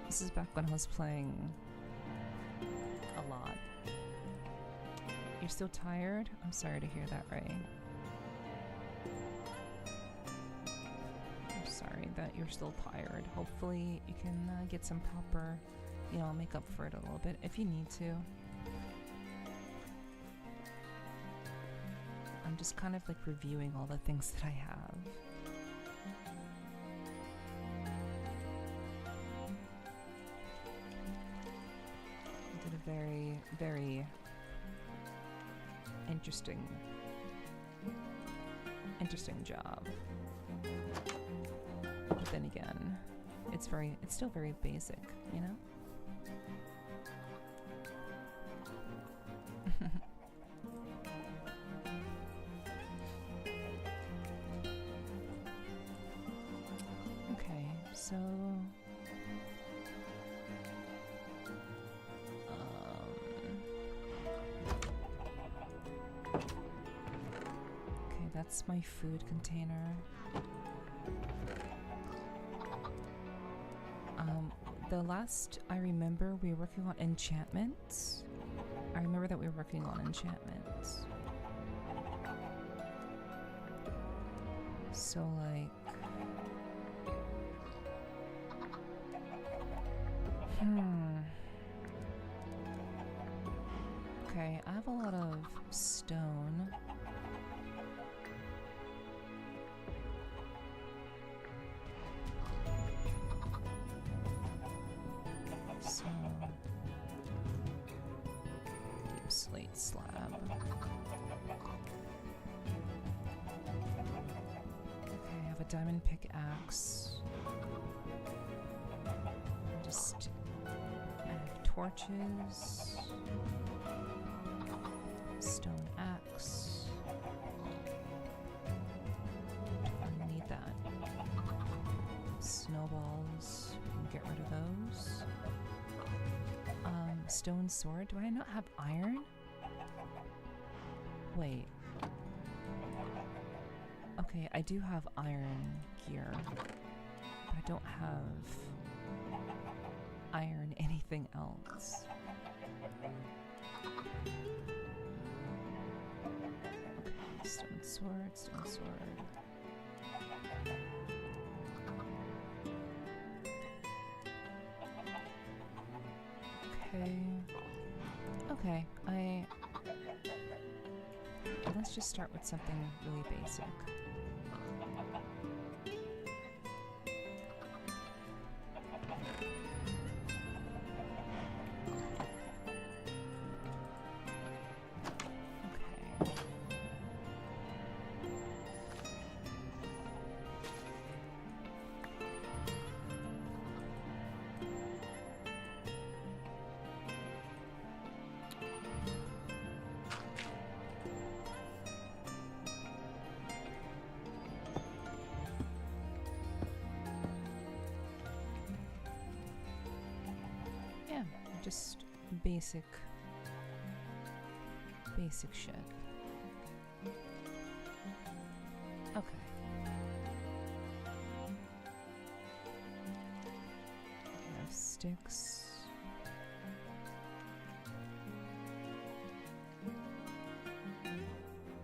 This is back when I was playing a lot. You're still tired? I'm sorry to hear that, Ray. I'm sorry that you're still tired. Hopefully you can get some proper, you know, make up for it a little bit if you need to. I'm just kind of like reviewing all the things that I have. I did a very, very interesting job. But then again, it's still very basic, you know? Okay, so that's my food container. The last I remember, we were working on enchantments. I remember that we were working on enchantments. So like, okay, I have a lot of stone. So, deep slate slab. Okay, I have a diamond pickaxe. Just I have torches. Stone axe. I need that. Snowballs. Get rid of those. Stone sword. Do I not have iron? Wait. Okay, I do have iron gear. But I don't have iron anything else. Okay, stone sword, stone sword. Okay, let's just start with something really basic. Just basic shit. Okay. I have sticks.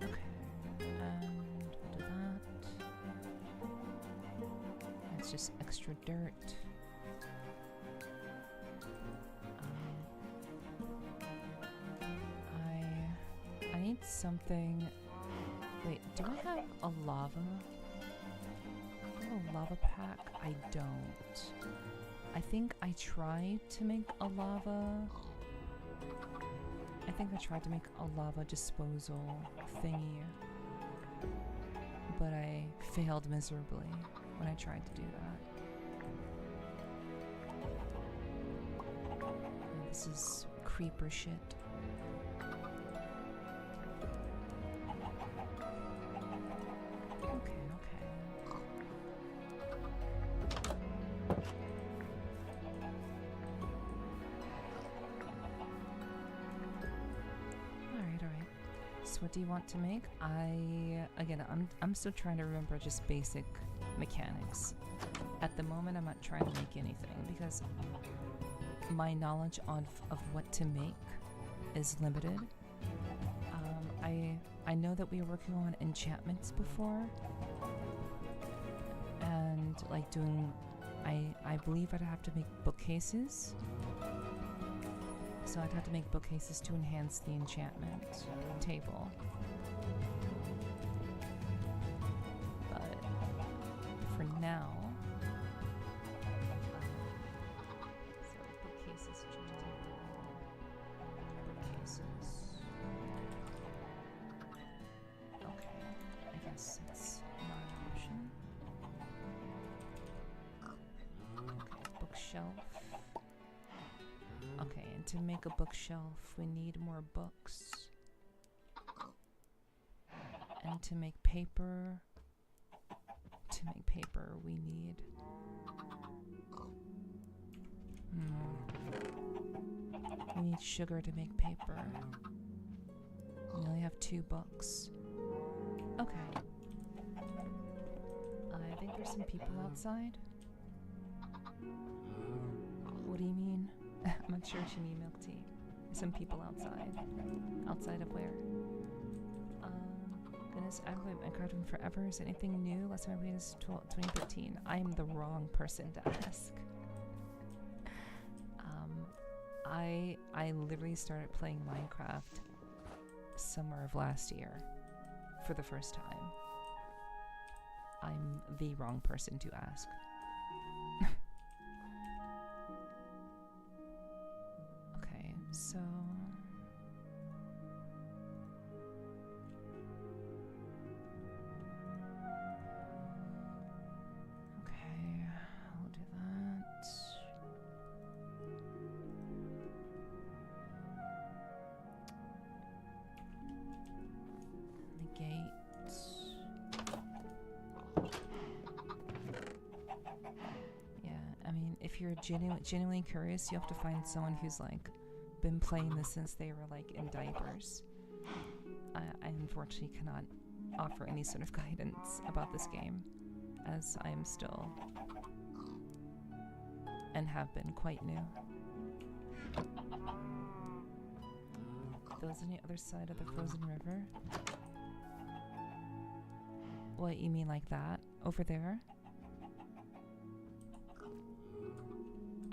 Okay, and we'll do that. It's just extra dirt. Something. Wait, do I have a lava? Oh, lava pack? I don't. I think I tried to make a lava. I think I tried to make a lava disposal thingy, but I failed miserably when I tried to do that. And this is creeper shit. What do you want to make? I'm still trying to remember just basic mechanics. At the moment, I'm not trying to make anything because my knowledge of what to make is limited. I know that we were working on enchantments before, and like doing, I believe I'd have to make bookcases. So I'd have to make bookcases to enhance the enchantment table. But for now, so bookcases, bookcases. Okay, I guess it's not an option. Okay, bookshelf. Okay, and to make a bookshelf, we need more books. And to make paper, we need... We need sugar to make paper. We only have 2 books. Okay. I think there's some people outside. What do you mean? I'm not sure what you mean, Milk Tea. There's some people outside. Outside of where? Goodness, I've played Minecraft forever. Is anything new? Last time I played is 2013. I am the wrong person to ask. I literally started playing Minecraft summer of last year for the first time. I'm the wrong person to ask. Okay, so okay, I'll do that. The gate. Yeah, I mean, if you're genuinely curious, you have to find someone who's like been playing this since they were like in diapers. I unfortunately cannot offer any sort of guidance about this game, as I am still and have been quite new. Those on the other side of the frozen river? What, you mean like that? Over there?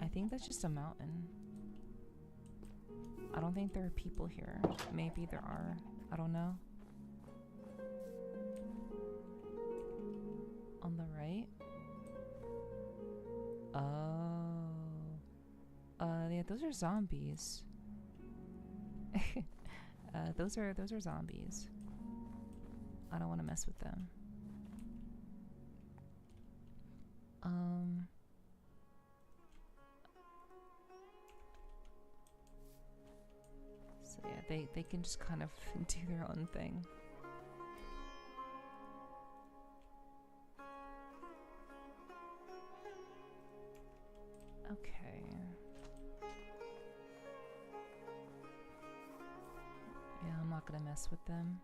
I think that's just a mountain. I don't think there are people here. Maybe there are. I don't know. On the right? Oh. Yeah, those are zombies. Those are zombies. I don't want to mess with them. So yeah, they can just kind of do their own thing. Okay. Yeah, I'm not gonna mess with them.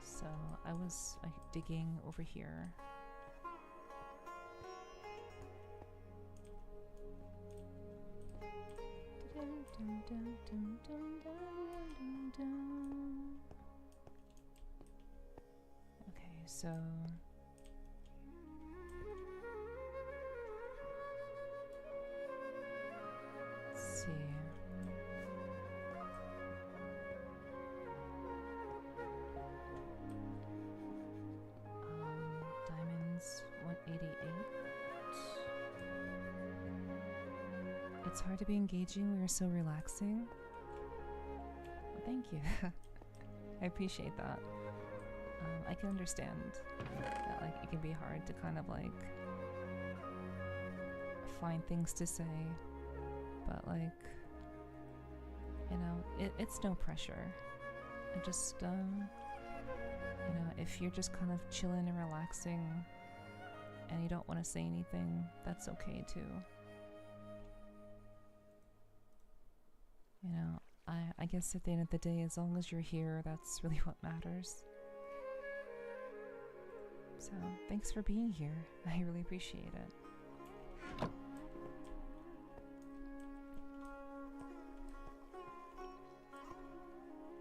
So I was digging over here. Okay, so let's see. Diamonds 188. It's hard to be engaging when you're so relaxing. Well, thank you. I appreciate that. I can understand that like it can be hard to kind of like find things to say, but like, you know, it's no pressure. I just you know, if you're just kind of chilling and relaxing and you don't want to say anything, that's okay too. You know, I guess at the end of the day, as long as you're here, that's really what matters. So, thanks for being here. I really appreciate it.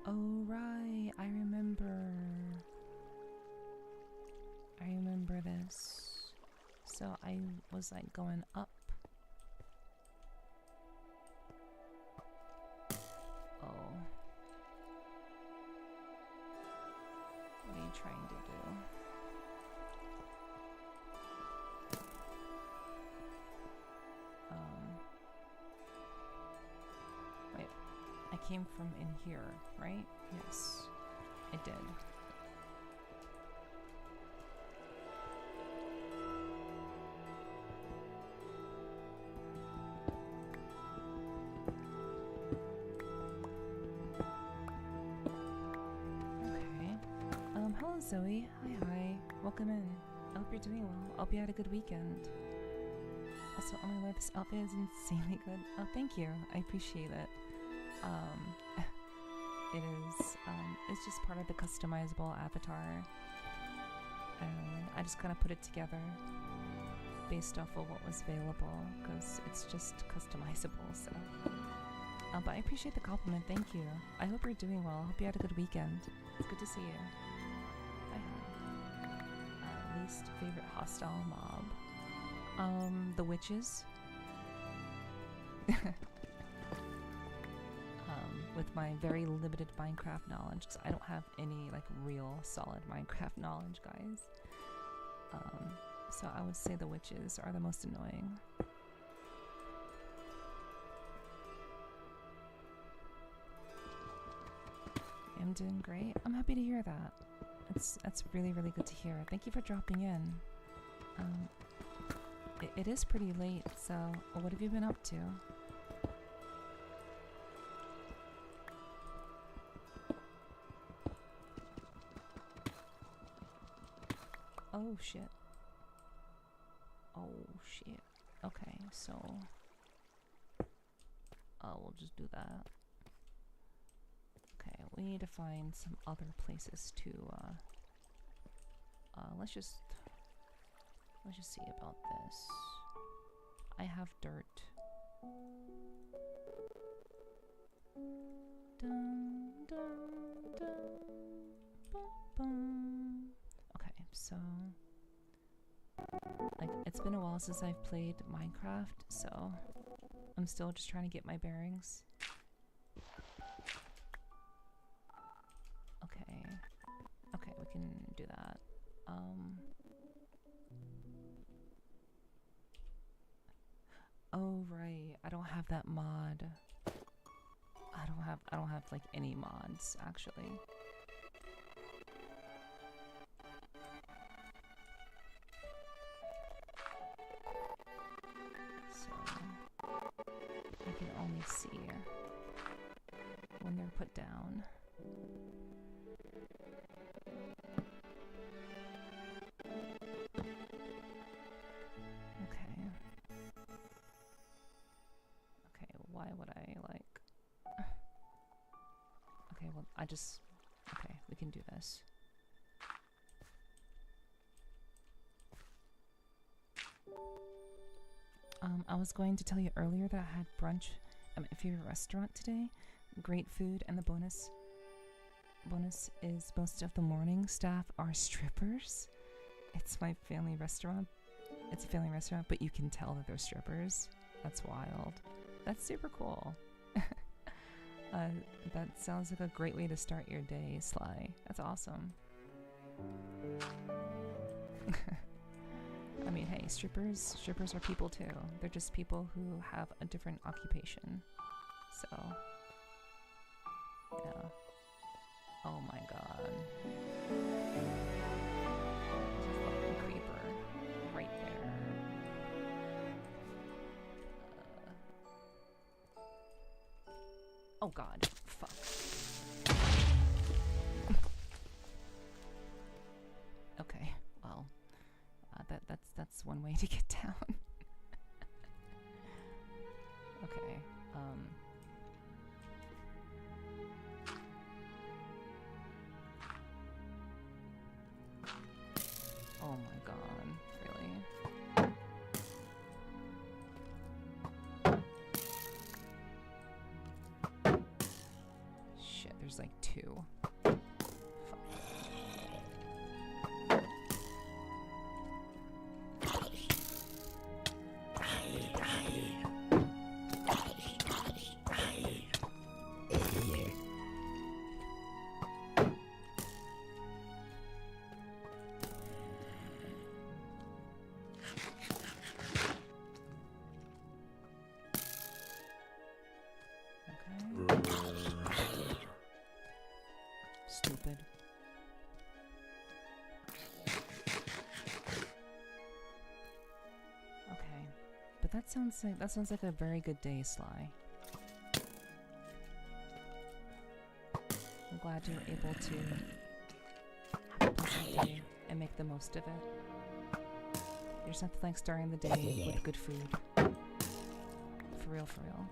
Oh, right. I remember this. So, I was like going up. Oh. What are you trying to do? Wait. I came from in here, right? Yes. I did. Hello Zoey. Hi. Welcome in. I hope you're doing well. I hope you had a good weekend. Also, oh my lord, this outfit is insanely good. Oh, thank you. I appreciate it. It is, it's just part of the customizable avatar. And I just kind of put it together based off of what was available, because it's just customizable, so. But I appreciate the compliment, thank you. I hope you're doing well. I hope you had a good weekend. It's good to see you. Hi. Least favorite hostile mob. The witches. With my very limited Minecraft knowledge, because I don't have any like real solid Minecraft knowledge, guys. So I would say the witches are the most annoying. I'm doing great. I'm happy to hear that. That's really, really good to hear. Thank you for dropping in. It is pretty late, so what have you been up to? Oh shit. Oh shit. Okay, so we'll just do that. Okay, we need to find some other places to let's just see about this. I have dirt. Dun, dun, dun, bum, bum. Okay, so like it's been a while since I've played Minecraft, so I'm still just trying to get my bearings. Okay, we can do that. Oh right, I don't have that mod. I don't have like any mods actually. So I can only see when they're put down. Why would I like... Okay, well, okay, we can do this. I was going to tell you earlier that I had brunch at my favorite restaurant today. Great food, and the bonus is most of the morning staff are strippers. It's my family restaurant. It's a family restaurant, but you can tell that they're strippers. That's wild. That's super cool. That sounds like a great way to start your day, Sly. That's awesome. I mean, hey, strippers are people too. They're just people who have a different occupation. So, yeah. Oh my god. There's a fucking creeper right there. Oh god, fuck. Okay, well, that's one way to get down. Okay, oh my god, really? Shit, there's like two. Stupid. Okay, but that sounds like a very good day, Sly. I'm glad you were able to have a pleasant day and make the most of it. There's nothing like starting the day with good food. For real, for real.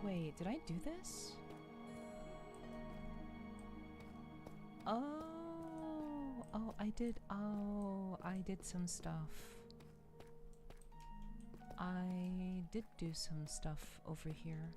Wait, did I do this? Oh, I did. Oh, I did some stuff. I did do some stuff over here.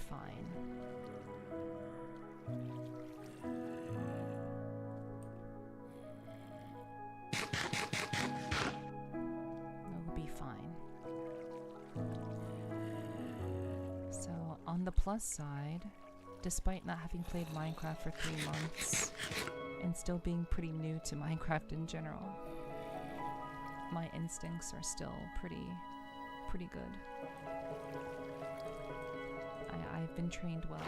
Fine. It'll be fine. So, on the plus side, despite not having played Minecraft for 3 months and still being pretty new to Minecraft in general, my instincts are still pretty good. I've been trained well.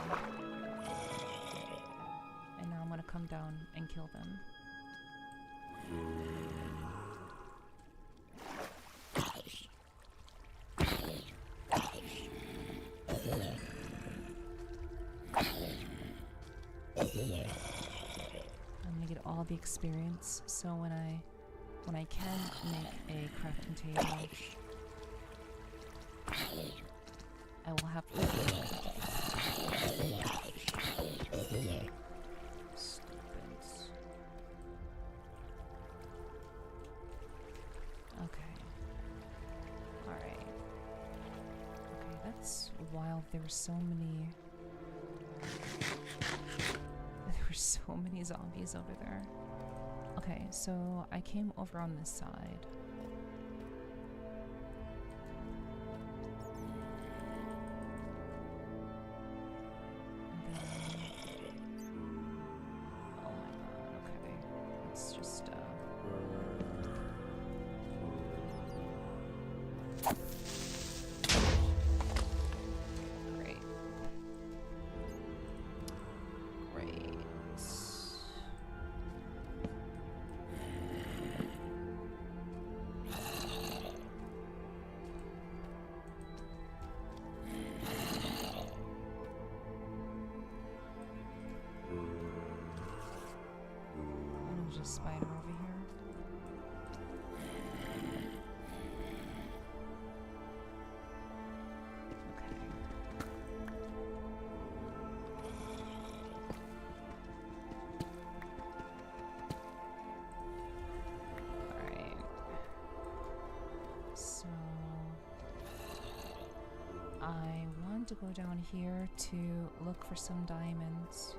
And now I'm gonna come down and kill them. I'm gonna get all the experience, so when I can make a crafting table, I will have to. Stupids. Okay. Alright. Okay, that's wild. There were so many zombies over there. Okay, so I came over on this side. There's a spider over here. Okay. Alright. So I want to go down here to look for some diamonds.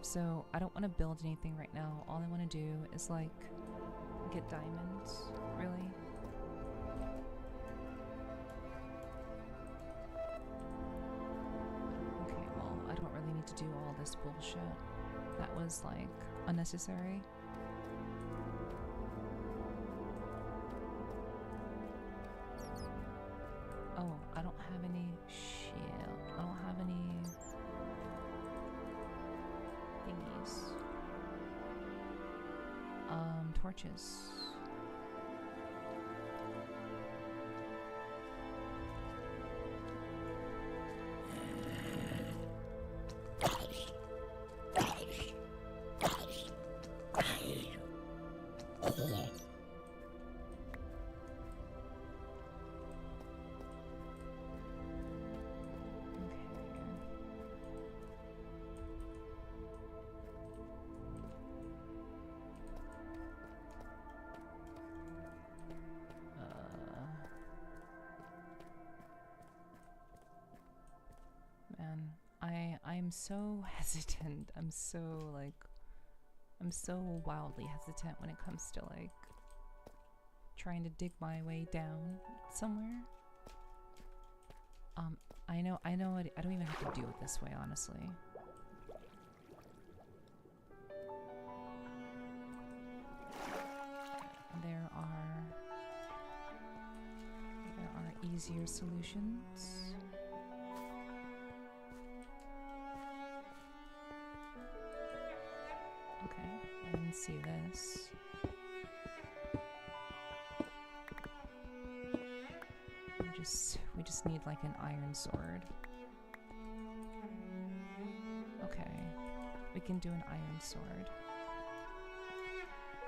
So I don't want to build anything right now. All I want to do is like get diamonds, really. Okay, well, I don't really need to do all this bullshit. That was like unnecessary. Oh, I don't have any shield. I don't have any thingies. Torches. so hesitant. I'm so wildly hesitant when it comes to like trying to dig my way down somewhere. I know I don't even have to do it this way, honestly. There are easier solutions. Okay, I didn't see this. We just need like an iron sword. Okay, we can do an iron sword.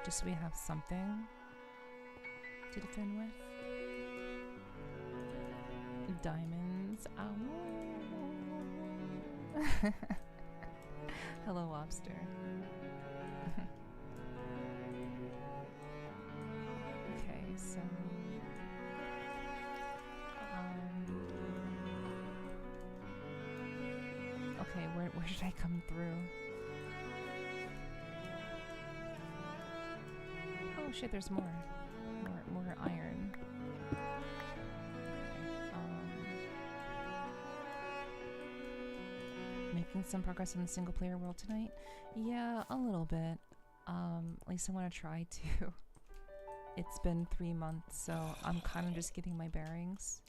Just so we have something to defend with. Diamonds. Ow. Hello, lobster. Okay, so okay, where should I come through? Oh shit, there's more iron. Making some progress in the single player world tonight? Yeah, a little bit. At least I want to try to. It's been 3 months, so I'm kind of just getting my bearings.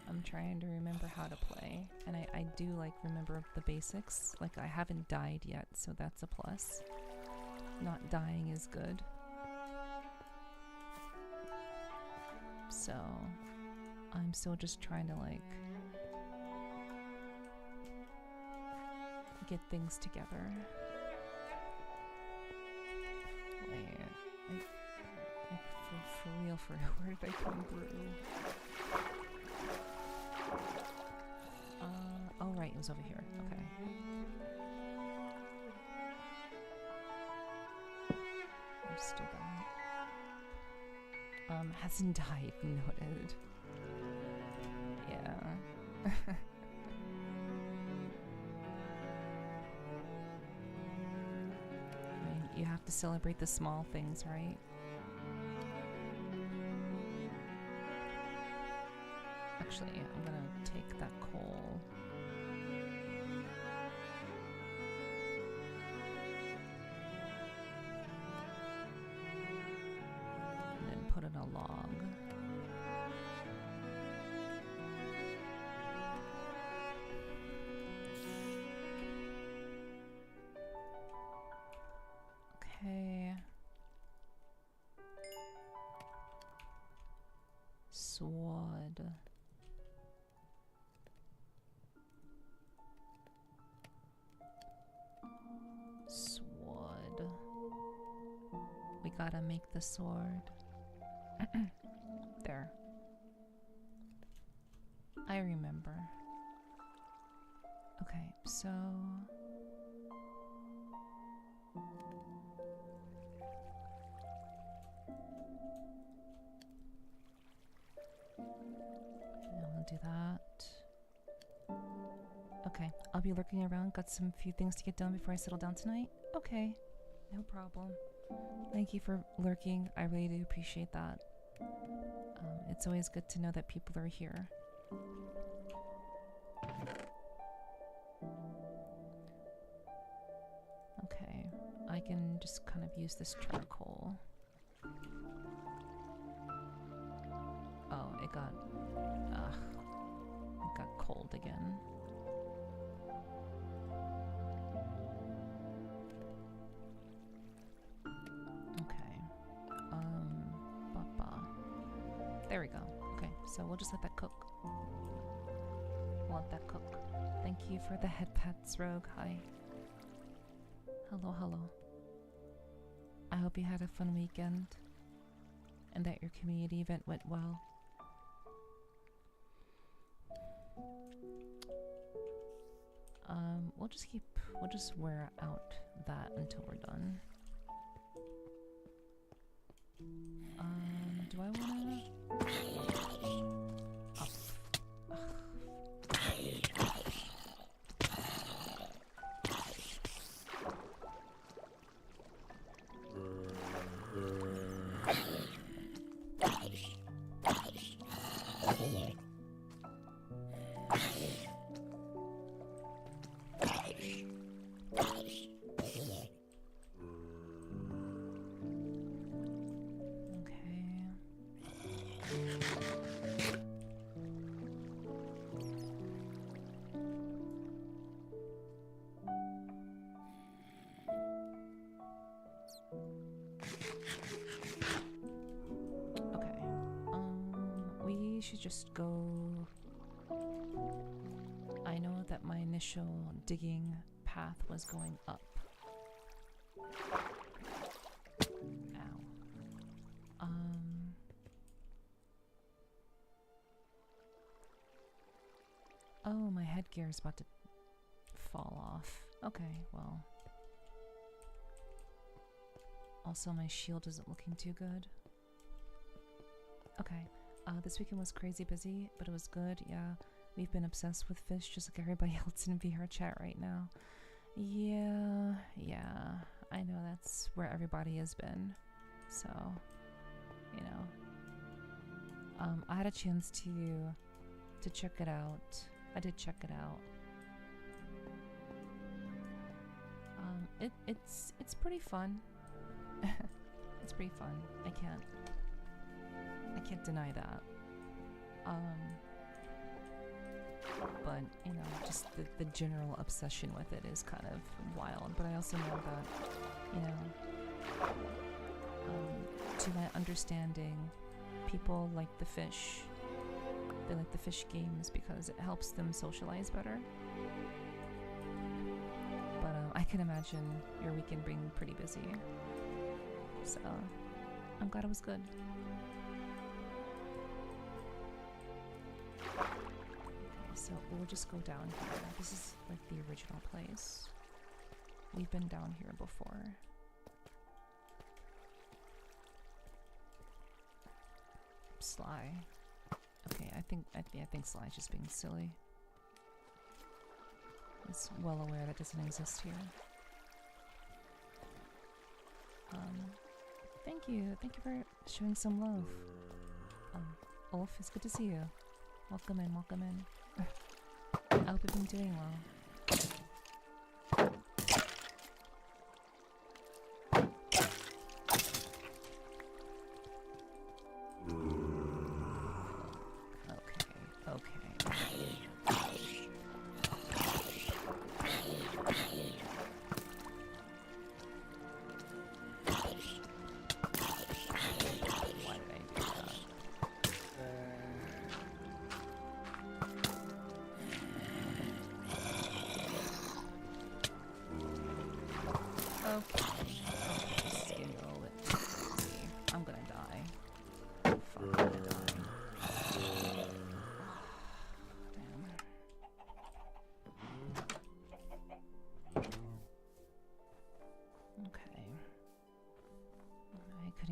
I'm trying to remember how to play, and I do like remember the basics. Like I haven't died yet, so that's a plus. Not dying is good. So I'm still just trying to like get things together. Wait, for real, where did I come through? Oh right, it was over here. Okay. Understood that. Hasn't died, noted. Yeah. I mean, you have to celebrate the small things, right? Actually, I'm gonna take that coal. And then put in a log. Okay. Sword. Sword. We gotta make the sword. There. I remember. Okay, so we'll do that. Okay, I'll be lurking around. Got some few things to get done before I settle down tonight. Okay, no problem. Thank you for lurking. I really do appreciate that. It's always good to know that people are here. Okay, I can just kind of use this charcoal. Oh, it got cold again. Okay. There we go. Okay, so we'll just let that cook. We'll let that cook. Thank you for the head pets, Rogue. Hi. Hello, hello. I hope you had a fun weekend and that your community event went well. We'll just wear out that until we're done. Do I wanna? Oh. We should just go. I know that my initial digging path was going up. Ow. Oh, my headgear is about to fall off. Okay, well. Also, my shield isn't looking too good. Okay. This weekend was crazy busy, but it was good. Yeah, we've been obsessed with fish just like everybody else in VR chat right now. Yeah, I know that's where everybody has been. So, you know. I had a chance to check it out. I did check it out. It's pretty fun. It's pretty fun. I can't deny that. But you know, just the general obsession with it is kind of wild. But I also know that, you know, to my understanding, people like the fish. They like the fish games because it helps them socialize better. But I can imagine your weekend being pretty busy. So I'm glad it was good. Okay, so we'll just go down here. This is like the original place. We've been down here before. Sly. Okay, I think Sly's just being silly. He's well aware that doesn't exist here. Thank you for showing some love. Ulf, it's good to see you. Welcome in. I hope you've been doing well.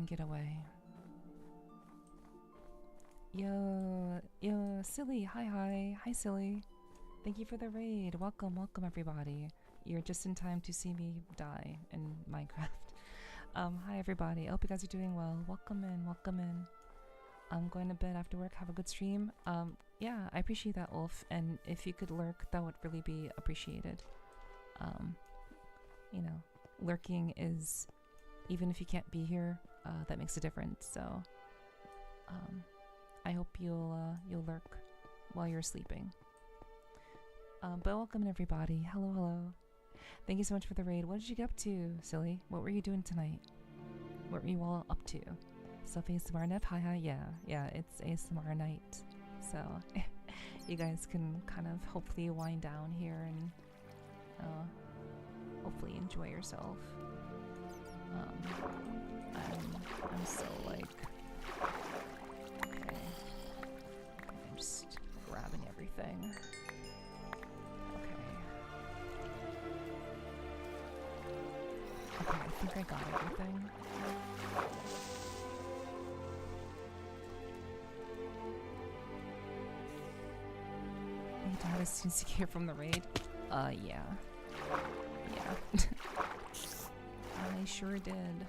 Get away. Yo, Silly, hi, Silly. Thank you for the raid. Welcome everybody. You're just in time to see me die in Minecraft. Hi everybody. I hope you guys are doing well. Welcome in. I'm going to bed after work. Have a good stream. Yeah, I appreciate that, Ulf. And if you could lurk, that would really be appreciated. You know, lurking is, even if you can't be here, that makes a difference. So, I hope you'll lurk while you're sleeping. But welcome everybody. Hello. Thank you so much for the raid. What did you get up to, Silly? What were you doing tonight? What were you all up to? Self ASMR Nev? Hi. Yeah. It's ASMR night, so you guys can kind of hopefully wind down here and hopefully enjoy yourself. I'm so like, okay, I'm just grabbing everything. Okay, I think I got everything. You died as soon as you came from the raid? Yeah. I sure did.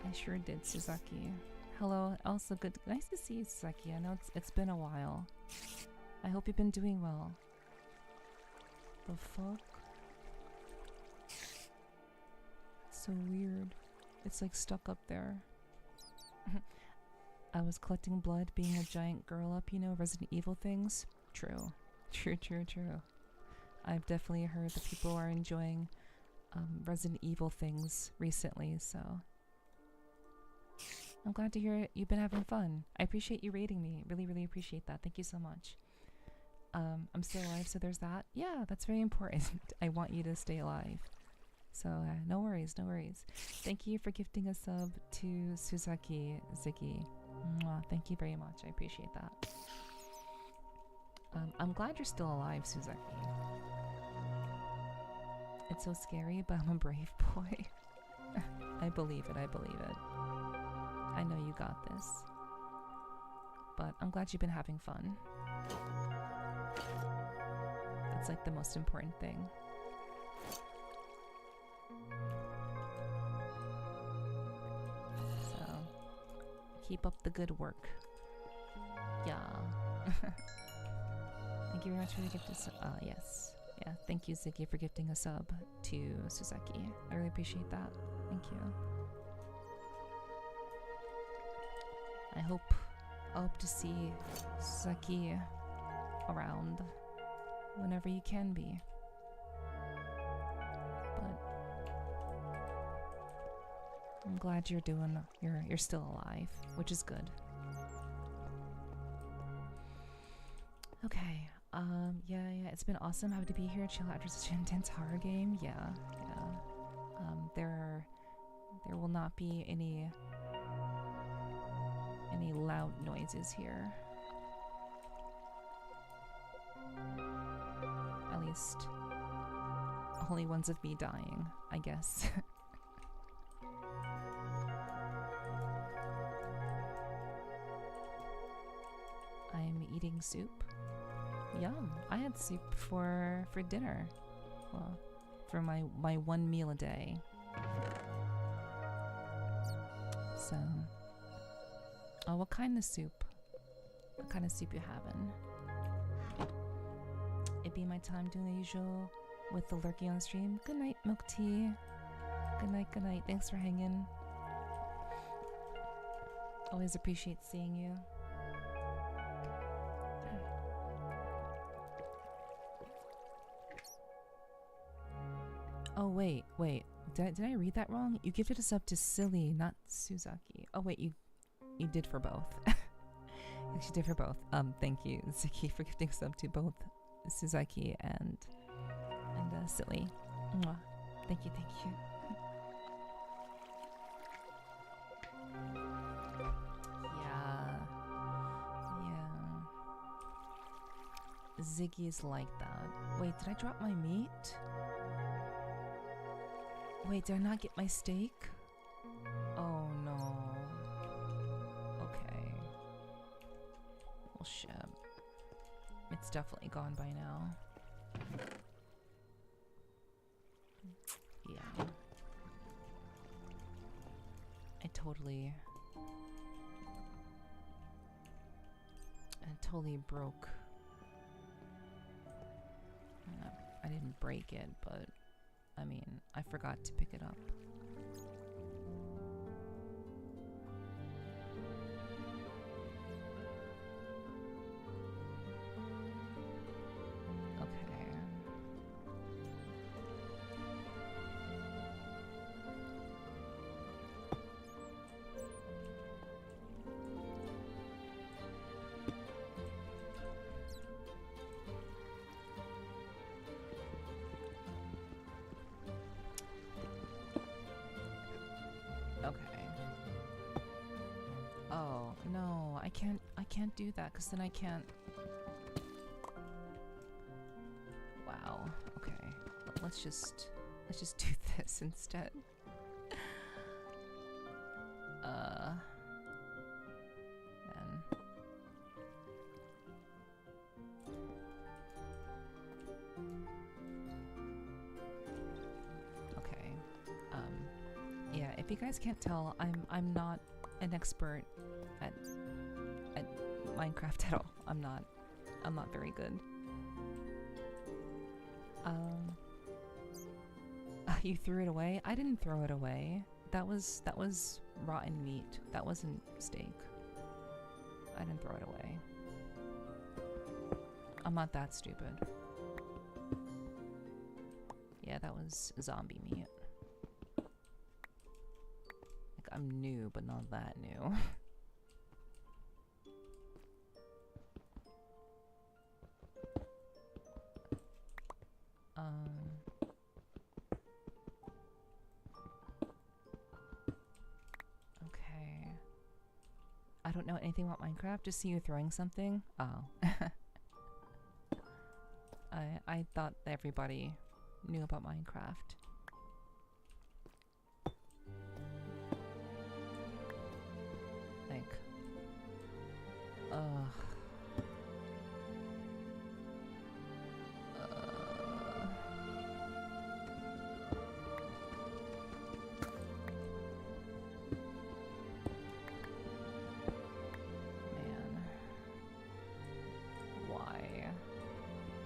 I sure did, Suzaki. Hello, also good. Nice to see you, Suzaki. I know it's been a while. I hope you've been doing well. The fuck? It's so weird. It's like stuck up there. I was collecting blood, being a giant girl up, you know, Resident Evil things. True. True. I've definitely heard that people are enjoying Resident Evil things recently, so I'm glad to hear you've been having fun. I appreciate you rating me. Really appreciate that. Thank you so much. I'm still alive, so there's that. Yeah, that's very important. I want you to stay alive. So no worries. Thank you for gifting a sub to Suzaki Ziggy. Mwah, thank you very much. I appreciate that. I'm glad you're still alive, Suzaki. It's so scary, but I'm a brave boy. I believe it. I know you got this. But I'm glad you've been having fun. That's like the most important thing. So, keep up the good work. Yeah. Thank you very much for the gift. Yes. Yeah, thank you, Ziggy, for gifting a sub to Suzaki. I really appreciate that. Thank you. I hope to see Suzaki around whenever you can be. But I'm glad you're still alive, which is good. Okay. Yeah, it's been awesome having to be here, chill after such an intense horror game. Yeah. There will not be any loud noises here. At least only ones of me dying, I guess. I'm eating soup. Yum. I had soup for dinner. Well, for my one meal a day. So, what kind of soup? What kind of soup you having? It'd be my time doing the usual with the lurking on stream. Good night, Milk Tea. Good night. Thanks for hanging. Always appreciate seeing you. Oh wait. Did I read that wrong? You gifted us up to Silly, not Suzaki. Oh wait, you did for both. You did for both. Thank you, Ziki, for gifting us up to both Suzaki and Silly. Mwah. Thank you. Yeah. Ziggy's like that. Wait, did I drop my meat? Wait, did I not get my steak? Oh no. Okay. Well, shit. It's definitely gone by now. Yeah. I totally broke. I didn't break it, but I mean, I forgot to pick it up. Okay. Oh, no, I can't do that because then I can't. Wow. Okay. Let's just do this instead. Then. Okay. Yeah, if if you guys can't tell, I'm not an expert at Minecraft at all. I'm not very good. You threw it away? I didn't throw it away. That was rotten meat. That wasn't steak. I didn't throw it away. I'm not that stupid. Yeah, that was zombie meat. Like, I'm new, but not that new. Okay. I don't know anything about Minecraft. Just see you throwing something. Oh. I thought everybody knew about Minecraft. Like, man,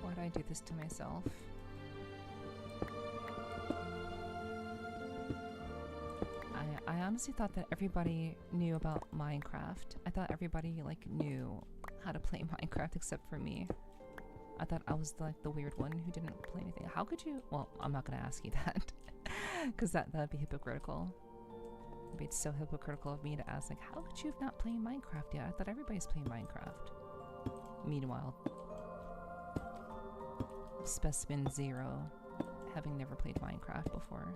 why'd I do this to myself? I honestly thought that everybody knew about Minecraft. I thought everybody like knew how to play Minecraft except for me. I thought I was like the weird one who didn't play anything. How could you? Well, I'm not gonna ask you that because that'd be hypocritical. It'd be so hypocritical of me to ask like, how could you have not played Minecraft yet? I thought everybody's playing Minecraft. Meanwhile, Specimen Zero, having never played Minecraft before.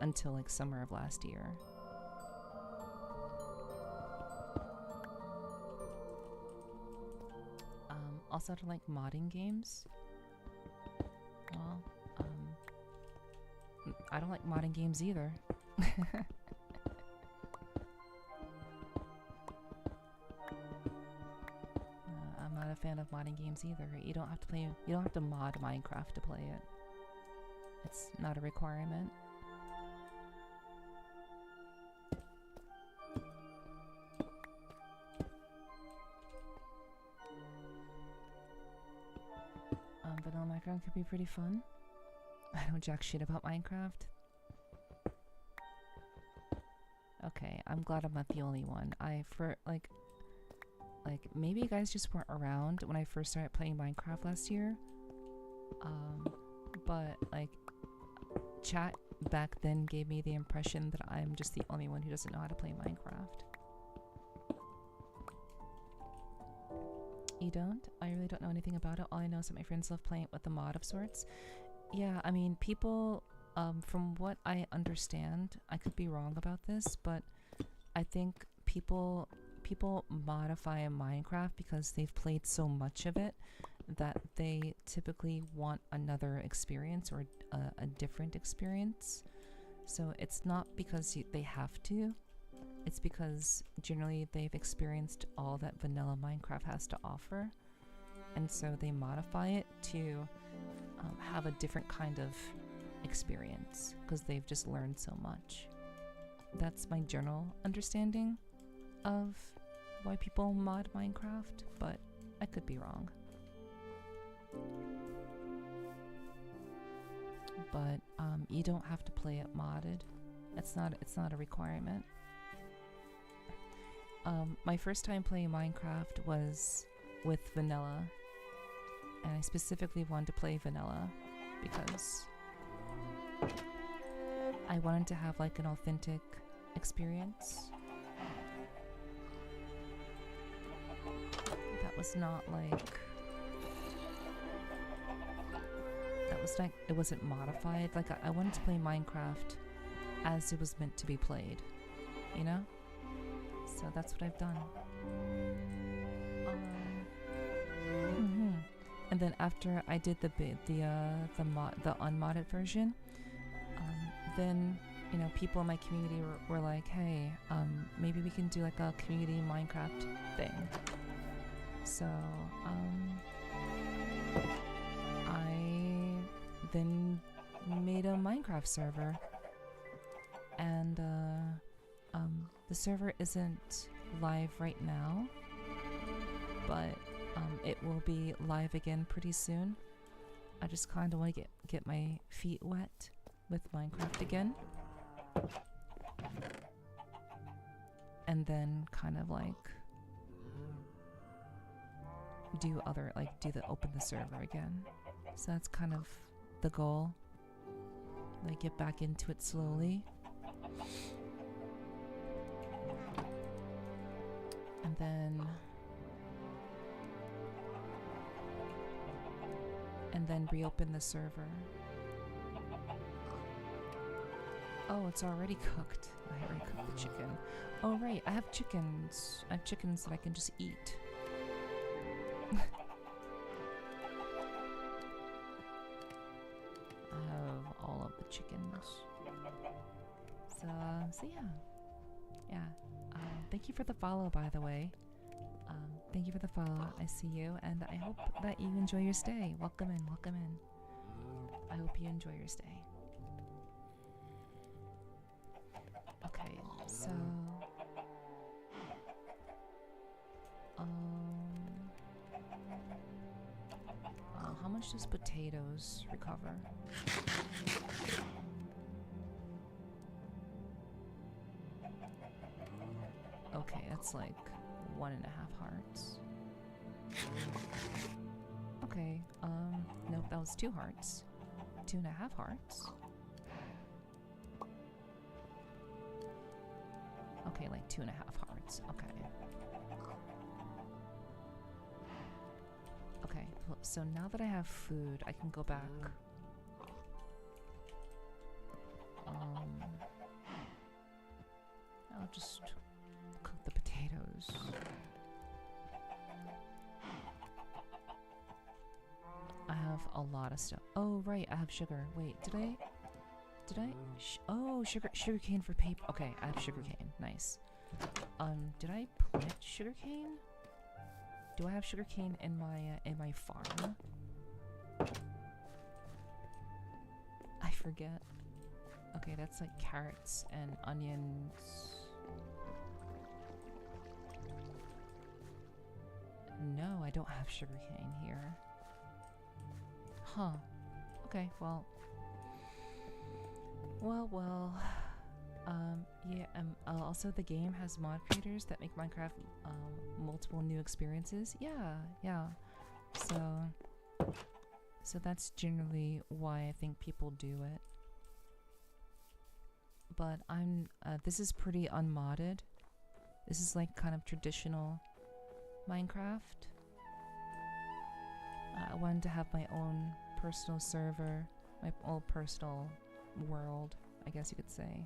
Until like summer of last year. Also to like modding games. Well, I don't like modding games either. I'm not a fan of modding games either. You don't have to mod Minecraft to play it. It's not a requirement. Vanilla Minecraft could be pretty fun. I know jack shit about Minecraft. Okay, I'm glad I'm not the only one. Like maybe you guys just weren't around when I first started playing Minecraft last year. But like chat back then gave me the impression that I'm just the only one who doesn't know how to play Minecraft. You don't? I really don't know anything about it. All I know is that my friends love playing it with a mod of sorts. Yeah, I mean, people, from what I understand, I could be wrong about this, but I think people modify Minecraft because they've played so much of it that they typically want another experience or a different experience. So it's not because they have to. It's because generally they've experienced all that vanilla Minecraft has to offer, and so they modify it to have a different kind of experience because they've just learned so much. That's my general understanding of why people mod Minecraft, but I could be wrong. But you don't have to play it modded. It's not a requirement. My first time playing Minecraft was with vanilla, and I specifically wanted to play vanilla because I wanted to have like an authentic experience. That was not like, it wasn't modified. Like I wanted to play Minecraft as it was meant to be played, you know? So that's what I've done. And then after I did the unmodded version, then you know, people in my community were like, hey, maybe we can do like a community Minecraft thing. So I then made a Minecraft server, and the server isn't live right now, but it will be live again pretty soon. I just kind of want to get my feet wet with Minecraft again, and then kind of like do open the server again. So that's kind of the goal. Like get back into it slowly. And then reopen the server. Oh, it's already cooked. I already cooked the chicken. Oh right, I have chickens. I have chickens that I can just eat. I have all of the chickens. So yeah. Thank you for the follow, by the way. Thank you for the follow. I see you, and I hope that you enjoy your stay. Welcome in, welcome in. I hope you enjoy your stay. Okay, so how much does potatoes recover? Okay, that's like 1.5 hearts. Okay, nope, that was 2 hearts. 2.5 hearts. Okay, like 2.5 hearts. Okay. Okay, so now that I have food, I can go back. I'll just cook the potatoes. I have a lot of stuff. Oh, right, I have sugar. Wait, did I? Oh, sugarcane for paper. Okay, I have sugarcane. Nice. Did I plant sugarcane? Do I have sugarcane in my farm? I forget. Okay, that's like carrots and onions. No, I don't have sugarcane here. Huh. Okay, well. Yeah, also the game has mod creators that make Minecraft multiple new experiences. Yeah. So that's generally why I think people do it. But this is pretty unmodded. This is like kind of traditional Minecraft. I wanted to have my own personal server, my own personal world, I guess you could say,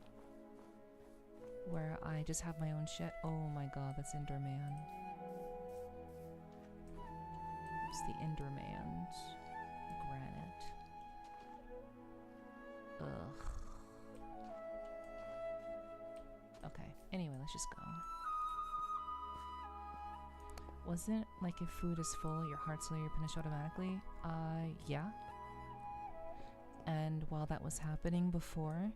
where I just have my own shit. Oh my god, that's Enderman. It's the Enderman's granite. Ugh. Okay, anyway, let's just go. Wasn't like if food is full, your hearts will replenish automatically? Yeah. And while that was happening before,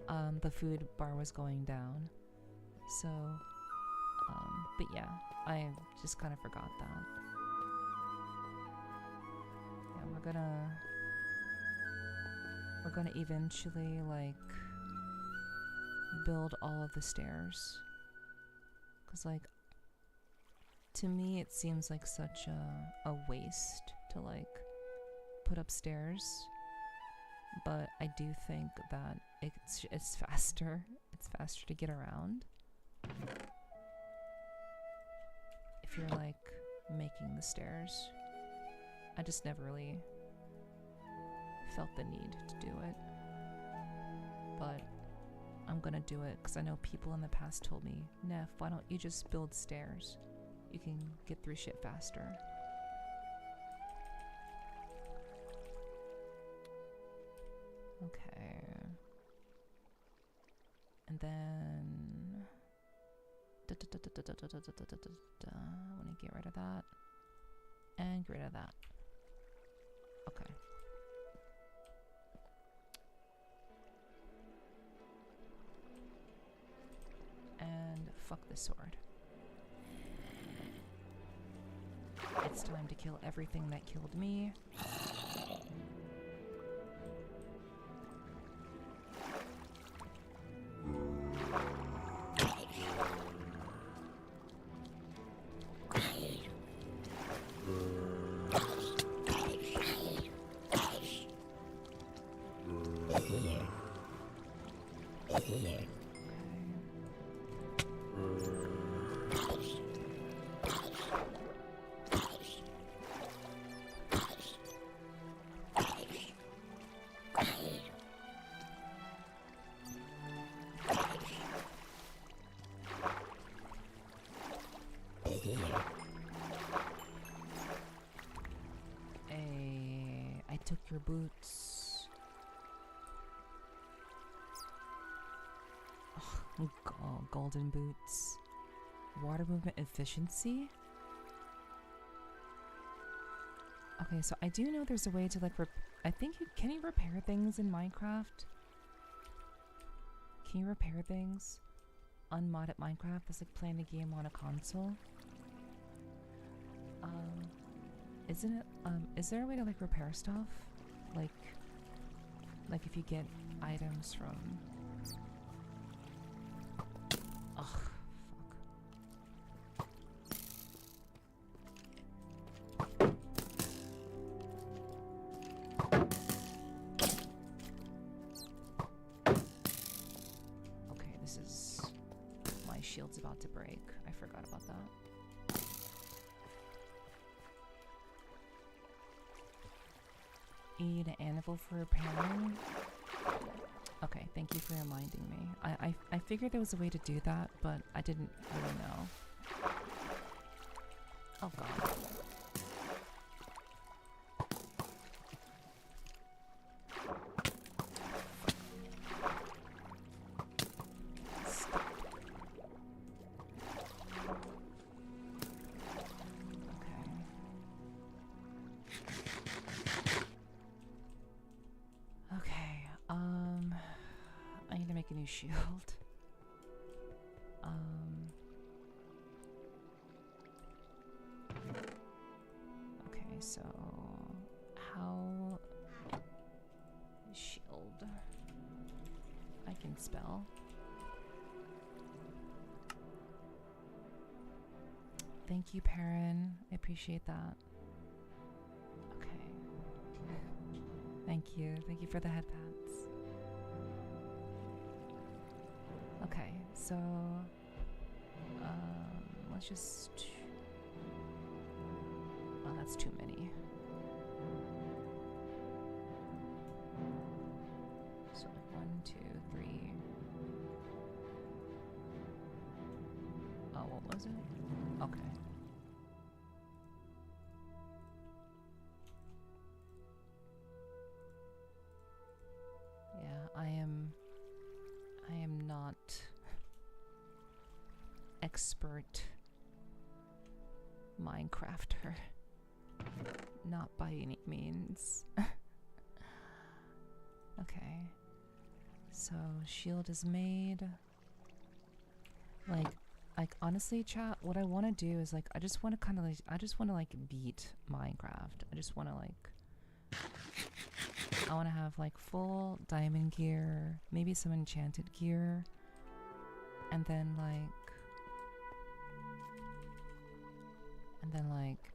the food bar was going down. So, but yeah, I just kind of forgot that. Yeah, we're gonna eventually like build all of the stairs. 'Cause like, to me it seems like such a waste to like put up stairs. But I do think that it's faster. It's faster to get around if you're like making the stairs. I just never really felt the need to do it. But I'm gonna do it because I know people in the past told me, Neph, why don't you just build stairs? You can get through shit faster. Okay. And then I want to get rid of that and get rid of that. Okay. fuck this sword. It's time to kill everything that killed me. I took your boots. Oh, golden boots. Water movement efficiency? Okay, so I do know there's a way to like I think can you repair things in Minecraft? Can you repair things? Unmodded Minecraft is like playing the game on a console. Isn't it is there a way to like repair stuff? Like if you get items from ugh, fuck. Okay, this is my shield's about to break. I forgot about that. Need an anvil for repairing. Okay, thank you for reminding me. I figured there was a way to do that, but I didn't really know. Oh god. Shield. Okay, so how shield I can spell. Thank you, Perrin. I appreciate that. Okay. Thank you. Thank you for the head pats. Okay, so let's just oh, that's too many. So like 1, 2, 3. Oh, what was it? Okay. Yeah, I am not expert Minecrafter. Not by any means. Okay. So shield is made. Like honestly, chat, what I want to do is like I just want to like beat Minecraft. I just want to like I want to have like full diamond gear, maybe some enchanted gear, and then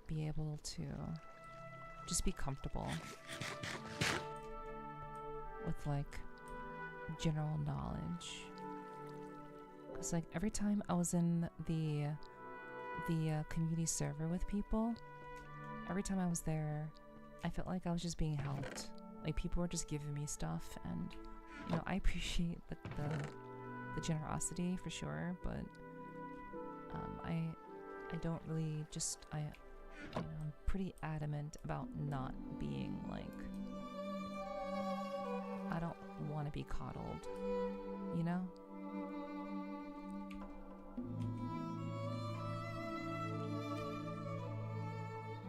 be able to just be comfortable with like general knowledge. Cause like every time I was in the community server with people, every time I was there, I felt like I was just being helped. Like people were just giving me stuff, and you know I appreciate the generosity for sure, but I don't really just I'm pretty adamant about not being like I don't want to be coddled, you know?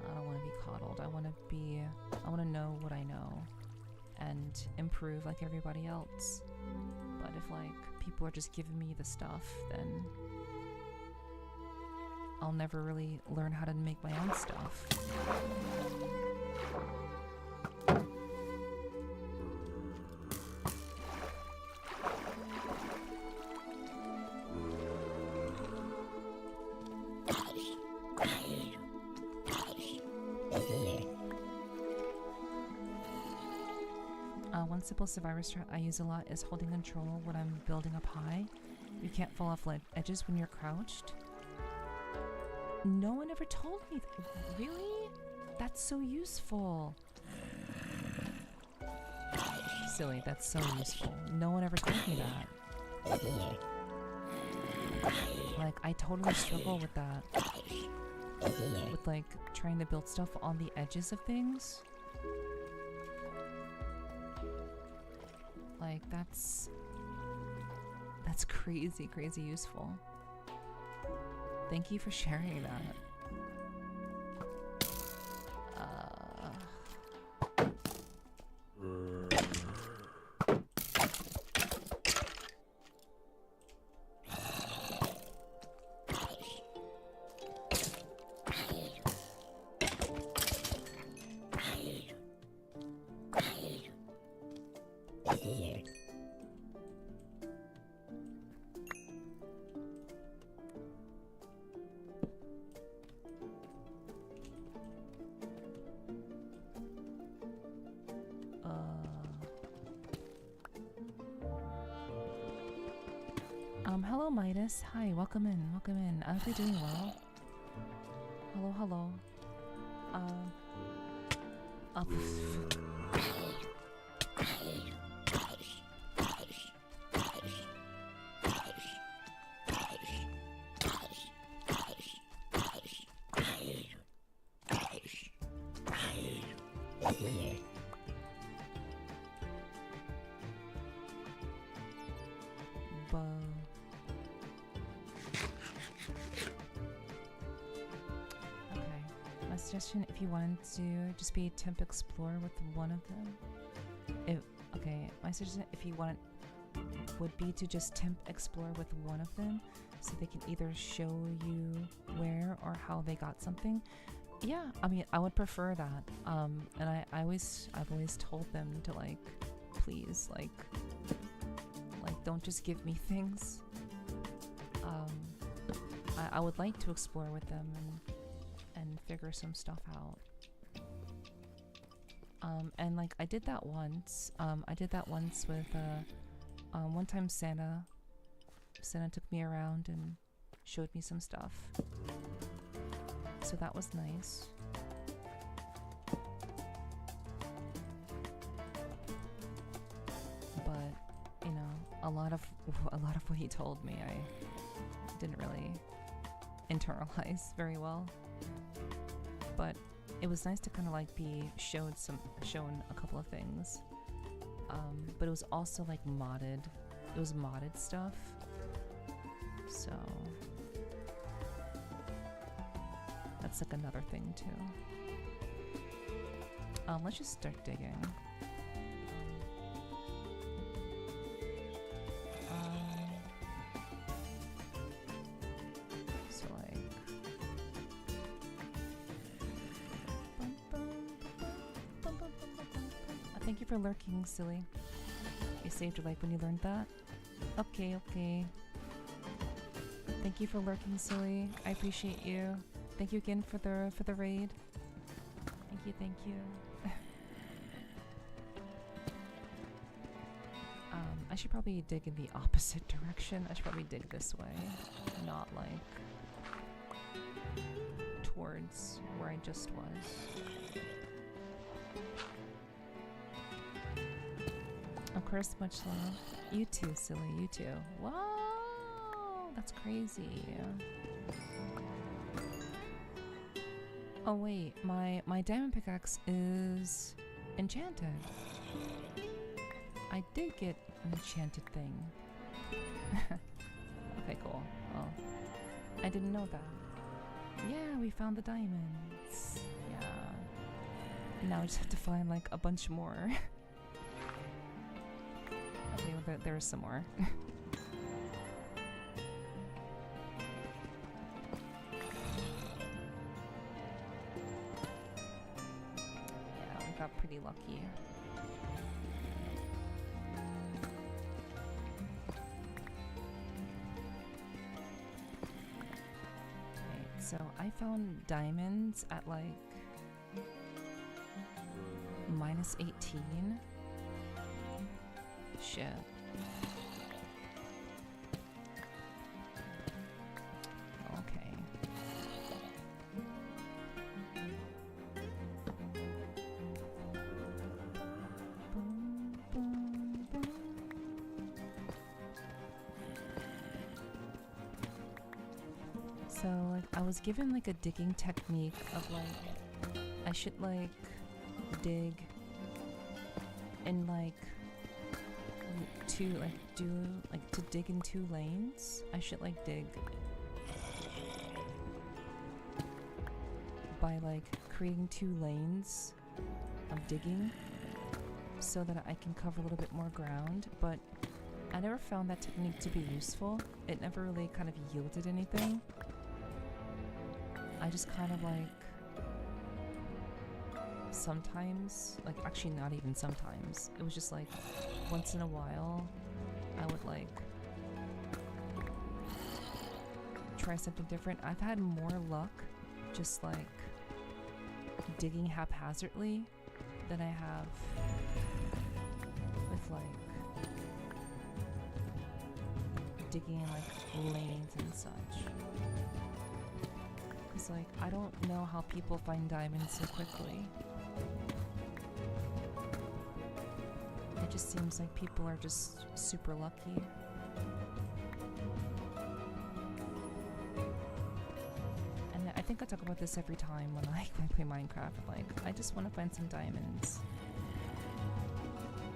I don't want to be coddled. I want to know what I know and improve like everybody else. But if like people are just giving me the stuff, then I'll never really learn how to make my own stuff. One simple survivor strat I use a lot is holding control when I'm building up high. You can't fall off edges when you're crouched. No one ever told me that. Really? That's so useful. Silly, that's so useful. No one ever told me that. Like, I totally struggle with that. With like trying to build stuff on the edges of things. Like, that's crazy useful. Thank you for sharing that. Hello Midas. Hi, welcome in, welcome in. I hope you're doing well. Hello, hello. Suggestion if you wanted to just be temp explore with one of them. Okay, my suggestion if you want would be to just temp explore with one of them, so they can either show you where or how they got something. Yeah, I mean I would prefer that. And I've always told them to like, please like don't just give me things. I would like to explore with them and figure some stuff out. And like I did that once. I did that once with one time Santa took me around and showed me some stuff. So that was nice. But, you know, a lot of what he told me I didn't really internalize very well. But it was nice to kind of like be shown a couple of things. But it was also like modded. It was modded stuff. So that's like another thing too. Let's just start digging. So like thank you for lurking, silly. You saved your life when you learned that? Okay, okay. Thank you for lurking, silly. I appreciate you. Thank you again for the raid. Thank you. I should probably dig in the opposite direction. I should probably dig this way, not like towards where I just was. Of course, much love. You too, silly. You too. Wow, that's crazy. Oh wait, my diamond pickaxe is enchanted. I did get an enchanted thing. Okay, cool. Well, I didn't know that. Yeah, we found the diamonds. Yeah. Now I just have to find like a bunch more. Okay, well, there's some more. got pretty lucky. Right, so I found diamonds at like -18. Shit. Okay. Boom, boom, boom. So, like, I was given like a digging technique of like, I should like dig in like to dig in 2 lanes. I should like dig by like creating 2 lanes of digging so that I can cover a little bit more ground, but I never found that technique to be useful. It never really kind of yielded anything. I just kind of like sometimes, like actually not even sometimes, it was just like once in a while I would like try something different. I've had more luck just like digging haphazardly than I have with like digging in like lanes and such. Cause like I don't know how people find diamonds so quickly. It just seems like people are just super lucky. And I think I talk about this every time when I play Minecraft. Like, I just want to find some diamonds.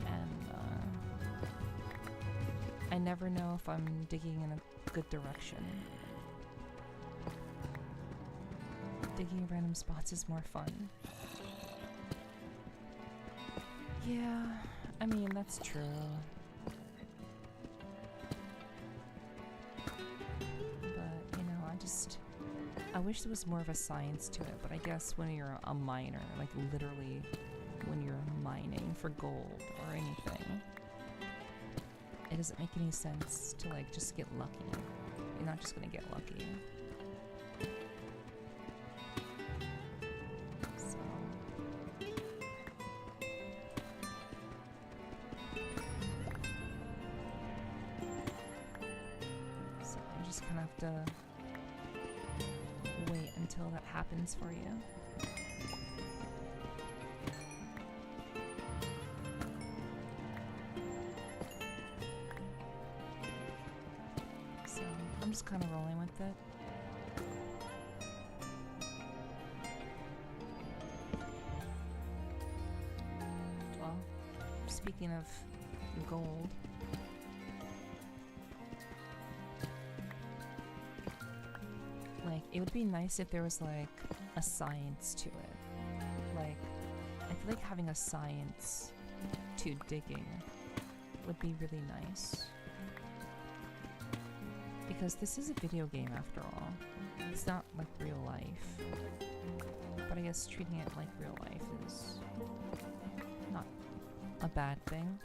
And I never know if I'm digging in a good direction. Digging in random spots is more fun. Yeah. I mean, that's true. But, you know, I wish there was more of a science to it, but I guess when you're a miner, like literally when you're mining for gold or anything, it doesn't make any sense to like just get lucky. You're not just gonna get lucky. To wait until that happens for you. So I'm just kind of rolling with it. Well, speaking of gold, it would be nice if there was like a science to it. Like, I feel like having a science to digging would be really nice. Because this is a video game after all. It's not like real life. But I guess treating it like real life is not a bad thing.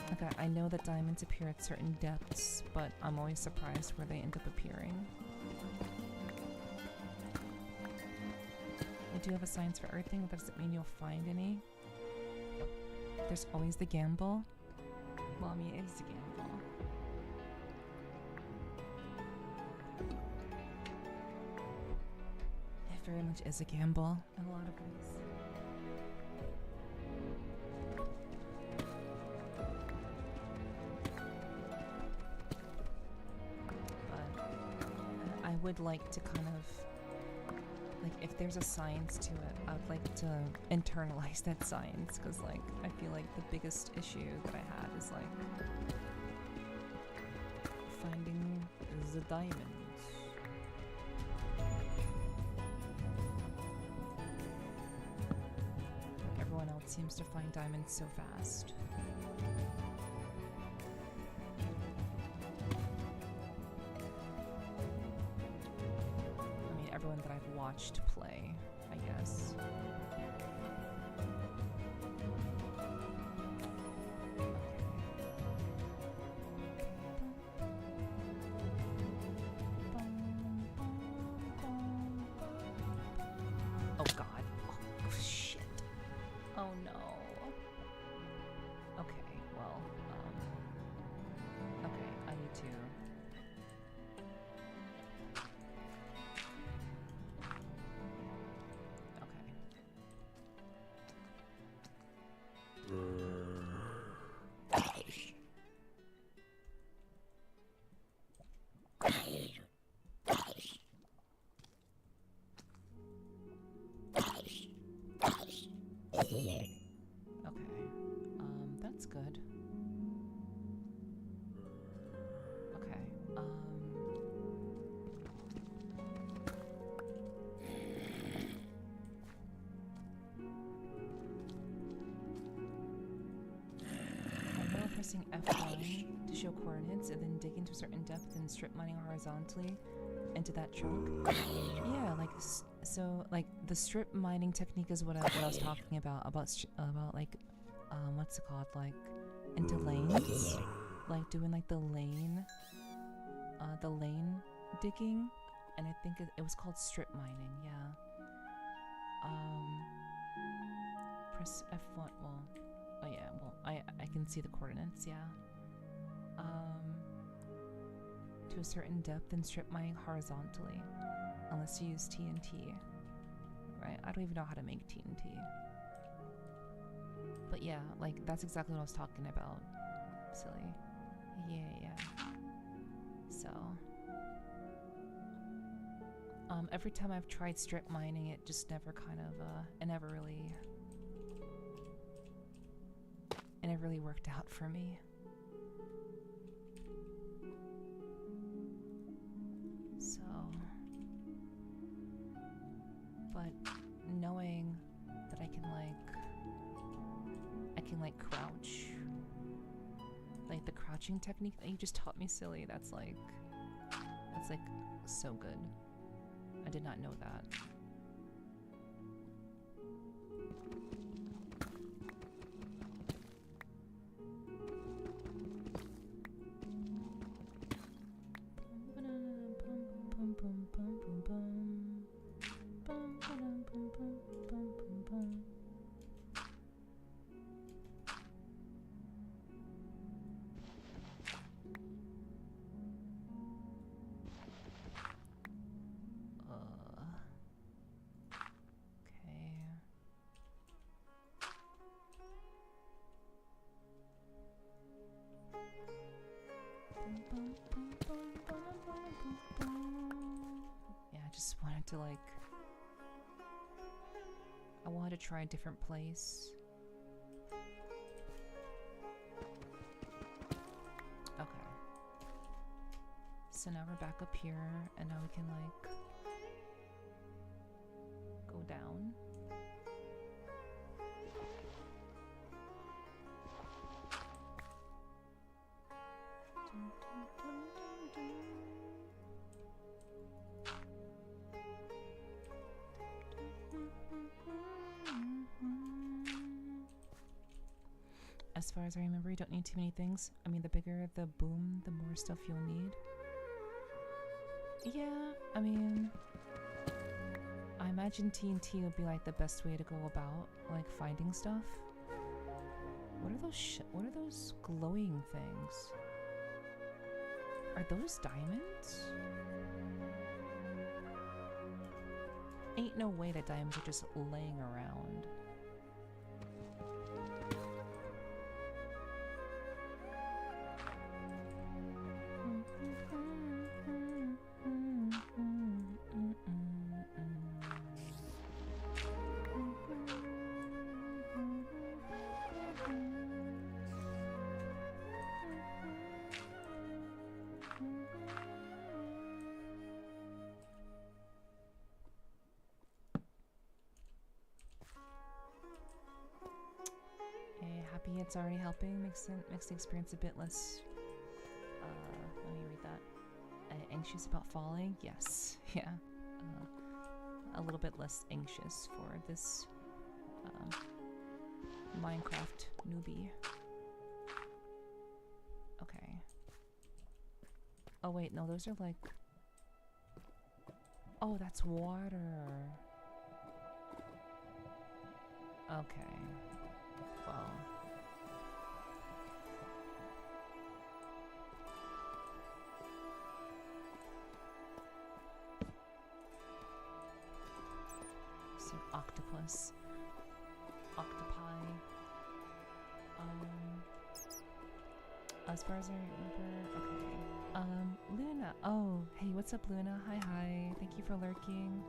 Like, I know that diamonds appear at certain depths, but I'm always surprised where they end up appearing. I do have a science for earthing, but does it mean you'll find any? There's always the gamble. Well, I mean, it is a gamble. It very much is a gamble in a lot of ways. I would like to kind of, like, if there's a science to it, I would like to internalize that science, because, like, I feel like the biggest issue that I had is, like, finding the diamonds. Everyone else seems to find diamonds so fast. one that I've watched play, I guess. Oh god. Oh shit. Oh no. Okay, well, okay, I need to... Okay, that's good. Okay, I know pressing F1 to show coordinates and then dig into a certain depth and strip mining horizontally into that chunk. Yeah, like so like the strip mining technique is what I was talking about like what's it called, like into lanes, like doing like the lane digging, and I think it was called strip mining. Yeah. Press F1. Well, oh yeah. Well, I can see the coordinates. Yeah. To a certain depth and strip mining horizontally, unless you use TNT. Right? I don't even know how to make TNT. But yeah, like that's exactly what I was talking about. Silly. Yeah. So, every time I've tried strip mining, it just never kind of, it never really worked out for me. So, but knowing that I can crouch, like the crouching technique that you just taught me, Silly, that's like so good. I did not know that. I wanted to try a different place. Okay. So now we're back up here, and now we can like go down. As far as I remember, you don't need too many things. I mean, the bigger the boom, the more stuff you'll need. Yeah, I mean, I imagine TNT would be like the best way to go about like finding stuff. What are those glowing things? Are those diamonds? Ain't no way that diamonds are just laying around. It's already helping, makes the experience a bit less, let me read that. Anxious about falling? Yes. Yeah. a little bit less anxious for this Minecraft newbie. Okay. Oh wait, no, those are like... Oh, that's water. Okay. Well... So octopus. Octopi. As far as I remember, okay. Luna. Oh, hey, what's up, Luna? Hi, hi. Thank you for lurking.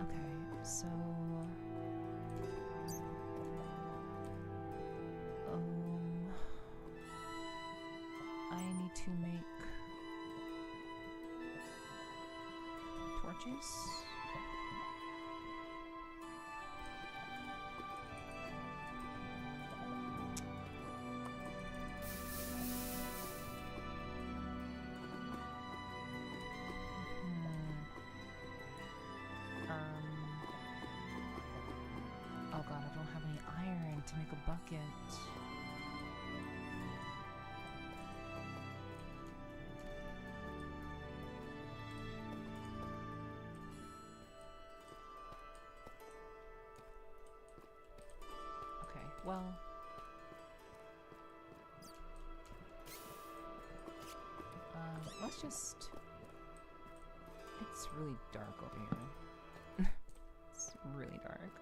Okay, so I need to make torches. Oh god, I don't have any iron to make a bucket. Okay, well... let's just... It's really dark over here. It's really dark.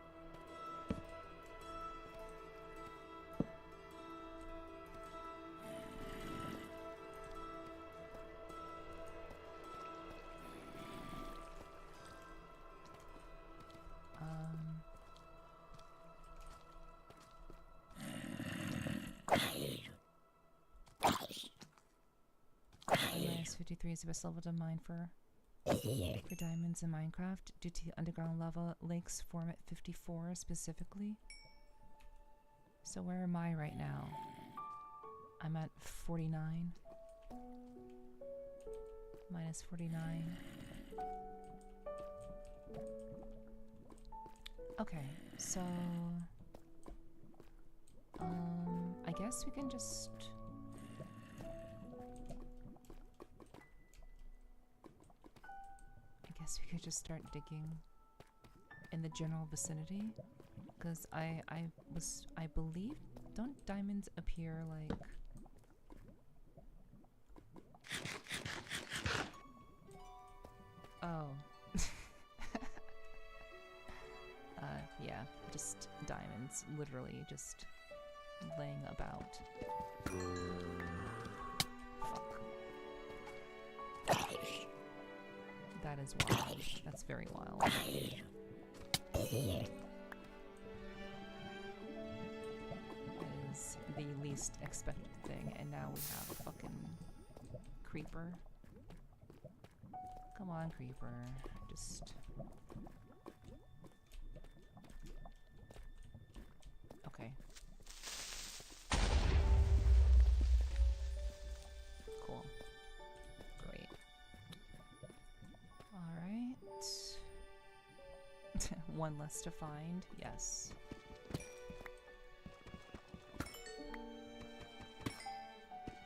-53 is the best level to mine for diamonds in Minecraft due to the underground lava lakes form at 54 specifically. So where am I right now? I'm at 49. Minus 49. Okay, so I guess we can just we could just start digging in the general vicinity, because I believe, don't diamonds appear like oh yeah, just diamonds literally just laying about. That is wild. That's very wild. That is the least expected thing, and now we have a fucking creeper. Come on, creeper. Just... Okay. Cool. Great. Alright. One less to find, yes.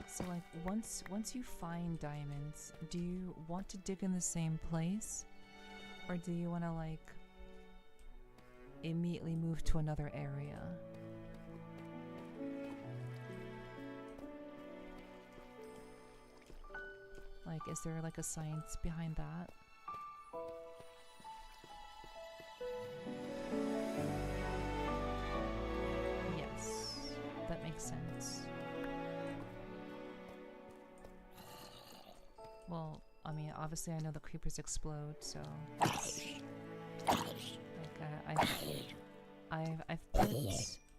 So like once you find diamonds, do you want to dig in the same place? Or do you want to like immediately move to another area? Like, is there like a science behind that? Yes, that makes sense. Well, I mean, obviously I know the creepers explode, so like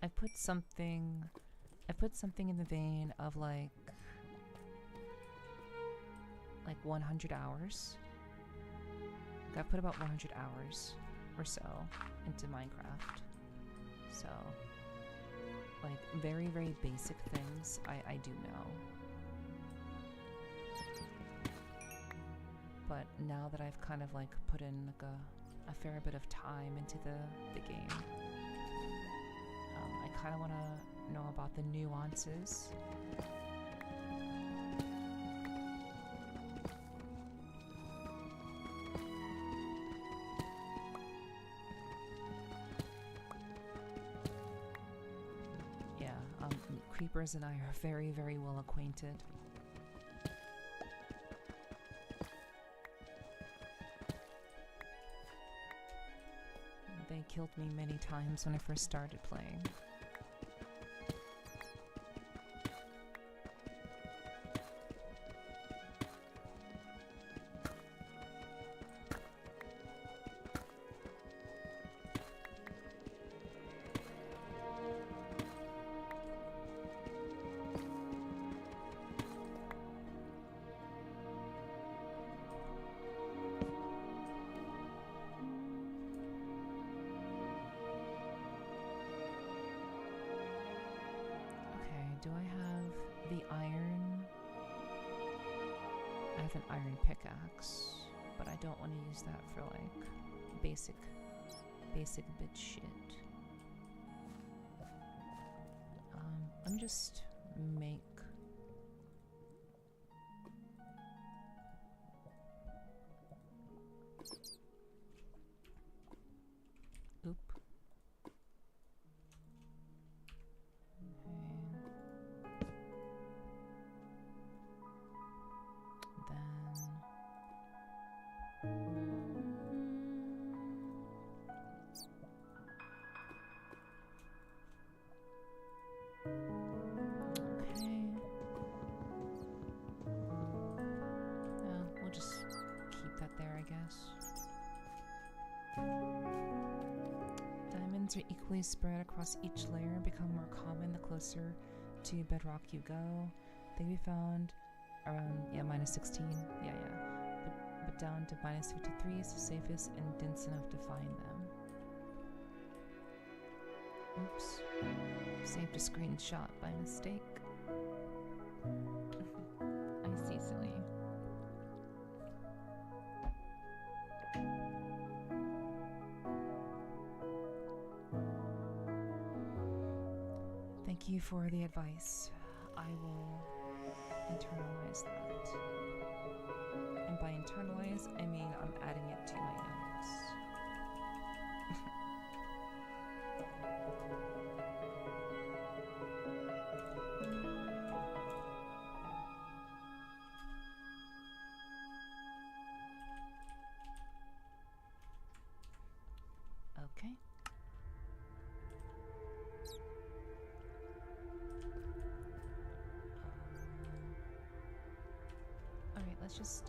I've put something in the vein of like 100 hours. Like, I've put about 100 hours or so into Minecraft. So like very, very basic things I do know. but now that I've kind of like put in like a fair bit of time into the game, I kind of want to know about the nuances. Yeah, Creepers and I are very, very well acquainted. They killed me many times when I first started playing. Do I have the iron? I have an iron pickaxe, but I don't want to use that for like basic bitch shit. I'm just make. Oop. Are equally spread across each layer and become more common the closer to bedrock you go. They can be found around -16. But down to -53 is the safest and dense enough to find them. Oops. Saved a screenshot by mistake. I see, silly. Thank you for the advice. I will internalize that. And by internalize, I mean I'm adding it to my notes. Okay. Alright, let's just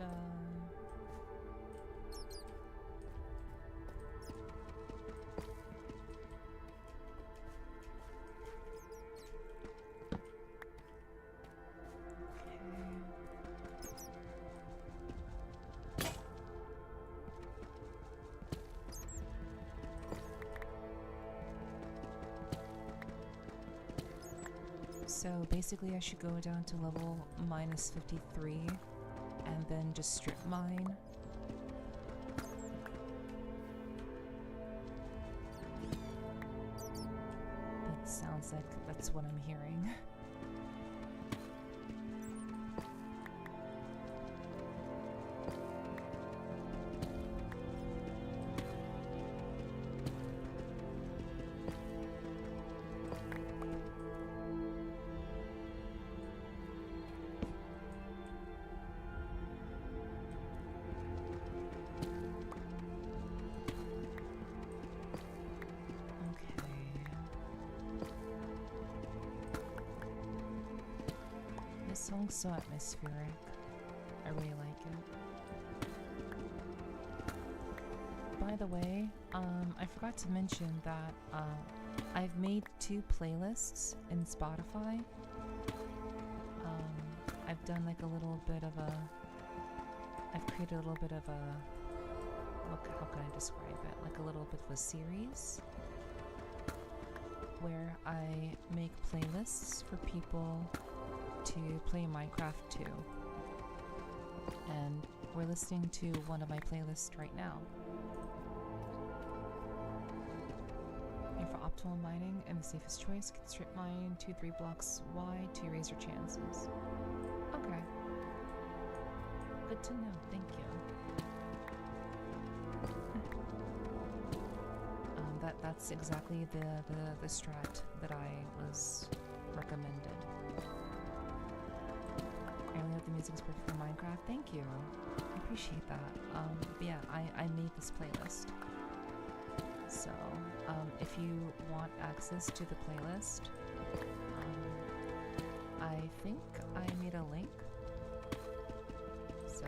so basically I should go down to level -53 and then just strip mine. That sounds like that's what I'm hearing. This song's so atmospheric. I really like it. By the way, I forgot to mention that I've made 2 playlists in Spotify. I've done like a little bit of a... I've created a little bit of a... how can I describe it? Like a little bit of a series where I make playlists for people to play Minecraft too. And we're listening to one of my playlists right now. And for optimal mining and the safest choice, can strip mine 2-3 blocks wide to raise your chances. Okay. Good to know, thank you. That's exactly the strat that I was recommended. I only have the music's perfect for Minecraft. Thank you. I appreciate that. But yeah, I made this playlist. So, if you want access to the playlist, I think I made a link. So,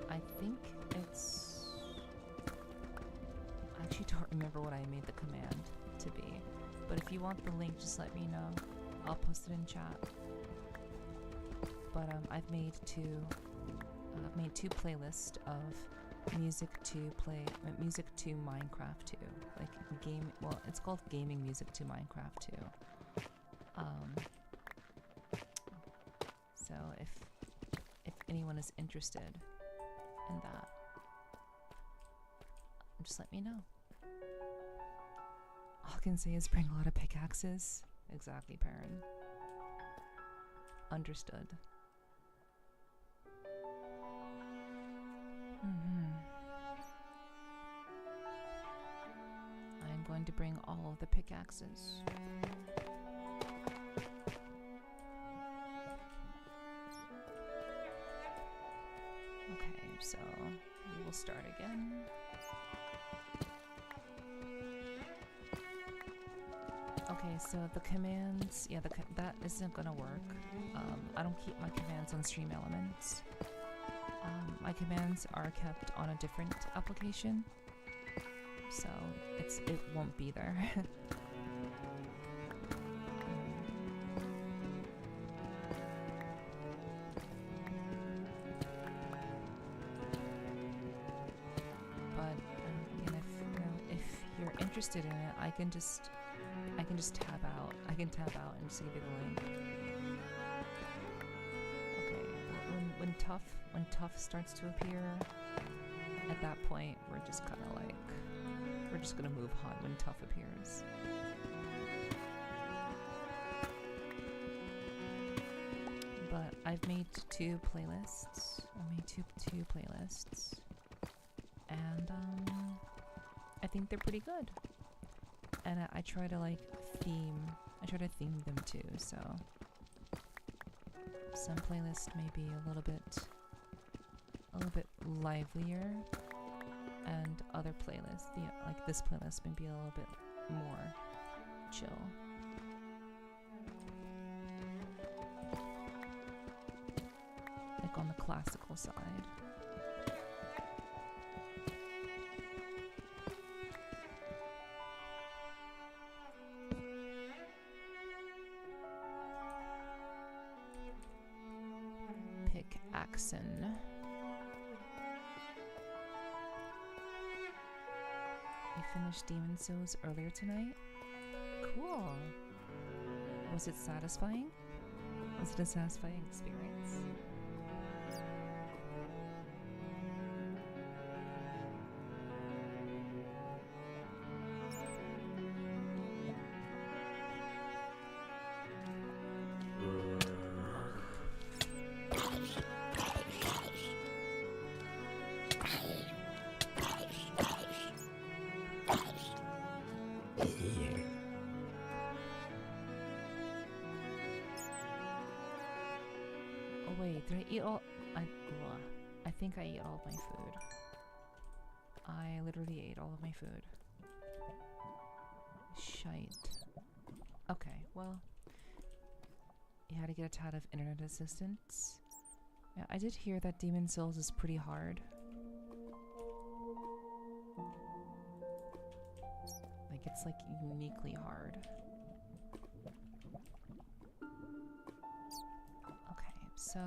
I think it's... I actually don't remember what I made the command to be. But if you want the link, just let me know. I'll post it in chat. But I've made two playlists of music to Minecraft 2, like game. Well, it's called gaming music to Minecraft 2. So if anyone is interested in that, just let me know. All I can say is bring a lot of pickaxes. Exactly, Perrin. Understood. I'm going to bring all of the pickaxes. Okay, so we will start again. Okay, so the commands, yeah, that isn't gonna work. I don't keep my commands on Stream Elements. My commands are kept on a different application, so it won't be there. But again, if you're interested in it, I can just tab out. I can tab out and just give you the link. Okay, when tough starts to appear, at that point we're just kind of like, we're just gonna move on when tough appears. But I've made two playlists. And I think they're pretty good. And I try to theme them too, so some playlists may be a little bit livelier, and other playlists, like this playlist, may be a little bit more chill. Like on the classical side. Pickaxen. You finished Demon Souls earlier tonight? Cool. Was it satisfying? Was it a satisfying experience? Wait, did I eat all? I think I ate all of my food. I literally ate all of my food. Shite. Okay, well, you had to get a tad of internet assistance. Yeah, I did hear that Demon Souls is pretty hard. Like, it's like uniquely hard. So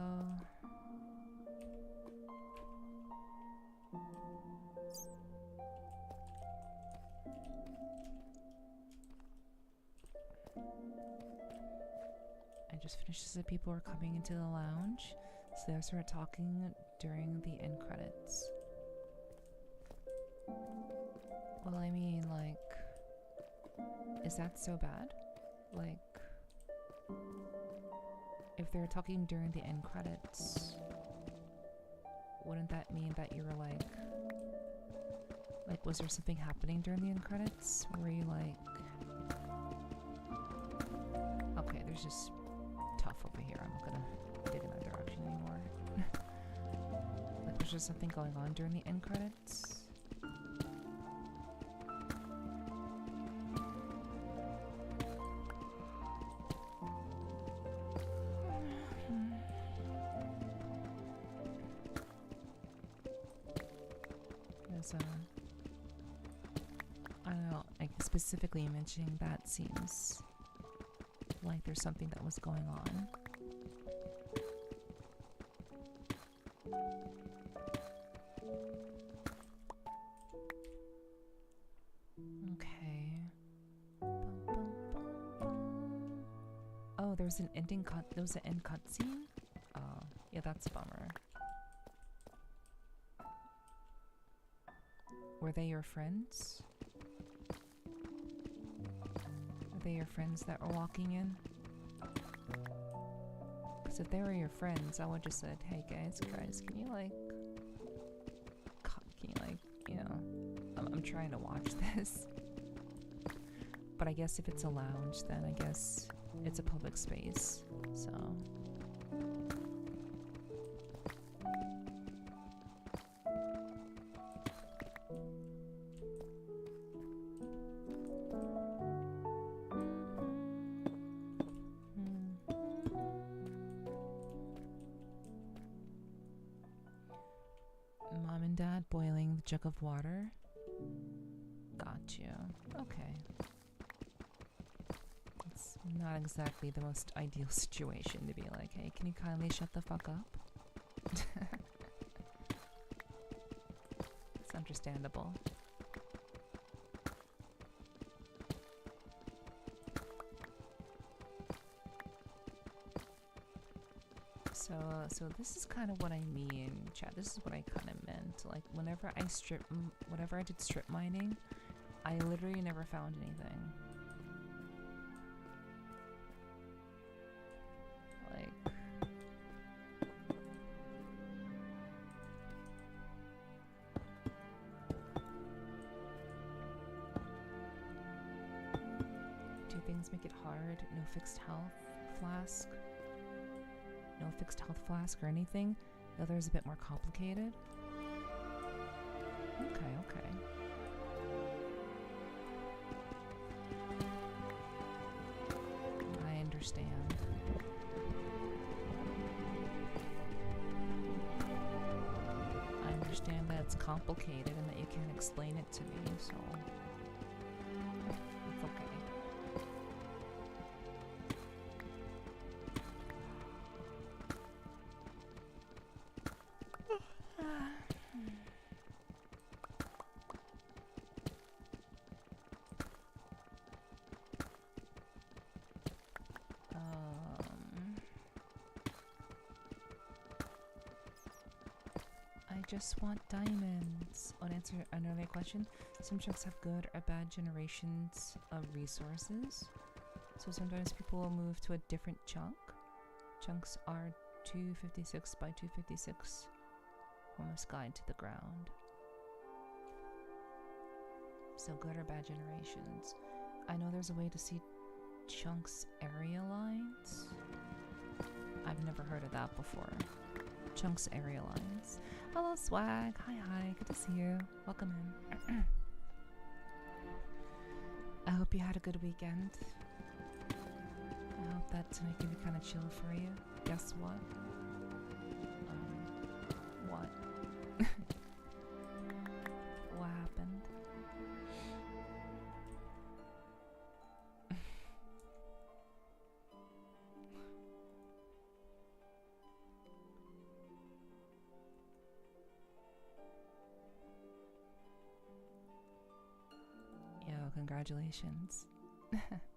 I just finished as people are coming into the lounge. So they started talking during the end credits. Well, I mean, like, is that so bad? Like, if they're talking during the end credits, wouldn't that mean that you were like, was there something happening during the end credits? Were you like, okay, there's just tough over here. I'm not gonna dig in that direction anymore. Like, was there something going on during the end credits? I don't know, like specifically mentioning that seems like there's something that was going on. Okay. Oh, there was an ending cut. There was an end cutscene. Oh, yeah, that's a bummer. Were they your friends? Were they your friends that were walking in? Because if they were your friends, I would just said, hey guys, can you like, you know, I'm trying to watch this. But I guess if it's a lounge, then I guess it's a public space, so. Mom and Dad boiling the jug of water. Got you. Okay. It's not exactly the most ideal situation to be like, hey, can you kindly shut the fuck up? It's understandable. So this is kind of what I mean, chat. This is what I kind of meant. Like, whenever I did strip mining, I literally never found anything. Like, do things make it hard? No fixed health flask? No fixed health flask or anything. The other is a bit more complicated. Okay. I understand. I understand that it's complicated and that you can't explain it to me, so it's okay. Just want diamonds. Oh, to answer another question, some chunks have good or bad generations of resources. So sometimes people will move to a different chunk. Chunks are 256 by 256 from a sky to the ground. So good or bad generations. I know there's a way to see chunks area lines. I've never heard of that before. Chunks area lines. Hello Swag, hi, good to see you. Welcome in. I hope you had a good weekend. I hope that tonight can be kind of chill for you. Guess what? What? What happened? Congratulations.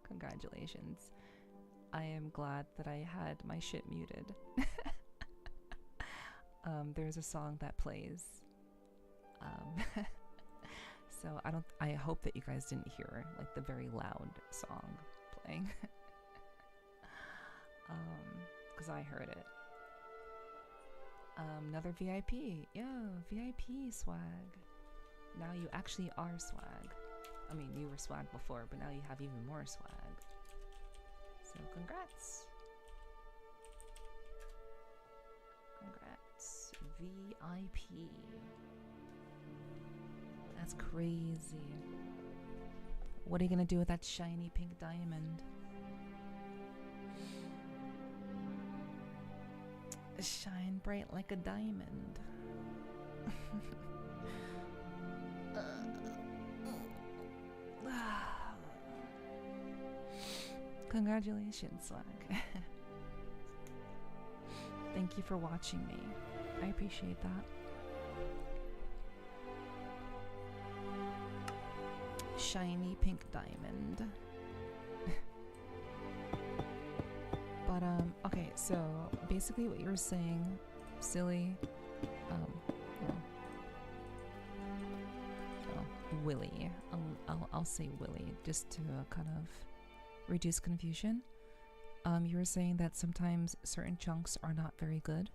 Congratulations. I am glad that I had my shit muted. there's a song that plays. So I hope that you guys didn't hear like the very loud song playing. Because I heard it. Another VIP. Yo, VIP swag. Now you actually are swag. I mean, you were swag before, but now you have even more swag. So congrats. Congrats. VIP. That's crazy. What are you gonna do with that shiny pink diamond? Shine bright like a diamond. Congratulations, swag. Thank you for watching me. I appreciate that. Shiny pink diamond. But okay, so basically what you were saying, silly, Willy. I'll say Willy just to kind of reduce confusion. You were saying that sometimes certain chunks are not very good.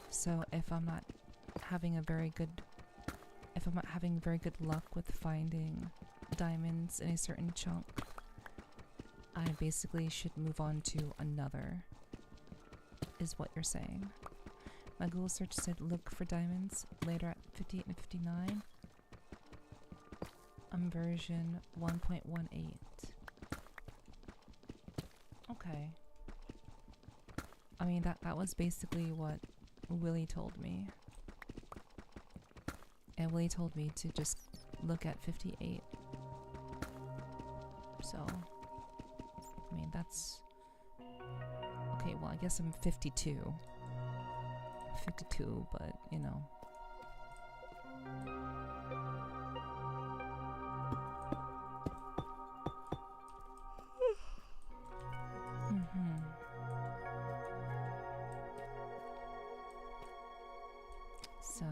So if I'm not having very good luck with finding diamonds in a certain chunk, I basically should move on to another, is what you're saying. My Google search said look for diamonds later at 58 and 59. I'm version 1.18. Okay. I mean, that was basically what Willie told me. And Willie told me to just look at 58. So, I mean, that's... Okay, well, I guess I'm 52. 52, but, you know. So...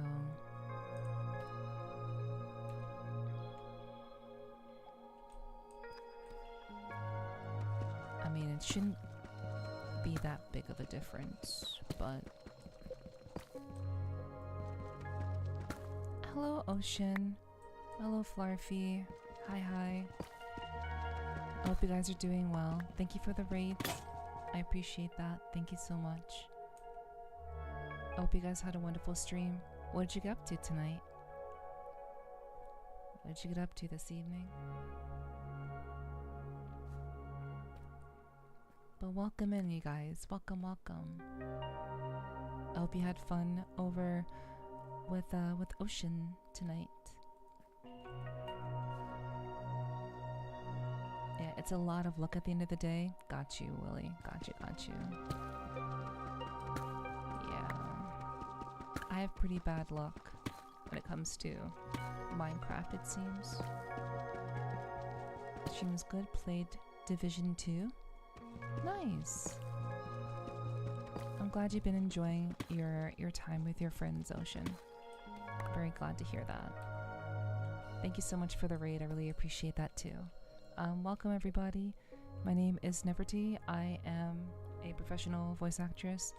I mean, it shouldn't be that big of a difference, but... Hello, Ocean. Hello, Flarfy. Hi. I hope you guys are doing well. Thank you for the raids. I appreciate that. Thank you so much. I hope you guys had a wonderful stream. What did you get up to tonight? What did you get up to this evening? But welcome in, you guys. Welcome. I hope you had fun over with Ocean tonight. Yeah, it's a lot of luck at the end of the day. Got you, Willie. Got you. Yeah. I have pretty bad luck when it comes to Minecraft, it seems. Stream's good. Played Division 2. Nice. I'm glad you've been enjoying your time with your friends, Ocean. Very glad to hear that. Thank you so much for the raid. I really appreciate that too. Welcome everybody. My name is Nephert. I am a professional voice actress,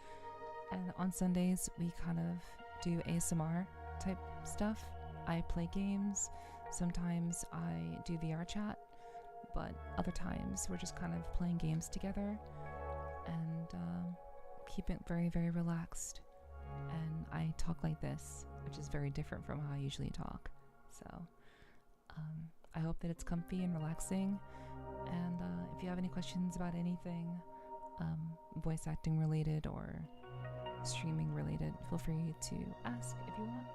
and on Sundays we kind of do ASMR type stuff. I play games. Sometimes I do VR chat, but other times we're just kind of playing games together and keep it very, very relaxed. And I talk like this, which is very different from how I usually talk. So I hope that it's comfy and relaxing. And if you have any questions about anything voice acting related or streaming related, feel free to ask if you want.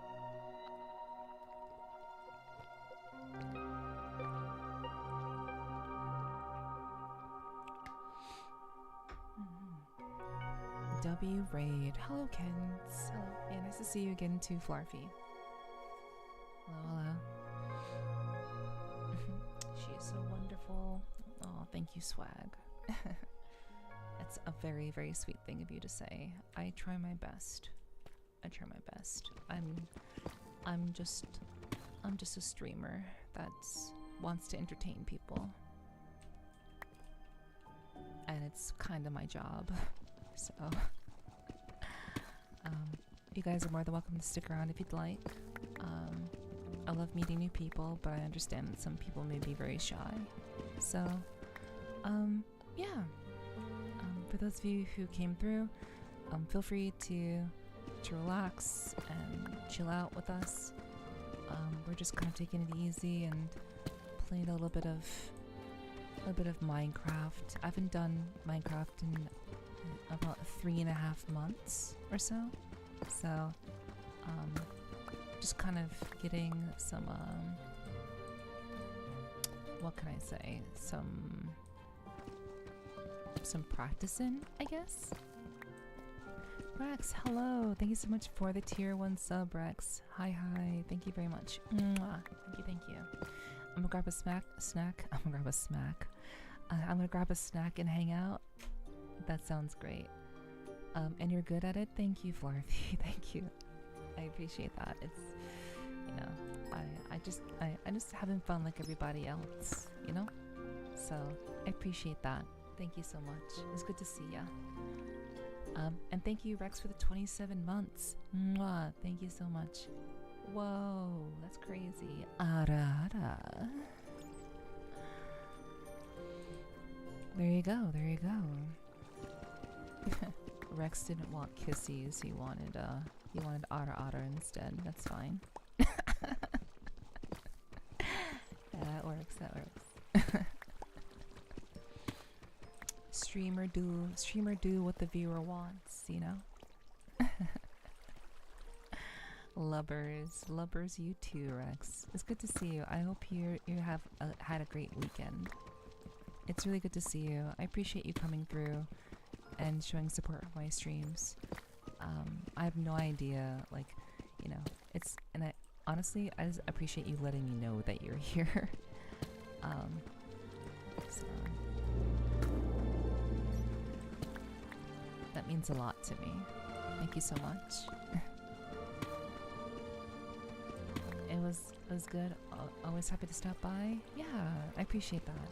W Raid. Hello, Kens. Hello. Yeah, nice to see you again too, Flarfy. Hello. She is so wonderful. Oh, thank you, Swag. That's a very, very sweet thing of you to say. I try my best. I try my best. I'm just a streamer that wants to entertain people. And it's kind of my job. So you guys are more than welcome to stick around if you'd like. I love meeting new people, but I understand that some people may be very shy. So yeah. For those of you who came through, feel free to relax and chill out with us. We're just kind of taking it easy and playing a little bit of Minecraft. I haven't done Minecraft in about 3.5 months or so. So just kind of getting some what can I say? Some practice in, I guess. Rex, hello. Thank you so much for the tier 1 sub, Rex. Hi. Thank you very much. Mwah. Thank you. I'm gonna grab a snack. I'm gonna grab a snack. I'm gonna grab a snack and hang out. That sounds great. And you're good at it? Thank you, Flarfy. Thank you. I appreciate that. It's, you know, I just having fun like everybody else, you know? So I appreciate that. Thank you so much. It's good to see ya. And thank you, Rex, for the 27 months. Mwah. Thank you so much. Whoa, that's crazy. Ara. There you go. Rex didn't want kissies. He wanted ara instead. That's fine. That works. Streamer do what the viewer wants, you know? Lubbers, you too, Rex. It's good to see you. I hope you have had a great weekend. It's really good to see you. I appreciate you coming through and showing support for my streams. I have no idea, like, you know, honestly, I just appreciate you letting me know that you're here. So that means a lot to me. Thank you so much. It was good. Always happy to stop by. Yeah, I appreciate that.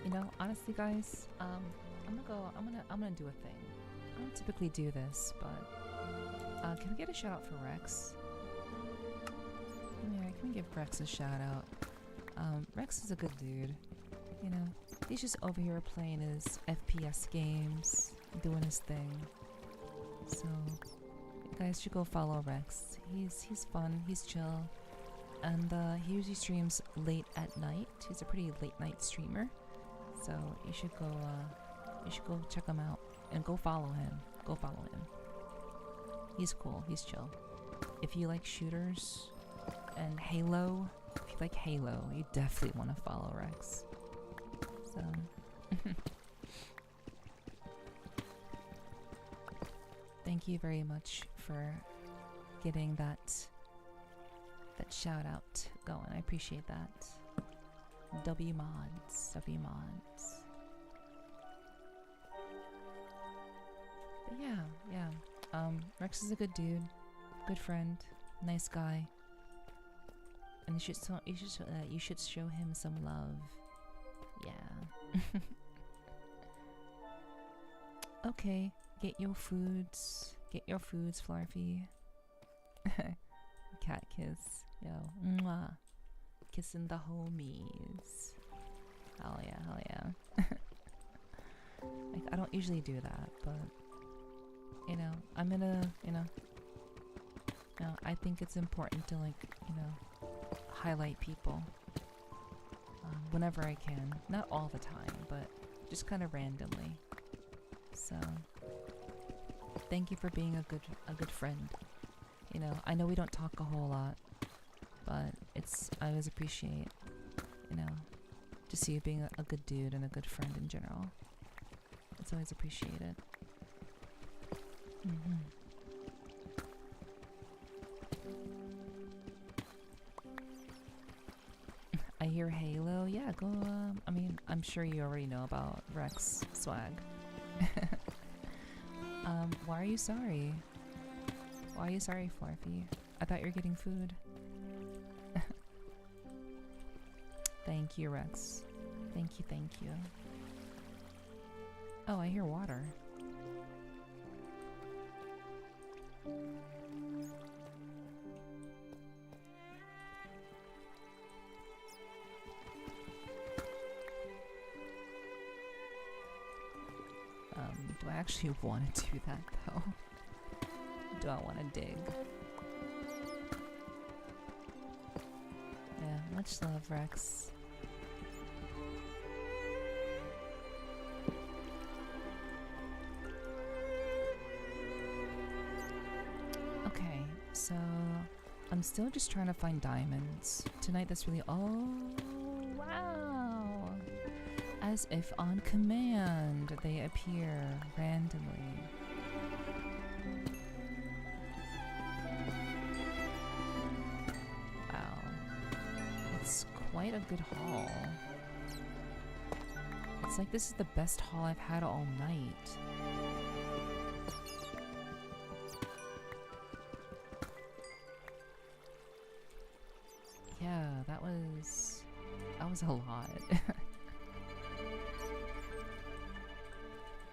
You know, honestly, guys, I'm gonna do a thing. I don't typically do this, but can we get a shout out for Rex? Yeah, can we give Rex a shout out? Rex is a good dude. You know, he's just over here playing his FPS games, doing his thing. So you guys should go follow Rex. He's fun, he's chill, and he usually streams late at night. He's a pretty late night streamer, so you should go check him out and go follow him. He's cool, he's chill. If you like shooters and Halo, you definitely want to follow Rex. So thank you very much for getting that shout out going. I appreciate that. W mods. But yeah. Rex is a good dude, good friend, nice guy, and you should show him some love. Yeah. Okay, get your foods, Flarfy. Cat kiss, yo, mwah. Kissing the homies. Hell yeah. Like, I don't usually do that, but you know, I'm gonna, you know, I think it's important to, like, you know, highlight people whenever I can. Not all the time, but just kind of randomly. So thank you for being a good friend. You know, I know we don't talk a whole lot, but I always appreciate, you know, to see you being a good dude and a good friend in general. It's always appreciated. I hear Halo. Yeah, go. I mean, I'm sure you already know about Rex swag. Why are you sorry? Why are you sorry, Flarfy? I thought you were getting food. Thank you, Rex. Thank you, thank you. Oh, I hear water. Do I actually want to do that though? Do I want to dig? Yeah, much love, Rex. Okay, so I'm still just trying to find diamonds. Tonight that's really— oh, wow! As if on command, they appear randomly. Wow. It's quite a good haul. It's like this is the best haul I've had all night. Yeah, that was a lot.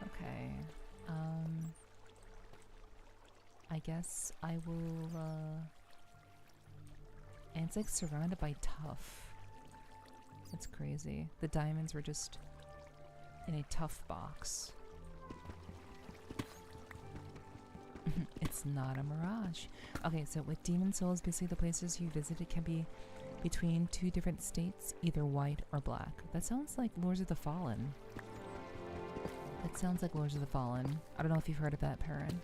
Okay. I guess I will, and it's like surrounded by tuff. That's crazy. The diamonds were just in a tuff box. It's not a mirage. Okay, so with Demon Souls, basically the places you visited can be between two different states, either white or black. That sounds like Lords of the Fallen. That sounds like Lords of the Fallen. I don't know if you've heard of that, Perrin.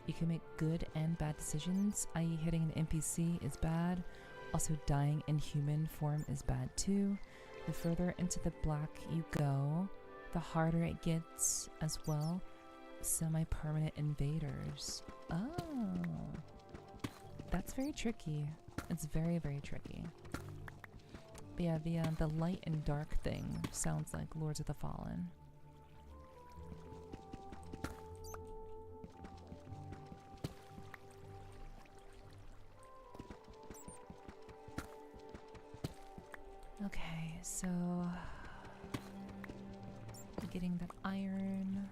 You can make good and bad decisions, i.e. hitting an NPC is bad. Also dying in human form is bad too. The further into the black you go, the harder it gets as well. Semi-permanent invaders. Oh. That's very tricky. It's very, very tricky. But yeah, the light and dark thing sounds like Lords of the Fallen. Okay, so getting that iron.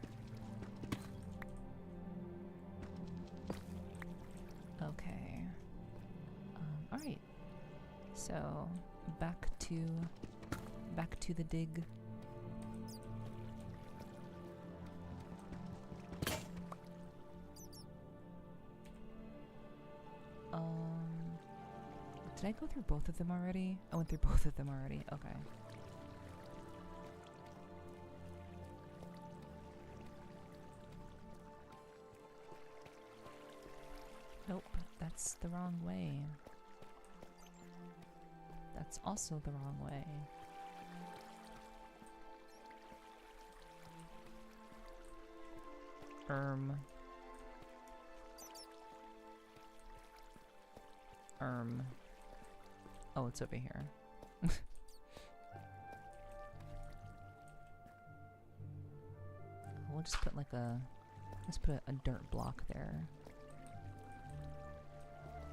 Okay. All right. So back to the dig. Did I go through both of them already? I went through both of them already. Okay. Nope, that's the wrong way. That's also the wrong way. Oh, it's over here. We'll just put like a— let's put a dirt block there.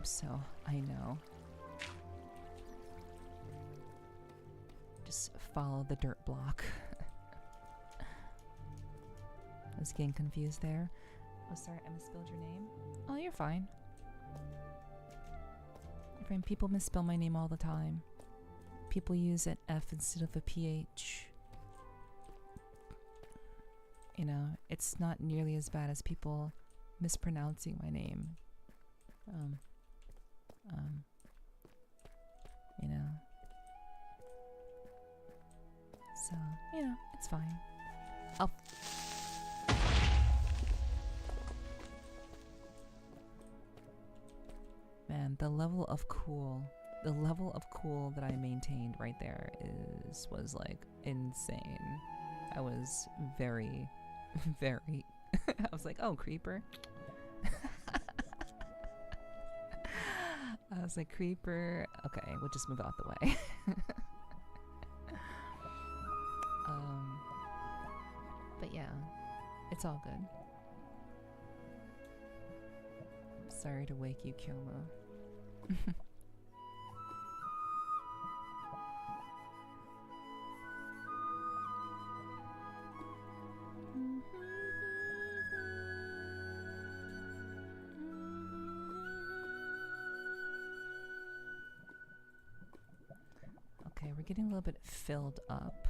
So I know. Just follow the dirt block. I was getting confused there. Oh, sorry, I misspelled your name. Oh, you're fine. Friend, people misspell my name all the time. People use an F instead of a PH. You know, it's not nearly as bad as people mispronouncing my name. You know. So, yeah, it's fine. Oh. Man, the level of cool that I maintained right there was like insane. I was very, very, I was like, oh, creeper. I was like, creeper. Okay, we'll just move out the way. Yeah, it's all good. Sorry to wake you, Kyomo. Okay, we're getting a little bit filled up.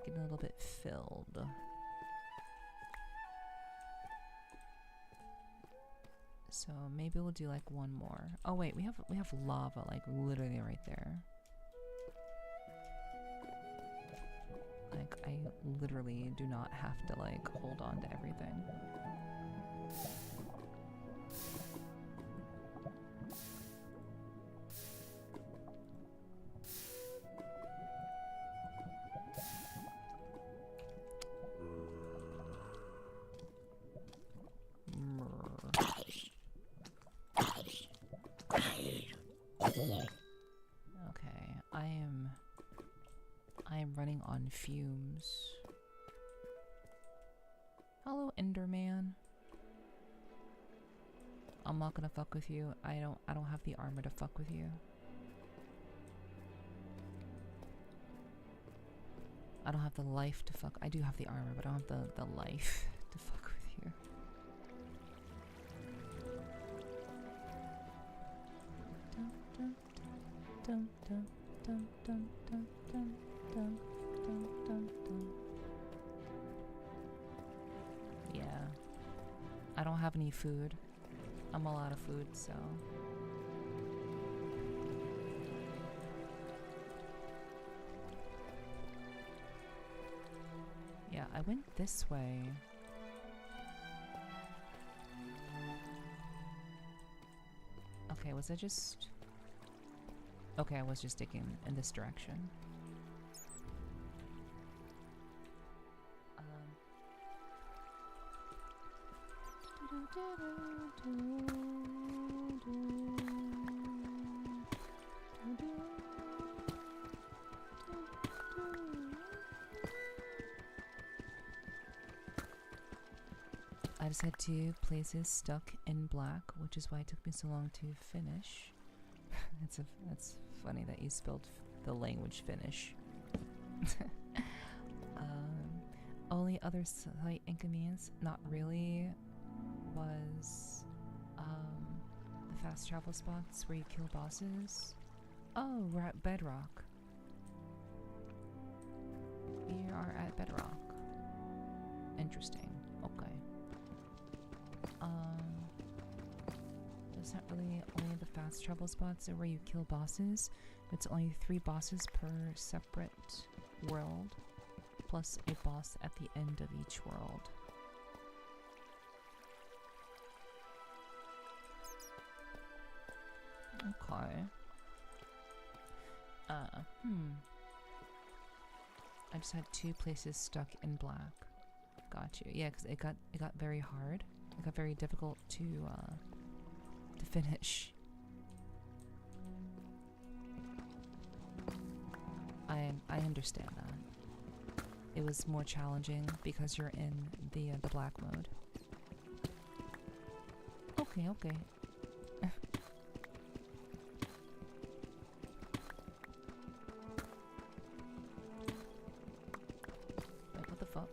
Getting a little bit filled. So maybe we'll do like one more. Oh wait, we have lava like literally right there. Like I literally do not have to like hold on to everything. Okay, I am running on fumes. Hello, Enderman. I'm not gonna fuck with you. I don't have the armor to fuck with you. I don't have the life to fuck. I do have the armor, but I don't have the life to fuck with you. Dum, dum, dum, dum, dum, dum, dum, dum, dum, dum. Yeah. I don't have any food. I'm all out of food, so. Yeah, I went this way. Okay, was I just... Okay, I was just digging in this direction. I just had 2 places stuck in black, which is why it took me so long to finish. That's funny that you spelled the language Finnish. Only other slight inconvenience, not really, was the fast travel spots where you kill bosses. Oh, we're at Bedrock. We are at Bedrock. Interesting. Okay. There's not really only the fast travel spots where you kill bosses. It's only 3 bosses per separate world, plus a boss at the end of each world. Okay. I just had 2 places stuck in black. Got you. Yeah, because it got very hard. It got very difficult to finish. I understand that. It was more challenging because you're in the black mode. Okay, okay. Wait, what the fuck?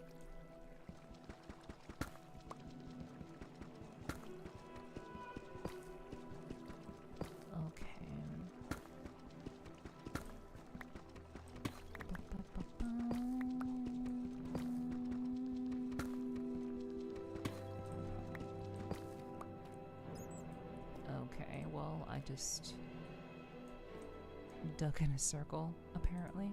Okay, well, I just dug in a circle, apparently.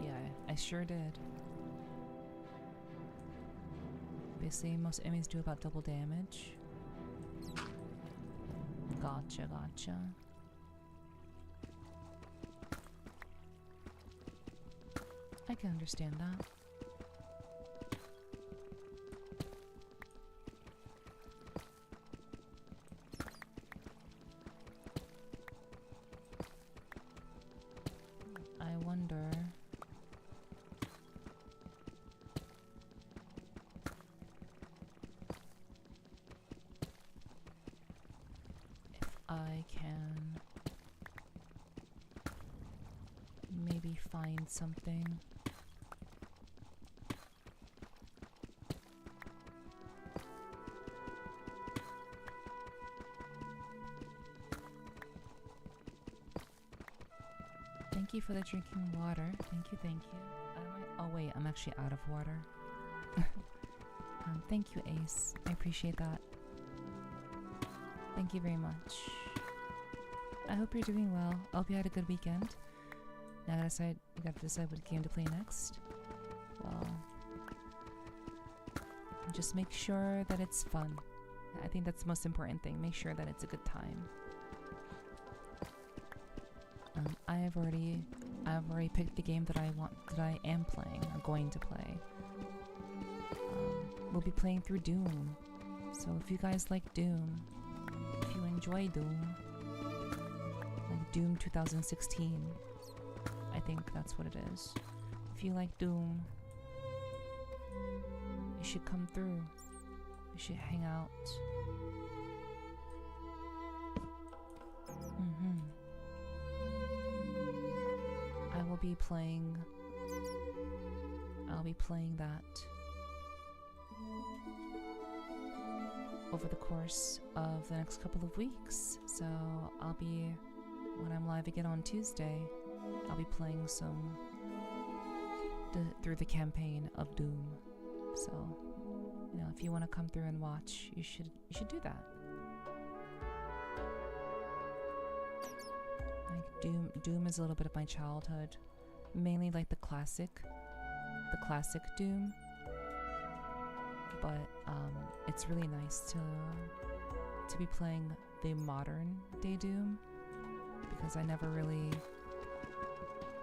Yeah, I sure did. Basically, most enemies do about double damage. Gotcha, gotcha. I can understand that. I wonder find something. Thank you for the drinking water. Thank you, thank you. Oh wait, I'm actually out of water. Thank you, Ace. I appreciate that. Thank you very much. I hope you're doing well. I hope you had a good weekend. Now we gotta decide what game to play next. Well, just make sure that it's fun. I think that's the most important thing. Make sure that it's a good time. I've already picked the game that I am playing, or going to play. We'll be playing through Doom. So if you guys like Doom, if you enjoy Doom, like Doom 2016, I think that's what it is. If you like Doom, you should come through. You should hang out. I'll be playing that over the course of the next couple of weeks. So when I'm live again on Tuesday, I'll be playing some through the campaign of Doom. So, you know, if you want to come through and watch, you should do that. Like Doom is a little bit of my childhood, mainly like the classic Doom. But it's really nice to be playing the modern day Doom, because I never really,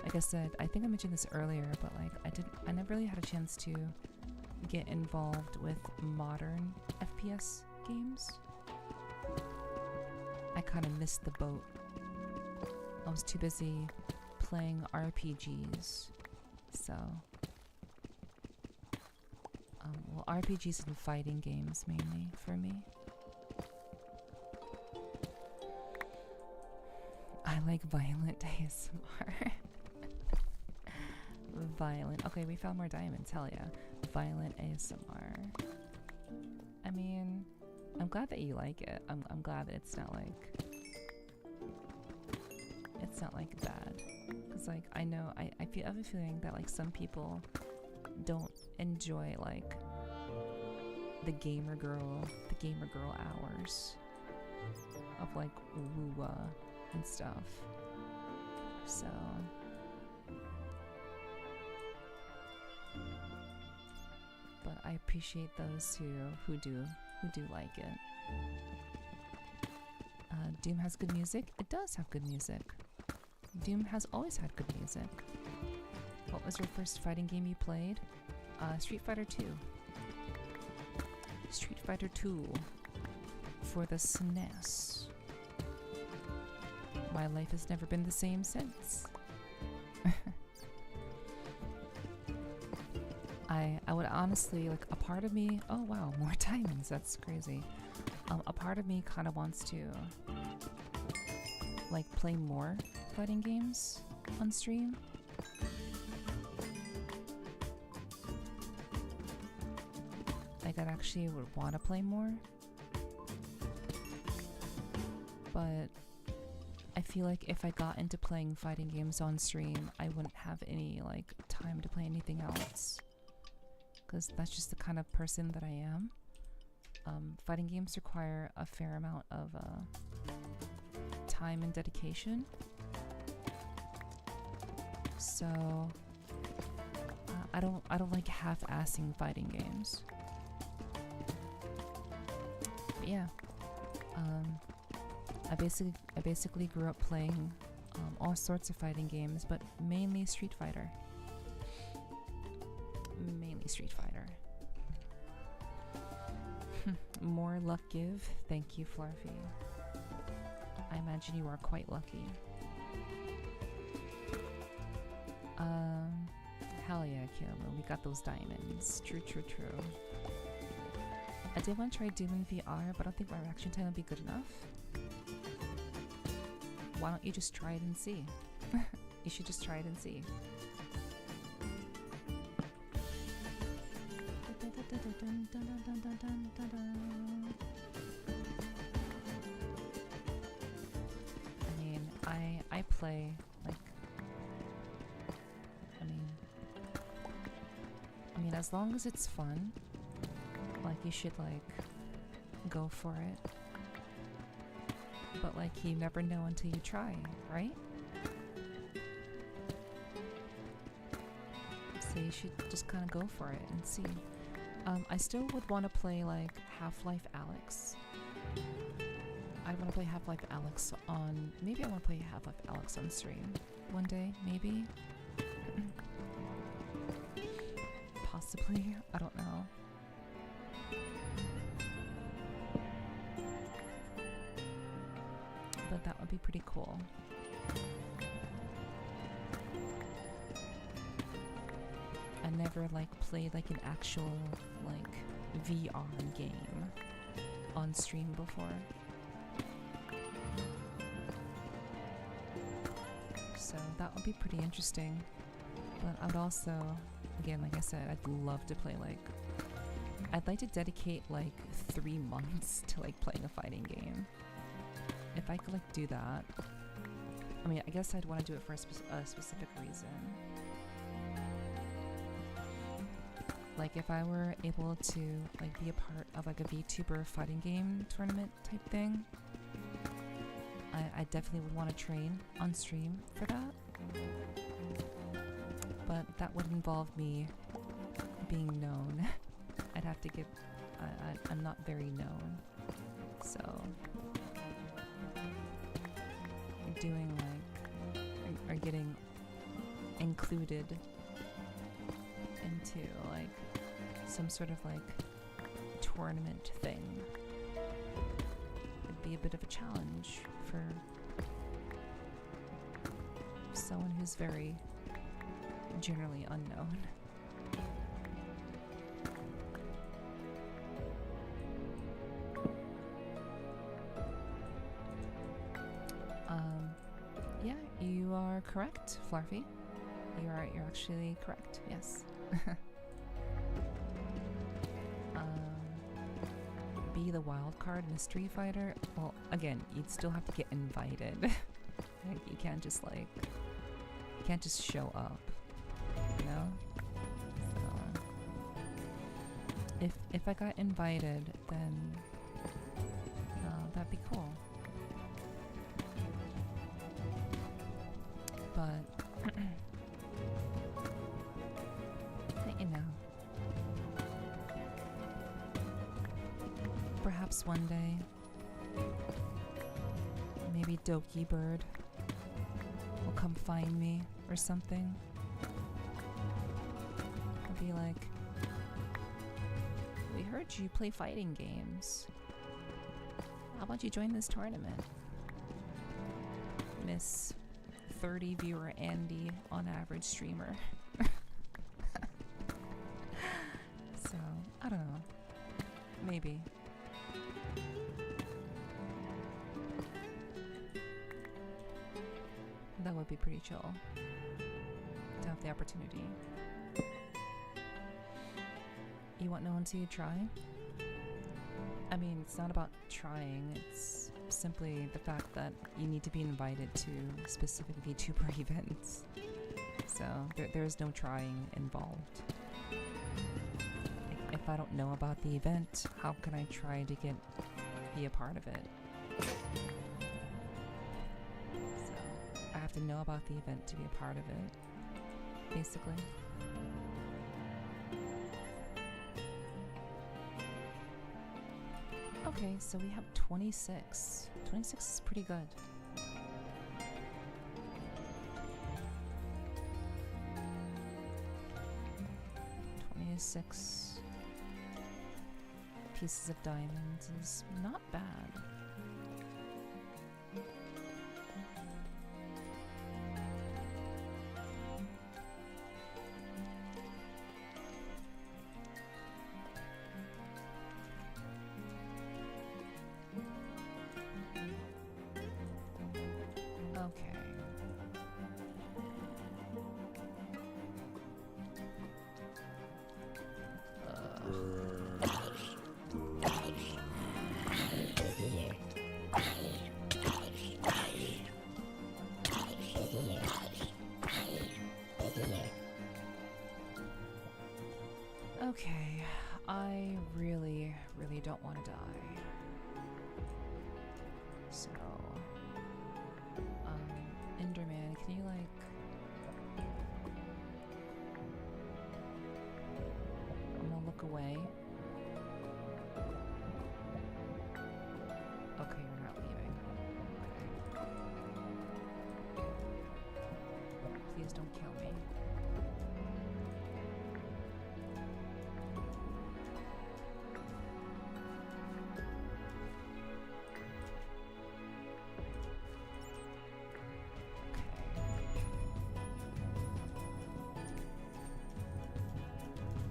like I said, I think I mentioned this earlier, but like I never really had a chance to get involved with modern FPS games. I kind of missed the boat. I was too busy playing RPGs, so well, RPGs and fighting games mainly for me. I like violent ASMR. Violent. Okay, we found more diamonds. Hell yeah. Violent ASMR. I mean, I'm glad that you like it. I'm glad that it's not like bad. Cause like I know I have a feeling that like some people don't enjoy like the gamer girl hours of like WuWa and stuff. So but I appreciate those who do like it. Doom has good music. It does have good music. Doom has always had good music. What was your first fighting game you played? Street Fighter 2. Street Fighter 2 for the SNES. My life has never been the same since. I would honestly, like, a part of me, oh wow, more diamonds, that's crazy. A part of me kind of wants to like play more fighting games on stream. Like I actually would want to play more, but I feel like if I got into playing fighting games on stream, I wouldn't have any like time to play anything else, because that's just the kind of person that I am. Fighting games require a fair amount of time and dedication, so I don't like half-assing fighting games. But yeah, I basically grew up playing all sorts of fighting games, but mainly Street Fighter. Mainly Street Fighter. More luck give. Thank you, Fluffy. I imagine you are quite lucky. Hell yeah, Kyomo. We got those diamonds. True. I did want to try Doom in VR, but I don't think my reaction time will be good enough. Why don't you just try it and see? You should just try it and see. I mean, I play like I mean as long as it's fun, like you should like go for it. But like you never know until you try, right? So you should just kind of go for it and see. I still would want to play like Half-Life Alyx. I want to play Half-Life Alyx on... Maybe I want to play Half-Life Alyx on stream one day, maybe? Possibly, I don't know. But that would be pretty cool. I never like played like an actual like VR game on stream before. So that would be pretty interesting. But I'd also, again, like I said, I'd love to play like... I'd like to dedicate like 3 months to like playing a fighting game. If I could like do that, I mean, I guess I'd want to do it for a specific reason. Like if I were able to like be a part of like a VTuber fighting game tournament type thing, I definitely would want to train on stream for that. But that would involve me being known. I'd have to get... I'm not very known. So... doing like... or getting included into like some sort of like tournament thing would be a bit of a challenge for someone who's very generally unknown. Yeah, you are correct, Flarfy. You're actually correct, yes. Be the wild card mystery fighter. Well, again, you'd still have to get invited. Like, you can't just like... You can't just show up. You know? So, if I got invited, then that'd be cool. But you know, perhaps one day, maybe Doki Bird will come find me or something. I'll be like, we heard you play fighting games. How about you join this tournament? Miss 30 viewer Andy on average streamer. So, I don't know. Maybe. That would be pretty chill to have the opportunity. You want no one to try? I mean, it's not about trying, it's simply the fact that you need to be invited to specific VTuber events. So, there is no trying involved. If I don't know about the event, how can I try to be a part of it? So, I have to know about the event to be a part of it, basically. Okay, so we have 26. 26 is pretty good. Six pieces of diamonds is not bad. Okay. Okay, I really, really don't want to die. So, Enderman, can you like... I'm gonna look away. Okay, you're not leaving. Okay. Please don't kill me.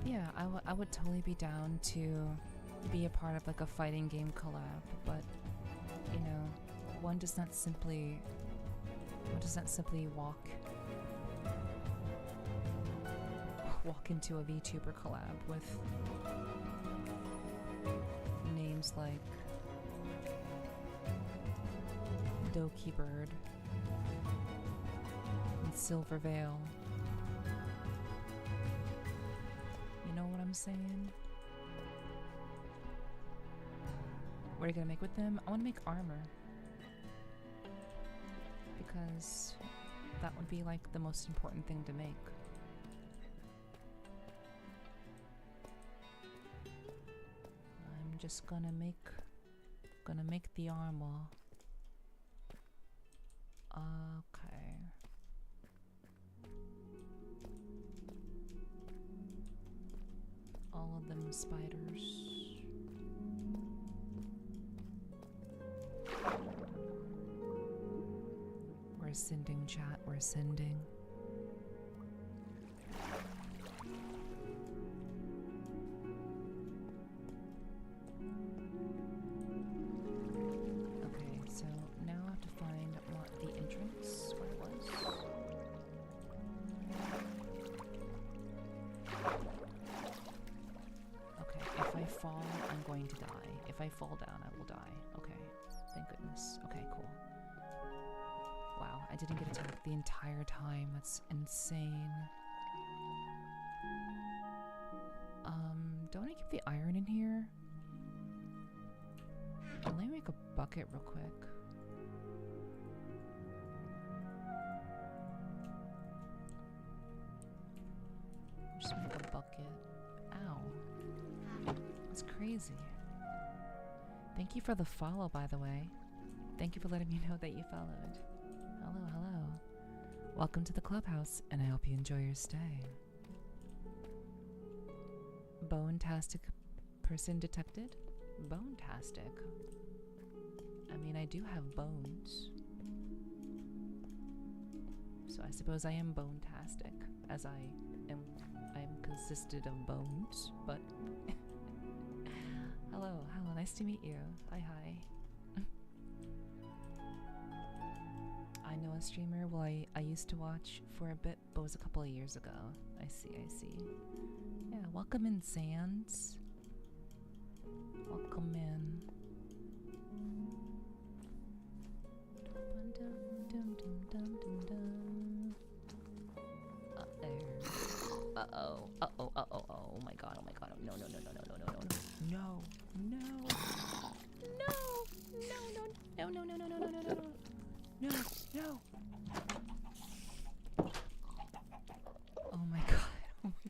Yeah, I would totally be down to be a part of like a fighting game collab, but you know, one does not simply walk into a VTuber collab with names like Doki Bird and Silver Veil. You know what I'm saying? What are you gonna make with them? I wanna make armor. Because that would be like the most important thing to make. I'm just gonna make the armor. Okay. All of them spiders. We're ascending, chat. We're ascending. Okay, so now I have to find the entrance where it was. Okay, if I fall, I'm going to die. If I fall down, I will die. Okay, thank goodness. Okay, cool. Wow, I didn't get attacked the entire time. That's insane. Don't I keep the iron in here? Let me make a bucket real quick. Just make a bucket. Ow. That's crazy. Thank you for the follow, by the way. Thank you for letting me know that you followed. Hello, hello. Welcome to the clubhouse, and I hope you enjoy your stay. Bone-tastic person detected? Bone-tastic? I mean, I do have bones. So I suppose I am bone-tastic, as I am consisted of bones, but... Hello, nice to meet you. Hi. I know a streamer I used to watch for a bit, but it was a couple of years ago. I see. Yeah, welcome in, Sands. Welcome in. Uh-oh. Oh my god. No. Oh my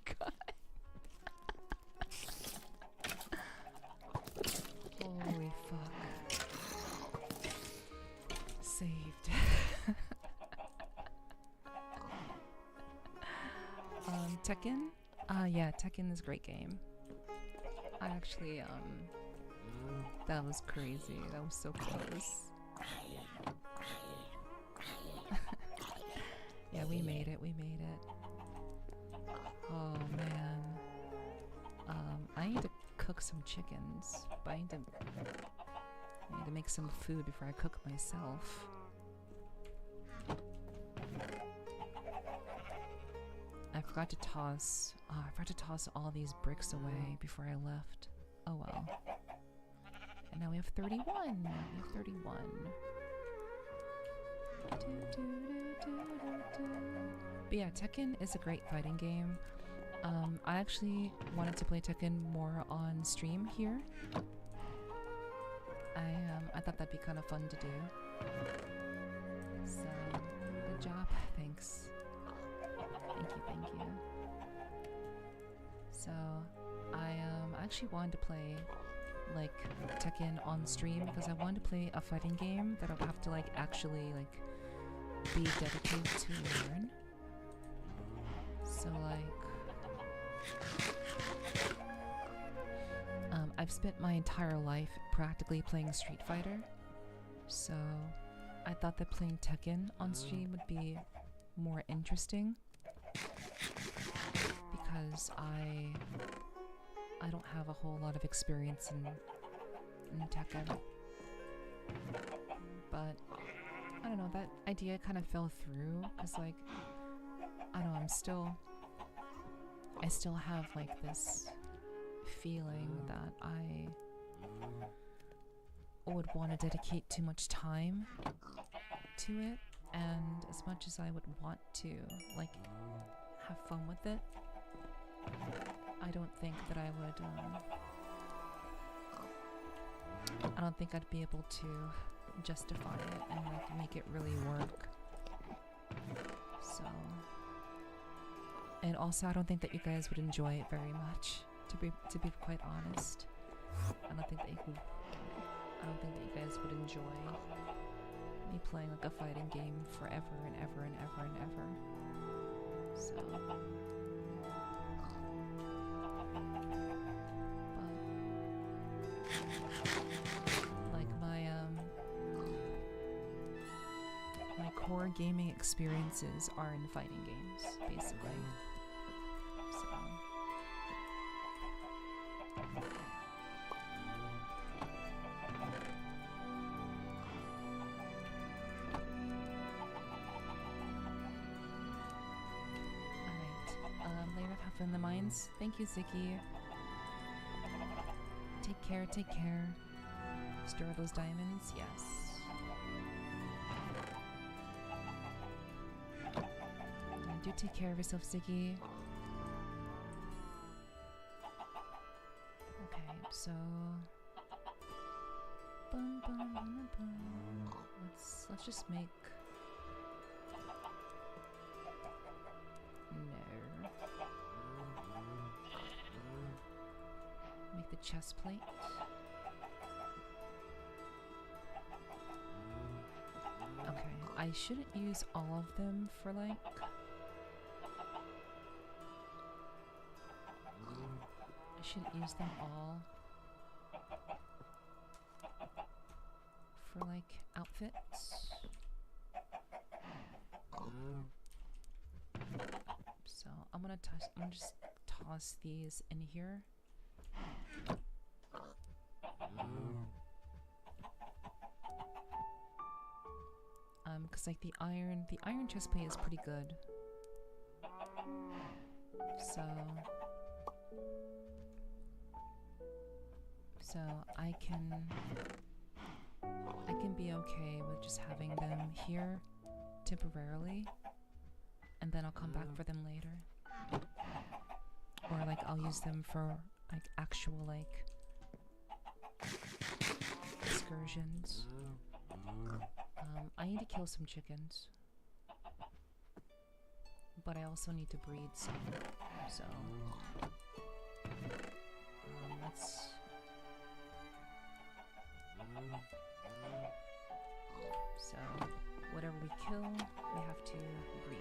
god. Holy fuck. Saved. Tekken? Yeah, Tekken is a great game. I actually, that was crazy. That was so close. Yeah, we made it. Oh, man. I need to cook some chickens, but I need to make some food before I cook myself. I forgot to toss all these bricks away before I left. Oh well. And now we have 31. But yeah, Tekken is a great fighting game. I actually wanted to play Tekken more on stream here. I thought that'd be kind of fun to do. So, good job. Thanks. Thank you. So, I actually wanted to play like Tekken on stream because I wanted to play a fighting game that I'll have to like actually like be dedicated to learn. So like I've spent my entire life practically playing Street Fighter, so I thought that playing Tekken on stream would be more interesting because I don't have a whole lot of experience in Tekken. But I don't know, that idea kind of fell through because like I don't know, I still have like this feeling that I would want to dedicate too much time to it, and as much as I would want to like have fun with it, I don't think that I would I don't think I'd be able to justify it and like make it really work. So, and also I don't think that you guys would enjoy it very much, to be quite honest. I don't think that you guys would enjoy me playing like a fighting game forever and ever and ever and ever. So, but like my core gaming experiences are in fighting games, basically. So. In the mines. Thank you, Ziggy. Take care, take care. Store those diamonds, yes. Do take care of yourself, Ziggy. Okay, so let's just make Make the chest plate. Okay, I shouldn't use all of them for like... I shouldn't use them all for like outfits. So I'm gonna just toss these in here. Cause like the iron chest plate is pretty good. So I can be okay with just having them here temporarily, and then I'll come back for them later. Or like I'll use them for like actual like excursions. I need to kill some chickens, but I also need to breed some. So let's. So whatever we kill, we have to breed.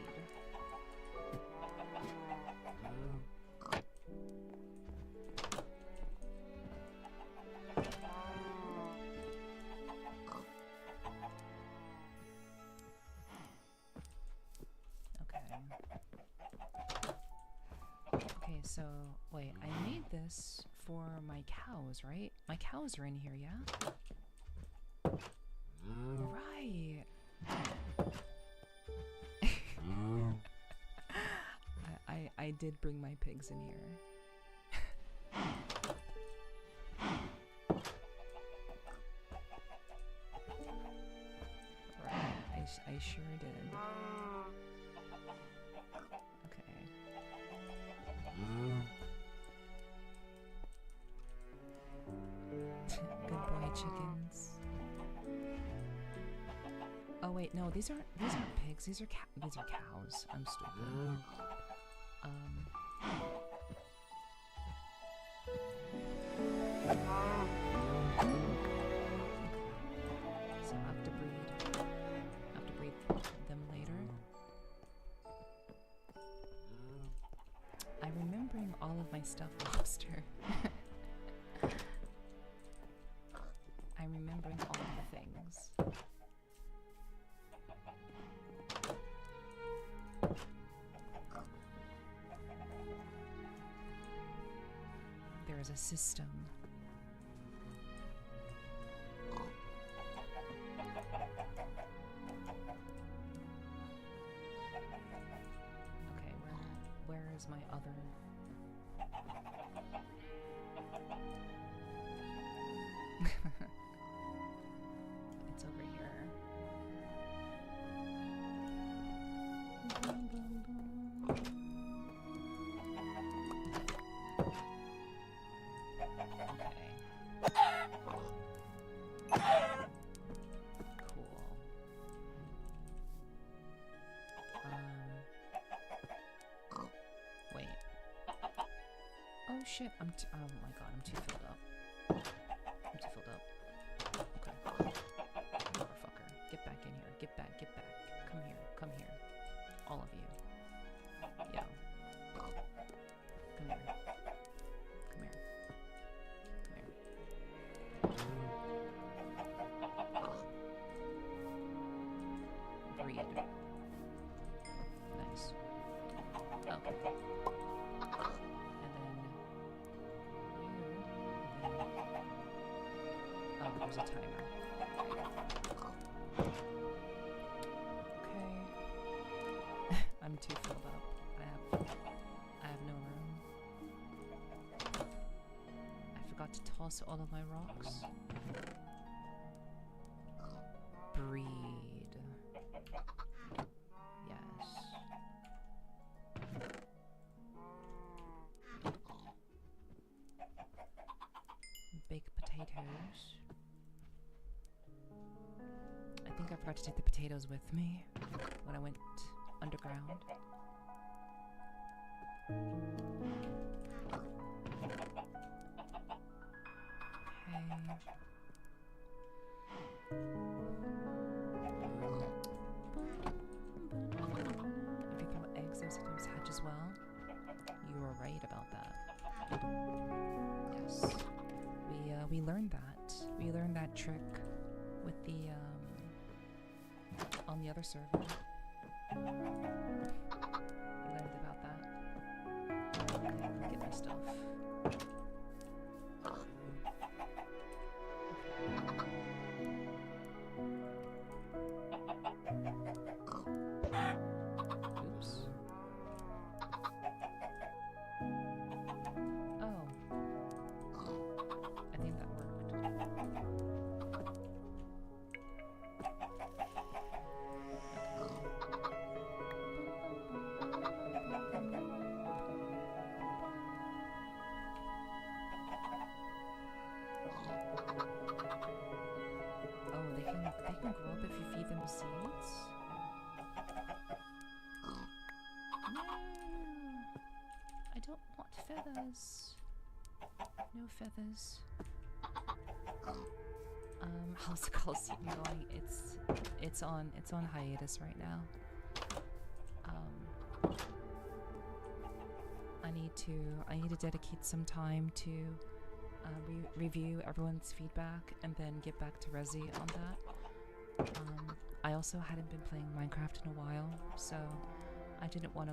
Okay, so wait, I made this for my cows, right? My cows are in here, yeah? Right. I did bring my pigs in here. Right, I sure did. Okay. Good boy, chickens. Oh wait, no, these aren't pigs. These are cows. I'm stupid. So I have to breed them later. I'm remembering all of my stuff, lobster. I'm remembering all of the things. There is a system. Okay, where is my other? It's over here. Oh shit, oh my god, I'm too filled up. I'm too filled up. Okay. Motherfucker. Get back in here. Get back. Come here. All of you. Yeah. Come here. Breed. Nice. Okay. Oh, there's a timer. Okay. I'm too filled up. I have no room. I forgot to toss all of my rocks. Breed. Yes. Baked potatoes. I think I forgot to take the potatoes with me when I went underground. If you throw eggs, those sometimes hatch as well. You were right about that. Yes. We learned that. We learned that trick with the on the other server. We learned about that. Okay, get my stuff. Oops. Oh. I think that worked. Oh, they can grow up if you feed them seeds? No! I don't want feathers. No feathers. How's the Coliseum going? It's on hiatus right now. I need to dedicate some time to review everyone's feedback and then get back to Resi on that. I also hadn't been playing Minecraft in a while, so I didn't want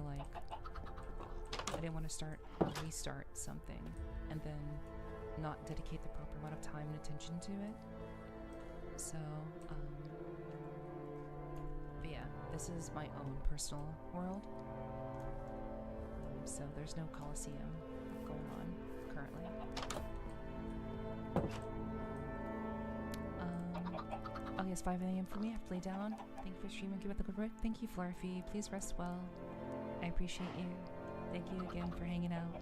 to start or restart something and then not dedicate the proper amount of time and attention to it. So, but yeah, this is my own personal world. So there's no Coliseum going on currently. Oh yes, 5 AM for me. I have to lay down. Thank you for streaming. Give it the good work. Thank you, Flurfy. Please rest well. I appreciate you. Thank you again for hanging out.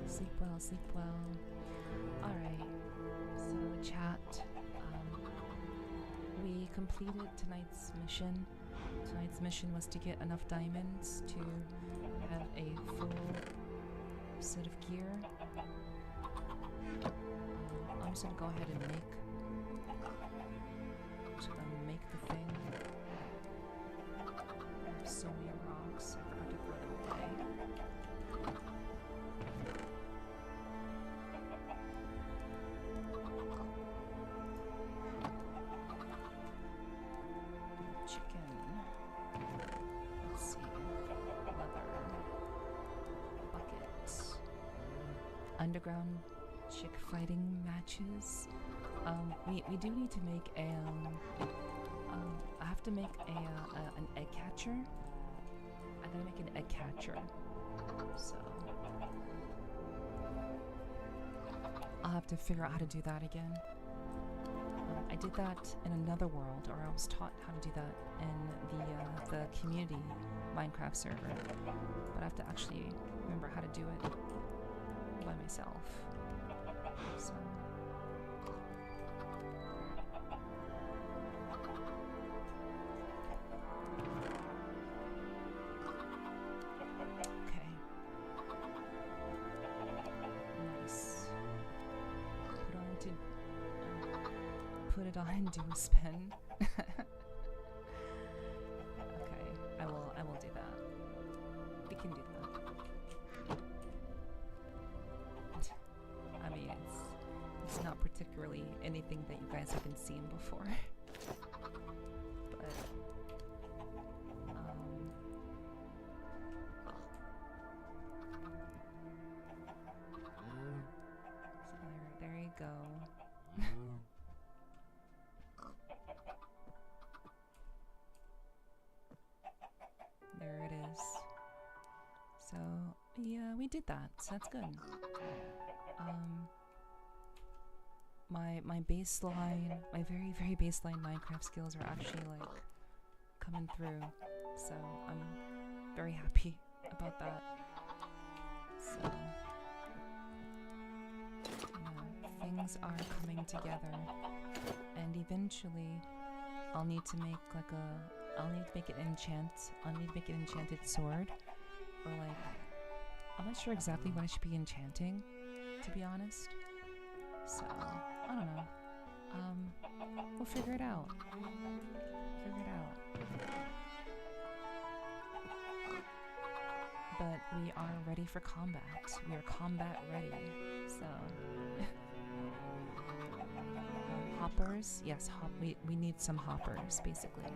Sleep well, sleep well. Alright, so chat, we completed tonight's mission. Tonight's mission was to get enough diamonds to have a full set of gear. I'm just gonna go ahead and make the thing. I have so many rocks, I forgot to throw them away. Chicken. Let's see. Leather. Bucket. Underground chick fighting matches. We do need to make a I have to make an egg catcher. I gotta make an egg catcher. So I'll have to figure out how to do that again. I did that in another world, or I was taught how to do that in the community Minecraft server, but I have to actually remember how to do it by myself. So okay, nice. Put it on and do a spin. Okay, I will do that. We can do that. I mean, it's not particularly anything that you guys haven't seen before. But so there you go. There it is. So yeah, we did that. So that's good. My baseline, my very baseline Minecraft skills are actually like coming through. So I'm very happy about that. So things are coming together, and eventually I'll need to make like I'll need to make an enchanted sword, or like, I'm not sure exactly what I should be enchanting, to be honest. So, I don't know. We'll figure it out. But we are ready for combat. We are combat ready. So, hoppers? Yes, we need some hoppers, basically.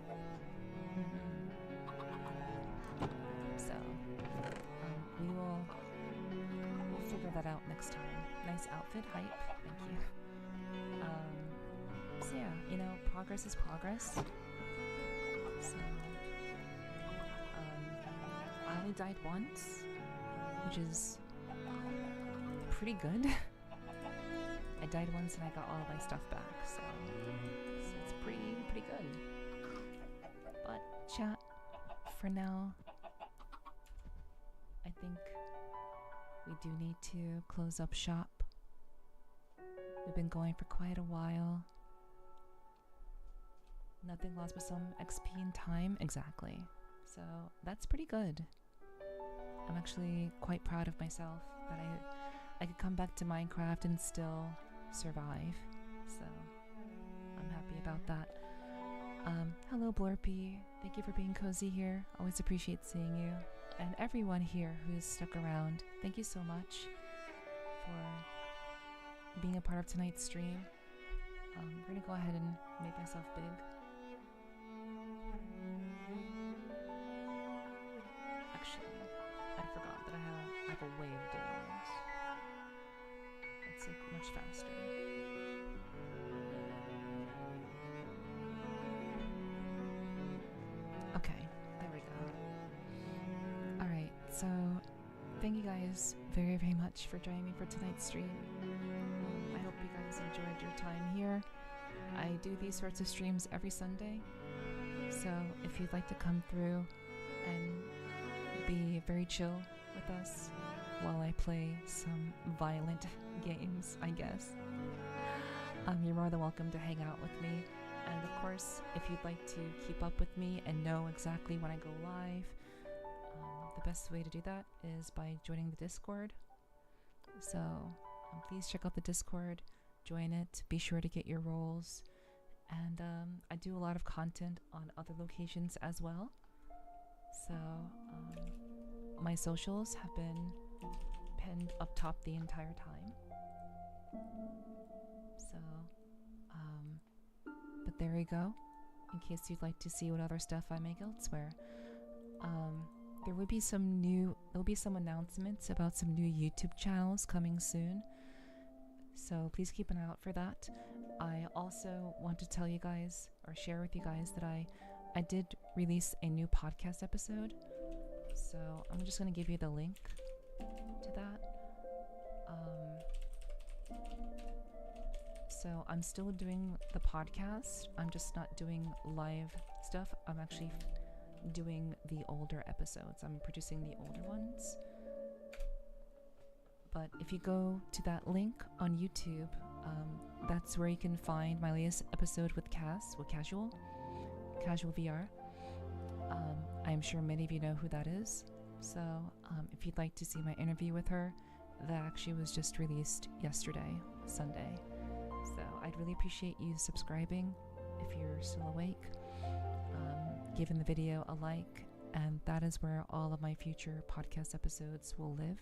So, we'll figure that out next time. Nice outfit, hype, thank you. So yeah, you know, progress is progress. So, I only died once, which is pretty good. I died once and I got all of my stuff back, so it's pretty good. But chat, for now, I think we do need to close up shop. We've been going for quite a while. Nothing lost but some XP and time, exactly. So that's pretty good. I'm actually quite proud of myself that I could come back to Minecraft and still survive. So I'm happy about that. Hello Blurpy, thank you for being cozy here. Always appreciate seeing you. And everyone here who's stuck around, thank you so much for being a part of tonight's stream. We're gonna go ahead and make myself big. Actually, I forgot that I have a way of doing this. It's like much faster. Okay, there we go. Alright, so thank you guys very much for joining me for tonight's stream. I hope you guys enjoyed your time here. I do these sorts of streams every Sunday, so if you'd like to come through and be very chill with us while I play some violent games, I guess. You're more than welcome to hang out with me. And of course, if you'd like to keep up with me and know exactly when I go live, the best way to do that is by joining the Discord. So please check out the Discord, join it, be sure to get your roles. And I do a lot of content on other locations as well. So my socials have been pinned up top the entire time. So, but there you go. In case you'd like to see what other stuff I make elsewhere. There'll be some announcements about some new YouTube channels coming soon. So please keep an eye out for that. I also want to tell you guys, or share with you guys, that I did release a new podcast episode. So I'm just going to give you the link to that. So I'm still doing the podcast. I'm just not doing live stuff. I'm actually doing the older episodes. I'm producing the older ones. But if you go to that link on YouTube, that's where you can find my latest episode with Casual VR. I'm sure many of you know who that is. So if you'd like to see my interview with her, that actually was just released yesterday, Sunday. So I'd really appreciate you subscribing if you're still awake, giving the video a like, and that is where all of my future podcast episodes will live.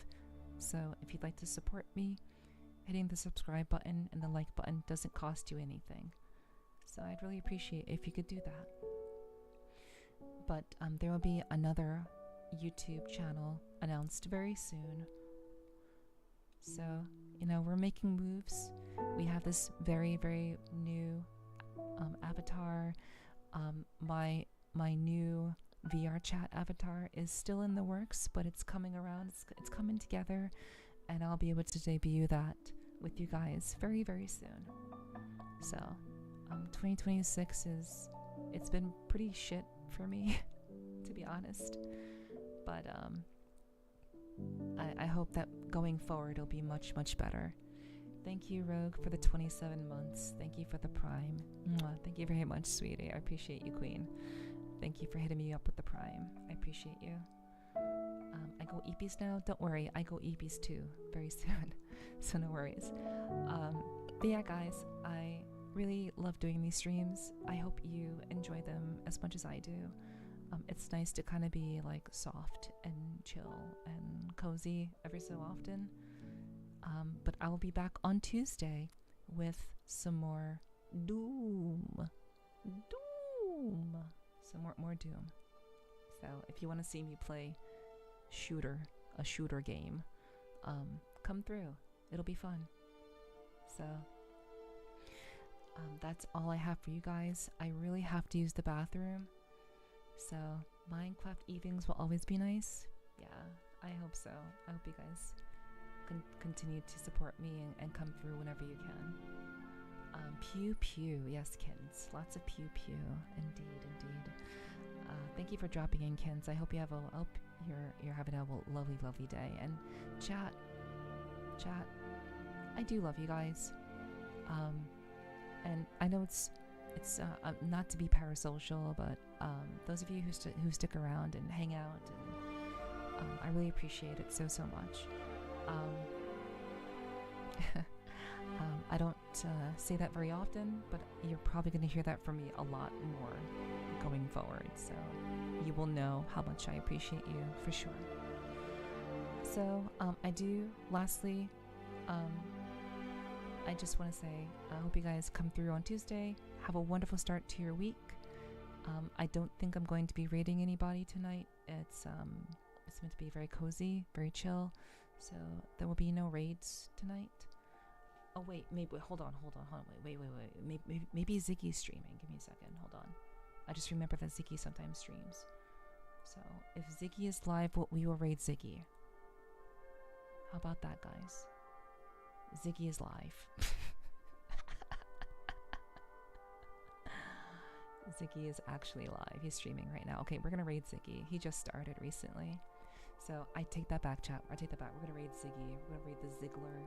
So if you'd like to support me, hitting the subscribe button and the like button doesn't cost you anything. So I'd really appreciate it if you could do that. But there will be another YouTube channel announced very soon. So, we're making moves. We have this very, very new avatar. My new VR chat avatar is still in the works, but it's coming around. It's coming together, and I'll be able to debut that with you guys very, very soon. So, 2026 it's been pretty shit for me, to be honest. But I hope that going forward it'll be much, much better. Thank you, Rogue, for the 27 months. Thank you for the Prime. Mwah. Thank you very much, sweetie. I appreciate you, Queen. Thank you for hitting me up with the Prime. I appreciate you. I go EPs now. Don't worry, I go EPs too very soon. So no worries. But yeah, guys, I really love doing these streams. I hope you enjoy them as much as I do. It's nice to kind of be like soft and chill and cozy every so often. But I will be back on Tuesday with some more Doom. Some more Doom. So if you want to see me play a shooter game, come through. It'll be fun. So that's all I have for you guys. I really have to use the bathroom. So Minecraft evenings will always be nice. Yeah, I hope so. I hope you guys continue to support me and come through whenever you can. Pew pew, yes, Kins. Lots of pew pew, indeed. Thank you for dropping in, Kins. I hope you're having a lovely day. And chat, I do love you guys. And I know it's not to be parasocial, but those of you who stick around and hang out, and I really appreciate it so much. I don't say that very often, but you're probably going to hear that from me a lot more going forward. So you will know how much I appreciate you for sure. So lastly, I just want to say I hope you guys come through on Tuesday. Have a wonderful start to your week. I don't think I'm going to be raiding anybody tonight. It's meant to be very cozy, very chill. So there will be no raids tonight. Oh wait, hold on. Wait. Maybe Ziggy's streaming. Give me a second. Hold on. I just remember that Ziggy sometimes streams. So if Ziggy is live, we will raid Ziggy. How about that, guys? Ziggy is live. Ziggy is actually live. He's streaming right now. Okay, we're gonna raid Ziggy. He just started recently. So I take that back, chat. I take that back. We're gonna raid Ziggy. We're gonna raid the Ziggler.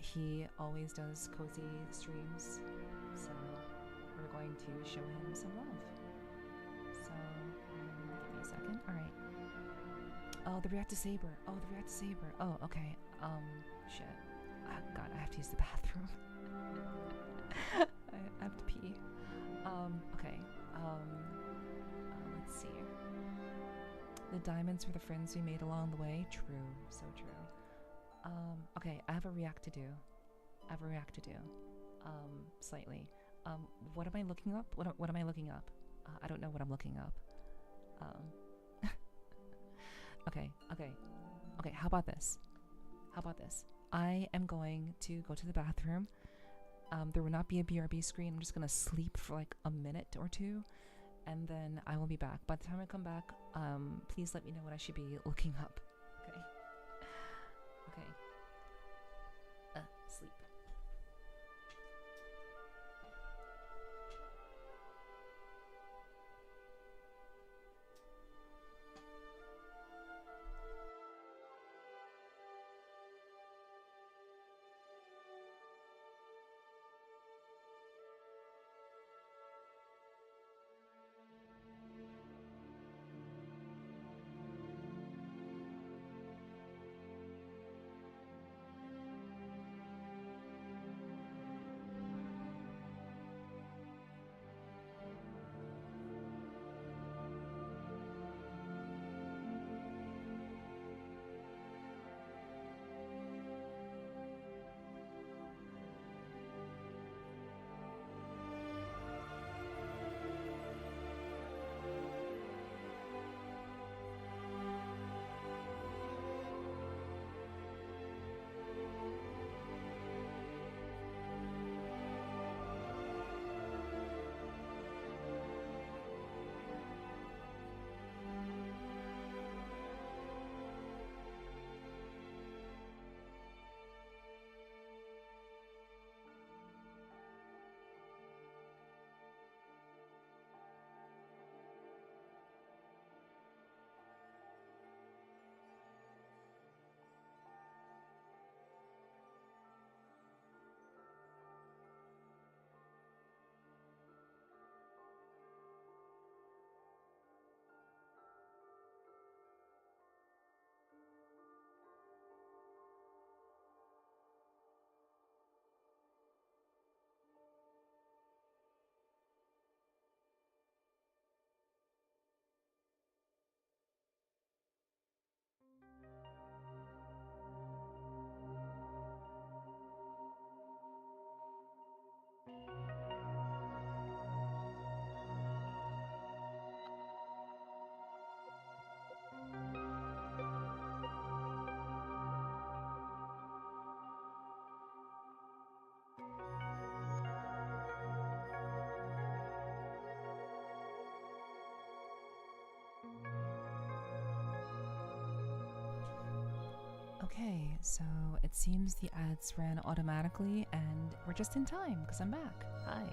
He always does cozy streams. So we're going to show him some love. So give me a second. Alright. Oh, the React to Saber. Oh, the React to Saber. Oh, okay. Shit. Oh, God, I have to use the bathroom. I have to pee. Okay. Let's see. The diamonds were the friends we made along the way. True. So true. Okay, I have a react to do. Slightly. What am I looking up? What am I looking up? I don't know what I'm looking up. Okay, how about this? I am going to go to the bathroom. There will not be a BRB screen. I'm just gonna sleep for like a minute or two, and then I will be back. By the time I come back, please let me know what I should be looking up. Okay. Sleep. Okay, so it seems the ads ran automatically and we're just in time because I'm back. Hi.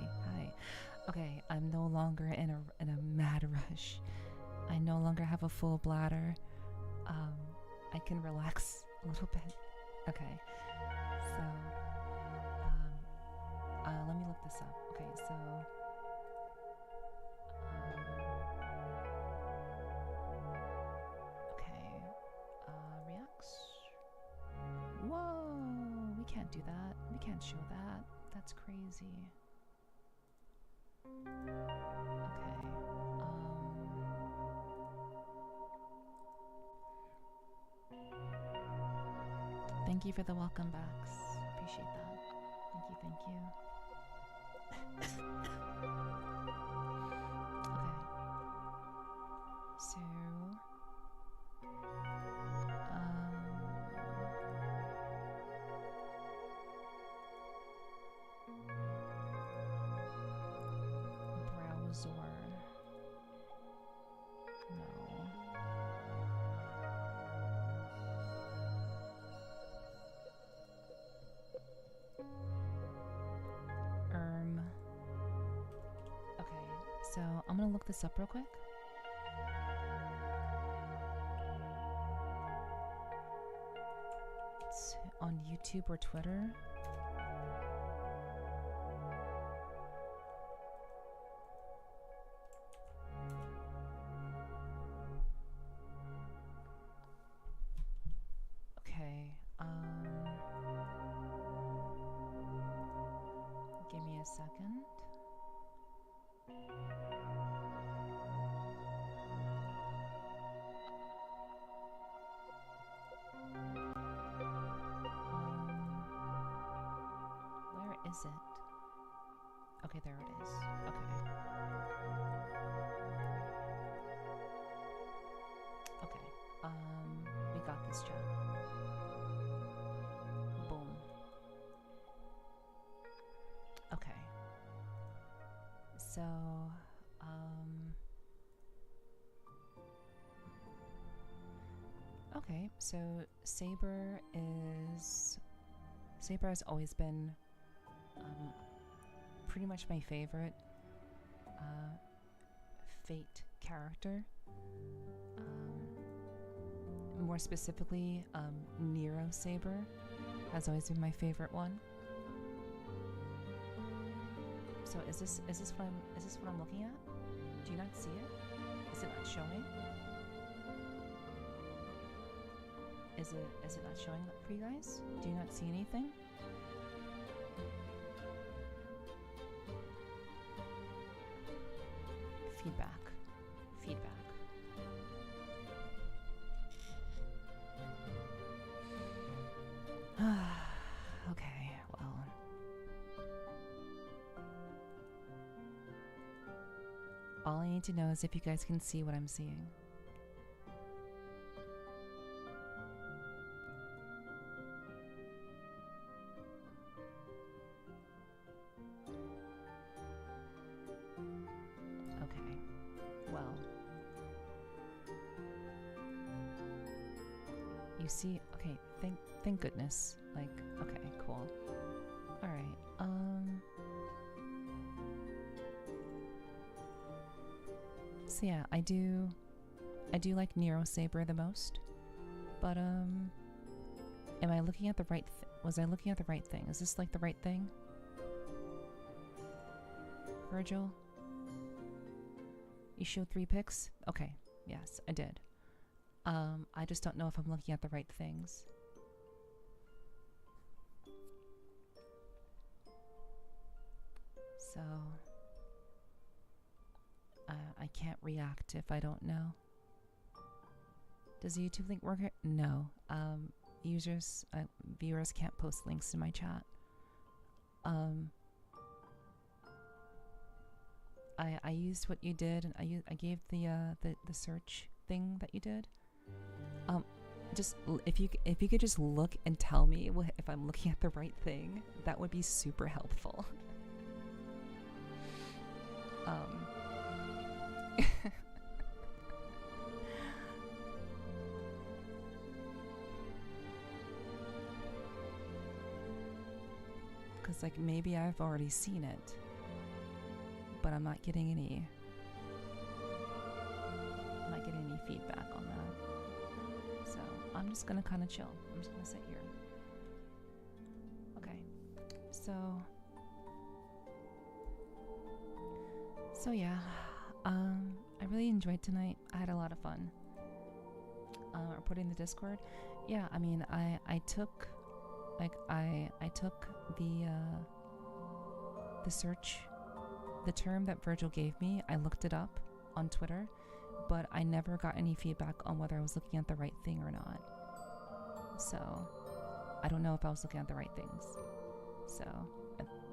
Okay, I'm no longer in a mad rush. I no longer have a full bladder. I can relax a little bit. Okay, so let me look this up. Okay, so reacts. Whoa, we can't do that. We can't show that. That's crazy. Okay. Thank you for the welcome backs. Appreciate that. Thank you. Okay. So browser. No. So I'm gonna look this up real quick. It's on YouTube or Twitter. Okay, give me a second. Where is it? Okay, there it is. Okay. Okay. We got this, chat. Boom. Okay. So, okay, so Saber has always been pretty much my favorite Fate character. More specifically, Nero Saber has always been my favorite one. So is this what I'm looking at? Do you not see it? Is it not showing? Is it not showing up for you guys? Do you not see anything? Feedback. Okay, well. All I need to know is if you guys can see what I'm seeing. Okay, well. You see, okay, thank goodness. Like, okay, cool. Alright, so yeah, I do like Nero Saber the most. But am I looking at the right was I looking at the right thing? Is this like the right thing? Virgil? You showed 3 pics? Okay, yes, I did. I just don't know if I'm looking at the right things. So, I can't react if I don't know. Does the YouTube link work here? No. Viewers can't post links in my chat. I used what you did, and I gave the search thing that you did. Just if you could just look and tell me if I'm looking at the right thing, that would be super helpful. Because like maybe I've already seen it, but I'm not getting any feedback on that. So I'm just gonna kind of chill. I'm just gonna sit here. Okay. So yeah, I really enjoyed tonight. I had a lot of fun. Reporting the Discord. Yeah, I mean, I took the search, the term that Virgil gave me. I looked it up on Twitter, but I never got any feedback on whether I was looking at the right thing or not. So I don't know if I was looking at the right things. So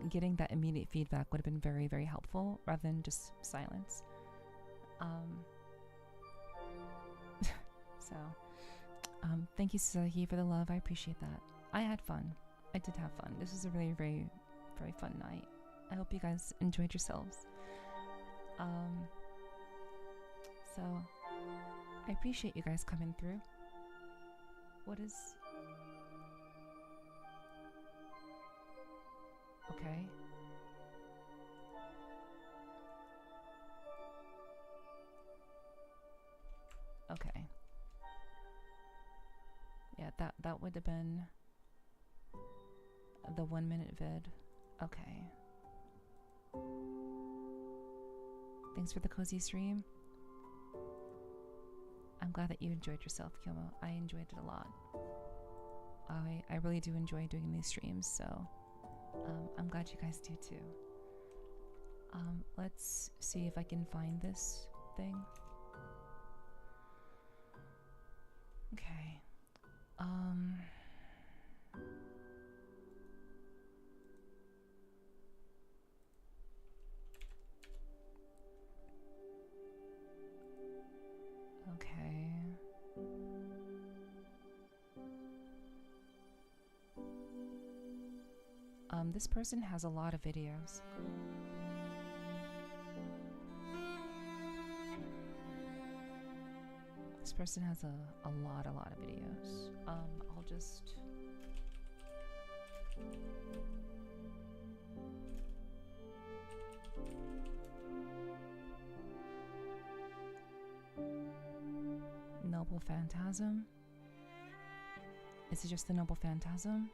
getting that immediate feedback would have been very, very helpful rather than just silence. Thank you, Saki, for the love. I appreciate that. I had fun. I did have fun. This was a really, very, very fun night. I hope you guys enjoyed yourselves. So I appreciate you guys coming through. What is... Okay. that would have been the 1 minute vid. Okay. Thanks for the cozy stream. I'm glad that you enjoyed yourself, Kyomo. I enjoyed it a lot. I really do enjoy doing these streams, so I'm glad you guys do too. Let's see if I can find this thing. Okay. Okay. This person has a lot of videos. This person has a lot of videos. I'll just... Noble Phantasm? Is it just the Noble Phantasm?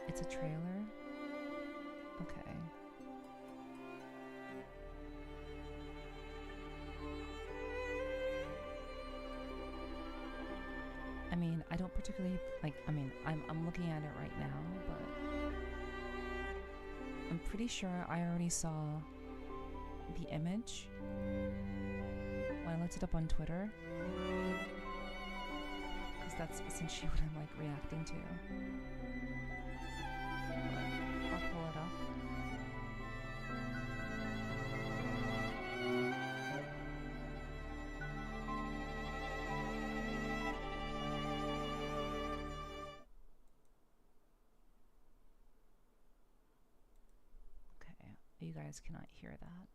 It's a trailer? Okay. I mean, I don't particularly like, I mean, I'm looking at it right now, but I'm pretty sure I already saw the image when I looked it up on Twitter, because that's essentially what I'm like reacting to. I'll pull it up. Okay, you guys cannot hear that.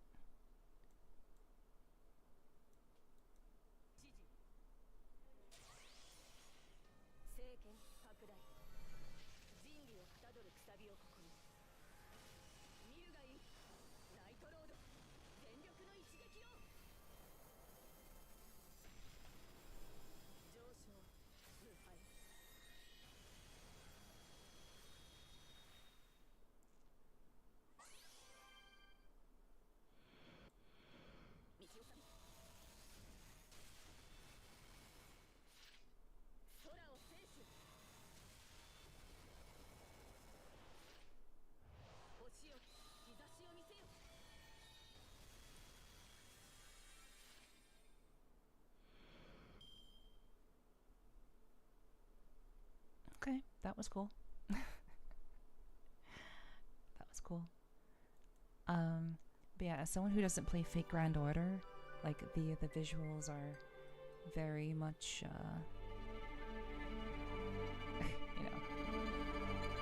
Okay, that was cool. That was cool. But yeah, as someone who doesn't play Fate Grand Order, like the visuals are very much you know,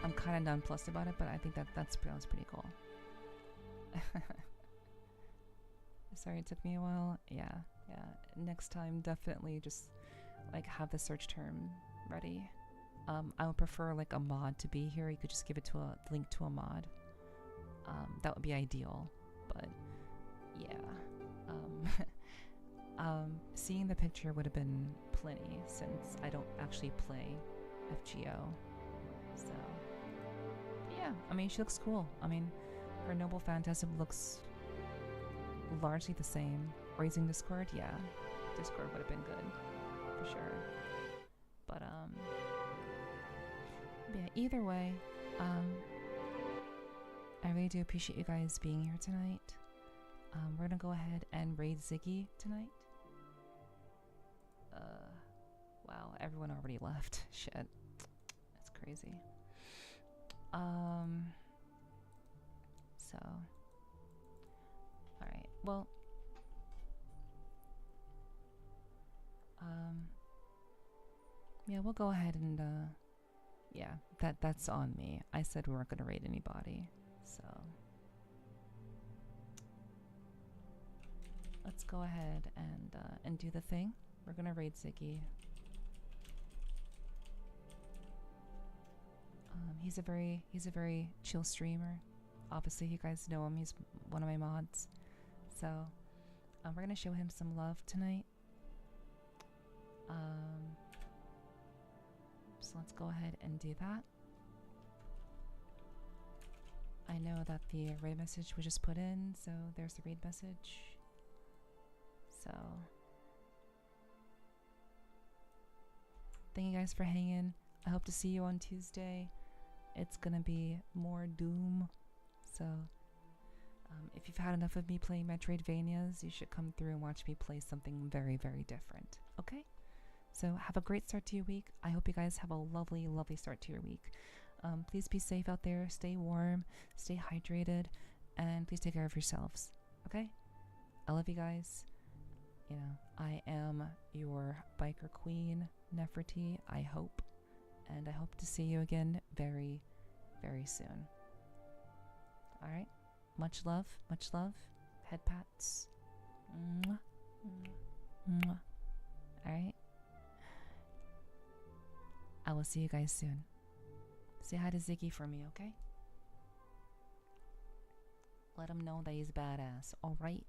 I'm kind of nonplussed about it, but I think that's pretty cool. Sorry it took me a while. Yeah. Next time, definitely just like have the search term ready. I would prefer like a mod to be here. You could just give it to a link to a mod. That would be ideal, but yeah. Seeing the picture would have been plenty since I don't actually play FGO. So yeah, I mean, she looks cool. I mean, her Noble Phantasm looks largely the same. Raising Discord, yeah, Discord would have been good for sure. But yeah, either way, I really do appreciate you guys being here tonight. We're gonna go ahead and raid Ziggy tonight. Wow, everyone already left. Shit, that's crazy. So, all right. Well, yeah, we'll go ahead and yeah, that's on me. I said we weren't gonna raid anybody, so let's go ahead and do the thing. We're gonna raid Ziggy. He's a very chill streamer. Obviously, you guys know him. He's one of my mods. So, we're gonna show him some love tonight. So let's go ahead and do that. I know that the raid message was just put in, so there's the raid message. So, thank you guys for hanging. I hope to see you on Tuesday. It's gonna be more Doom. So, if you've had enough of me playing Metroidvanias, you should come through and watch me play something very, very different. Okay? So, have a great start to your week. I hope you guys have a lovely, lovely start to your week. Please be safe out there. Stay warm. Stay hydrated. And please take care of yourselves. Okay? I love you guys. You know, I am your biker queen, Nephert, I hope. And I hope to see you again very, very soon. Alright? Much love. Much love. Head pats. Mwah. Mwah. Alright? I will see you guys soon. Say hi to Ziggy for me, okay? Let him know that he's badass. Alright?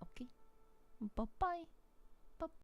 Okay? Bye-bye.